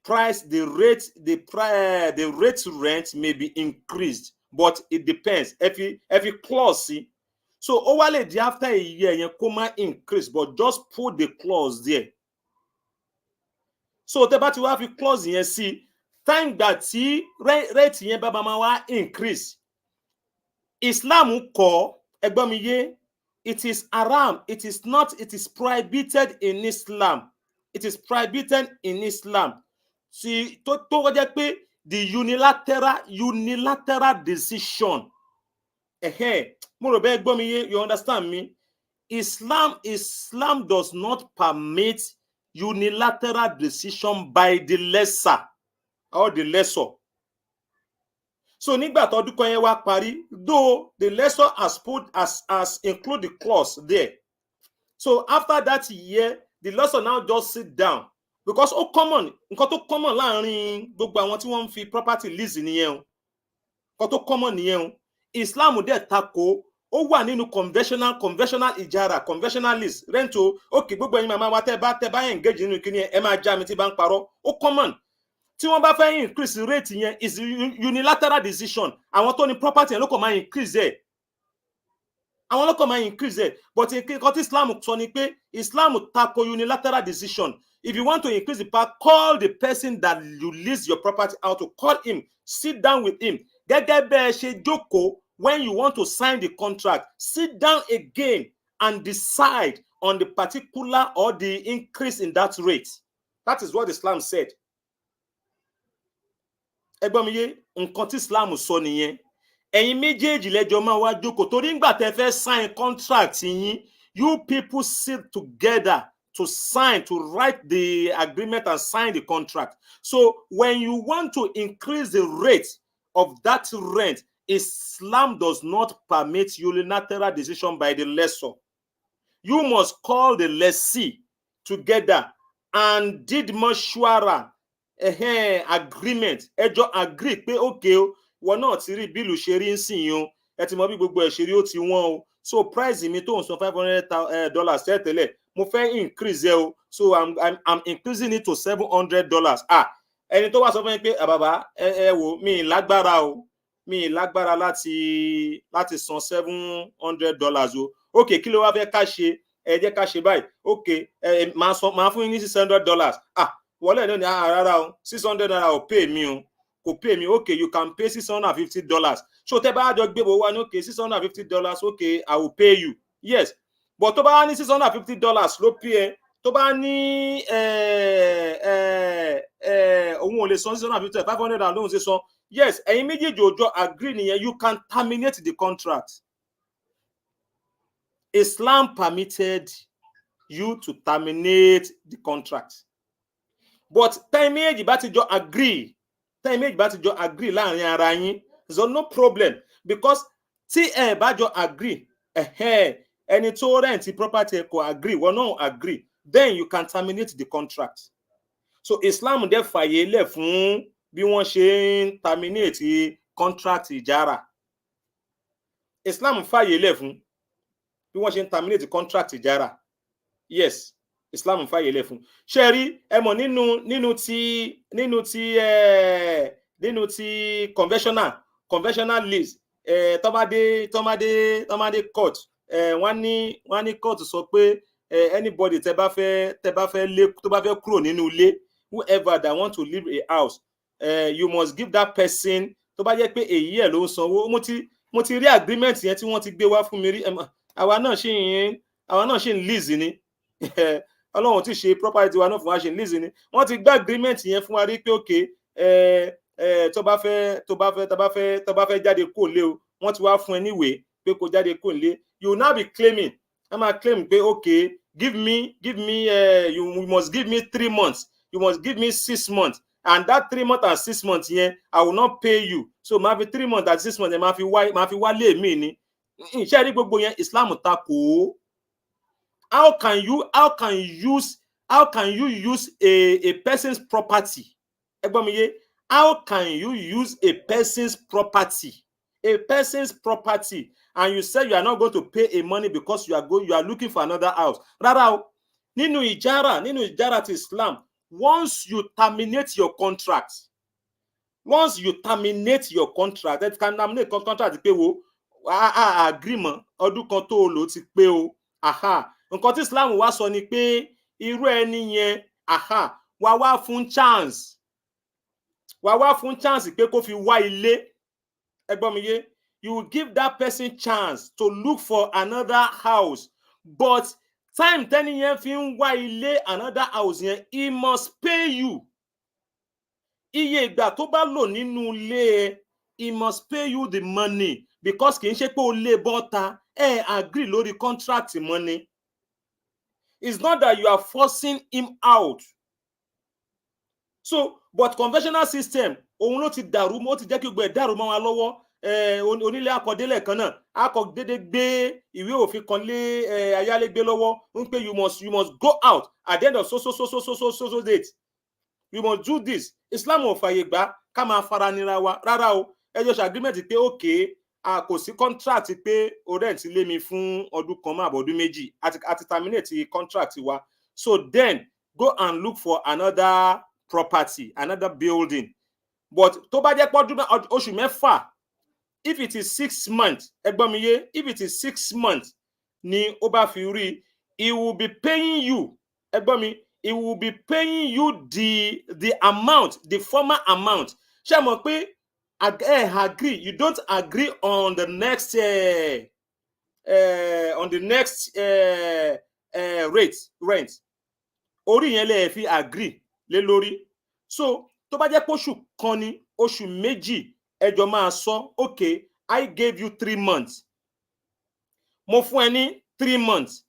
rate rent may be increased, but it depends. Every clause, see. So overlay after a year, you come increase, but just put the clause there. So the bá ti wá fi clause yẹn sí, time that tí rate yẹn bá máa wá increase. Islam kọ́ ẹgbọ́n mi yé, it is haram, it is prohibited in Islam. It is prohibited in Islam. See, tó jẹ́ pé the unilateral decision. Mo rò bẹ́ẹ̀ gbọ́ mi yé, you understand me? Islam does not permit unilateral decision by the lesser or the lessor. So nígbà tó ọdún kan yẹn wá parí, though the lessor has put as include the clause there. So after that year, the lessor now just sit down because nǹkan tó common láàrin gbogbo àwọn tí wọ́n ń fi property lease nìyẹn o. Nǹkan tó common nìyẹn o. Islam dẹ̀ tako ó wà nínú conventional ijara, conventional lease rent o. Okay, gbogbo ẹ̀yin màmá wa tẹ́ bá engage nínú kíní ẹ máa já mi tí bá ń parọ́. Ó common. Tí wọ́n bá fẹ́ increase rate yẹn is unilateral decision. Àwọn tó ní property yẹn ló kàn máa increase ẹ̀. Àwọn ló kàn máa increase ẹ̀. But nǹkan tí Islam sọ ni pé Islam tako unilateral decision. If you want to increase the power, call the person that you lease your property out to, call him, sit down with him. Gẹ́gẹ́ bẹ́ẹ̀ ṣe jókòó when you want to sign the contract, sit down again and decide on the particular or the increase in that rate. That is what Islam said. Ẹgbọ́n mi yé, nǹkan tí Islam sọ nìyẹn. Ẹ̀yin méjèèjì lẹ́jọ́ máa wá jókòó torí ńgbà tẹ́ fẹ́ sign contract yín, you people sit together to sign, to write the agreement and sign the contract. So when you want to increase the rate of that rent, Islam does not permit unilateral decision by the lessor. You must call the lessee together and did mashwara agreement. Ẹjọ́ agree pé okay o, wọ́n náà ti rí bílù ṣe rí ń sìn o, ẹ ti mọ bí gbogbo ẹ̀ ṣe rí ó ti wọ́n o. So price mi tó ń san $500 tẹ́lẹ̀, mo fẹ́ increase ẹ o. So I'm increasing it to $700. Ẹni tó wá sọ fún mi pé bàbá ẹ wò mi lágbára o. Mi lágbára láti san $700 o. Okay, kí ló wá fẹ́ ká ṣe? Ẹ jẹ́ ká ṣe báyìí. Okay, máa fún yín ní $600. Wọlé náà ni rárá o, $600 ò pay mi o. Kò pay mi. Okay, you can pay $650. So tẹ́ bá jọ gbé bó wá ní okay, $650, okay, I will pay you. Yes. But tó bá ní $650 ló pay ẹ, tó bá ní òun ò lè san $650, $500 lóhun ṣe san. Yes, ẹ̀yin méjèèjì òjò agree nìyẹn, you can terminate the contract. Islam permitted you to terminate the contract. But time méjèèjì bá ti jọ agree láàrin ara yín, there's no problem because tí ẹ bá jọ agree, ẹni tó rent property kò agree, wọ́n náà agree, then you can terminate the contract. So Islam dẹ̀ fàyè lẹ̀ fún bí wọ́n ṣe ń terminate contract ìjára. Islam fàyè lẹ̀ fún bí wọ́n ṣe ń terminate contract ìjára. Yes, Islam fàyè lẹ̀ fún. Ṣé rí ẹ mọ̀ nínú ti conventional lease, tọ́mádé court, wọ́n ní court sọ pé anybody tẹ́ bá fẹ́ kúrò nínú ilé, whoever that want to leave a house, you must give that person, tó bá jẹ́ pé èyí ẹ̀ ló ń sanwó. Mo ti rí agreement yẹn tí wọ́n ti gbé wá fún mi rí. Àwa náà ṣì ń lease ni. Ọlọ́run ti ṣe property wa náà fún wa ṣe lease ni wọ́n ti gbé agreement yẹn fún wa rí pé okay tó bá fẹ́ jáde kó lé o wọ́n ti wá fún ẹ níwèé pé kó jáde kó lé you will now be claiming ẹ máa claim pé okay give me you must give me 3 months you must give me 6 months and that 3 months and 6 months yẹn I will not pay you so máa fi 3 months and 6 months yẹn máa fi wá lé mi ni iṣẹ́ rí gbogbo yẹn Islam takò. How can you use a person's property? How can you use a person's property and you say you are not going to pay a money because you are looking for another house? Rárá o. Nínú ìjára ti Islam, once you terminate your contract, that can terminate contract pé wo agreement ọdún kan tó lò ti pé o. Nǹkan tí Islam wá sọ ni pé irú ẹni yẹn wá fún chance pé kó fi wá ilé. Ẹ gbọ́ mi yé, you will give that person chance to look for another house, but time tẹ́ni yẹn fi ń wá ilé another house yẹn he must pay you. Iye ìgbà tó bá lò nínú ilé he must pay you the money because kì í ṣe pé o lè bọ́ta agree lórí contract money. It's not that you are forcing him out. So, but conventional system, òun ló ti dàrú mọ́, ó ti jẹ́ kí gbogbo ẹ̀ dàrú mọ́ wa lọ́wọ́. Onílé akọ̀délẹ̀ kan náà, akọ̀dédé gbé ìwé òfin kan lé ayálégbé lọ́wọ́, ń pé you must go out at the end of so date. You must do this. Islam ò fàyè gbà ká máa fara nira wa rárá o. Ẹ jọ ṣe agreement pé okay kò sí contract pé o rent lé mi fún ọdún kan máa bọ̀dún méjì àti terminate contract wa, so then go and look for another property, another building. But tó bá jẹ́ pé oṣù mẹ́fà, if it is 6 months, ẹ gbọ́ mi yé, if it is 6 months ni ó bá fi rí, he will be paying you, ẹ gbọ́ mi, he will be paying you the amount, the former amount. Ṣé mọ̀ pé agree, you don't agree on the next rent. Orí yẹn lè fi agree lé lórí. So tó bá jẹ́ pé oṣù kan ni, oṣù méjì ẹjọ́ máa sọ okay I gave you 3 months. Mo fún ẹ ní 3 months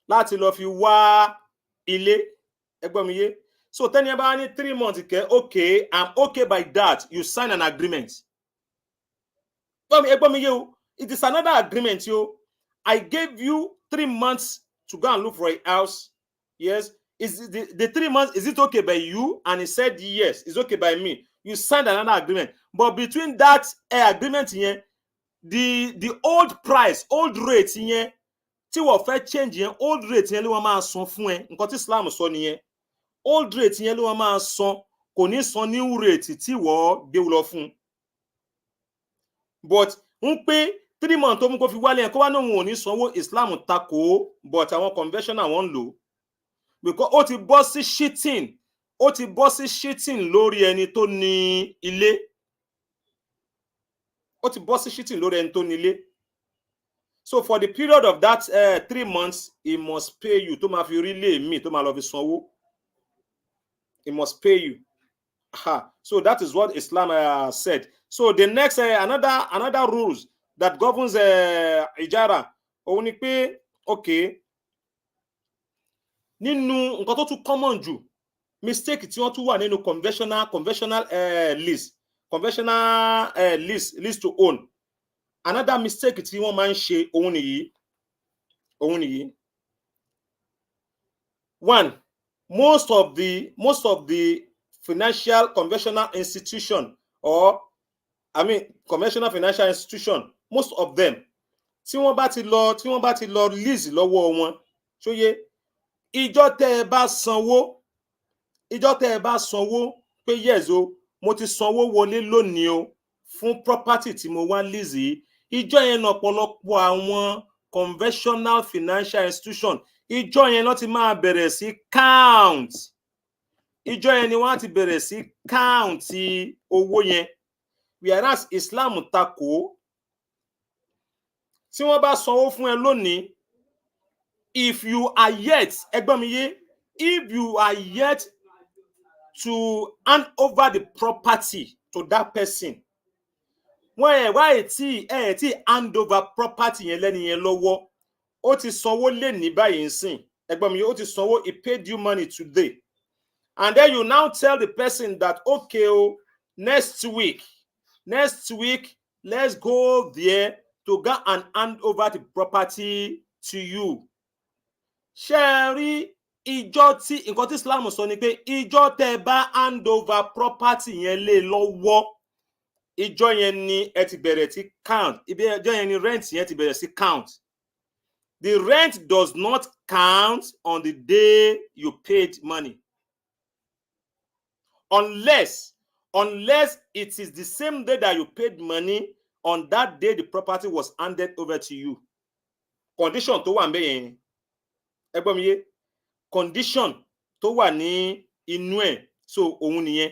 láti lọ fi wá ilé. Ẹ gbọ́ mi yé. So tẹ́ni ẹ bá ní 3 months kẹ́ okay I'm okay by that, you sign an agreement. Ẹ gbọ́ mi yé o, it is another agreement yo. I gave you 3 months to go and look for a house. Yes. Is the 3 months, is it okay by you? And he said yes, it's okay by me. You signed another agreement. But between that agreement here, the old price, old rate here, tí wọ́n fẹ́ change yẹn, old rate yẹn ló wọ́n máa san fún ẹ. Nǹkan tí Islam sọ nìyẹn. Old rate yẹn ló wọ́n máa san, kò ní san new rate tí wọ́n gbé lọ fún. But ń pé 3 months tó mú kó fi wálé yẹn kó wá náà wọn ò ní sanwó, Islam takò, but àwọn conventional wọ́n ń lò. Because ó ti bọ́ sí cheating lórí ẹni tó ní ilé. Ó ti bọ́ sí cheating lórí ẹni tó ní ilé. So for the period of that 3 months, he must pay you. Tó máa fi rí ilé mi, tó máa lọ fi sanwó. He must pay you. So that is what Islam said. So the next another rules that governs ijara, òun ni pé okay. Nínú nǹkan tó tún common jù, mistake tí wọ́n tún wà nínú conventional lease to own. Another mistake tí wọ́n máa ń ṣe òun nìyí. One, most of the financial conventional institution conventional financial institution, most of them tí wọ́n bá ti lọ lease lọ́wọ́ wọn, ṣóyé ìjọ tẹ́ ẹ bá sanwó pé yes o mo ti sanwó wọlé lónìí o fún property tí mo wá lease yìí, ìjọ yẹn ọ̀pọ̀lọpọ̀ àwọn conventional financial institution, ìjọ yẹn ló ti máa bẹ̀rẹ̀ sí count. Ìjọ yẹn ni wọ́n ti bẹ̀rẹ̀ sí count owó yẹn, whereas Islam takò. Tí wọ́n bá sanwó fún ẹ lónìí, if you are yet, ẹ gbọ́ mi yé, if you are yet to hand over the property to that person, why tí hand over property yẹn lẹ́ni yẹn lọ́wọ́, ó ti sanwó lé ní báyìí nsìn, ẹ̀gbọ́n mi, ó ti sanwó, he paid you money today, and then you now tell the person that okay, oh, next week let's go there to go and hand over the property to you. Ṣé rí ìjọ tí nǹkan tí Islam sọ ni pé ìjọ tẹ́ bá hand over property yẹn lé lọ́wọ́, ìjọ yẹn ni ẹ ti bẹ̀rẹ̀ sí count, ìjọ yẹn ni rent yẹn ti bẹ̀rẹ̀ sí count. The rent does not count on the day you paid money, unless it is the same day that you paid money, on that day the property was handed over to you. Condition tó wà ńbẹ̀ yẹn, ẹ gbọ́ mi yé, condition tó wà ní inú ẹ̀, so òun nìyẹn.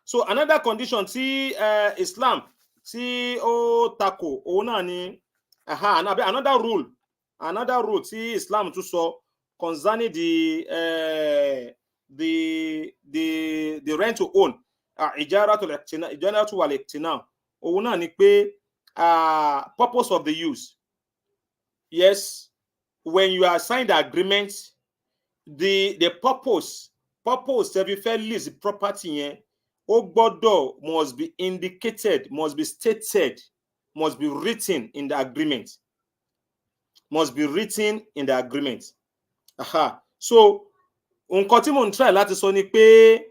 So another condition tí Islam tí ó tako òun náà ni another rule tí Islam tún sọ concerning the rent to own, ijaratu wal iktina, òun náà ni pé purpose of the use. Yes, when you are signed the agreement, the purpose tẹ́ fi fẹ́ lease property yẹn, ó gbọ́dọ̀ must be indicated, must be stated, must be written in the agreement. So nǹkan tí mo ń try láti sọ ni pé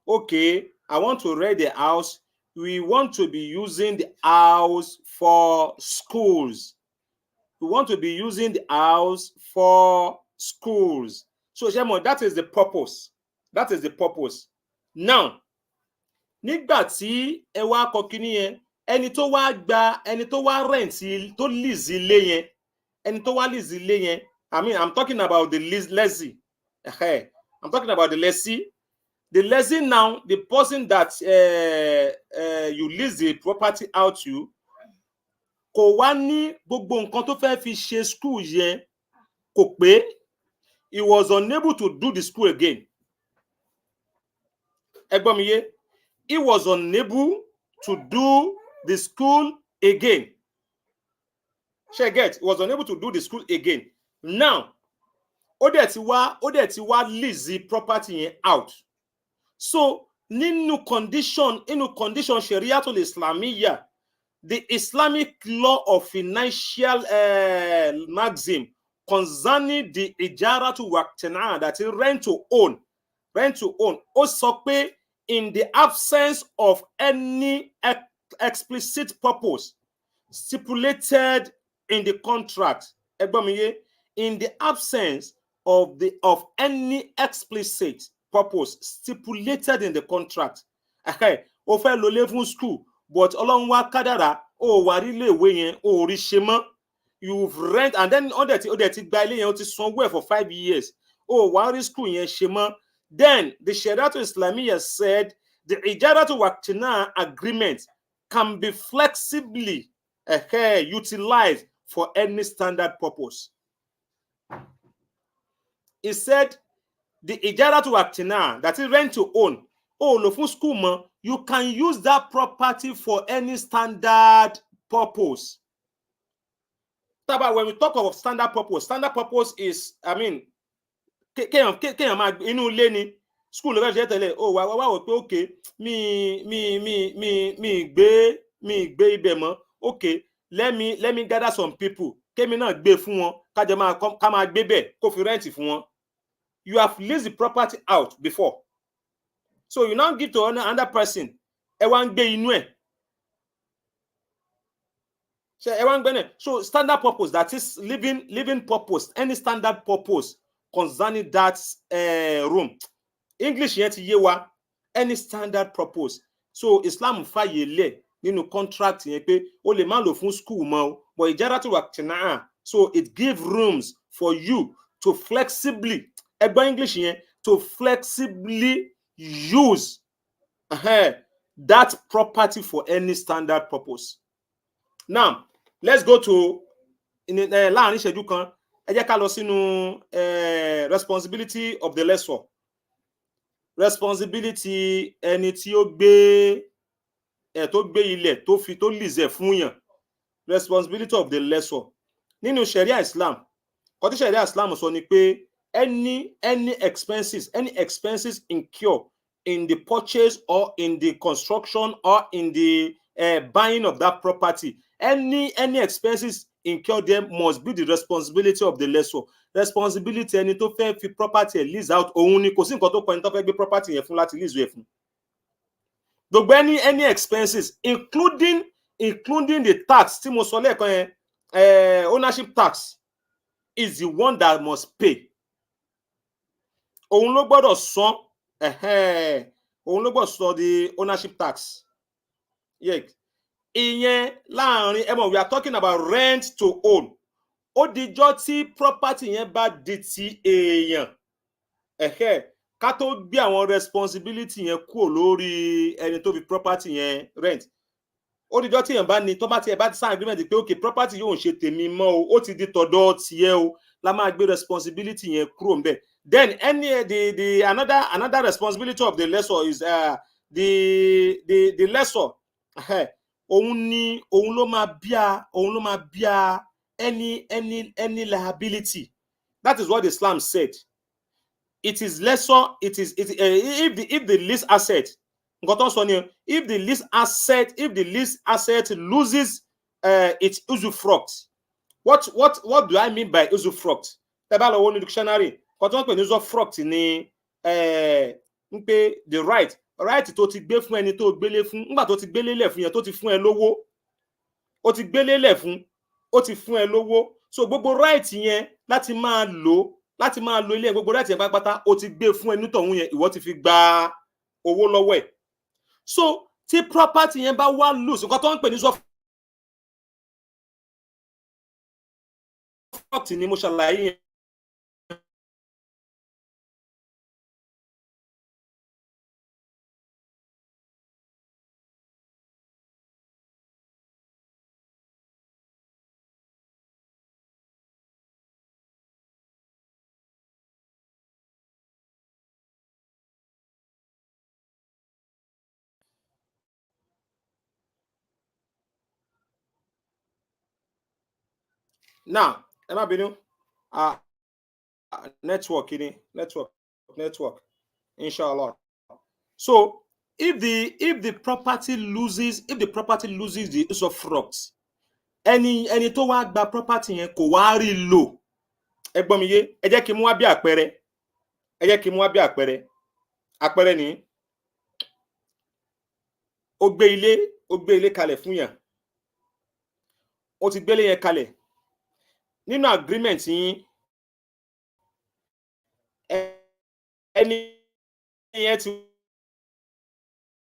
okay, I want to rent the house, we want to be using the house for schools. We want to be using the house for schools. So Shemo, that is the purpose. Now, nígbà tí ẹ wá kọ kíní yẹn, ẹni tó wá rent, tó lease ilé yẹn, I mean, I'm talking about the lessee. I'm talking about the lessee. The lessee now, the person that you lease the property out to, kò wá ní gbogbo nǹkan tó fẹ́ fi ṣe school yẹn kò pé, he was unable to do the school again. Ẹ gbọ́ mi yé, he was unable to do the school again. She get, he was unable to do the school again. Now, ó dẹ̀ ti wá lease the property yẹn out. So, nínú condition Shariatul Islamiyya, the Islamic law of financial maxim concerning the ijaratu waqtina, that is rent to own, ó sọ pé in the absence of any explicit purpose stipulated in the contract, in the absence of any explicit purpose stipulated in the contract, ó fẹ́ lọ lé fún school, but Ọlọ́run wá kádàrá, ó wá rí ilé ìwé yẹn, ó rí ṣe mọ́, you've rent, and then ó dẹ̀ ti gba ilé yẹn, ó ti sanwó ẹ̀ for 5 years, ó wá rí school yẹn ṣe mọ́. Then the Shariatul Islamiyya said the ijaratu waqtina agreement can be flexibly utilized for any standard purpose. He said the ijaratu waqtina, that is rent to own, lo fún school mọ́, you can use that property for any standard purpose. When we talk of standard purpose is, I mean, kéèyàn máa inú ilé ni school ló fẹ́ ṣe tẹ́lẹ̀, wá wò pé okay, mi gbé ibẹ̀ mọ́, okay, let me gather some people, kémi náà gbé fún wọn, ká máa gbé bẹ̀, kó fi rent fún wọn. You have leased the property out before, so you now give to another person, ẹ wá ń gbé inú ẹ̀. So standard purpose, that is living purpose, any standard purpose concerning that room. English yẹn ti yé wa, any standard purpose. So Islam fàyè lẹ̀ nínú contract yẹn pé o lè má lò fún school mọ́, but ijaratu waqtina, so it give rooms for you to flexibly, ẹgbọ́n English yẹn, to flexibly use that property for any standard purpose. Now, let's go to láàrin ìṣẹ́jú kan, ẹ jẹ́ ká lọ sínú responsibility of the lessor. Responsibility ẹni tí ó gbé ilẹ̀ tó lìzẹ̀ fún yàn. Responsibility of the lessor. Nínú Sharia Islam, kò tí Sharia Islam sọ ni pé any expenses incurred in the purchase or in the construction or in the buying of that property, any expenses incurred there must be the responsibility of the lessor. Responsibility ẹni tó fẹ́ fi property lease out, òun ni, kò sí nǹkan tó kọ ẹni tó fẹ́ gbé property yẹn fún láti lease ẹ̀ fún. Gbogbo any expenses including the tax tí mo sọ lẹ́ẹ̀kan yẹn, ownership tax is the one that must pay. Òun ló gbọ́dọ̀ san, òun ló gbọ́dọ̀ san the ownership tax. Yes. Ìyẹn láàrin, we are talking about rent to own. Ó dijọ́ tí property yẹn bá di ti èèyàn, ká tó gbé àwọn responsibility yẹn kúrò lórí ẹni tó fi property yẹn rent. Ó dijọ́ tí èèyàn bá ní, tó bá ti sign agreement pé okay, property yóò ń ṣe tèmi mọ́ o, ó ti di tọ̀dọ̀ tiẹ̀ o, la máa gbé responsibility yẹn kúrò ńbẹ̀. Then another responsibility of the lessor is the lessor. Òun ló máa bíà any liability. That is what Islam said. It is lessor. If the lease asset, if the lease asset loses its usufruct. What do I mean by usufruct? Tẹ́ bá lọ wo ní dictionary, nǹkan tó ń pè ní usufruct ni ń pé the right tó ti gbé fún ẹni tó gbélé fún, nígbà tó ti gbélé lẹ̀ fún yẹn, tó ti fún ẹ lówó, ó ti gbélé lẹ̀ fún, ó ti fún ẹ lówó. So gbogbo right yẹn láti máa lo ilé, gbogbo right yẹn pátápátá ó ti gbé fún ẹni tọ̀hún yẹn, ìwọ ti fi gba owó lọ́wọ́ ẹ̀. So tí property yẹn bá wá lose, nǹkan tó ń pè ní usufruct ni mo ṣàlàyé yẹn. Now, ẹ má bínú, network, inshallah. So if the property loses the usufruct, ẹni tó wá gba property yẹn kò wá rí lò, ẹ gbọ́ mi yé, ẹ jẹ́ kí n mú wá bí àpẹẹrẹ. Àpẹẹrẹ ni ó gbé ilé kalẹ̀ fún yàn, ó ti gbélé yẹn kalẹ̀. Nínú agreement yín, ẹni yẹn ti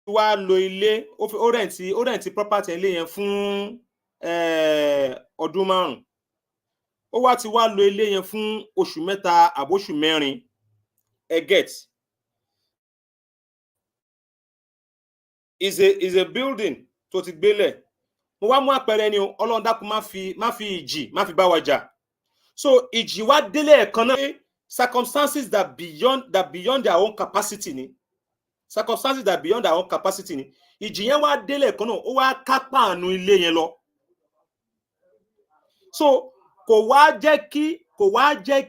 wá lo ilé, ó rẹ̀ǹtì property ilé yẹn fún ọdún 5. Ó wá ti wá lo ilé yẹn fún oṣù 3 àbóṣù 4. Ẹ get. Is a building tó ti gbélẹ̀. Mo wá mú àpẹẹrẹ ni o, Ọlọ́run dákun má fi ìjì má fi bá wa jà. So ìjì wá délé ẹ̀kan náà, circumstances that beyond their own capacity ni. Ìjì yẹn wá délé ẹ̀kan náà, ó wá kápá àánú ilé yẹn lọ. So kò wá jẹ́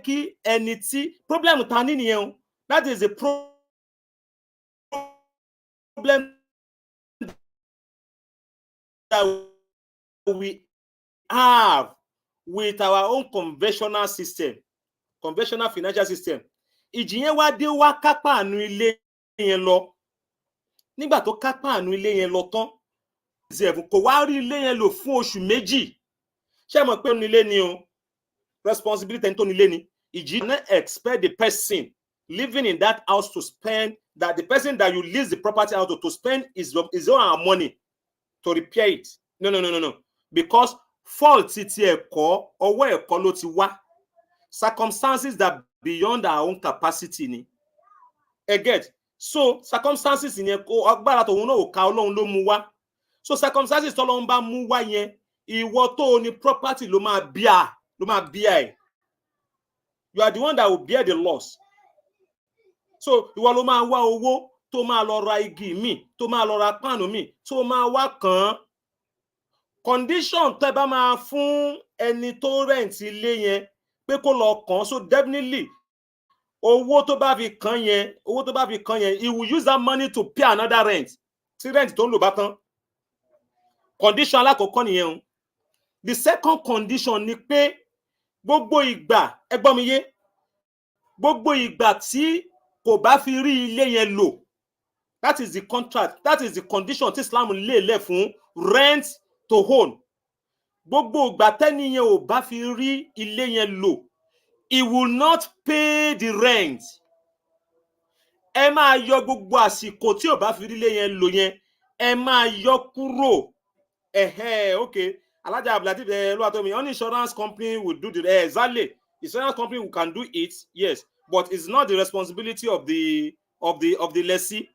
kí ẹni tí problem ta ní nìyẹn o. That is the problem that we have with our own conventional financial system. Ìjì yẹn wá dé, wá kápá àánú ilé yẹn lọ. Nígbà tó kápá àánú ilé yẹn lọ tán, kò wá rí ilé yẹn lò fún oṣù 2. Ṣé mọ̀ pé nílé ni o, responsibility ẹni tó nílé ni. Ìjì not expect the person living in that house to spend, that the person that you lease the property out to spend his own money to repair it. No. Because fault ti ẹ̀kọ́, ọwọ́ ẹ̀kọ́ ló ti wá. Circumstances that beyond our own capacity ni. Get. So circumstances yẹn kò agbára tòun náà ò ká, Ọlọ́run ló mú wá. So circumstances tọ́lọ́run bá mú wá yẹn, ìwọ tó ní property ló máa bíà ẹ̀. You are the one that will bear the loss. So ìwọ ló máa wá owó tó máa lọ ra igi mi, tó máa lọ ra páànù mi, tó máa wá kàn. Condition tẹ́ bá máa fún ẹni tó rent ilé yẹn pé kó lọ kàn, so definitely owó tó bá fi kàn yẹn, he will use that money to pay another rent. Tí rent tó ń lò bá tán. Condition alákọ̀ọ́kọ́ nìyẹn o. The second condition ni pé gbogbo ìgbà, ẹ gbọ́ mi yé, gbogbo ìgbà tí kò bá fi rí ilé yẹn lò, that is the contract, that is the condition tí Islam lè lẹ̀ fún rent to own. Gbogbo ìgbà tẹ́ni yẹn ò bá fi rí ilé yẹn lò, he will not pay the rent. Ẹ máa yọ gbogbo àsìkò tí ò bá fi rí ilé yẹn lò yẹn, ẹ máa yọ kúrò. Okay. Alhaji Abdulateef Oluwatomi, only insurance company will do the exactly. Insurance company can do it, yes, but it's not the responsibility of the lessee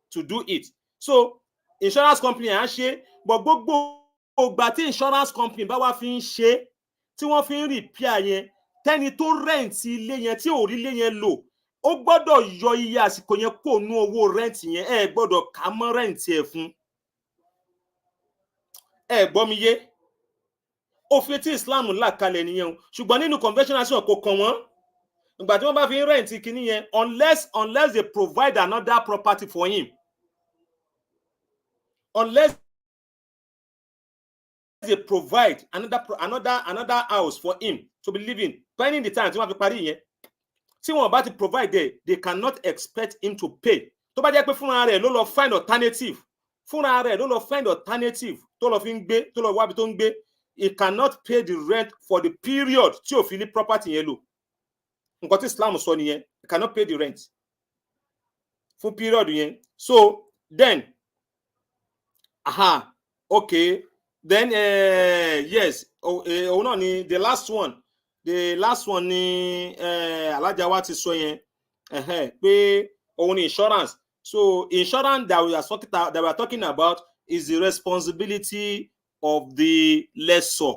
to do it. So insurance company á ṣe, but gbogbo ìgbà tí insurance company bá wá fi ń ṣe, tí wọ́n fi ń repair yẹn, tẹ́ni tó rent ilé yẹn tí ò rí ilé yẹn lò, ó gbọ́dọ̀ yọ iye àsìkò yẹn kó nú owó rent yẹn, ẹ gbọ́dọ̀ kà mọ́ rent ẹ̀ fún. Ẹ gbọ́ mi yé. Òfin tí Islam là kalẹ̀ nìyẹn o, ṣùgbọ́n nínú conventional kò kàn wọ́n. Ìgbà tí wọ́n bá fi ń rent kíní yẹn, unless they provide another property for him, unless they provide another house for him to be living, pending the time tí wọ́n fi parí yẹn, tí wọ́n bá ti provide there, they cannot expect him to pay. Tó bá jẹ́ pé fúnra rẹ̀ ló lọ find alternative, tó lọ fi ń gbé, tó lọ wábi tó ń gbé, he cannot pay the rent for the period tí ò fi ní property yẹn lò. Nǹkan tí Islam sọ nìyẹn, he cannot pay the rent fún period yẹn. So then, okay, then yes, òun náà ni the last one ni Alhaja wa ti sọ yẹn, pé òun ni insurance. So insurance that we are talking about is the responsibility of the lessor.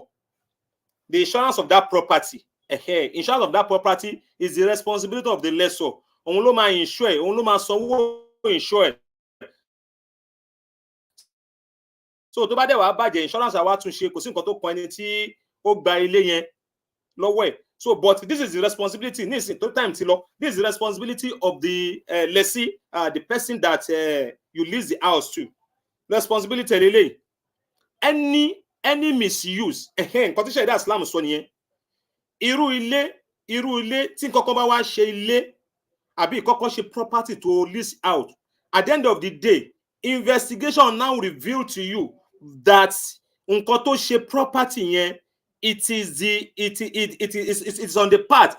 The insurance of that property, insurance of that property is the responsibility of the lessor. Òun ló máa insure, òun ló máa sanwó insure. So tó bá dẹ̀ wá bàjẹ́, insurance àwa tún ṣe, kò sí nǹkan tó kan ẹni tí ó gba ilé yẹn lọ́wọ́ ẹ̀. So but this is the responsibility, nísìn tó time ti lọ, this is the responsibility of the lessee, the person that you lease the house to. Responsibility lélẹ̀. Any misuse, nǹkan tí ṣẹ̀dá Islam sọ nìyẹn. Irú ilé tí nǹkan kan bá wá ṣe ilé àbí kọ́kọ́ ṣe property to lease out, at the end of the day, investigation now reveal to you that nǹkan tó ṣe property yẹn, it is on the part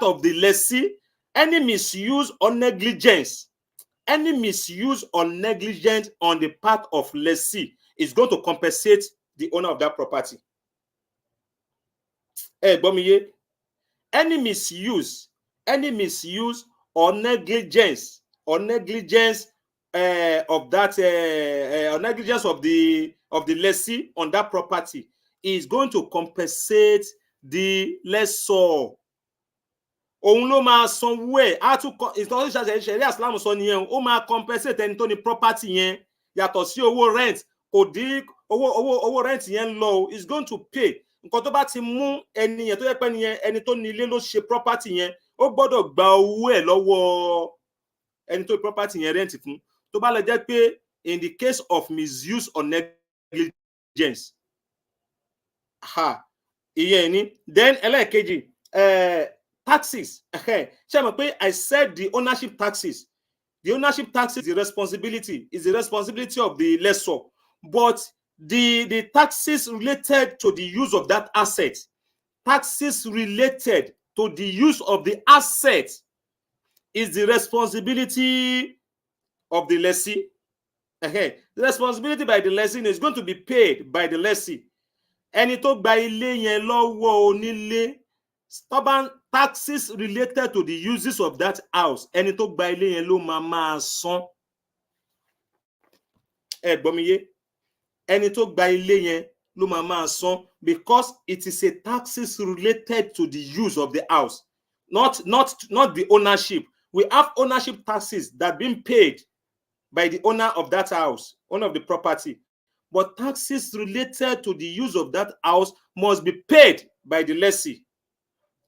of the lessee. Any misuse or negligence on the part of lessee is going to compensate the owner of that property. Gbọ́ mi yé. Any misuse or negligence of that or negligence of the lessee on that property is going to compensate the lessor. Òun ló máa sanwó ẹ̀, ìtọ́jú ṣẹ̀ríà Islam sọ nìyẹn, ó máa compensate ẹni tó ní property yẹn, yàtọ̀ sí owó rent. Kò dín owó rent yẹn lọ, is going to pay. Nǹkan tó bá ti mú ẹni yẹn tó yẹ pé ẹni tó ní ilé ló ṣe property yẹn, ó gbọ́dọ̀ gba owó ẹ̀ lọ́wọ́ ẹni tó property yẹn rent fún. Tó bá lè jẹ́ pé in the case of misuse or negligence, ìyẹn ni. Then ẹlẹ́ẹ̀kejì, taxes. Ṣé mọ̀ pé I said the ownership taxes. The ownership taxes is the responsibility of the lessor. But the taxes related to the use of that asset, taxes related to the use of the asset is the responsibility of the lessee. The responsibility by the lessee is going to be paid by the lessee. Ẹni tó gba ilé yẹn lọ́wọ́ onílé, stubborn taxes related to the uses of that house, ẹni tó gba ilé yẹn ló máa san. Ẹ gbọ́ mi yé. Ẹni tó gba ilé yẹn ló máa san, because it is a taxes related to the use of the house, not the ownership. We have ownership taxes that being paid by the owner of that house, owner of the property. But taxes related to the use of that house must be paid by the lessee.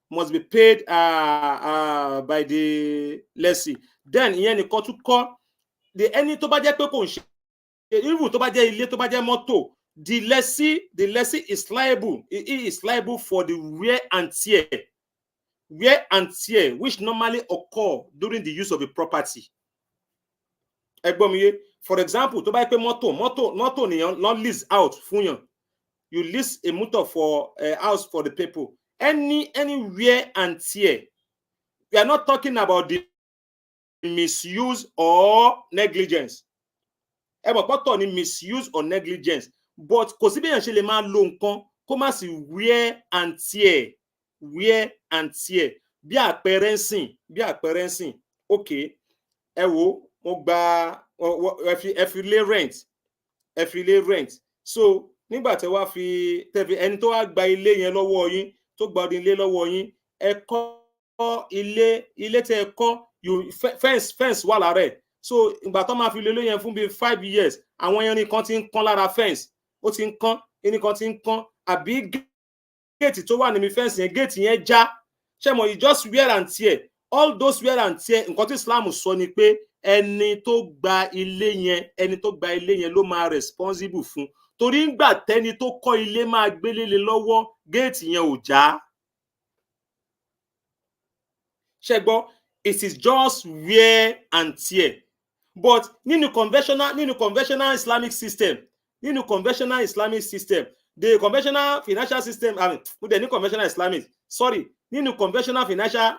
Must be paid by the lessee. Then ìyẹn nìkan tún kọ́ the ẹni tó bá jẹ́ pé kò ń ṣe even tó bá jẹ́ ilé tó bá jẹ́ mọ́tò, the lessee is liable. He is liable for the wear and tear which normally occur during the use of a property. For example, tó bá jẹ́ pé mọ́tò nìyẹn not lease out fún yàn. You lease a motor for a house for the people. Any wear and tear. We are not talking about the misuse or negligence. Pọ́tọ̀ ni misuse or negligence. But kò sí bí èèyàn ṣe lè máa lo nǹkan kó má sí wear and tear. Wear and tear. Bí àpẹẹrẹ ń sìn. Okay. Ẹ wo, mo gba ẹ fi lé rent. So nígbà tí wàá fi tẹ̀fi ẹni tó wá gba ilé yẹn lọ́wọ́ yín tó gba ọdún ilé lọ́wọ́ yín ẹ kọ́ ilé tẹ́ ẹ kọ́ fence wà lára ẹ̀. So ìgbà tó máa fi lé yẹn fún bíi 5 years àwọn irin kan ti ń kán lára fence ó ti ń kán irin kan ti ń kán àbí géètì tó wà níbi fence yẹn géètì yẹn já ṣé mo you just wear and tear. All those wear and tear nǹkan tí Islam sọ ni pé ẹni tó gba ilé yẹn ló máa responsible fún. Torí ńgbà tẹ́ni tó kọ́ ilé máa gbélé lé lọ́wọ́ géètì yẹn ò já. Ṣé gbọ́, it is just wear and tear. But nínú conventional Islamic system, the conventional financial system, conventional Islamic, nínú conventional financial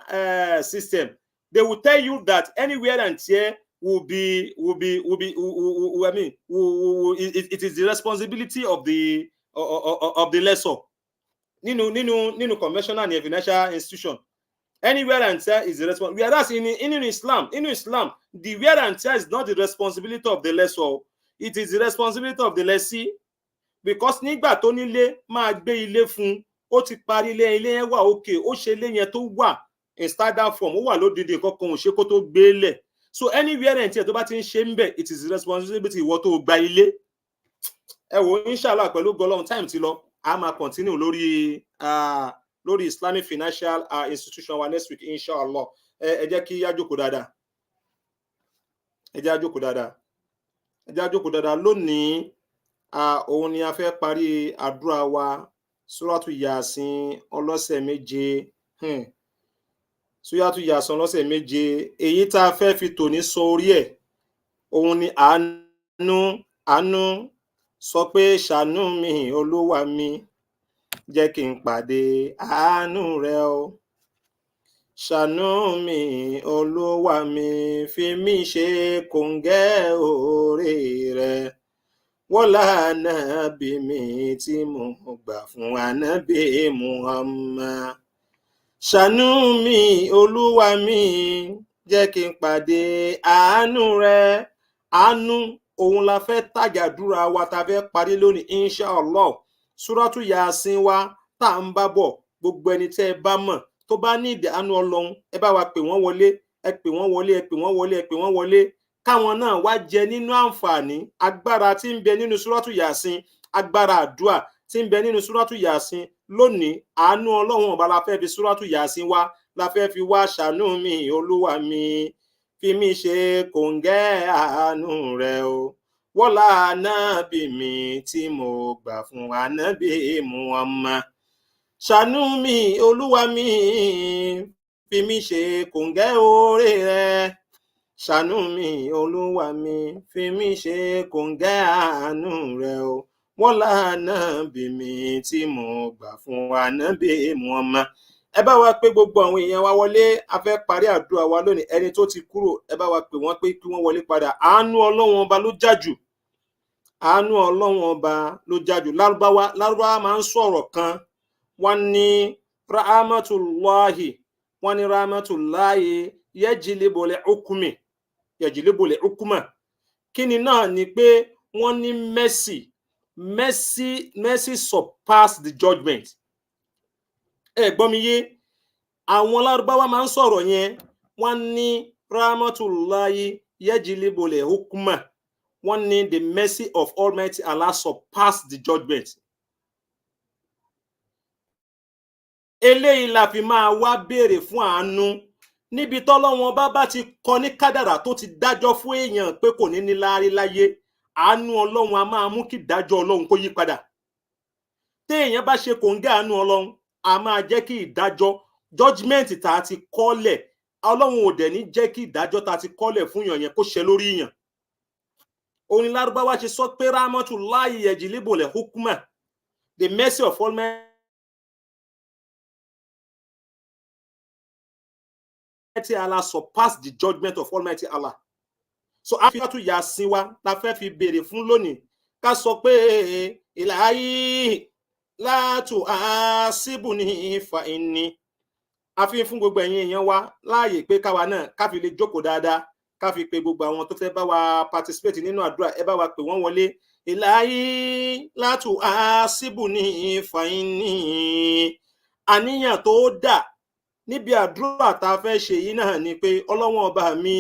system, they will tell you that any wear and tear it is the responsibility of the lessor. Nínú conventional and financial institution, any wear and tear is the responsibility. Whereas in Islam, the wear and tear is not the responsibility of the lessor. It is the responsibility of the lessee. Because nígbà tó nílé máa gbé ilé fún, ó ti parí ilé yẹn wà okay, ó ṣe ilé yẹn tó wà in standard form, ó wà lódìdí kankan ò ṣe kó tó gbé lẹ̀. So any wear and tear tó bá ti ń ṣe ń bẹ̀, it is the responsibility ìwọ tó gba ilé. Ẹ wo inshallah pẹ̀lú gọlọ́run time ti lọ, a máa continue lórí Islamic financial institution wa next week inshallah. Ẹ jẹ́ kí a jókòó dáadáa. Lónìí òun ni a fẹ́ parí àdúrà wa Suratu Yasin ọlọ́sẹ̀ méje. Suratu Yasin ọlọ́sẹ̀ méje. Èyí tá a fẹ́ fi tòní sọ orí ẹ̀ òun ni àánú sọ pé ṣàánú mi Olúwa mi jẹ́ kí n pàdé àánú rẹ o. Ṣàánú mi Olúwa mi fi mí ṣe kòǹgẹ́ oore rẹ. Wọ́lá ànábì mi tí mo gbà fún ànábì Muhammad. Ṣàánú mi Olúwa mi jẹ́ kí n pàdé àánú rẹ. Àánú òun la fẹ́ tàjàdúrà wa ta fẹ́ parí lónìí inshallah. Suratu Yasin wa tá ń bá bọ̀, gbogbo ẹni tẹ́ ẹ bá mọ̀ tó bá ní ìdí àánú Ọlọ́run ẹ bá wa pè wọ́n wọlé káwọn náà wá jẹ nínú àǹfààní agbára tí ń bẹ nínú Suratu Yasin, agbára àdúà tí ń bẹ nínú Suratu Yasin. Lónìí àánú Ọlọ́run ọba la fẹ́ fi Suratu Yasin wá, la fẹ́ fi wá ṣàánú mi Olúwa mi fi mí ṣe kòǹgẹ́ àánú rẹ o. Wọ́lá ànábì mi tí mo gbà fún ànábì Muhammad. Ṣàánú mi Olúwa mi fi mí ṣe kòǹgẹ́ oore rẹ. Ṣàánú mi Olúwa mi fi mí ṣe kòǹgẹ́ àánú rẹ o. Wọ́lá ànábì mi tí mo gbà fún ànábì Muhammad. Ẹ bá wa pé gbogbo àwọn èèyàn wa wọlé, a fẹ́ parí àdúrà wa lónìí. Ẹni tó ti kúrò ẹ bá wa pè wọ́n pé kí wọ́n wọlé padà. Àánú Ọlọ́run ọba ló jájù. Lárúbáwá máa ń sọ̀rọ̀ kan, wọ́n ní rahmatullahi yajlibul hukma. Kíni náà ni pé wọ́n ní mercy surpass the judgment. Ẹ gbọ́ mi yé, àwọn Lárúbáwá máa ń sọ̀rọ̀ yẹn wọ́n ní rahmatullahi yajlibul hukma, wọ́n ní the mercy of Almighty Allah surpass the judgment. Eléyìí la fi máa wá béèrè fún àánú níbi tọ́lọ́wọ́n bá ti kọ ní kádàrá tó ti dájọ́ fún èèyàn pé kò ní láárí láyé, àánú Ọlọ́run a máa mú kí ìdájọ́ Ọlọ́run kó yí padà. Téèyàn bá ṣe kòńgẹ́ àánú Ọlọ́run a máa jẹ́ kí ìdájọ́ judgment tá a ti kọ́lẹ̀, Ọlọ́run ò dẹ̀ ní jẹ́ kí ìdájọ́ tá a ti kọ́lẹ̀ fún èèyàn yẹn kó ṣẹ lórí èèyàn. Orin Lárúbáwá ṣe sọ pé rahmatullahi yajlibul hukma, the mercy of Almighty Allah surpass the judgment of Almighty Allah. So Afiyatu Yasin wa la fẹ́ fi béèrè fún lónìí, ká sọ pé ilahi la tu'asibuni fa inni. A fi fún gbogbo ẹ̀yin èèyàn wa láàyè pé káwa náà ká fi lè jókòó dáadáa, ká fi pe gbogbo àwọn tó fẹ́ bá wa participate nínú àdúrà, ẹ bá wa pè wọ́n wọlé. Ilahi la tu'asibuni fa inni. Àníyàn tó dà níbi àdúrà tá a fẹ́ ṣe yìí náà ni pé Ọlọ́run ọba mi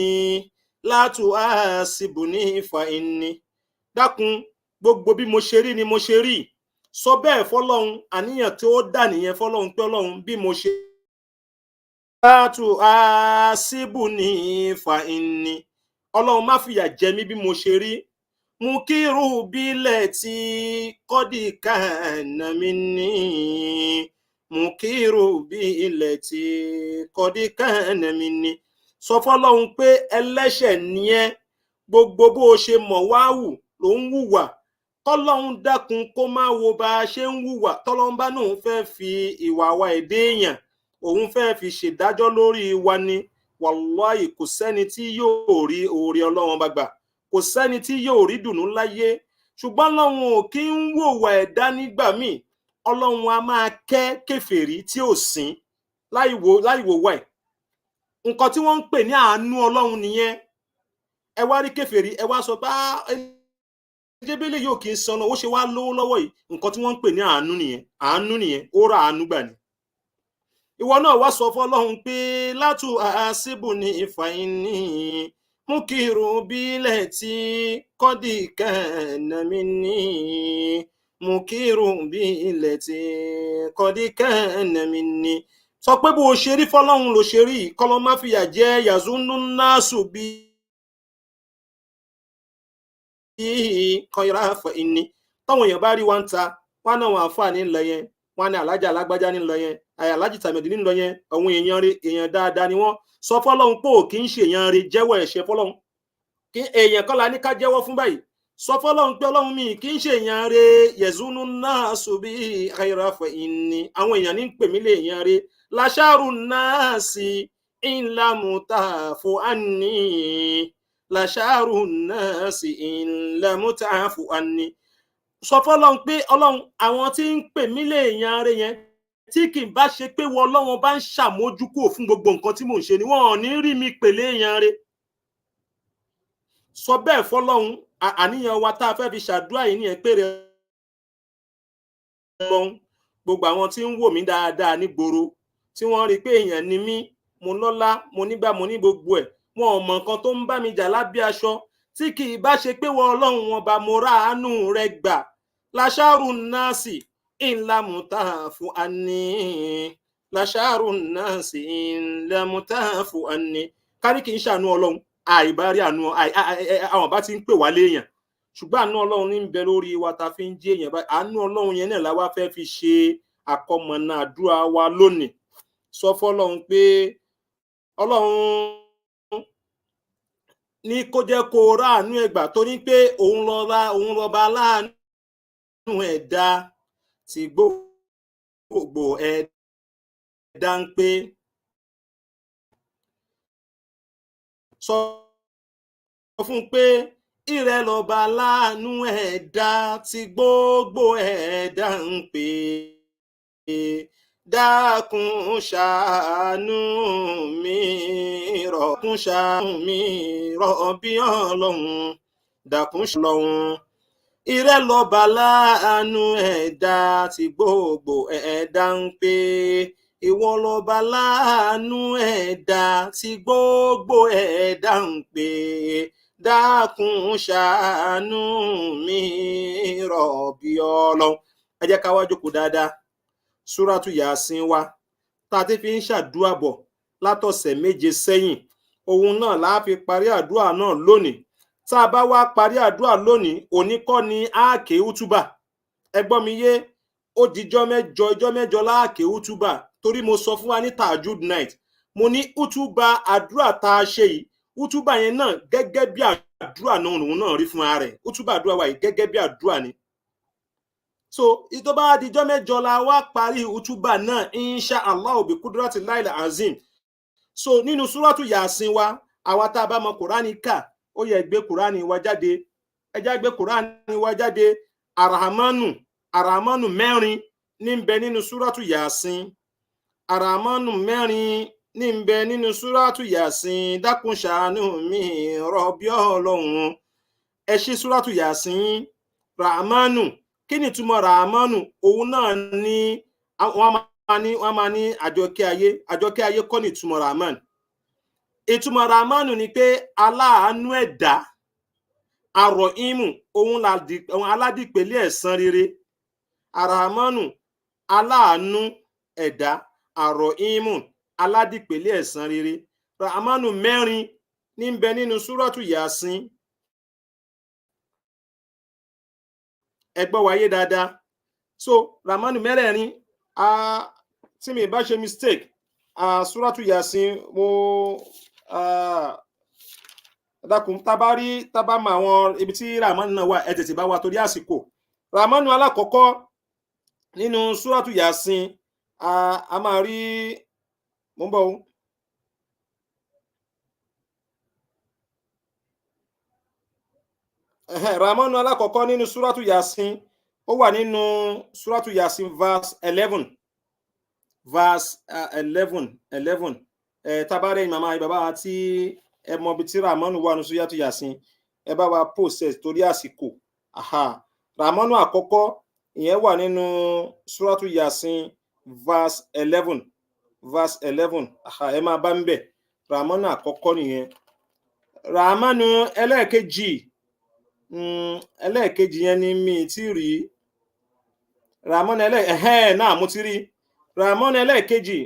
la tu'asibuni fa inni. Dákun, gbogbo bí mo ṣe rí ni mo ṣe rí. Sọ bẹ́ẹ̀ fọ́lọ́run, àníyàn tó dà nìyẹn fọ́lọ́run pé Ọlọ́run bí mo ṣe la tu'asibuni fa inni. Ọlọ́run má fìyà jẹ mí bí mo ṣe rí. Mukiru bílẹ̀ tí kọ́dí kana minni. Mukiru bílẹ̀ tí kọ́dí kana minni. Sọ fọ́lọ́run pé ẹlẹ́ṣẹ̀ ni ẹ́, gbogbo bó ṣe mọ̀ wá wù ló ń hùwà. Tọ́lọ́run dákun kó má wo bá a ṣe ń hùwà. Tọ́lọ́run bá náà fẹ́ fi ìwà wa èdè èèyàn, òun fẹ́ fi ṣèdájọ́ lórí wa ni. Wàláhì kò sẹ́ni tí yóò rí oore Ọlọ́run bá gbà, kò sẹ́ni tí yóò rí dùnú láyé. Ṣùgbọ́n Ọlọ́run ò kí ń wòwà ẹ̀dá nígbà míì. Ọlọ́run a máa kẹ́ kèfèrí tí ò sín láì wò wá ẹ̀. Nǹkan tí wọ́n ń pè ní àánú Ọlọ́run nìyẹn. Ẹ wá rí kèfèrí, ẹ wá sọ pé Jébélé yóò kí ń sanná, ó ṣe wá lówó lọ́wọ́ yìí. Nǹkan tí wọ́n ń pè ní àánú nìyẹn. Àánú nìyẹn, ó ra àánú gbà ni. Ìwọ náà wá sọ fọ́lọ́run pé la tu'asibuni fa inni. Mukiru bílẹ̀ tí kọ́dí kana minni. Mukiru bílẹ̀ tí kọ́dí kana minni. Sọ pé bó ṣe rí fọ́lọ́run ló ṣe rí, kọ́lọ́ má fìyà jẹ yazunnu nasu bí kọ́ira fa inni. Táwọn èèyàn bá rí wa ń ta, wọ́n náà wọn àǹfààní ńlọ yẹn, wọ́n ní alájà alágbájá ní ńlọ yẹn, alájì tàmẹ̀dì ní ńlọ yẹn, àwọn èèyàn rẹ̀, èèyàn dáadáa ni wọ́n. Sọ fọ́lọ́run pé ò kì í ṣe èèyàn rẹ̀, jẹ́wọ́ ẹ̀ṣẹ̀ fọ́lọ́run. Kí èèyàn kọ́ la ní ká jẹ́wọ́ fún báyìí. Sọ fọ́lọ́run pé Ọlọ́run mi kì í ṣe èèyàn rẹ̀, yazunnu nasu bí kọ́ira fa inni. Àwọn èèyàn ní ń pè mí lé èèyàn rẹ̀. Lasharu nasi in lam ta'fu anni. Lasharu nasi in lam ta'fu anni. Sọ fọ́lọ́run pé Ọlọ́run, àwọn tí ń pè mí lé èèyàn rẹ̀ yẹn, tí kì í bá ṣe pé wọ́n Ọlọ́run bá ń ṣàmójúkò fún gbogbo nǹkan tí mò ń ṣe ni wọ́n ò ní rí mi pèlé èèyàn rẹ̀. Sọ bẹ́ẹ̀ fọ́lọ́run. Àníyàn wa tá a fẹ́ fi ṣàdúrà yìí nìyẹn pé rẹ̀ Ọlọ́run, gbogbo àwọn tí ń wò mí dáadáa nígboro, tí wọ́n rí pé èèyàn ni mí, mo lọ́lá, mo nígbà, mo ní gbogbo ẹ̀, wọn ò mọ nǹkan tó ń bá mi jà lábẹ́ aṣọ, tí kì í bá ṣe pé wọ́n Ọlọ́run wọn bá mo ra àánú rẹ̀ gbà. Lasharu nasi in lam ta'fu anni. Lasharu nasi in lam ta'fu anni. Kárí kì í ṣàánú Ọlọ́run, àìbárí àánú àwọn bá ti ń pè wá léèyàn. Ṣùgbọ́n àánú Ọlọ́run ní ń bẹ lórí wa ta fi ń jẹ́ èèyàn báyìí. Àánú Ọlọ́run yẹn náà la wá fẹ́ fi ṣe àkọmọ̀nà àdúrà wa lónìí. Sọ fọ́lọ́run pé Ọlọ́run ní kó jẹ́ kó ráàánú ẹ̀gbà, torí pé òun lọ́ba aláàánú ẹ̀dá tí gbogbo ẹ̀dá ń pè. Sọ fún pé ìrẹ lọ́ba aláàánú ẹ̀dá tí gbogbo ẹ̀dá ń pè. Dákun ṣàánú mi rọ̀, dákun ṣàánú mi rọ̀ bí Ọlọ́run, dákun ṣàánú. Ìrẹ lọ́ba láàánú ẹ̀dá tí gbogbo ẹ̀dá ń pè. ìwọ lọba láàánú ẹ̀dá tí gbogbo ẹ̀dá ń pè, dákun ṣàánú mi rọ̀bì Ọlọ́run. ẹ jẹ́ ká wá jókòó dáadáa. súrátù yàsín wa tá a ti fi ń ṣàdúrà bọ̀ látọ̀sẹ̀ méje sẹ́yìn, òun náà la fi parí àdúrà náà lónìí. tá a bá wá parí àdúrà lónìí, òní kọ́ ni áàkè útúbà. ẹ gbọ́ mi yé, ó dijọ́ mẹ́jọ láàkè útúbà, torí mo sọ fún wa ní tajud night, mo ní útúbà àdúrà tá a ṣe yìí, útúbà yẹn náà gẹ́gẹ́ bí àdúrà náà òun náà rí fún ara rẹ̀. útúbà àdúrà wa yìí gẹ́gẹ́ bí àdúrà ni. so ìtọ́ bá dijọ́ mẹ́jọ la wá parí útúbà náà insha allah bi kudrati lail azim. so nínú súrátù yàsín wa, àwa tá a bá mọ kùránì kà, ó yẹ gbé kùránì wa jáde. ẹ já gbé kùránì wa jáde. arahamanu mẹ́rin ní ń bẹ nínú súrátù yàsín. arahamanu mẹ́rin ní ń bẹ nínú súrátù yàsín. dákun ṣàánú mi rọ̀bì Ọlọ́run. ẹ ṣí súrátù yàsín. rahamanu, kí ni ìtumọ̀ rahamanu? òun náà ni wọ́n máa ní àjọkẹ́ ayé. àjọkẹ́ ayé kọ́ ni ìtumọ̀ rahman. ìtumọ̀ rahmanu ni pé aláàánú ẹ̀dá. àrọ̀ ìmù, òun aládìpẹ̀lẹ̀ ẹ̀san rere. arahamanu, aláàánú ẹ̀dá. àrọ̀ ìmù, aládìpẹ̀lẹ̀ ẹ̀san rere. rahmanu mẹ́rin ní ń bẹ nínú súrátù yàsín. ẹ gbọ́ wáyé dáadáa. so rahmanu mẹ́rẹ̀ẹ̀rin, tí mi bá ṣe mistake, súrátù yàsín mo dákun tábà mọ àwọn ibi tí rahmanu náà wà, ẹ tètè bá wa torí àsìkò. rahmanu alákọ̀ọ́kọ́ nínú súrátù yàsín, a máa rí, mo ń bọ̀ o. rahmanu alákọ̀ọ́kọ́ nínú súrátù yàsín, ó wà nínú súrátù yàsín verse 11. verse 11. tabarẹ́yìn màmá bàbá tí ẹ mọ ibi tí rahmanu wà ní súrátù yàsín, ẹ bá wa process torí àsìkò. rahmanu àkọ́kọ́ ìyẹn wà nínú súrátù yàsín verse 11. ẹ máa bá ń bẹ̀. rahmanu àkọ́kọ́ nìyẹn. rahmanu ẹlẹ́ẹ̀kejì yẹn ni mi ti rí. rahmanu náà mo ti rí. rahmanu ẹlẹ́ẹ̀kejì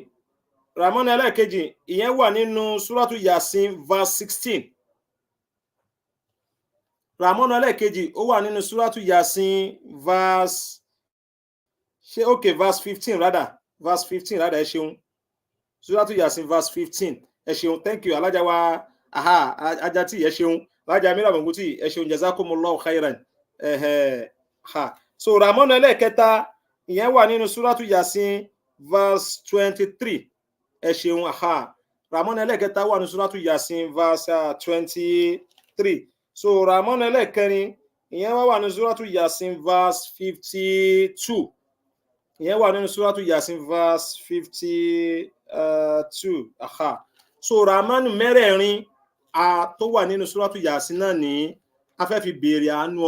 ìyẹn wà nínú súrátù yàsín verse 16. rahmanu ẹlẹ́ẹ̀kejì ó wà nínú súrátù yàsín verse 15 rather. ẹ ṣeun. súrátù yàsín verse 15. ẹ ṣeun, thank you alájà wa ajati, ẹ ṣeun alájà mìíràn mọ̀gútì, ẹ ṣeun jazakumullahu khairan. so rahmanu ẹlẹ́ẹ̀kẹta ìyẹn wà nínú súrátù yàsín verse 23. ẹ ṣeun. rahmanu ẹlẹ́ẹ̀kẹta wà nínú súrátù yàsín verse 23. so rahmanu ẹlẹ́ẹ̀kẹrin ìyẹn wà nínú súrátù yàsín verse 52. ìyẹn wà nínú súrátù yàsín verse 52. so rahmanu mẹ́rẹ̀ẹ̀rin tó wà nínú súrátù yàsín náà ní a fẹ́ fi béèrè àánú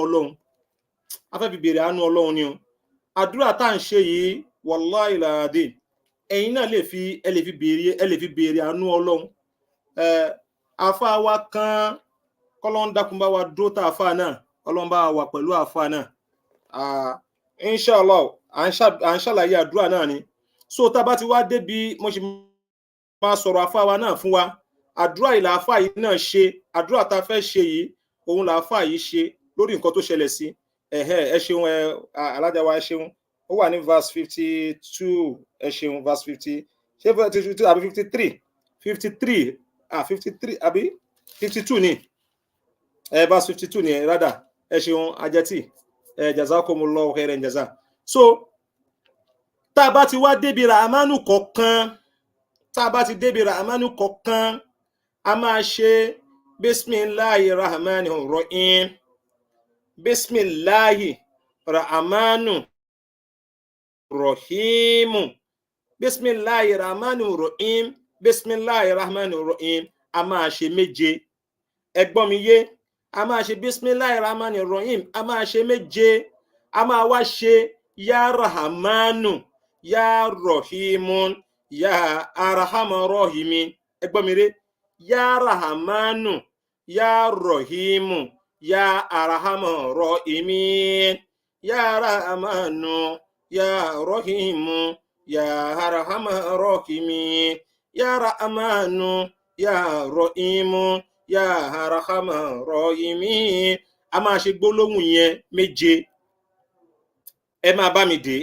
Ọlọ́run ni o. àdúrà tá à ń ṣe yìí wallahi làdé, ẹ̀yin náà lè fi béèrè àánú Ọlọ́run. àfa wa kan kọ́lọ́n dákun bá wa dúró tá àfa náà, Ọlọ́run bá wa pẹ̀lú àfa náà. inshallah à ń ṣàlàyé àdúrà náà ni. so tá a bá ti wá débi mo ṣe máa sọ̀rọ̀ àfa wa náà fún wa. àdúrà yìí làáfà yìí náà ṣe. àdúrà tá a fẹ́ ṣe yìí òun làáfà yìí ṣe lórí nǹkan tó ṣẹlẹ̀ sí. ẹ ṣeun alájà wa, ẹ ṣeun. ó wà ní verse 52. ẹ ṣeun verse 50. ṣé 52 àbí 53? 53 àbí 52 ni. verse 52 ni rather. ẹ ṣeun ajẹ́tì. jazakumullahu khairan jaza. so tá a bá ti wá débi rahmanu kọ̀ọ̀kan, a máa ṣe bismillahi rahmani rahim. bismillahi rahmanu rahim. bismillahi rahmani rahim. bismillahi rahmani rahim. a máa ṣe méje. ẹ gbọ́ mi yé, a máa ṣe bismillahi rahmani rahim, a máa ṣe méje. a máa wá ṣe ya rahmanu ya rahimun ya arhamar rahimin. Ẹ gbọ́ mi ré, ya rahmanu ya rahimu ya arhamar rahimin, ya rahmanu ya rahimu ya arhamar rahimin, ya rahmanu ya rahimu ya arhamar rahimin. A máa ṣe gbólóhùn yẹn méje. Ẹ máa bá mi dé.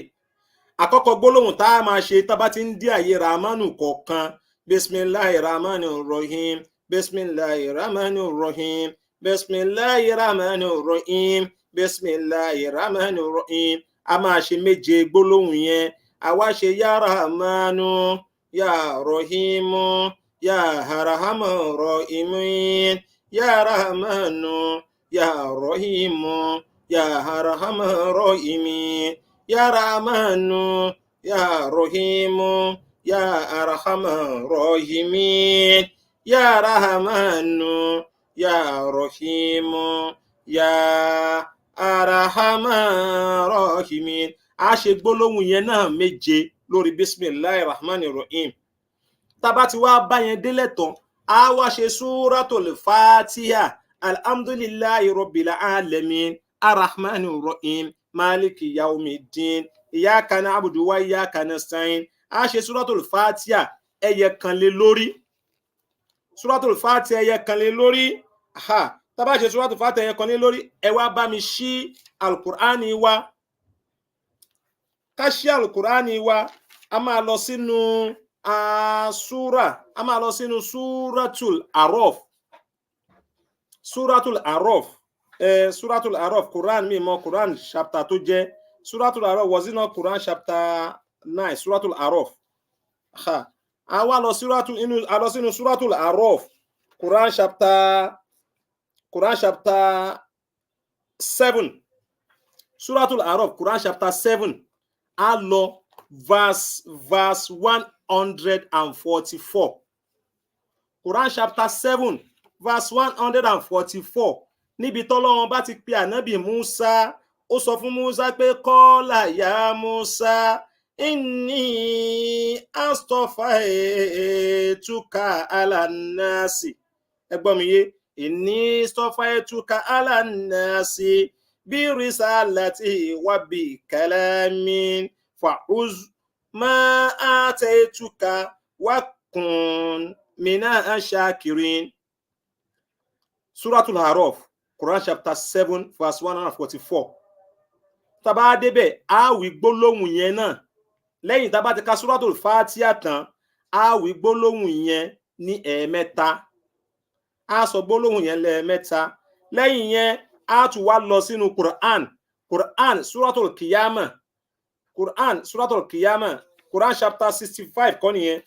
Àkọ́kọ́ gbólóhùn tá a máa ṣe tá bá ti ń dé àyè ramanu kọ̀ọ̀kan, bismillahirrahmanirrahim, bismillahirrahmanirrahim, bismillahirrahmanirrahim, bismillahirrahmanirrahim. A máa ṣe méje gbólóhùn yẹn. Àwa ṣe ya rahmanu ya rahimu ya arhamar rahimin, ya rahmanu ya rahimu ya arhamar rahimin, ya rahmanu ya rahimu ya arhamar rahimin, ya rahmanu ya rahimu ya arhamar rahimin. A ṣe gbólóhùn yẹn náà méje lórí bismillahir rahmanir rahim. Tá bá ti wá bá yẹn délẹ̀ tán, a wá ṣe súratul fatiha, alhamdulillahi rabbil alamin, arrahmanir rahim, maliki yawmiddin, iyyaka na'budu wa iyyaka nasta'in. A ṣe súratul fatiha ẹyẹ kan lé lórí. Súratul fatiha ẹyẹ kan lé lórí. Tá bá ṣe súratul fatiha ẹyẹ kan lé lórí, ẹ wá bá mi ṣí al-Qur'ani wa. Ká ṣí al-Qur'ani wa, a máa lọ sínú súra, a máa lọ sínú súratul Araf. Súratul Araf, súratul Araf, Quran mi mọ Quran chapter tó jẹ́. Súratul Araf was it not Quran chapter 9, súratul Araf. A wá lọ sínú súratul Araf, Quran chapter 7. Súratul Araf, Quran chapter 7. A lọ verse 144. Quran chapter 7 verse 144. Níbi tọ́lọ́run bá ti pe ànábì Musa, ó sọ fún Musa pé qala ya Musa inni astafaituka ala nasi. Ẹ gbọ́ mi yé, inni astafaituka ala nasi bi risalati wa bi kalamin fa'uz ma ataituka wa kun mina shakirin. Suratul Araf, Quran chapter 7 verse 144. Tá bá débẹ̀, a wí gbólóhùn yẹn náà. Lẹ́yìn tá bá ti ka Suratul Fatiha tán, a wí gbólóhùn yẹn ní ẹ̀ẹ̀mẹ́ta. A sọ gbólóhùn yẹn lẹ́ẹ̀mẹ́ta. Lẹ́yìn yẹn, a tún wá lọ sínú Quran Suratul Qiyamah. Quran Suratul Qiyamah, Quran chapter 65 kọ́ nìyẹn.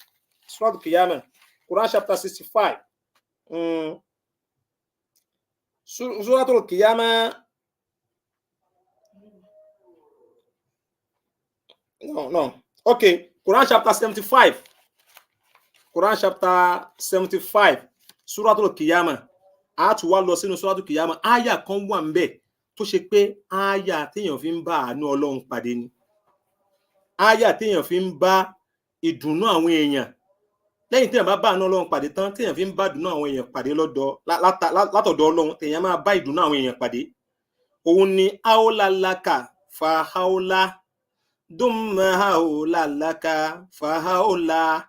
Suratul Qiyamah, Quran chapter 65. Suratul Qiyamah. No. Okay, Quran chapter 75. Quran chapter 75. Suratul Qiyamah. A tún wá lọ sínú Suratul Qiyamah. Aya kan wà ńbẹ̀ tó ṣe pé aya téèyàn fi ń bá àánú Ọlọ́run pàdé ni. Aya téèyàn fi ń bá ìdùnnú àwọn èèyàn. Lẹ́yìn téèyàn bá àánú Ọlọ́run pàdé tán, téèyàn fi ń bá ìdùnnú àwọn èèyàn pàdé látọ̀dọ̀ Ọlọ́run, téèyàn máa bá ìdùnnú àwọn èèyàn pàdé. Òun ni haula laka fa haula, dumma haula laka fa haula,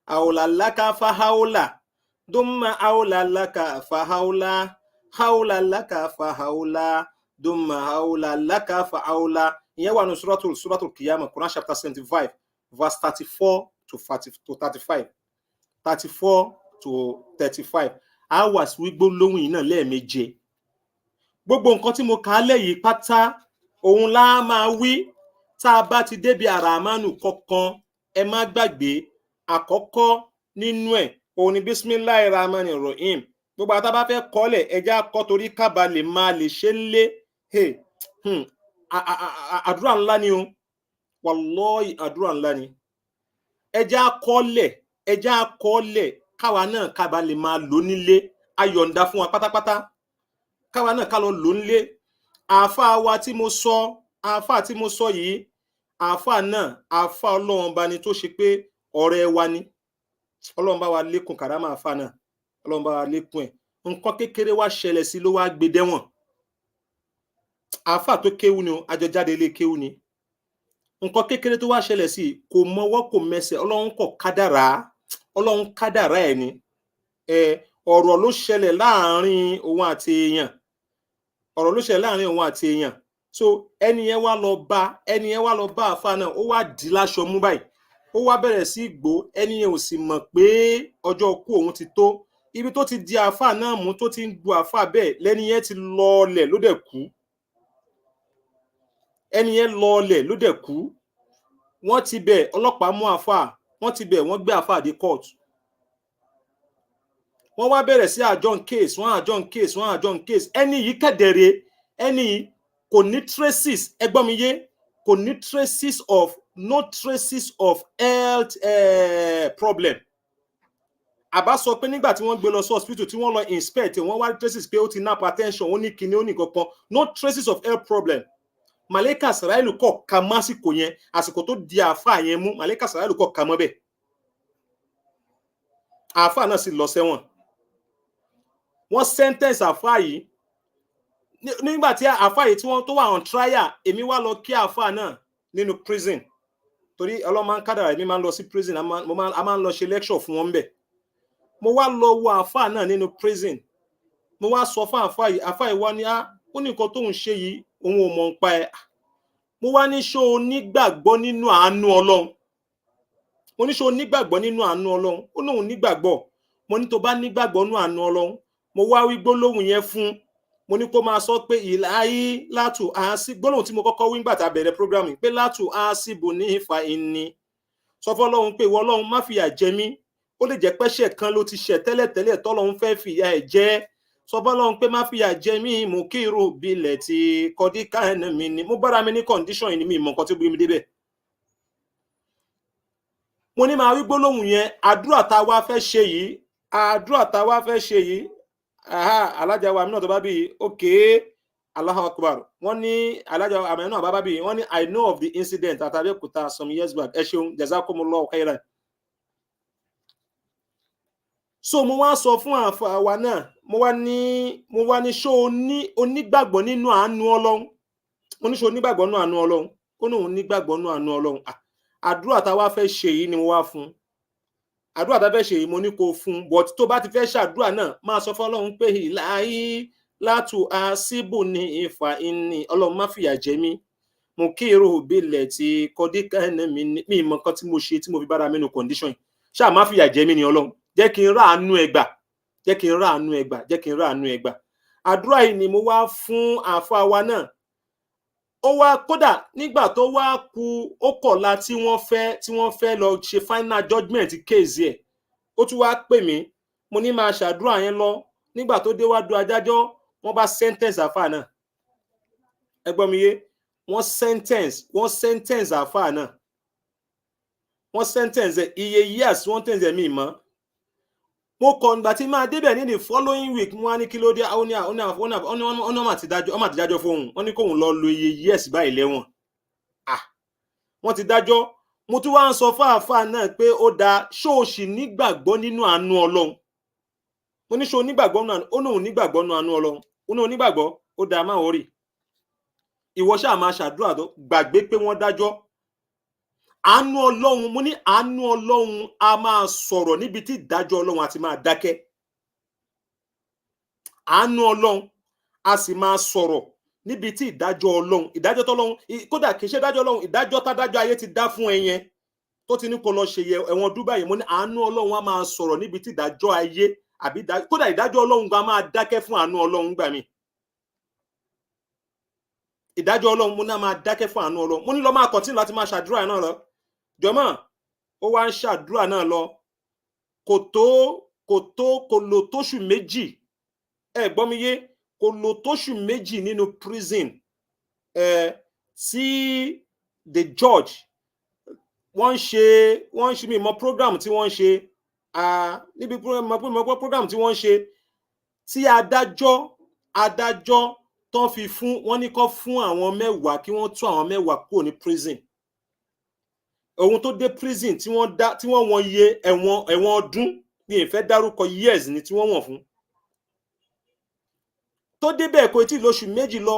haula laka fa haula, dumma haula laka fa haula, haula laka fa haula, dumma haula laka fa haula. Ìyẹn wà ní Suratul Qiyamah, Quran chapter 75 verse 34 to 35. 34 to 35. A wá sí gbólóhùn yìí náà lẹ́ẹ̀méje. Gbogbo nǹkan tí mo kà á lẹ̀ yìí pátá, òun la máa wí tá a bá ti débi àràmánù kọ̀ọ̀kan. Ẹ má gbàgbé, àkọ́kọ́ nínú ẹ̀ òun ni bismillahir rahmanir rahim. Gbogbo àtà bá fẹ́ kọ́lẹ̀, ẹja kọ́ torí kábà lè máa lè ṣe lé. Àdúrà ńlá ni o, wallahi àdúrà ńlá ni. Ẹja kọ́lẹ̀ káwa náà kábà lè máa lò nílé. Ayọ̀ǹda fún wa pátápátá káwa náà ká lọ lò nílé. Àáfàá tí mo sọ yìí, àáfàá náà àáfàá Ọlọ́run bá ní tó ṣe pé ọ̀rẹ́ wa ni Ọlọ́run bá wa lékún karama àfà náà Ọlọ́run bá wa lékún ẹ̀ nǹkan kékeré wá ṣẹlẹ̀ sí ló wá gbé dẹ́wọ̀n àfà tó kéwú ni àjọ jáde ilé kéwú ni nǹkan kékeré tó wá ṣẹlẹ̀ sí kò mọwọ́ kò mẹsẹ̀ Ọlọ́run kádàrá ẹ̀ ni ọ̀rọ̀ ló ṣẹlẹ̀ láàrin òun àti èèyàn so ẹni yẹn wá lọ bá àfà náà ó wá dì láṣọ mú báyìí ó wá bẹ̀rẹ̀ sí gbó ẹni yẹn ò sì mọ̀ pé ọjọ́ kú òun ti tó ibi tó ti di àfà náà mú tó ti ń gbu àfà bẹ́ẹ̀ lẹ́ni yẹn ti lọọlẹ̀ ló dẹ̀ kú wọ́n ti bẹ̀ ọlọ́pàá mú àfà wọ́n gbé àfà dé court wọ́n wá bẹ̀rẹ̀ sí adjourn case ẹni yìí kẹ̀dẹ̀rẹ̀ ẹni yìí kò ní traces ẹgbọ́n mi yé kò ní no traces of health problem àbá sọ pé nígbà tí wọ́n gbé lọ sí hospital tí wọ́n lọ inspect wọ́n wá traces pé ó ti ní hypertension ó ní kíní ó ní kankan no traces of health problem Màlẹ́kà Sàráìlù kọ̀ ka másìkò yẹn àsìkò tó di àfà yẹn mú Màlẹ́kà Sàráìlù kọ̀ ka mọ́ bẹ́ẹ̀ àfà náà sì lọ sẹ́wọ̀n wọ́n sentence àfà yìí nígbà tí àfà yìí tí wọ́n tó wà on trial èmi wá lọ kí àfà náà nínú prison torí ọlọ́mọ kádàrá èmi máa ń lọ sí prison a máa ń lọ ṣe lecture fún wọn bẹ̀ mo wá lọ wo àfà náà nínú prison mo wá sọ fún àfà yìí wá ní ó ní nǹkan tóun ṣe yìí òun ò mọ̀ nípa ẹ̀ mo wá ní ṣó o nígbàgbọ́ nínú àánú Ọlọ́run ó lóun nígbàgbọ́ mo ní tó bá nígbàgbọ́ nínú àánú Ọlọ́run mo wá wí gbólóhùn yẹn fún mo ní kó máa sọ pé ìlàyé látù àásí gbólóhùn tí mo kọ́kọ́ wí nígbà tá a bẹ̀rẹ̀ program pé látù àásí bò ní ìfà ìní sọ fọ́lọ́run pé ìwọ Ọlọ́run má fìyà jẹ mí ó lè jẹ́ pẹ́ṣẹ̀ kan ló ti ṣẹ̀ tẹ́lẹ̀tẹ́lẹ̀ tọ́lọ́run fẹ́ fìyà ẹ̀ jẹ sọ fọ́lọ́run pé má fìyà jẹ mí mo kírù bilẹ̀ tí kọ́díkà ẹ̀nà mi ni mo bára mi ní condition yìí ni mi mọ̀ nǹkan tí ó gbé mi débẹ̀ mo ní máa wí gbólóhùn yẹn àdúrà tá a wá fẹ́ ṣe yìí alájà wa náà tó bá bí okay Allahu Akbar wọ́n ní alájà àmì náà bá bí wọ́n ní I know of the incident at Abẹ́òkúta some years back ẹ ṣeun jazakumullahu khairan so mo wá sọ fún àwa náà mo wá ní ṣó onígbàgbọ́ nínú àánú Ọlọ́run mo ní ṣó onígbàgbọ́ nínú àánú Ọlọ́run ó ní òun nígbàgbọ́ nínú àánú Ọlọ́run àdúrà tá a wá fẹ́ ṣe yìí ni mo wá fún àdúrà tá a fẹ́ ṣe yìí mo ní kó fún but tó bá ti fẹ́ ṣàdúrà náà máa sọ fún Ọlọ́run pé ìlàyé látù àṣìbò ní ìfà ìní Ọlọ́run má fìyà jẹ mí mo kí èrò òbílẹ̀ tí kọ́díkà ẹ̀nà mi ìmọ̀ kan tí mo ṣe tí mo fi bára mẹ́nu condition yìí ṣáà má fìyà jẹ mí ni Ọlọ́run jẹ́ kí n ráàánú ẹgbà àdúrà yìí ni mo wá fún àfà wa náà ó wá kódà nígbà tó wá ku ó kọ̀la tí wọ́n fẹ́ lọ ṣe final judgement case ẹ̀ ó tún wá pè mí mo ní máa ṣàdúrà yẹn lọ nígbà tó déwájú adájọ́ wọ́n bá sentence àfà náà ẹ gbọ́ mi yé wọ́n sentence àfà náà wọ́n sentence iye years wọ́n sentence mi mọ́ mo kọ̀ nígbà tí máa débẹ̀ ní the following week mo wá ní kí ló dé ọ̀nà àti dájọ́ fóun wọ́n ní kóun lọ lo iye years báyìí lẹ́wọ̀n wọ́n ti dájọ́ mo tún wá ń sọ fáàfáà náà pé ó dáa ṣó o sì nígbàgbọ́ nínú àánú Ọlọ́run mo ní ṣó o nígbàgbọ́ nínú àánú ó náà nígbàgbọ́ nínú àánú Ọlọ́run ó náà nígbàgbọ́ ó dáa máa wọ́rì ìwọ ṣáà máa ṣàdúrà tó gbàgbé pé wọ́n dájọ́ àánú Ọlọ́run mo ní àánú Ọlọ́run a máa sọ̀rọ̀ níbi tí ìdájọ́ Ọlọ́run àti máa dákẹ́ àánú Ọlọ́run a sì máa sọ̀rọ̀ níbi tí ìdájọ́ Ọlọ́run ìdájọ́ tọ́lọ́run kódà kìí ṣe ìdájọ́ Ọlọ́run ìdájọ́ tádájọ́ ayé ti dá fún ẹyẹn tó ti ní kó lọ ṣe ẹ̀wọ̀n Dubai mo ní àánú Ọlọ́run a máa sọ̀rọ̀ níbi tí ìdájọ́ ayé àbí kódà ìdájọ́ Ọlọ́run gan máa dákẹ́ fún àánú Ọlọ́run gbà mí ìdájọ́ Ọlọ́run mo ní a máa dákẹ́ fún àánú Ọlọ́run mo ní lọ máa continue láti máa ṣàdúrà náà lọ jọmọ́ ó wá ń ṣàdúrà náà lọ kò lò tóṣù méjì ẹ gbọ́ mi yé kò lò tóṣù méjì nínú prison tí the judge wọ́n ṣe mi mọ̀ program tí wọ́n ṣe níbi program tí wọ́n ṣe tí adájọ́ tán fi fún wọ́n ní kó fún àwọn 10 kí wọ́n tú àwọn 10 kúrò ní prison ohun tó dé prison tí wọ́n wọ́n iye ẹ̀wọ̀n ọdún ní ìfẹ́ dárúkọ years ni tí wọ́n wọ̀n fún tó débẹ̀ kò tí lóṣù méjì lọ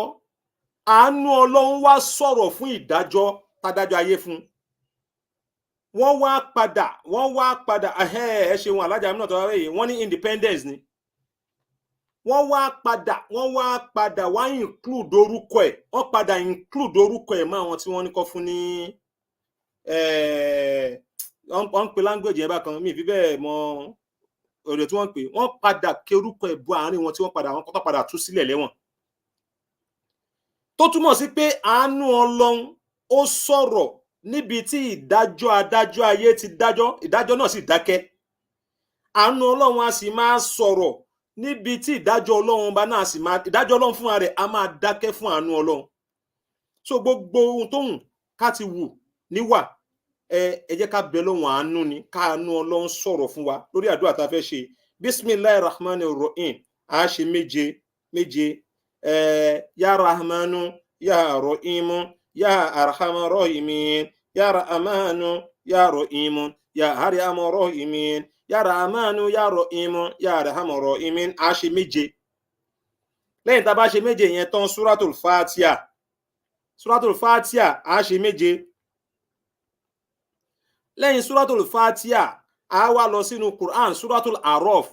àánú Ọlọ́run wá sọ̀rọ̀ fún ìdájọ́ tádájọ́ ayé fún wọ́n wá padà ẹ ṣeun alájà mi náà tó wá wẹ̀yẹ wọ́n ní independence ni wọ́n wá padà wá include orúkọ ẹ̀ wọ́n padà include orúkọ ẹ̀ mọ́ àwọn tí wọ́n ní kọ́ fún ní wọ́n ń pe language yẹn bákan mi fi bẹ́ẹ̀ mọ ọ̀rẹ́ tí wọ́n ń pè wọ́n padà ké orúkọ ẹ̀ bọ́ àárín wọn tí wọ́n padà tú sílẹ̀ lẹ́wọ̀n tó túmọ̀ sí pé àánú Ọlọ́run ó sọ̀rọ̀ níbi tí adájọ́ ayé ti ìdájọ́ náà sì dákẹ́ àánú Ọlọ́run a sì máa sọ̀rọ̀ níbi tí ìdájọ́ Ọlọ́run bá náà sì máa ìdájọ́ Ọlọ́run fúnra rẹ̀ a máa dákẹ́ fún àánú Ọlọ́run so gbogbo ohun tó hùn ká ti wù níwà ẹ jẹ́ ká bẹ lọ́wọ́n àánú ni káàánú Ọlọ́run sọ̀rọ̀ fún wa lórí àdúrà tá a fẹ́ ṣe bismillahir rahmanir rahim a ṣe méje ya rahmanu ya rahimu ya arhamar rahimin ya rahmanu ya rahimu ya arhamar rahimin ya rahmanu ya rahimu ya arhamar rahimin a ṣe méje lẹ́yìn tá a bá ṣe méje yẹn tán suratul fatiha a ṣe méje lẹ́yìn suratul fatiha a wá lọ sínú Quran suratul araf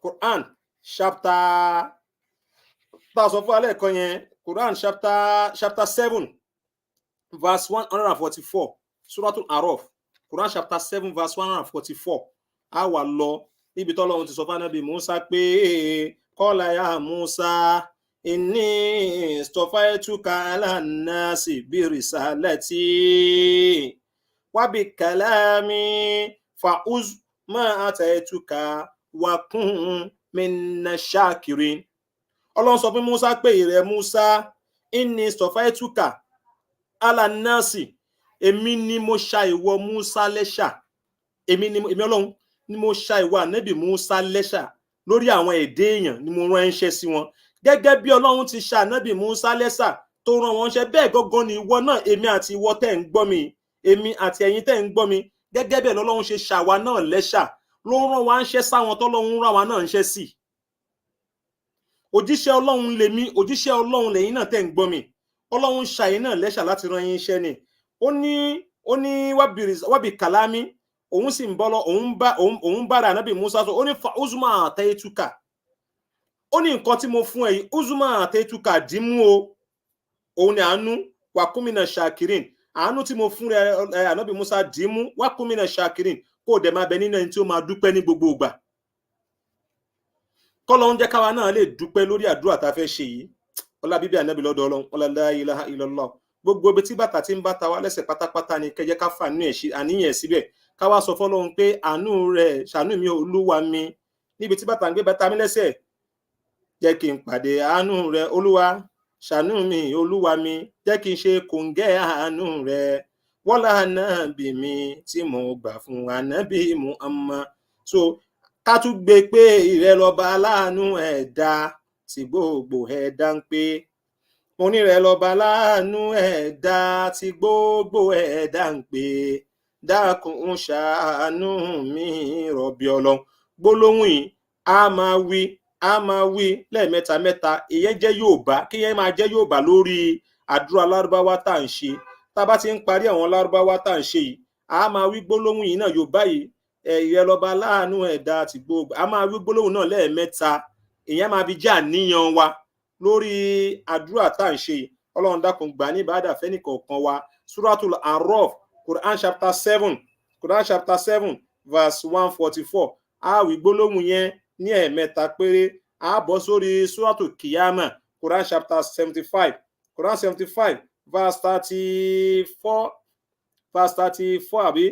Quran chapter tá a sọ fún alẹ́ kan yẹn Quran chapter 7 verse 144 suratul araf Quran chapter 7 verse 144 a wá lọ níbi tọ́lọ́run ti sọ fún Ànábì Musa pé qala ya Musa inni istafaituka ala nnasi bi risalati wa bi kalami fa'uz ma ataituka wa kun minna shakirin. Ọlọ́run sọ fún Musa pé ìrẹ Musa inni istafaituka ala nnasi èmi ni mo ṣà ìwọ Musa lẹ́ṣà èmi Ọlọ́run ni mo ṣà ìwọ Ànábì Musa lẹ́ṣà lórí àwọn èdè èèyàn ni mo rán iṣẹ́ sí wọn gẹ́gẹ́ bí Ọlọ́run ti ṣà Ànábì Musa lẹ́ṣà tó rán wọn ṣẹ́ bẹ́ẹ̀ gọ́gọ́ ni ìwọ náà èmi àti ìwọ tẹ́ ń gbọ́ mi èmi àti ẹ̀yin tẹ́ ń gbọ́ mi gẹ́gẹ́ bẹ́ẹ̀ lọ́lọ́run ṣe ṣà wa náà lẹ́ṣà ló rán wa ń ṣẹ́ sáwọn tọ́lọ́run rán wa náà ń ṣẹ́ sí òjíṣẹ́ Ọlọ́run lèmi òjíṣẹ́ Ọlọ́run lẹ́yìn náà tẹ́ ń gbọ́ mi Ọlọ́run ṣà yín náà lẹ́ṣà láti rán yín iṣẹ́ ni ó ní wábì kàlámì òun sì ń bọ́ lọ òun bára Ànábì Musa sọ ó ní fa uzuma àtẹ́tùkà ó ní nǹkan tí mo fún ẹ yìí uzuma àtẹ́tùkà dìímú o òun ni àánú wàkúmínà shakirin àánú tí mo fún ẹ Ànábì Musa dìímú wàkúmínà shakirin kó o dẹ̀ máa bẹ nínú ẹni tí ó máa dúpẹ́ ní gbogbo ìgbà kọ́lọ́run jẹ́ káwa náà lè dúpẹ́ lórí àdúrà tá a fẹ́ ṣe yìí ọlá bíbí Ànábì lọ́dọ̀ Ọlọ́run ọlá la ilaha illallah gbogbo ibi tí bàtà ti ń bá ta wá lẹ́sẹ̀ pátápátá ni kẹjẹ́ ká fà àníyàn síbẹ̀ ká wá sọ fọ́lọ́run pé àánú rẹ̀ ṣàánú mi Olúwa mi níbi tí bàtà ń gbé bàtà mi lẹ́sẹ̀ jẹ́ kí n pàdé àánú rẹ̀ Olúwa ṣàánú mi Olúwa mi jẹ́ kí n ṣe kòǹgẹ́ àánú rẹ̀ wọ́lá ànábì mi tí mo gbà fún Ànábì Muhammad so ká tún gbé pé ìrẹ lọ́ba aláàánú ẹ̀dá tí gbogbo ẹ̀dá ń pè mo ní rẹ lọ́ba aláàánú ẹ̀dá tí gbogbo ẹ̀dá ń pè dákun ṣàánú mi rọ̀bì Ọlọ́run gbólóhùn yìí a máa wí lẹ́ẹ̀mẹ́ta ìyẹn jẹ́ Yorùbá kí yẹn máa jẹ́ Yorùbá lórí àdúrà lárúbáwá tá à ń ṣe tá a bá ti ń parí àwọn lárúbáwá tá à ń ṣe yìí a máa wí gbólóhùn yìí náà Yorùbá yìí ìrẹ lọ́ba aláàánú ẹ̀dá tí gbogbo a máa wí gbólóhùn náà lẹ́ẹ̀mẹ́ta ìyẹn máa fi jẹ́ àníyàn wa lórí àdúrà tá à ń ṣe yìí Ọlọ́run dákun gbà ní ìbádà fẹ́nìkọ̀ọ̀kan wa suratul araf Quran chapter 7 verse 144 a wí gbólóhùn yẹn ní ẹ̀ẹ̀mẹ́ta péré a bọ́ sórí suratul kiyama Quran chapter 75 verse 34 àbí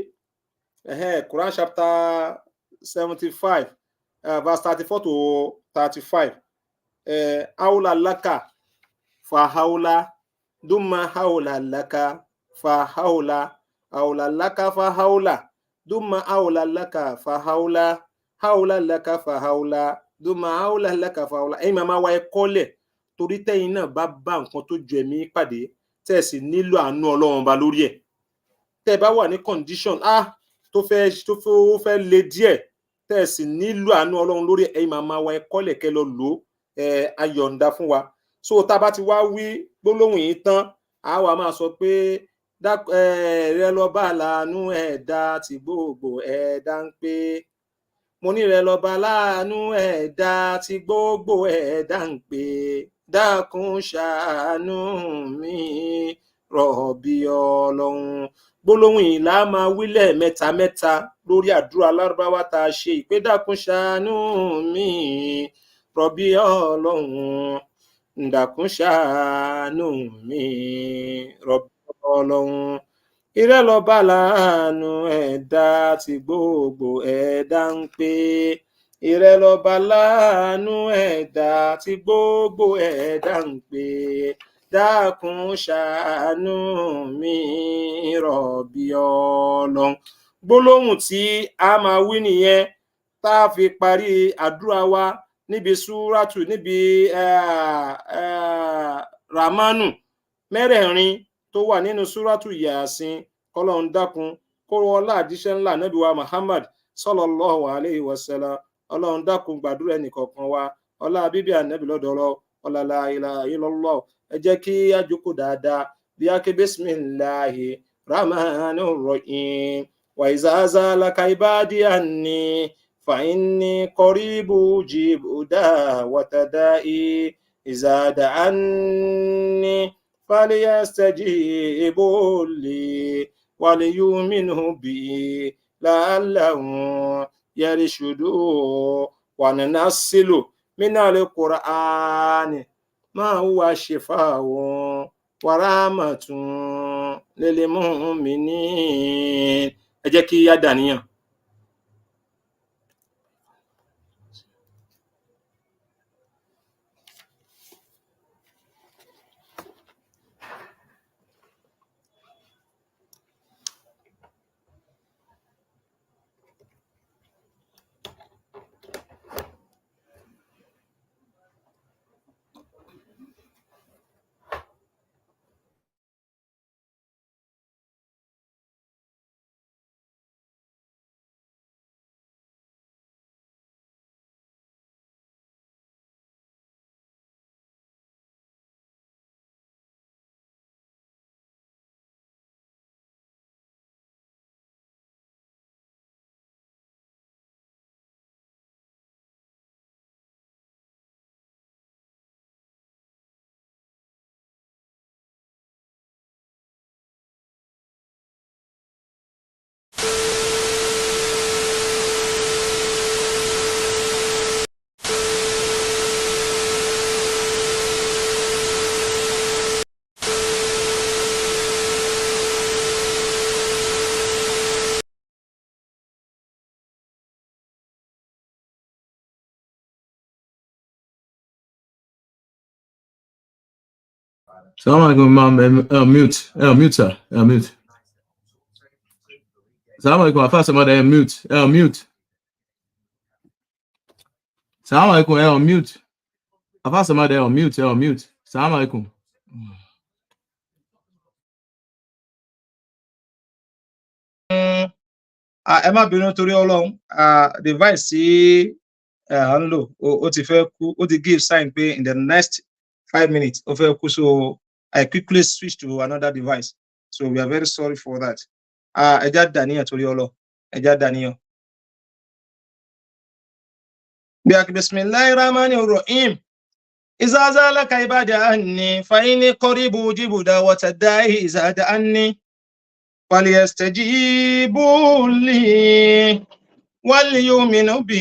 Quran chapter 75 verse 34 to 35 haula laka fa haula dumma haula laka fa haula laka fa haula dumma haula laka fa haula laka fa haula dumma haula laka fa haula ẹ̀yin màmá wa ẹ kọ́lẹ̀ torí tẹ́yin náà bá nǹkan tó ju ẹ̀mí pàdé tẹ́ sì nílò àánú Ọlọ́run ba lórí ẹ̀ tẹ́ bá wà ní condition tó fẹ́ le díẹ̀ tẹ́ sì nílò àánú Ọlọ́run lórí ẹ̀yin màmá wa ẹ kọ́lẹ̀ kẹ́ lọ lò ayọ̀ǹda fún wa. So tá bá ti wá wí gbólóhùn yìí tán a wá máa sọ pé rẹ lọ́ba láàánú ẹ̀dá tí gbogbo ẹ̀dá ń pè. Mo ní rẹ lọ́ba láàánú ẹ̀dá tí gbogbo ẹ̀dá ń pè. Dákun ṣàánú mi rọ̀bì Ọlọ́run. Gbólóhùn yìí la máa wílẹ̀ mẹ́ta lórí àdúrà Lárúbáwá tá a ṣe ìpè dákun ṣàánú mi rọ̀bì Ọlọ́run. Dákun ṣàánú mi rọ̀bì Ọlọ́run. Ìrẹ lọ́ba láàánú ẹ̀dá tí gbogbo ẹ̀dá ń pè. Ìrẹ lọ́ba láàánú ẹ̀dá tí gbogbo ẹ̀dá ń pè. Dákun ṣàánú mi rọ̀bì Ọlọ́run. Gbólóhùn tí a máa wí nìyẹn tá a fi parí àdúrà wa níbi súrátù níbi ramanu mẹ́rẹ̀ẹ̀rin tó wà nínú súrátù Yàsín. Kọ́lọ́run dákun kó wọlá àdíṣẹ́ ńlá Ànábì wa Muhammad sallallahu alayhi wa sallam. Ọlọ́run dákun gbàdúrà ẹnìkọ̀ọ̀kan wa ọlá bíbí Ànábì lọ́dọ̀ Ọlọ́run ọlá la ilaha illallah. Ẹ jẹ́ kí a jókòó dáadáa bí a ké bismillahi rahmanir rahim. Wa iza zalaka ibadi anni fa inni qaribu ujibu da'wata da'i iza da'anni falyastajibu li waliyu'minu bi la'allahum yarshudun. Wa nunazzilu minal Qur'ani ma huwa shifaa'un wa rahmatun lil mu'minin. Ẹ jẹ́ kí á dàníyàn. Assalamu alaikum, Imam. Mute. Mute, sir. Mute. Assalamu alaikum. I found somebody mute. Mute. Assalamu alaikum. Mute. I found somebody mute. Mute. Assalamu alaikum. Ẹ má bínú torí Ọlọ́run device tí à ń lò ó ti fẹ́ kú, ó ti give sign pé in the next 5 minutes ó fẹ́ kú, so I quickly switch to another device, so we are very sorry for that. Ẹ já dàníyàn torí Ọlọ́run, ẹ já dàníyàn. Bismillahir Rahmanir Rahim. Iza zalaka ibadi anni fa inni qaribu ujibu da'wata da'i iza da'anni falyastajibu li waliyu'minu bi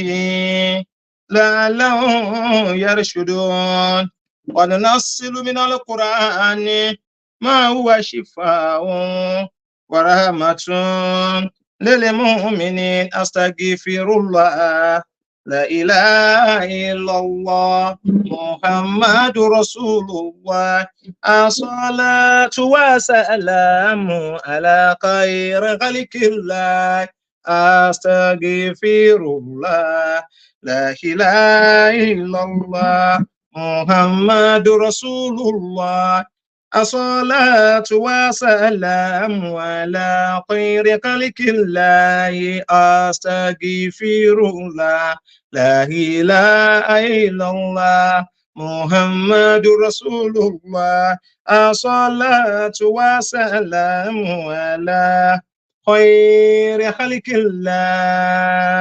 la'allahum yarshudun. Wa nunazzilu minal Qur'ani ma huwa shifaa'un wa rahmatun lil mu'minin. Astaghfirullah. La ilaha illallah Muhammadu Rasulullah. As-salatu wa salamu ala khayri khalqillah. Astaghfirullah. La ilaha illallah Muhammadu Rasulullah. الصلاة والسلام على خير خلق الله أستغفر الله لا إله إلا الله محمد رسول الله الصلاة والسلام على خير خلق الله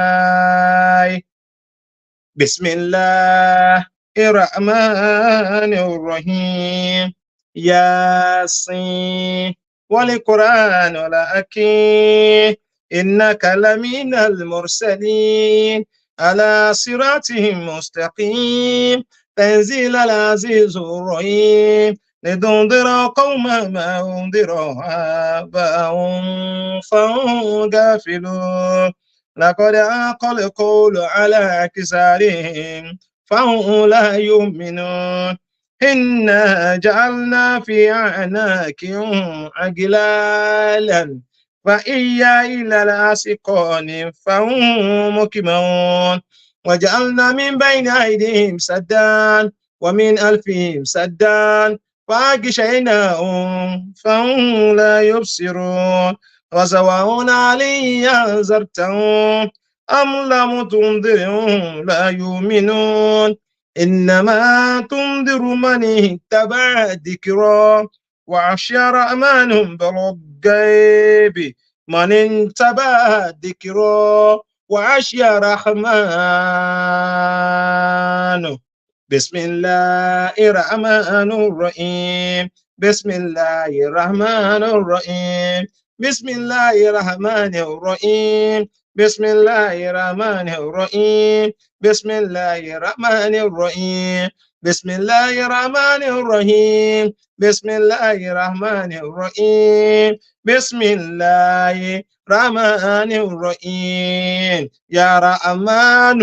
بسم الله الرحمن الرحيم ياسين والقرآن الحكيم إنك لمن المرسلين على صراط مستقيم تنزيل العزيز الرحيم لتنذر قوما ما أنذر آباءهم فهم غافلون لقد حق القول على أكثرهم فهم لا يؤمنون إنا جعلنا في أعناقهم أغلالا فهي إلى الأذقان فهم مقمحون وجعلنا من بين أيديهم سدا ومن خلفهم سدا فأغشيناهم فهم لا يبصرون وسواء عليهم أنذرتهم أم لم تنذرهم لا يؤمنون إنما تنذر من اتبع الذكر وخشي الرحمن بالغيب من اتبع الذكر وخشي الرحمن بسم الله الرحمن الرحيم بسم الله الرحمن الرحيم بسم الله الرحمن الرحيم بسم الله الرحمن الرحيم بسم الله الرحمن الرحيم بسم الله الرحمن الرحيم بسم الله الرحمن الرحيم بسم الله الرحمن الرحيم يا رحمن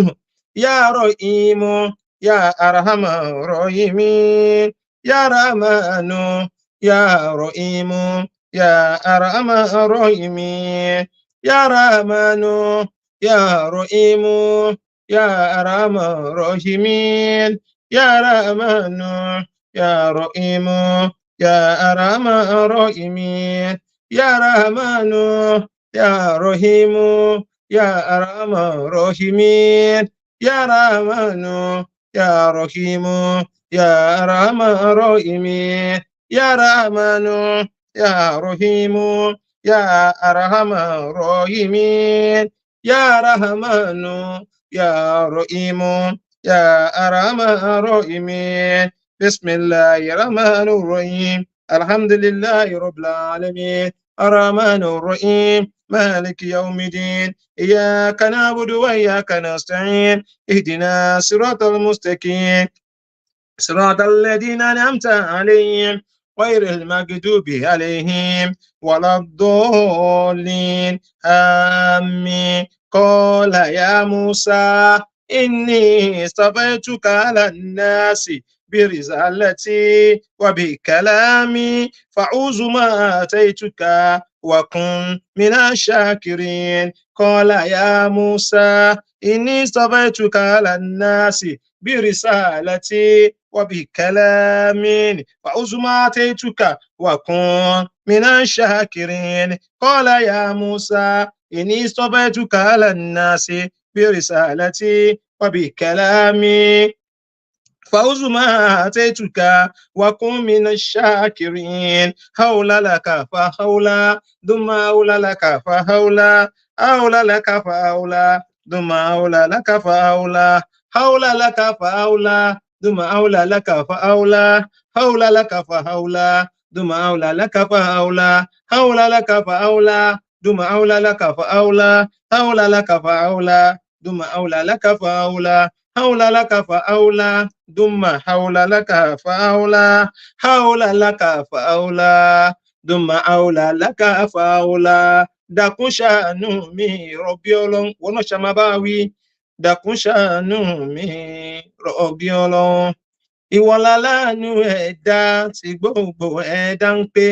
يا رحيم يا أرحم الراحمين يا رحمن يا رحيم يا أرحم الراحمين يا رحمن يا رحيم يا أرحم الراحمين يا رحمن يا رحيم يا أرحم الراحمين يا رحمن يا رحيم يا أرحم الراحمين يا رحمن يا رحيم يا أرحم الراحمين يا رحمن يا رحيم يا أرحم الراحمين يا رحمن يا رحيم يا أرحم الراحمين بسم الله الرحمن الرحيم الحمد لله رب العالمين الرحمن الرحيم مالك يوم الدين إياك نعبد وإياك نستعين اهدنا صراط المستقيم صراط الذين أنعمت عليهم غير المغضوب عليهم ولا الضالين آمين قال يا موسى إني اصطفيتك على الناس برسالتي وبكلامي فعوز ما آتيتك وكن من الشاكرين قال يا موسى إني اصطفيتك على الناس برسالتي وبكلامي فعوز ما آتيتك وكن من الشاكرين قال يا موسى إني اصطفيتك على الناس برسالتي وبكلامي فوز ما آتيتك وكن من الشاكرين حول لك فحولا ثم حول لك فحولا حول لك فحولا ثم حول لك فحولا حول لك فحولا ثم حول لك فحولا حول لك فحولا ثم حول لك فحولا حول لك فحولا ثم حول لك فحولا حول لك فحولا ثم حول لك فحولا حول لك فأولى ثم حول لك فأولى حول لك فأولى ثم حول لك فأولى dákun ṣàánú mi rọ̀bí ọlọ́run wọnà ṣàmábáwí dákun ṣàánú mi rọ̀bí ọlọ́run ìwọlá láàánú ẹ̀dá tí gbogbo ẹ̀dá ń pè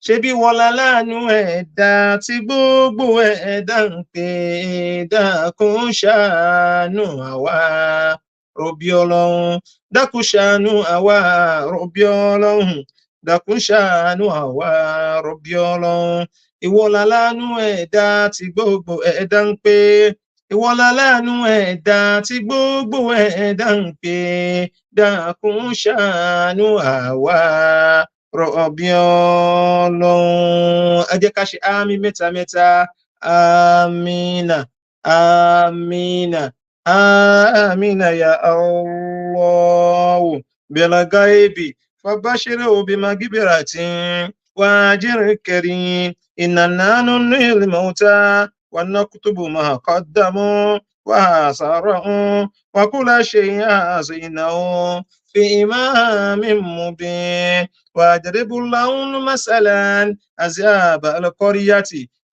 ṣebí wọlá láàánú ẹ̀dá tí gbogbo ẹ̀dá ń pè dákun ṣàánú àwa rọ̀bí ọlọ́run dákun ṣàánú àwa rọ̀bí ọlọ́run dákun ṣàánú àwa rọ̀bì ọlọ́run. Ìwọ láláàánú ẹ̀dá tí gbogbo ẹ̀dá ń pè, ìwọ láláàánú ẹ̀dá tí gbogbo ẹ̀dá ń pè, dákun ṣàánú àwa rọ̀bì ọlọ́run. Ẹ jẹ́ ká ṣe àmín mẹ́ta mẹ́ta. Amina, amina, amina ya Allah. Bil ghaibi fabashiru bimagfiratin wa ajrin karim. Inna nahnu nuhyil mauta wa naktubu ma qaddamu wa asarahum wa kulla shay'in ahsaynahu fi imamin mubin. واضرب لهم مثلا أصحاب القرية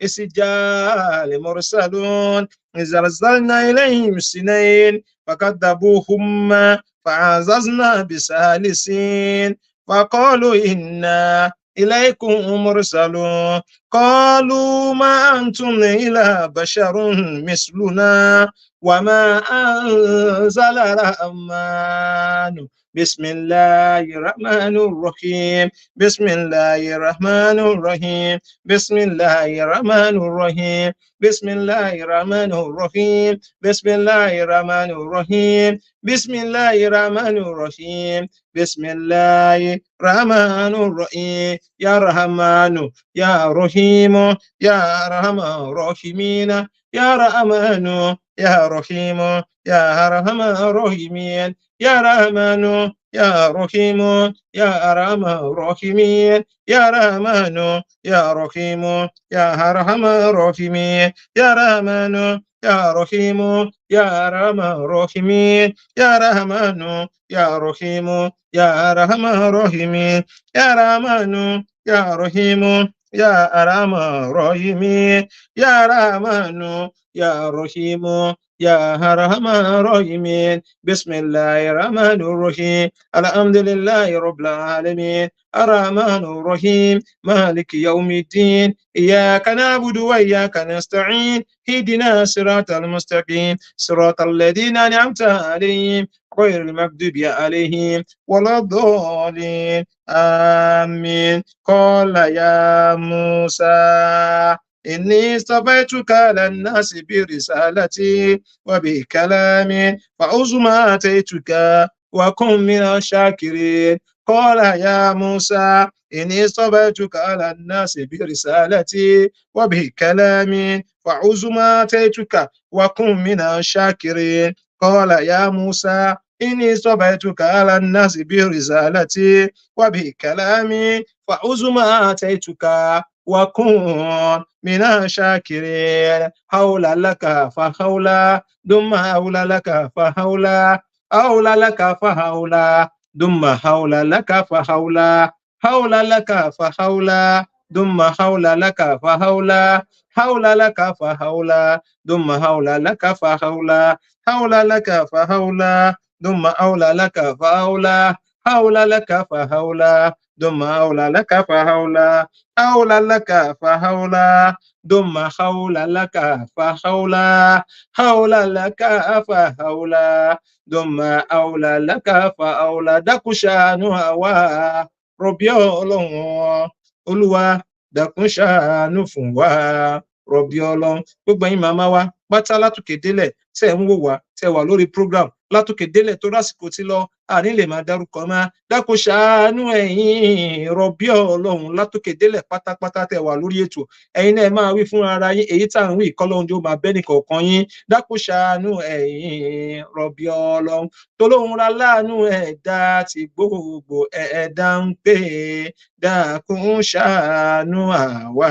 إذ جاء المرسلون إذ أرسلنا إليهم اثنين فكذبوهما فعززنا بثالثين فقالوا إنا إليكم مرسلون قالوا ما أنتم إلا بشر مثلنا وما أنزل الرحمن. بسم الله الرحمن الرحيم. بسم الله الرحمن الرحيم. بسم الله الرحمن الرحيم. بسم الله الرحمن الرحيم. بسم الله الرحمن الرحيم. بسم الله الرحمن الرحيم. بسم الله الرحمن الرحيم. يا رحمن يا رحيم يا أرحم الراحمين. يا رحمن يا رحيم يا أرحم الراحمين. يا رحمن يا رحيم يا أرحم الراحمين. يا رحمن يا رحيم يا أرحم الراحمين. يا رحمن يا رحيم يا أرحم الراحمين. يا رحمن يا رحيم يا أرحم الراحمين. يا رحمن يا رحيم يا أرحم الراحمين. يا رحمن يا رحيم يا أرحم الراحمين. بسم الله الرحمن الرحيم. الحمد لله رب العالمين. الرحمن الرحيم مالك يوم الدين. إياك نعبد وإياك نستعين. اهدنا الصراط المستقيم صراط الذين أنعمت عليهم غير المغضوب عليهم ولا الضالين. آمين. قال يا موسى إني اصطفيتك على الناس برسالتي وبكلامي فخذ ما آتيتك وكن من الشاكرين. قال يا موسى إني اصطفيتك على الناس برسالتي وبكلامي فخذ ما آتيتك وكن من الشاكرين. قال يا موسى إني اصطفيتك على الناس برسالتي وبكلامي فخذ ما آتيتك وكن من الشاكرين. حول لك فحولا ثم حول لك فحولا حول لك فحولا ثم حول لك فحولا حول لك فحولا ثم حول لك فحولا حول لك فحولا ثم حول لك فحولا حول لك فحولا ثم حول لك فحولا حول لك فحولا ثم حول لك فحولا حول لك فحولا ثم حول لك فحولا حول لك فحولا ثم حول لك فحولا. dákun ṣàánú àwa rọ̀bì ọlọ́run. Olúwa dákun ṣàánú fún wa rọ̀bì ọlọ́run. Gbogbo ẹ̀yin màmá wa pátá látòkè délẹ̀ tẹ́ ń wò wá tẹ́ wà lórí program látòkè délẹ̀ tó lásìkò tí lọ àní lè máa dárúkọ máa. dákun ṣàánú ẹ̀yin rọ̀bì ọlọ́run látòkè délẹ̀ pátápátá tẹ́ wà lórí ètò. ẹ̀yin náà máa wí fún ara yín èyí tá à ń wí ìkọlọ́run jó máa bẹ́ nìkọ̀ọ̀kan yín. dákun ṣàánú ẹ̀yin rọ̀bì ọlọ́run tolóhun ra láàánú ẹ̀dá tí gbogbo ẹ̀dá ń pè. dákun ṣàánú àwa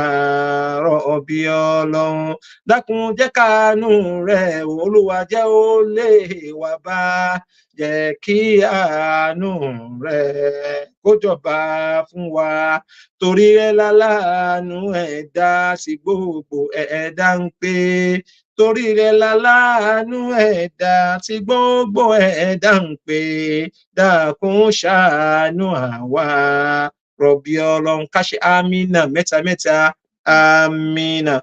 rọ̀bì ọlọ́run. dákun jẹ́ káàánú rẹ̀ Olúwa jẹ́ ó lè wá bá. jẹ́ kí àánú rẹ̀ kó jọba fún wa. torí rẹ̀ láláàánú ẹ̀dá tí gbogbo ẹ̀dá ń pè. torí rẹ̀ láláàánú ẹ̀dá tí gbogbo ẹ̀dá ń pè. dákun ṣàánú àwa rọ̀bì ọlọ́run. ká ṣe àmínà mẹ́ta mẹ́ta. àmínà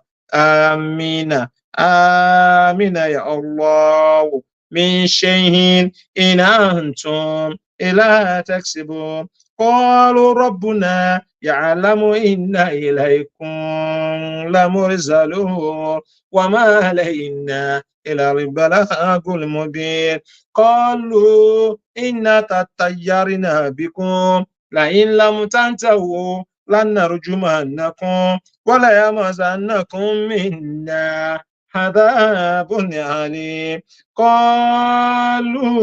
àmínà àmínà ya Allah. من شيء إن أنتم إلا تكسبون قالوا ربنا يعلم إنا إليكم لمرسلون وما علينا إلى البلاغ المبين قالوا إنا تطيرنا بكم لئن لم تنتهوا لنرجمنكم وليمسنكم منا عذاب أليم قالوا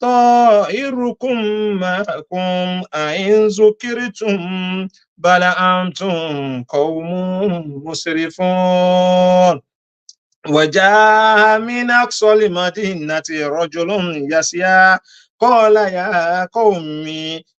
طائركم معكم أئن ذكرتم بل أنتم قوم مسرفون وجاء من أقصى المدينة رجل يسعى قال يا قوم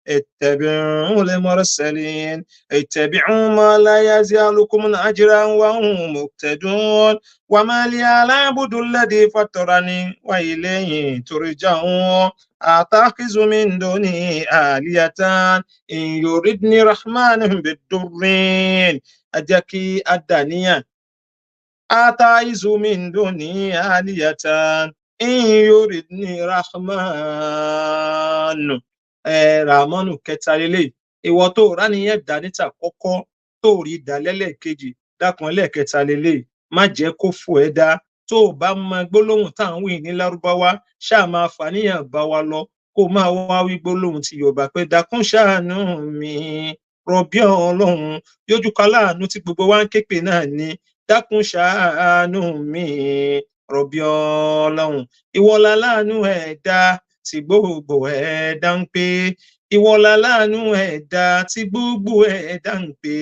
اتبعوا المرسلين اتبعوا ما لا يزالكم أجرا وهم مقتدون وما لي لا أعبد الذي فطرني وإليه ترجعون أتخذ من دونه آلهة إن يردني رحمن بالضر أجاكي الدنيا أتعز من دوني آلية إن يردني رحمن Ràmọ́nù kẹta lélẹ̀ ìwọ tó rà níyẹn dá níta kọ́kọ́ tó rí dá lẹ́lẹ́kejì dákan lẹ́ẹ̀kẹta lélẹ̀ má jẹ́ kó fò ẹ́ dá tó bá máa gbólóhùn tá à ń wí ní lárúbáwá ṣáà máa fàníyàn bá wa lọ kó máa wá wí gbólóhùn ti Yorùbá pé dákun ṣàánú mi rọ̀bí Ọlọ́run yójú ká láàánú tí gbogbo wa ń képe náà ni dákun ṣàánú mi rọ̀bí Ọlọ́run ìwọlá láàánú ẹ̀dá tí gbogbo ẹ̀dá ń pè ìwọlá láàánú ẹ̀dá tí gbogbo ẹ̀dá ń pè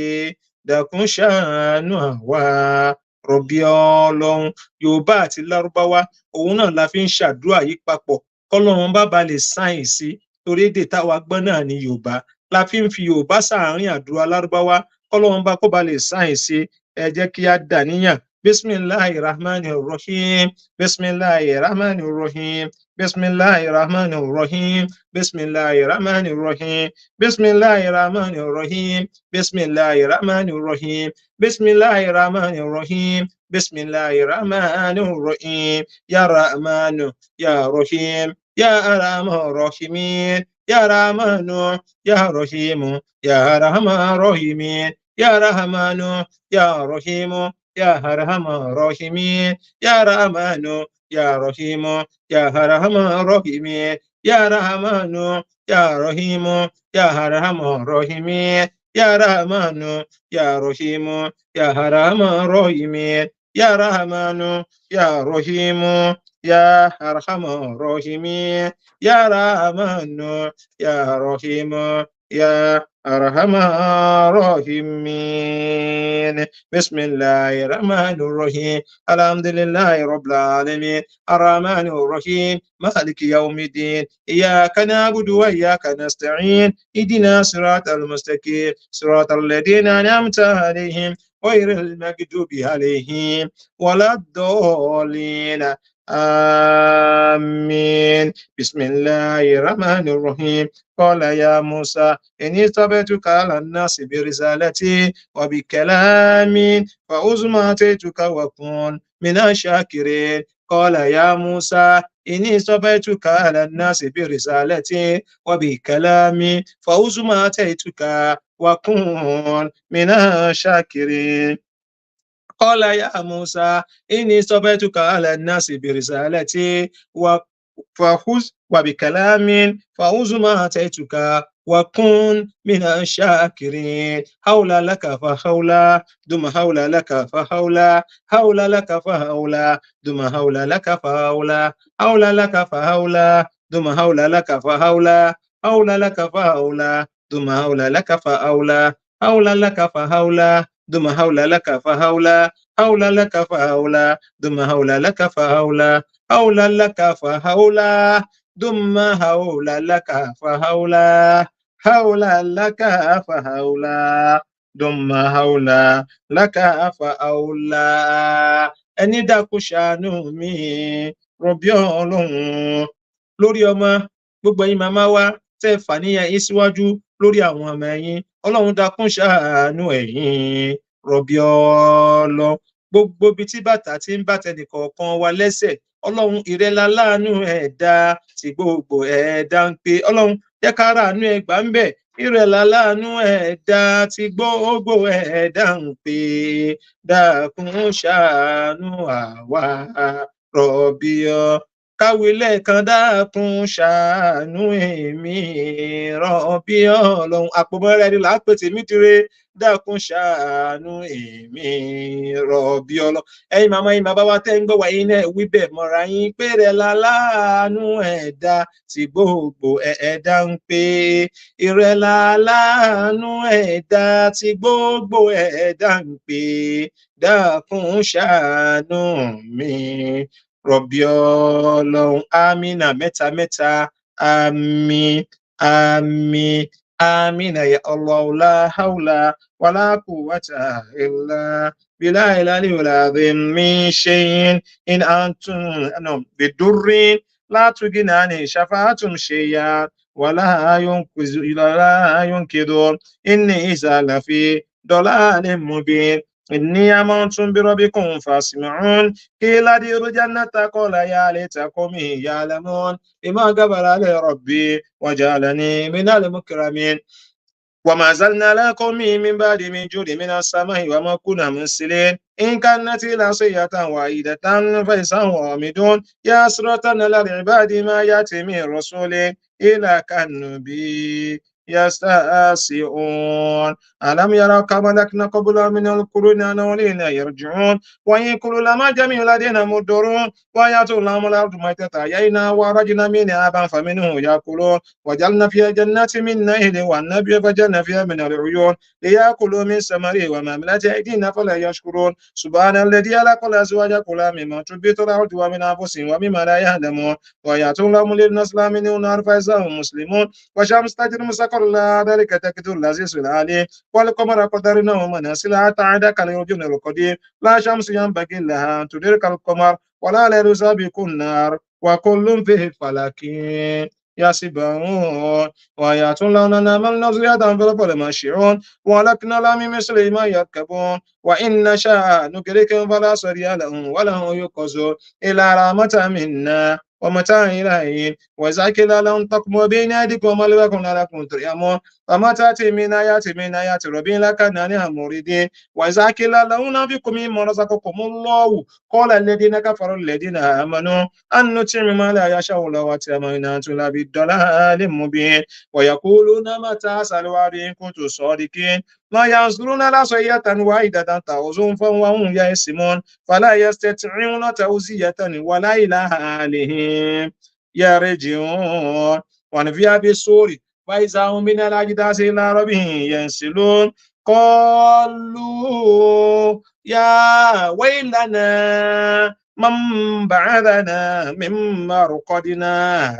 dákun ṣàánú àwa rọ̀bí Ọlọ́run Yorùbá àti Lárúbáwá òun náà la fi ń ṣàdúrà yí papọ̀ kọ́lọ́run bá lè sáyìn sí torí èdè táwa gbọ́ náà ní Yorùbá la fi ń fi Yorùbá sáàárín àdúrà Lárúbáwá kọ́lọ́run bá kó bá lè sáyìn sí ẹ jẹ́ kí á dà níyàn bismillahirrahmanirrahim bismillahirrahmanirrahim bismillahirrahmanirrahim bismillahirrahmanirrahim bismillahirrahmanirrahim bismillahirrahmanirrahim bismillahirrahmanirrahim bismillahirrahmanirrahim ya rahmanu ya rahim ya arhamar rahimin ya rahmanu ya rahimu ya arhamar rahimin ya rahmanu ya rahimu ya arhamar rahimin ya rahmanu ya rahimu ya arhamar rahimin ya rahmanu ya rahimu ya arhamar rahimin ya rahmanu ya rahimu ya arhamar rahimin ya rahmanu ya rahimu ya arhamar rahimin ya rahmanu ya rahimu ya arhamar rahimin bismillahir rahmanir rahim alhamdulillahi rabbil alamin arrahmanir rahim maliki yawmiddin iyyaka na'budu wa iyyaka nasta'in ihdina siratal mustaqim siratal ladzina an'amta alaihim ghayril maghdubi alaihim waladdallin آمين بسم الله الرحمن الرحيم قال يا موسى إني اصطفيتك على الناس برسالتي وبكلامي فخذ ما آتيتك وكن من الشاكرين قال يا موسى إني اصطفيتك على الناس برسالتي وبكلامي فخذ ما آتيتك وكن من الشاكرين قال يا موسى إني اصطفيتك على الناس برسالتي فخذ وبكلام فخذ ما آتيتك وكن من الشاكرين حول لك فحولا دم حول لك فحولا حول لك فحولا دم حول لك فحولا حول لك فحولا دم حول لك فحولا حول لك فحولا دم حول لك فحولا حول لك فحولا دم حول لك فحولا حول لك فحولا دم حول لك فحولا حول لك فحولا دم حول لك فحولا حول لك فحولا دم حول لك فحولا ẹni dákun ṣàánú mi rọ̀bí Ọlọ́run lórí ọmọ gbogbo ẹ̀yin màmá wa tẹ́ fàníyàn yín síwájú lórí àwọn ọmọ ẹ̀yin Ọlọ́run dákun ṣàánú ẹ̀yin rọ̀bí Ọlọ́run gbogbo ibi tí bàtà ti ń bàtẹ nìkọ̀ọ̀kan wa lẹ́sẹ̀ Ọlọ́run ìrẹ́lá láàánú ẹ̀dá tí gbogbo ẹ̀dá ń pè Ọlọ́run jẹ́ ká ráàánú ẹ gbà ń bẹ̀ ìrẹ̀lá láàánú ẹ̀dá tí gbogbo ẹ̀dá ń pè dákun ṣàánú àwa rọ̀bíọ́ káwé lẹ́ẹ̀kan dákun ṣàánú èmi rọ̀bíọ́ ọlọ́run àpòmọ́ra ẹni là á pè tèmi dire dákun ṣàánú èmi rọ̀bíọ́ ọlọ́run ẹ̀yin màmá yín bàbá wa tẹ́ ń gbọ́ wáyé náà wí bẹ́ẹ̀ mọ́ra yín pé rẹ̀ láàánú ẹ̀dá tí gbogbo ẹ̀dá ń pè ìrẹ̀lá láàánú ẹ̀dá tí gbogbo ẹ̀dá ń pè dákun ṣàánú mi rọ̀bì ọlọ́run àmínà mẹ́ta mẹ́ta àmín àmín àmínà ya Allah la hawla wala quwwata illa billahi al-aliyyil azim min shay'in in antum bidurrin la tughni an shafa'atum shay'an wala yunqidun inni iza lafi dalalin mubin إني آمنت بربكم فاسمعون قيل ادخلوا الجنة قال يا ليت قومي يعلمون بما غفر لي ربي وجعلني من المكرمين وما زلنا لكم من بعد من جود من السماء وما كنا مرسلين إن كانت إلا صيحة واحدة فإذا هم خامدون يا حسرة على العباد ما يأتي من رسول إلا كانوا به يستهزئون ألم يروا كما لكنا قبل من القرون أولين يرجعون وإن كل لما جميع الذين مدرون ويأتوا لهم الأرض ميتة أحيينا ورجنا منها أبا فمنه يأكلون وجعلنا فيها جنات من نخيل والنبي فجعلنا فيها من العيون ليأكلوا من ثمره وما عملت أيدينا فلا يشكرون سبحان الذي خلق الأزواج كلها مما تنبت الأرض ومن أنفسهم ومما لا يعلمون ويأتوا لهم للنسل منه نار فإذا هم مسلمون وشمس تجري مسخر لها ذلك تقدير العزيز العليم والقمر قدرناه منازل حتى عاد كالعرجون القديم لا شمس ينبغي لها أن تدرك القمر ولا ليل سابق النار وكل فيه فلك يسبحون ويأتون من نزلة في الأرض ماشيون ولكن لا من مثل ما يركبون وإن نشاء نغرقهم فلا صريع لهم ولا هم ينقذون إلى رحمة منا ومتاع إلهين وإذا قيل لهم تقوموا بين أيديكم وما لكم لعلكم ترحمون وما تأتي من آيات ربهم لكان عنها موردين وإذا قيل لهم أنفقوا مما رزقكم الله قال الذين كفروا الذين آمنوا أن نطعم ما لا يشاء الله وأطعمنا أنتم بضلال مبين ويقولون متى هذا الوعد إن كنتم صادقين ما ينظرون إلى صيحة واحدة تأخذهم فهم يئسون فلا يستطيعون توزية ولا إلى أهلهم يرجعون ونفي بالسور فإذا هم من الأجداث إلى ربهم ينسلون قالوا يا ويلنا من بعثنا من مرقدنا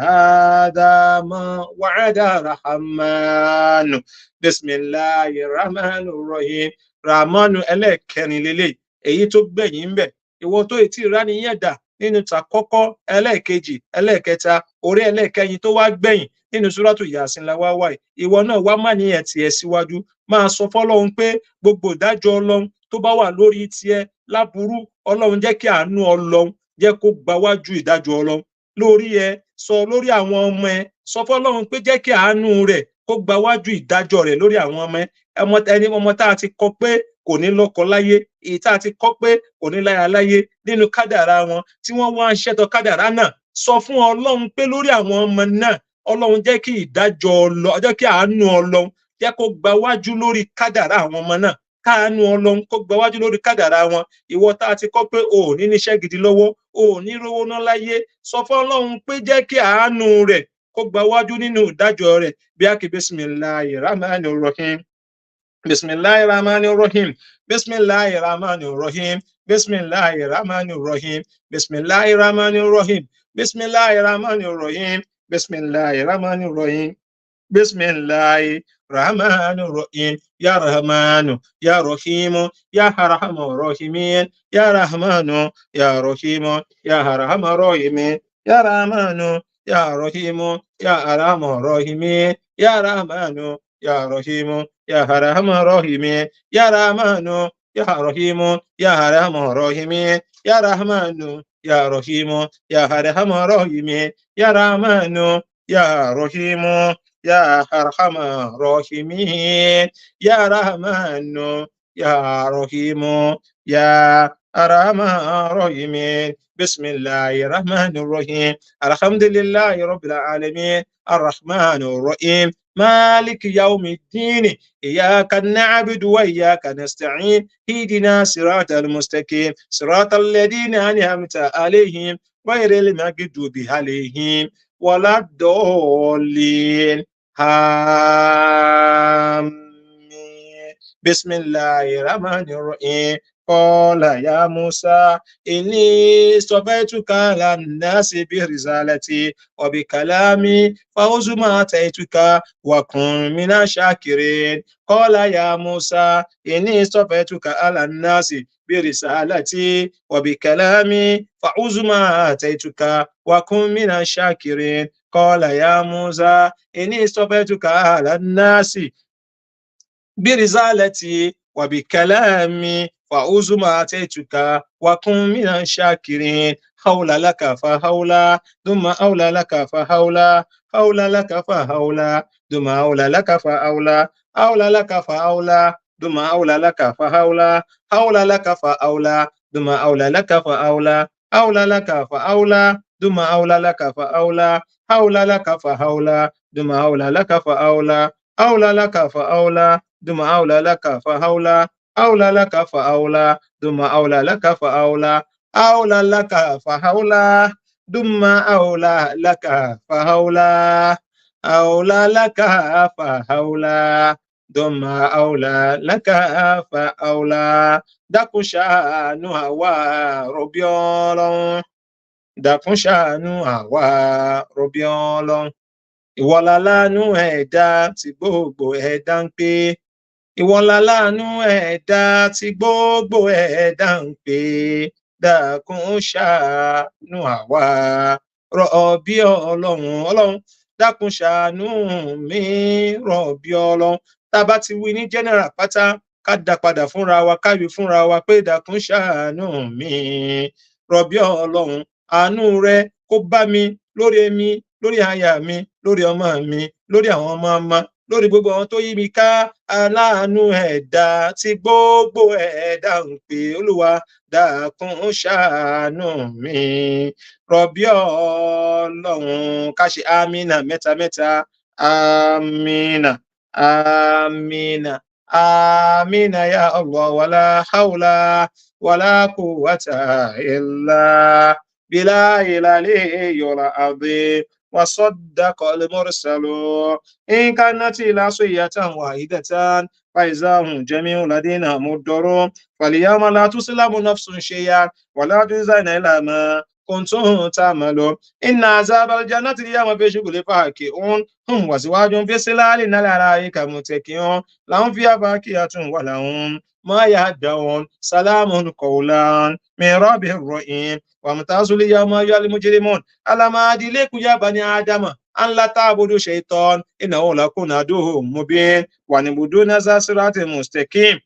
هذا ما وعد الرحمن بسم الله الرحمن الرحيم rahmanu ẹlẹ́ẹ̀kẹrin lélẹ̀ èyí tó gbẹ̀yìn ń bẹ̀ ìwọ tó ètí ìrániyàn dà nínú tàkọ́kọ́ ẹlẹ́ẹ̀kejì ẹlẹ́ẹ̀kẹta orí ẹlẹ́ẹ̀kẹyìn tó wá gbẹ̀yìn nínú súrátù yàsín la wá wáyé ìwọ náà wá má níyẹn tiẹ̀ síwájú máa sọ fọ́lọ́run pé gbogbo ìdájọ́ Ọlọ́run tó bá wà lórí tiẹ̀ láburú Ọlọ́run jẹ́ kí àánú Ọlọ́run jẹ́ kó gbáwájú ìdájọ́ Ọlọ́run lórí ẹ sọ lórí àwọn ọmọ ẹ sọ fọ́lọ́run pé jẹ́ kí àánú rẹ̀ kó gbáwájú ìdájọ́ rẹ̀ lórí àwọn ọmọ ẹni ọmọ tá a ti kọ pé kò ní lọ́kọ láyé èyí tá a ti kọ pé kò ní láya láyé nínú kádàrá wọn tí wọ́n wá ń ṣètò kádàrá náà sọ fún Ọlọ́run pé lórí àwọn ọmọ náà Ọlọ́run jẹ́ kí ìdájọ́ Ọlọ́run jẹ́ kí àánú Ọlọ́run jẹ́ kó gbáwájú lórí kádàrá àwọn ọmọ náà káàánú Ọlọ́run kó gbáwájú lórí kádàrá wọn ìwọ tá a ti kọ pé o ò ní níṣẹ́ gidi lọ́wọ́ o ò ní rówó ná láyé sọ fún Ọlọ́run pé jẹ́ kí àánú rẹ̀ kó gbáwájú nínú ìdájọ́ rẹ̀ bí a kì bismillahir rahmanir rahim bismillahir rahmanir rahim bismillahir rahmanir rahim bismillahir rahmanir rahim bismillahir rahmanir rahim bismillahir rahmanir rahim bismillahir rahmanir rahim bismillahir rahmanir rahim ya rahmanu ya rahimu ya arhamar rahimin ya rahmanu ya rahimu ya arhamar rahimin ya rahmanu ya rahimu ya arhamar rahimin ya rahmanu ya rahimu ya arhamar rahimin ya rahmanu ya rahimu ya arhamar rahimin ya rahmanu ya rahimu ya arhamar rahimin ya rahmanu ya rahimu يا أرحم الراحمين يا رحمن يا رحيم يا أرحم الراحمين بسم الله الرحمن الرحيم الحمد لله رب العالمين الرحمن الرحيم مالك يوم الدين إياك نعبد وإياك نستعين اهدنا صراط المستقيم صراط الذين أنعمت عليهم غير المغضوب عليهم ولا الضالين آمين بسم الله الرحمن الرحيم قال يا موسى إني اصطفيتك على الناس برسالتي وبكلامي فخذ ما آتيتك وكن من الشاكرين قال يا موسى إني اصطفيتك على الناس برسالتي وبكلامي فخذ ما آتيتك وكن من الشاكرين قال يا موسى إني اصطفيتك على الناس برسالتي وبكلامي فأوز ما آتيتك وكن من الشاكرين حول لك فحولا ثم أولى لك فحولا حول لك فحولا ثم أولى لك فأولى أولى لك فأولى ثم أولى لك فحولا حول لك فأولى ثم أولى لك فأولى أولى لك فأولى ثم أولى لك فأولى حول لك فحولا ثم أولى لك فأولى أولى لك فأولى ثم أولى لك فأولى أولى لك فأولى ثم أولى لك فأولى أولى لك فأولى ثم أولى لك فأولى أولى لك فأولى ثم أولى لك فأولى dákun ṣàánú àwa rọ̀bí Ọlọ́run dákun ṣàánú àwa rọ̀bí Ọlọ́run ìwọ láláàánú ẹ̀dá tí gbogbo ẹ̀dá ń pè ìwọ láláàánú ẹ̀dá tí gbogbo ẹ̀dá ń pè dákun ṣàánú àwa rọ̀bí Ọlọ́run dákun ṣàánú mi rọ̀bí Ọlọ́run tá a bá ti wí ní general pátá ká dá padà fúnra wa ká wí fúnra wa pé dákun ṣàánú mi rọ̀bí Ọlọ́run àánú rẹ kó bá mi lórí èmi lórí aya mi lórí ọmọ mi lórí àwọn ọmọ ọmọ lórí gbogbo àwọn tó yí mi ká aláàánú ẹ̀dá tí gbogbo ẹ̀dá ń pè Olúwa dákun ṣàánú mi rọ̀bí Ọlọ́run ká ṣe amínà mẹ́ta mẹ́ta amínà amínà amínà ya Allah wàlá haúlá wàlá quwwata illa billahi al-aliyyil azim وصدق المرسلون إن كانت العصية واحدة فإذا هم جميع لدينا مدرون فاليوم لا تسلم نفس شيئا ولا تجزون إلا ما كنتم تعملون إن عذاب الجنة اليوم في شغل فاكهون هم وزواج في سلال على الأرائك متكئون لهم فيها فاكهة ولهم ما يدعون سلام قولا من رب رحيم وامتازوا اليوم أيها المجرمون ألم أعد إليكم يا بني آدم أن لا تعبدوا شيطان إنه لكم عدو مبين وأن اعبدون ذا صراط مستقيم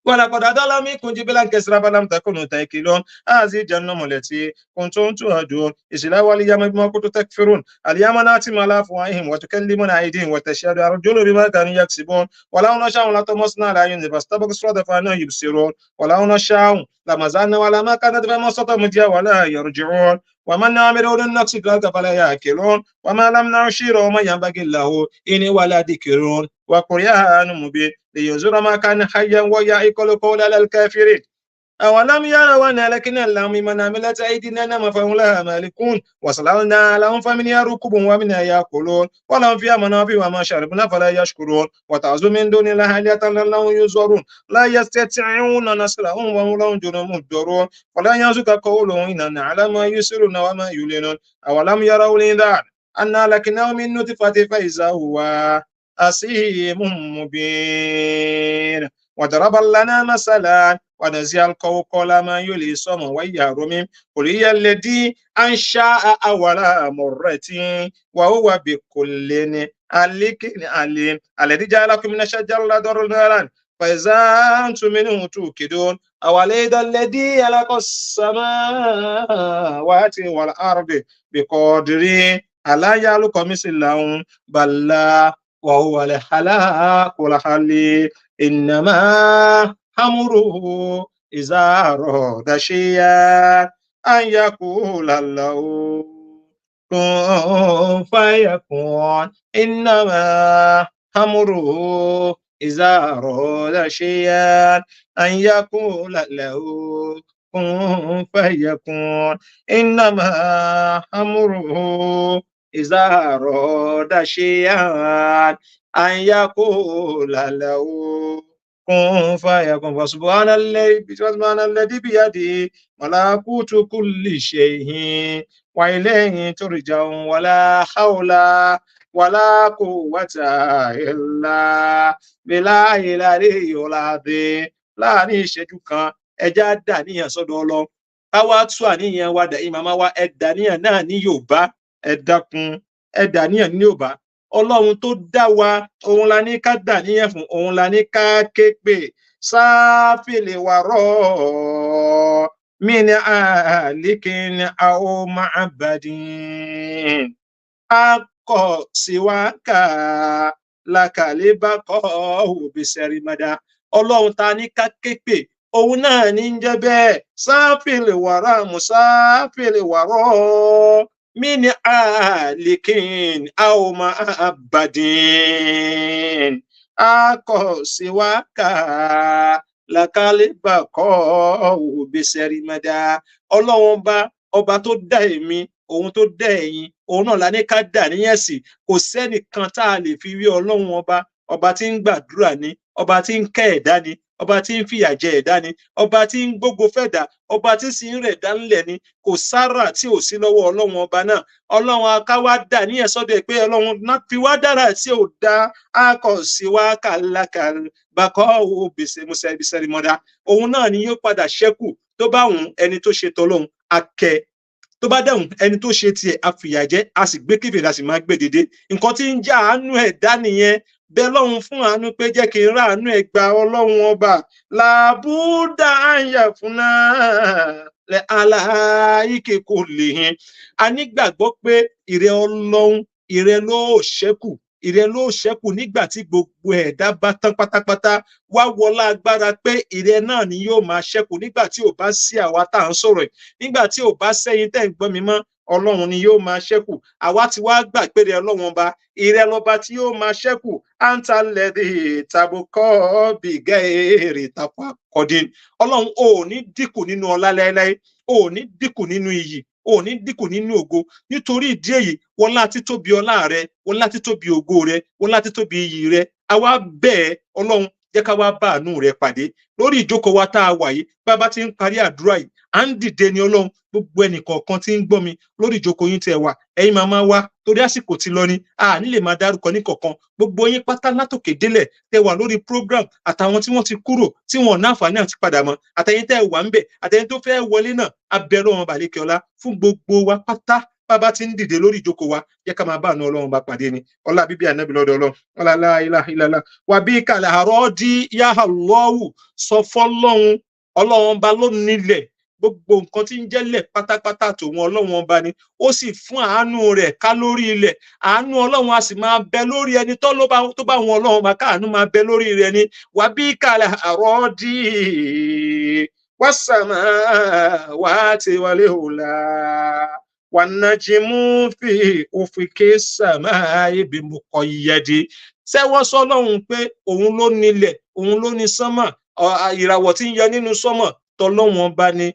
ولقد أضل منكم جبلا كثيرا فلم تكونوا تأكلون هذه جهنم التي كنتم توعدون اصلوها اليوم بما كنتم تكفرون اليوم نختم على أفواههم وتكلمنا أيديهم وتشهد أرجلهم بما كانوا يكسبون ولو نشاء لطمسنا على أعينهم فاستبقوا الصراط فأنهم يبصرون ولو نشاء لمزقنا ولا ما كانت فما استطاعوا مضيا ولا يرجعون ومن نعمره ننقص ذلك فلا يأكلون وما لم نعشره ما ينبغي له إن ولا ذكرون وقرآن مبين لينذر ما كان حيا ويعيق القول على الكافرين أولم يروا أن لكن لهم من عملت أيدينا فهم لها مالكون وصلنا لهم فمن يركبون ومن يأكلون ولهم فيها منافع وما شربنا فلا يشكرون وتعزوا من دون الله آلهة لهم ينصرون لا يستطيعون نصرهم وهم لهم جند محضرون ولا يحزنك قولهم إننا نعلم ما يسرون وما يعلنون أولم يروا الإنذار أنا لكنهم من نطفة فإذا هو أسيم مبين وضرب لنا مثلا ونزع القول ما يلي صم ويهرم قل هي الذي أنشأ أول مرة وهو بكل عليم الذي جعلكم من الشجر الأخضر نارا فإذا أنتم منه توقدون أوليد الذي خلق السماوات والأرض بقدر ألا يعلق مثلهم بل لا وهو الخلاق العليم إنما أمره إذا أراد شيئا أن يقول له كن فيكون إنما أمره إذا أراد شيئا أن يقول له كن فيكون إنما أمره إذا أراد شيئا أن يقول له كن فيكون فسبحان الذي بيده ملكوت كل شيء وإليه ترجعون ولا حول ولا قوة إلا بالله العلي العظيم. láàrin ìṣẹ́jú kan ẹja dàníyàn sọ́dọ̀ Ọlọ́run ká wá tú àníyàn wa dà ìmàmá wa ẹ dàníyàn náà ní Yorùbá ẹ dákun ẹ dàníyàn ní Yorùbá. Ọlọ́run tó dá wa òun la ní ká dàníyàn fún, òun la ní ká ké pè sáfìlì wà rọ̀ mí ní àlìkín àwọn ma'abadin akọ síwáka lákàlébákọ òbí sẹrìmọdá. Ọlọ́run ta ní ká ké pè òun náà ní ń jẹ́ bẹ́ẹ̀ sáfìlì wàrà musáfìlì wàrọ̀ mí ní àlìkín àwọn ma'abadin akọ síwáka lákàlébákọ òbí sẹrìmọdá. Ọlọ́run ọba tó dá èmi òun tó dá ẹ̀yin òun náà la ní ká dà níyẹn sí. Kò sẹ́nìkan tá a lè fi wí Ọlọ́run ọba tí ń gbàdúrà ni, ọba tí ń kẹ́ ẹ̀dá ni, ọba tí ń fìyà jẹ ẹ̀dá ni, ọba tí ń gbógo fẹ́dà, ọba tí sì ń rẹ̀ dá ńlẹ̀ ni. Kò sára tí ò sí lọ́wọ́ Ọlọ́run ọba náà. Ọlọ́run akáwá dà níyẹn sọ́dọ̀ pé Ọlọ́run náà fi wá dára tí ò dá akọ̀ sí wá kàlákàl bàkọ́ òbèsè musẹ̀rìmọ́dá. Òun náà ni yóò padà ṣẹ́kù tó bá wùn ẹni tó ṣe tọ́lọ́run akẹ́, tó bá dẹ̀hùn ẹni tó ṣe tiẹ̀ àfìyàjẹ́ a sì gbé kébèrè a sì máa gbé dìde. Nǹkan tí ń já àánú ẹ̀dá nìyẹn. Bẹ́ẹ̀ lọ́hùn fún àánú pé jẹ́ kí n rá àánú ẹ̀ gba Ọlọ́run ọba làbúdà àyà fúnná lẹ aláìkè kò lè hin. A nígbàgbọ́ pé ìrẹ Ọlọ́run ìrẹ ló ṣẹ́kù, ìrẹ ló ṣẹ́kù nígbà tí gbogbo ẹ̀dá bá tán pátápátá. Wá wọlá agbára pé ìrẹ náà ni yóò máa ṣẹ́kù nígbà tí ò bá sí àwa tá à ń sọ̀rọ̀ ẹ̀, nígbà tí ò bá sẹ́yìn tẹ́ ń gbọ́ mi mọ́. Ọlọ́run ni yóò máa ṣẹ́kù. Àwa ti wá gbà pé ìrẹ Ọlọ́run ọba ìrẹ lọba tí yóò máa ṣẹ́kù. Anta lẹ́dí tàbùkọ́ bìgẹ́ èrè tàpá kọ́dín. Ọlọ́run ò ní dínkù nínú ọlá láéláé, ò ní dínkù nínú iyì, ò ní dínkù nínú ògo. Nítorí ìdí èyí wọlá títóbi ọlá rẹ, wọlá títóbi ògo rẹ, wọlá títóbi iyì rẹ, àwa bẹ́ẹ̀ Ọlọ́run jẹ́ ká wá bá àánú rẹ pàdé lórí ìjókòó wa tá a wà yìí. Bàbá ti ń parí àdúrà yìí à ń dìde ní Ọlọ́run. Gbogbo ẹnìkọ̀ọ̀kan tí ń gbọ́ mi lórí ìjókòó yín tẹ́ wà, ẹ̀yin màmá wa torí àsìkò ti lọ ni a ní lè máa dárúkọ ní kọ̀ọ̀kan. Gbogbo yín pátá látòkè délẹ̀ tẹ́ wà lórí program, àtàwọn tí wọ́n ti kúrò tí wọ́n ní àǹfààní àti padà mọ́, àtẹ̀yin tẹ́ wà ń bẹ̀, àtẹ̀yin tó fẹ́ wọlé náà, abẹ́rẹ́ wọn bàlékè ọlá fún gbogbo wa pátá. Bàbá ti ń dìde lórí ìjókòó wa jẹ́ ká máa bá àánú Ọlọ́run bá pàdé ni. Ọlá bíbí ànábì lọ́dọ̀ Ọlọ́run. Ọlá la ilaha illallah wà bí kàlà àrọ́ dí yá Allahu sọ fọ́lọ́run. Ọlọ́run ọba ló nílẹ̀, gbogbo nǹkan tí ń jẹ́lẹ̀ pátápátá tòun Ọlọ́run ọba ni. Ó sì fún àánú rẹ̀ ká lórí ilẹ̀. Àánú Ọlọ́run a sì máa bẹ lórí ẹni tó bá wọn Ọlọ́run máa káàánú máa bẹ lórí rẹ̀ ni. Wà bí kàlà àrọ́ dí wàsàmà wà ti wọlé òòlà wànàjìmú fi òfìkè sàmà ibi mọ̀kọ́ yẹdi. Sẹ́wọ́n sọ́lọ́run pé òun ló nílẹ̀, òun ló ní sánmà, ìràwọ̀ tí ń yọ nínú sánmà tọlọ́run ọba ni,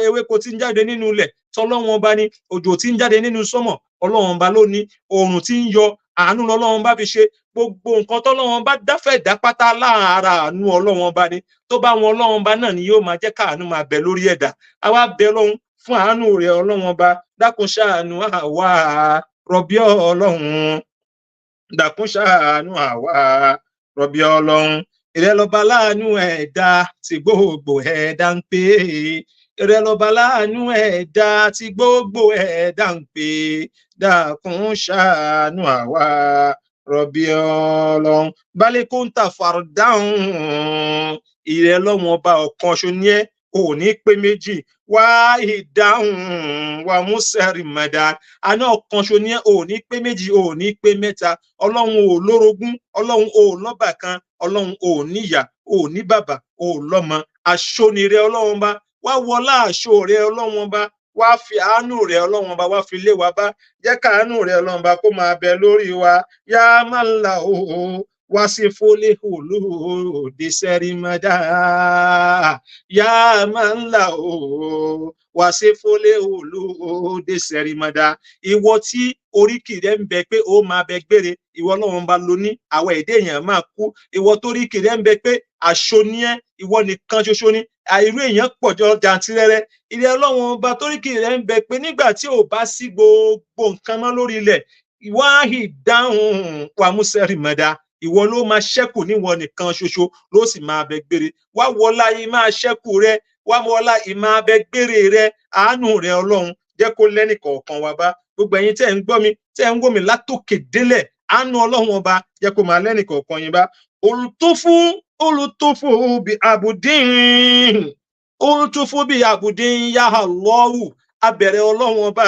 ewéko tí ń jáde nínú ilẹ̀ tọlọ́run ọba ni, òjò tí ń jáde nínú sánmà Ọlọ́run ọba ló ní, oòrùn tí ń yọ àánú lọ́lọ́run bá fi ṣe. Gbogbo nǹkan tọ́lọ́run bá dáfẹ́ dápátá láàárá àánú Ọlọ́run ọba ni. Tó bá wọn Ọlọ́run ọba náà ni yóò máa jẹ́ káàánú máa bẹ lórí ẹ̀dá. Àwa bẹ Ọlọ́run fún àánú rẹ̀ Ọlọ́run ọba. Dákun ṣàánú àwa rọ̀bí Ọlọ́run, dákun ṣàánú àwa rọ̀bí Ọlọ́run. Ìrẹ lọba láàánú ẹ̀dá tí gbogbo ẹ̀dá ń pè. Ìrẹ lọba láàánú ẹ̀dá tí gbogbo ẹ̀dá ń pè. Dákun ṣàánú àwa rọ̀bí Ọlọ́run. Bálẹ̀ kó ń ta fàrdáhùn. Ìrẹ Ọlọ́run ọba ọ̀kan ṣo ní ẹ́, ò ní pé méjì wá ìdáhùn wà músẹ̀rì mẹ́ta àná ọ̀kan ṣo ní ò ní pé méjì ò ní pé mẹ́ta ọlọ́run ò lórogún ọlọ́run ò lọ́bàkan ọlọ́run ò níyà ò ní bàbá ò lọ́mọ aṣónirẹ ọlọ́run bá wá wọlá àṣọ rẹ ọlọ́run bá wá fi àánú rẹ ọlọ́run bá wá fi lé wa bá jẹ́ káàánú rẹ ọlọ́run bá kó máa bẹ lórí wa yá máa ń la òó wá sí fólé olóòdè sẹ́rìmọ́dá yá máa ń la òó wá sí fólé olóòdè sẹ́rìmọ́dá ìwọ tí oríkì rẹ ń bẹ pé ó máa bẹ gbére ìwọ ọlọ́run bá lò ní àwọn èdè èèyàn máa kú ìwọ tó oríkì rẹ ń bẹ pé àṣọ ní ẹ ìwọ nìkan ṣoṣo ní àìrú èèyàn pọ̀jọ jàǹtìrẹrẹ ilé ọlọ́run ọba toríkì rẹ̀ ń bẹ pé nígbà tí ò bá sí gbogbo nǹkan mọ́ lórí ilẹ̀ ìwáhì dáhùn wàmúsẹ́rì mẹ́ta ìwọ ló máa ṣẹ́kù níwọ nìkan ṣoṣo ló sì máa bẹ gbére wá wọlá yìí máa ṣẹ́kù rẹ wá wọlá yìí máa bẹ gbére rẹ àánú rẹ ọlọ́run jẹ́ kó lẹ́nìkọ̀ọ̀kan wa bá gbogbo ẹ̀yin tẹ́ ń gbọ́ mi tẹ́ ń wò mí látòkè délẹ̀ àánú ọlọ́run ọba jẹ́ kó máa lẹ́nìkọ̀ọ̀kan yín bá olùtòfò bí abudin olùtòfò bí abudin yá Allahu abẹ̀rẹ̀ ọlọ́run ọba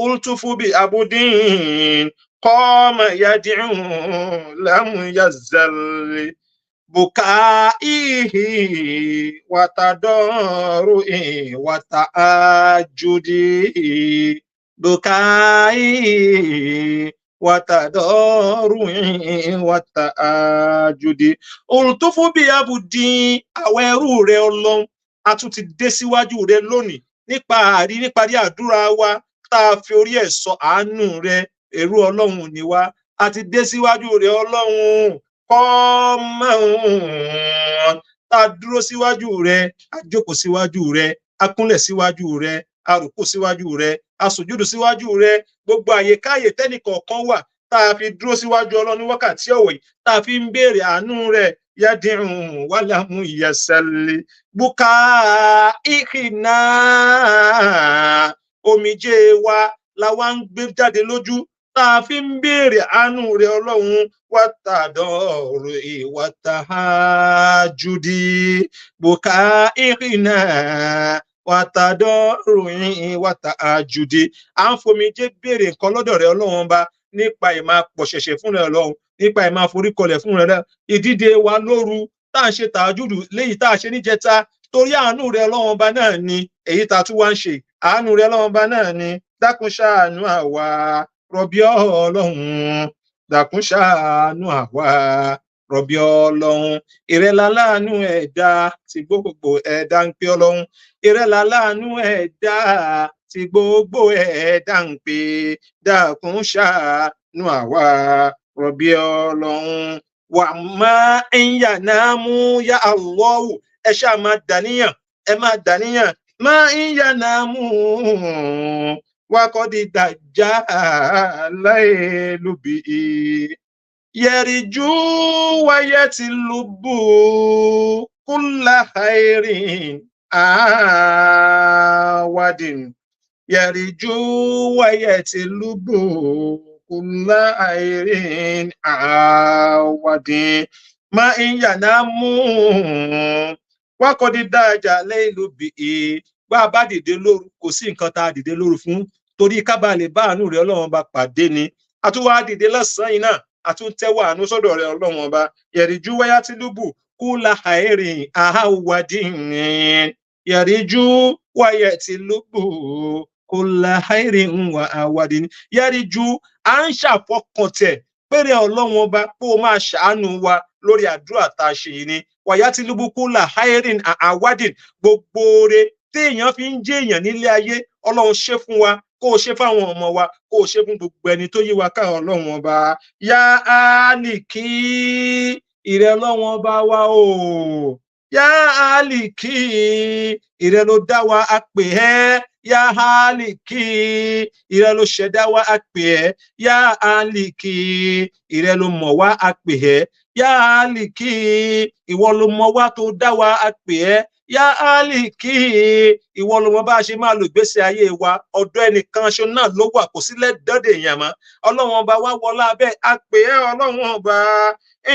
olùtòfò bí abudin qama yad'u lam yazal bukaihi wa tadarruhi wa ta'ajjudi bukaihi wàtàdọ́rùn wàtàájúdé ohun tó fún bí abùdín àwọn ẹrú rẹ ọlọ́run a tún ti dé síwájú rẹ lónìí níparí àdúrà wa tá a fi orí ẹ̀ sọ àánú rẹ ẹrú ọlọ́run ni wá a ti dé síwájú rẹ ọlọ́run kọ́mọ̀ọ́n tá a dúró síwájú rẹ a jókòó síwájú rẹ a kúnlẹ̀ síwájú rẹ a rùkú síwájú rẹ a sùjúdù síwájú rẹ gbogbo àyèkáyè tẹ́nìkọ̀ọ̀kan wà tá a fi dúró síwájú ọlọ́run ní wákàtí ọ̀wẹ̀ tá a fi ń béèrè àánú rẹ̀ yádìrún wàlámù ìyàsálẹ̀ bùkà ìhìnà omijé wa la wá ń gbé jáde lójú tá a fi ń béèrè àánú rẹ̀ ọlọ́run wàtàdọ̀rọ̀ ìwàtàhájúdì bùkà ìhìnà wàtàdọ́rùn wàtàájúdé à ń fomijé béèrè nǹkan lọ́dọ̀ rẹ ọlọ́run bá nípa ìmá pọ̀ṣẹ̀ṣẹ̀ fún rẹ ọlọ́run nípa ìmá foríkọlẹ̀ fún rẹ ìdíje wa lóru tá à ń ṣe tàájúdù léyìí tá a ṣe níjẹta torí àánú rẹ ọlọ́run bá náà ni èyí tá a tún wá ń ṣe àánú rẹ ọlọ́run bá náà ni dákun ṣàánú àwa rọ̀bí ọlọ́run dákun ṣàánú àwa rọ̀bí ọlọ́run ìrẹ́lá láàánú ẹ̀dá tí gbogbo ẹ̀dá ń pè ọlọ́run ìrẹ́lá láàánú ẹ̀dá tí gbogbo ẹ̀dá ń pè dákun ṣàánú àwa rọ̀bí ọlọ́run wà má ń yà náà mú yá Allahu ẹ ṣáà máa dàníyàn ẹ máa dàníyàn má ń yà náà mú wákọ́dí dàjà láìlúbi yẹ̀rìjú wáyé ti lùbù kúlà khairin àwádìn yẹ̀rìjú wáyé ti lùbù kúlà khairin àwádìn má ń yàná mú wákọ́dí dájà láìlúbi bá a bá dìde lóru kò sí nǹkan tá a dìde lóru fún torí kábàá lè bá àánú rẹ ọlọ́run bá pàdé ni a tún wá dìde lọ́sàn-án yìí náà àtúntẹ́wà àánú sọ́dọ̀ rẹ̀ ọlọ́run ọba yẹ̀rìjú wáyá tí lúbù kú láhàírì àháwádìn yẹ̀rìjú wáyá tí lúbù kú láhàírì àháwádìn yẹ̀rìjú à ń ṣàfọkàntẹ̀ péré ọlọ́run ọba kó o máa ṣàánú wa lórí àdúrà tá a ṣe yìí ni wáyá tí lúbù kú láhàírì àháwádìn gbogbo rẹ̀ téèyàn fi ń jẹ́ èèyàn nílé ayé ọlọ́run ṣe fún wa kó o ṣe fáwọn ọmọ wa kó o ṣe fún gbogbo ẹni tó yí wa ká ọlọ́run ọba yá álìkí ìrẹ ọlọ́run ọba wa o yá álìkí ìrẹ ló dá wa a pè ẹ́ yá álìkí ìrẹ ló ṣẹ̀dá wa a pè ẹ́ yá álìkí ìrẹ ló mọ̀ wá a pè ẹ́ yá álìkí ìwọ ló mọ̀ wá tó dá wa a pè ẹ́ yá álìkí ìwọ ló mọ̀ bá a ṣe máa lò ìgbésí ayé wa ọ̀dọ̀ ẹnìkan ṣo náà ló wà kò sílẹ̀ dọ́dẹ̀ èèyàn mọ́ ọlọ́run ọba wá wọlá abẹ́ a pè ẹ́ ọlọ́run ọba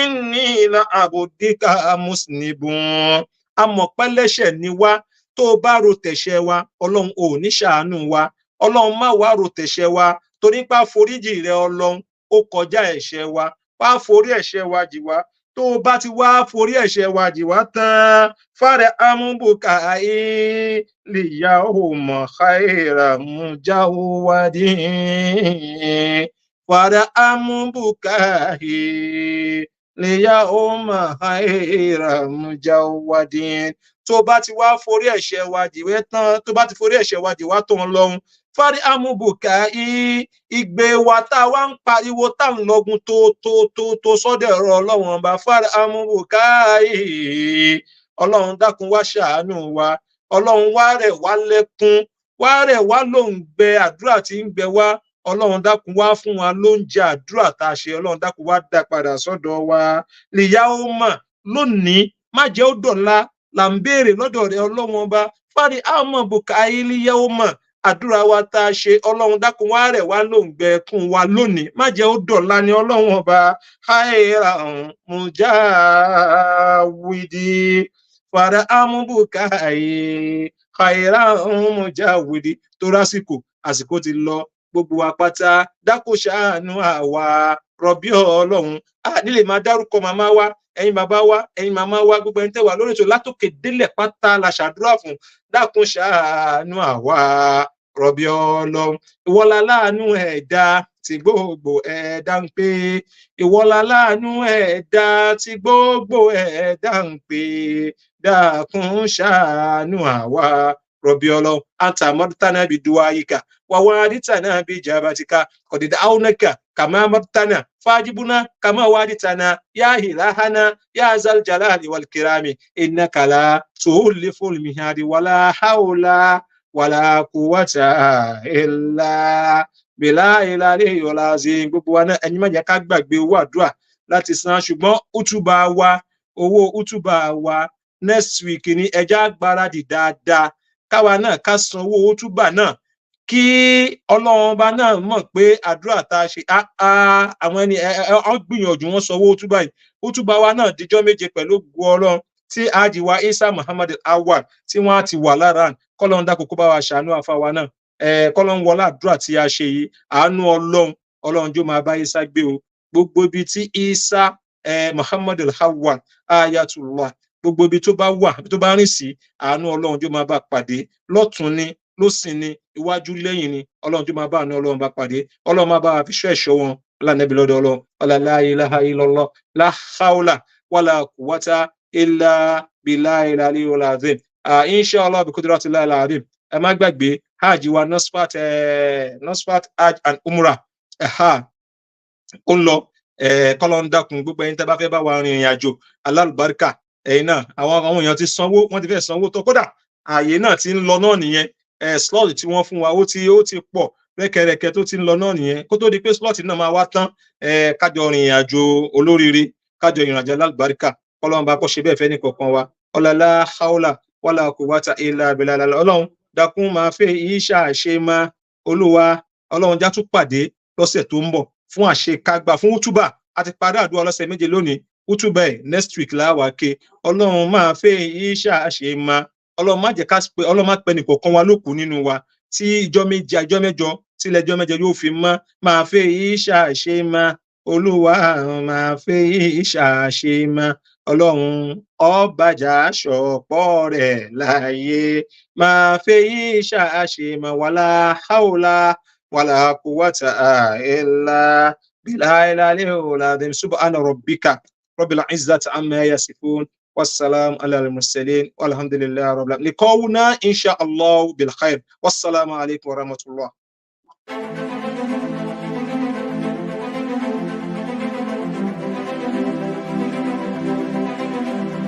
inni la abudika musnibun amọ̀pẹ́lẹ́ṣẹ̀ ni wá tó bá ro tẹ̀ṣẹ̀ wa ọlọ́run ò ní ṣàánú wa ọlọ́run má wá ro tẹ̀ṣẹ̀ wa torí pé àforíjì rẹ ọlọ́run ó kọjá ẹ̀ṣẹ̀ wa wá forí ẹ̀ṣẹ̀ wa jì wá tó o bá ti wá forí ẹ̀ṣẹ̀ wa jì wá tán fàrẹ amúbùkà ayé lè yá òmò káìrà mú jáwó wádìí fàrẹ amúbùkà ayé lè yá òmò káìrà mú jáwó wádìí tó bá ti wá forí ẹ̀ṣẹ̀ wa jì wá tán tó bá ti forí ẹ̀ṣẹ̀ wa jì wá tó ń lọ́hún fárí amúbùkà ìgbé wa tá a wá ń pariwo tá à ń lọgun tó sọ́dọ̀ ẹ̀rọ ọlọ́run ọba fárí amúbùkà ọlọ́run dákun wá ṣàánú wa ọlọ́run wá rẹ̀ wá lẹ́kún wá rẹ̀ wá lóǹgbẹ àdúrà tí ń gbẹ wá ọlọ́run dákun wá fún wa lóúnjẹ àdúrà tá a ṣe ọlọ́run dákun wá dá padà sọ́dọ̀ wa lìyá ó mà lónìí má jẹ́ ó dọ̀la là ń béèrè lọ́dọ̀ rẹ̀ ọlọ́run ọba fárí amúbùkà lìyá ó mà àdúrà wa tá a ṣe ọlọ́run dákun wá rẹ̀ wá lóǹgbẹ kún wa lónìí má jẹ́ ó dọ̀la ni ọlọ́run ọba háìrà mùjáwìdì fàrà amúbùkà háìrà mùjáwìdì tó rásìkò àsìkò ti lọ gbogbo wa pátá dákun ṣàánú àwa rọ̀bí ọlọ́run nílé máa dárúkọ màmá wa ẹ̀yin bàbá wa ẹ̀yin màmá wa gbogbo ẹni tẹ́ wà lórí ètò látòkè délẹ̀ pátá la ṣàdúrà fún dákun ṣàánú àwa rọ̀bí ọlọ́run ìwọ́lá láàánú ẹ̀dá tí gbogbo ẹ̀dá ń pè ìwọ́lá láàánú ẹ̀dá tí gbogbo ẹ̀dá ń pè dákun ṣàánú àwa rọ̀bí ọlọ́run anta amartana bi duwaika wa waditana bi jabatika qad da'awnaka kama amartana fajibuna kama waditana ya ilahana ya zal jalali wal kirami innaka la tuhliful mihadi wala hawla wala quwwata illa billahi al-aliyyil azim gbogbo wa náà ẹ̀yin má jẹ́ ká gbàgbé owó àdúrà láti san ṣùgbọ́n útúbà wa owó útúbà wa next week ni ẹja gbáradì dáadáa káwa náà ká san owó útúbà náà kí ọlọ́run ọba náà mọ̀ pé àdúrà tá a ṣe àwọn ẹni wọ́n gbìyànjú wọ́n san owó útúbà yìí útúbà wa náà díjọ́ méje pẹ̀lú ògo ọlọ́run tí àjìwá isa muhammad awal tí wọ́n á ti wà lára kọ́lọ́run dákun kó bá wa ṣàánú àfàwa náà kọ́lọ́run wọlá àdúrà tí a ṣe yìí àánú ọlọ́run jó máa bá isa gbé o gbogbo ibi tí isa muhammad awal ayatullah gbogbo ibi tó bá wà tó bá rìn sí àánú ọlọ́run jó máa bá pàdé lọ́tún ni lósìn ni iwájú lẹ́yìn ni ọlọ́run jó máa bá àánú ọlọ́run bá pàdé ọlọ́run máa bá wa fi ṣọ́ ẹ̀ṣọ́ wọn ọlànàbí lọ́dọ̀ ọlọ́run la ilaha illallah la hawla wala quwwata illa billahi al-aliyyil azim inshallah bi qudratillahi al-azim ẹ má gbàgbé hajj wa Nasfat hajj and umrah ó ń lọ kọ́lọ́n dákun gbogbo ẹni tẹ́ bá fẹ́ bá wa rin ìrìn àjò alálùbáríkà ẹ̀yin náà àwọn èèyàn ti sanwó wọ́n ti fẹ́ sanwó tó kódà ààyè náà ti ń lọ náà nìyẹn slot tí wọ́n fún wa ó ti pọ̀ rẹ́kẹrẹkẹ tó ti ń lọ náà nìyẹn kó tó di pé slot náà máa wá tán kájọ rìn àjò olóríire kájọ ìrìn àjò alálùbáríkà kọ́lọ́n bá kọ́ ṣe bẹ́ẹ̀ fẹ́ ní kọ̀ọ̀kan wa ọlọ́lá haúlà wàlá quwwata illa billah ọlọ́run dákun máa fẹ́ ìṣà àṣe máa olúwa ọlọ́run já tún pàdé lọ́sẹ̀ tó ń bọ̀ fún àṣekágbá fún útúbà àti parí àdúrà ọlọ́sẹ̀ méje lónìí útúbà ẹ̀ next week láwàá ké ọlọ́run máa fẹ́ ìṣà àṣe máa ọlọ́run má jẹ́ ká pé ọlọ́run má pẹ́ nìkọ̀ọ̀kan wa lókù nínú wa tí ìjọ́ mẹ́jọ tílẹ̀ ìjọ́ mẹ́jọ yóò fi mọ́ máa fẹ́ ìṣà àṣe máa olúwa máa fẹ́ ìṣà àṣe máa ọlọ́run ọbàjá ṣọ̀pọ̀ rẹ̀ láyé máa fẹ́ ìṣà àṣe máa wàlá haúlá wàlá quwwata illa billahi al-aliyyil azim subhana rabbika rabbil izzati amma yasifun والسلام على المرسلين والحمد لله رب العالمين لقاؤنا إن شاء الله بالخير والسلام عليكم ورحمة الله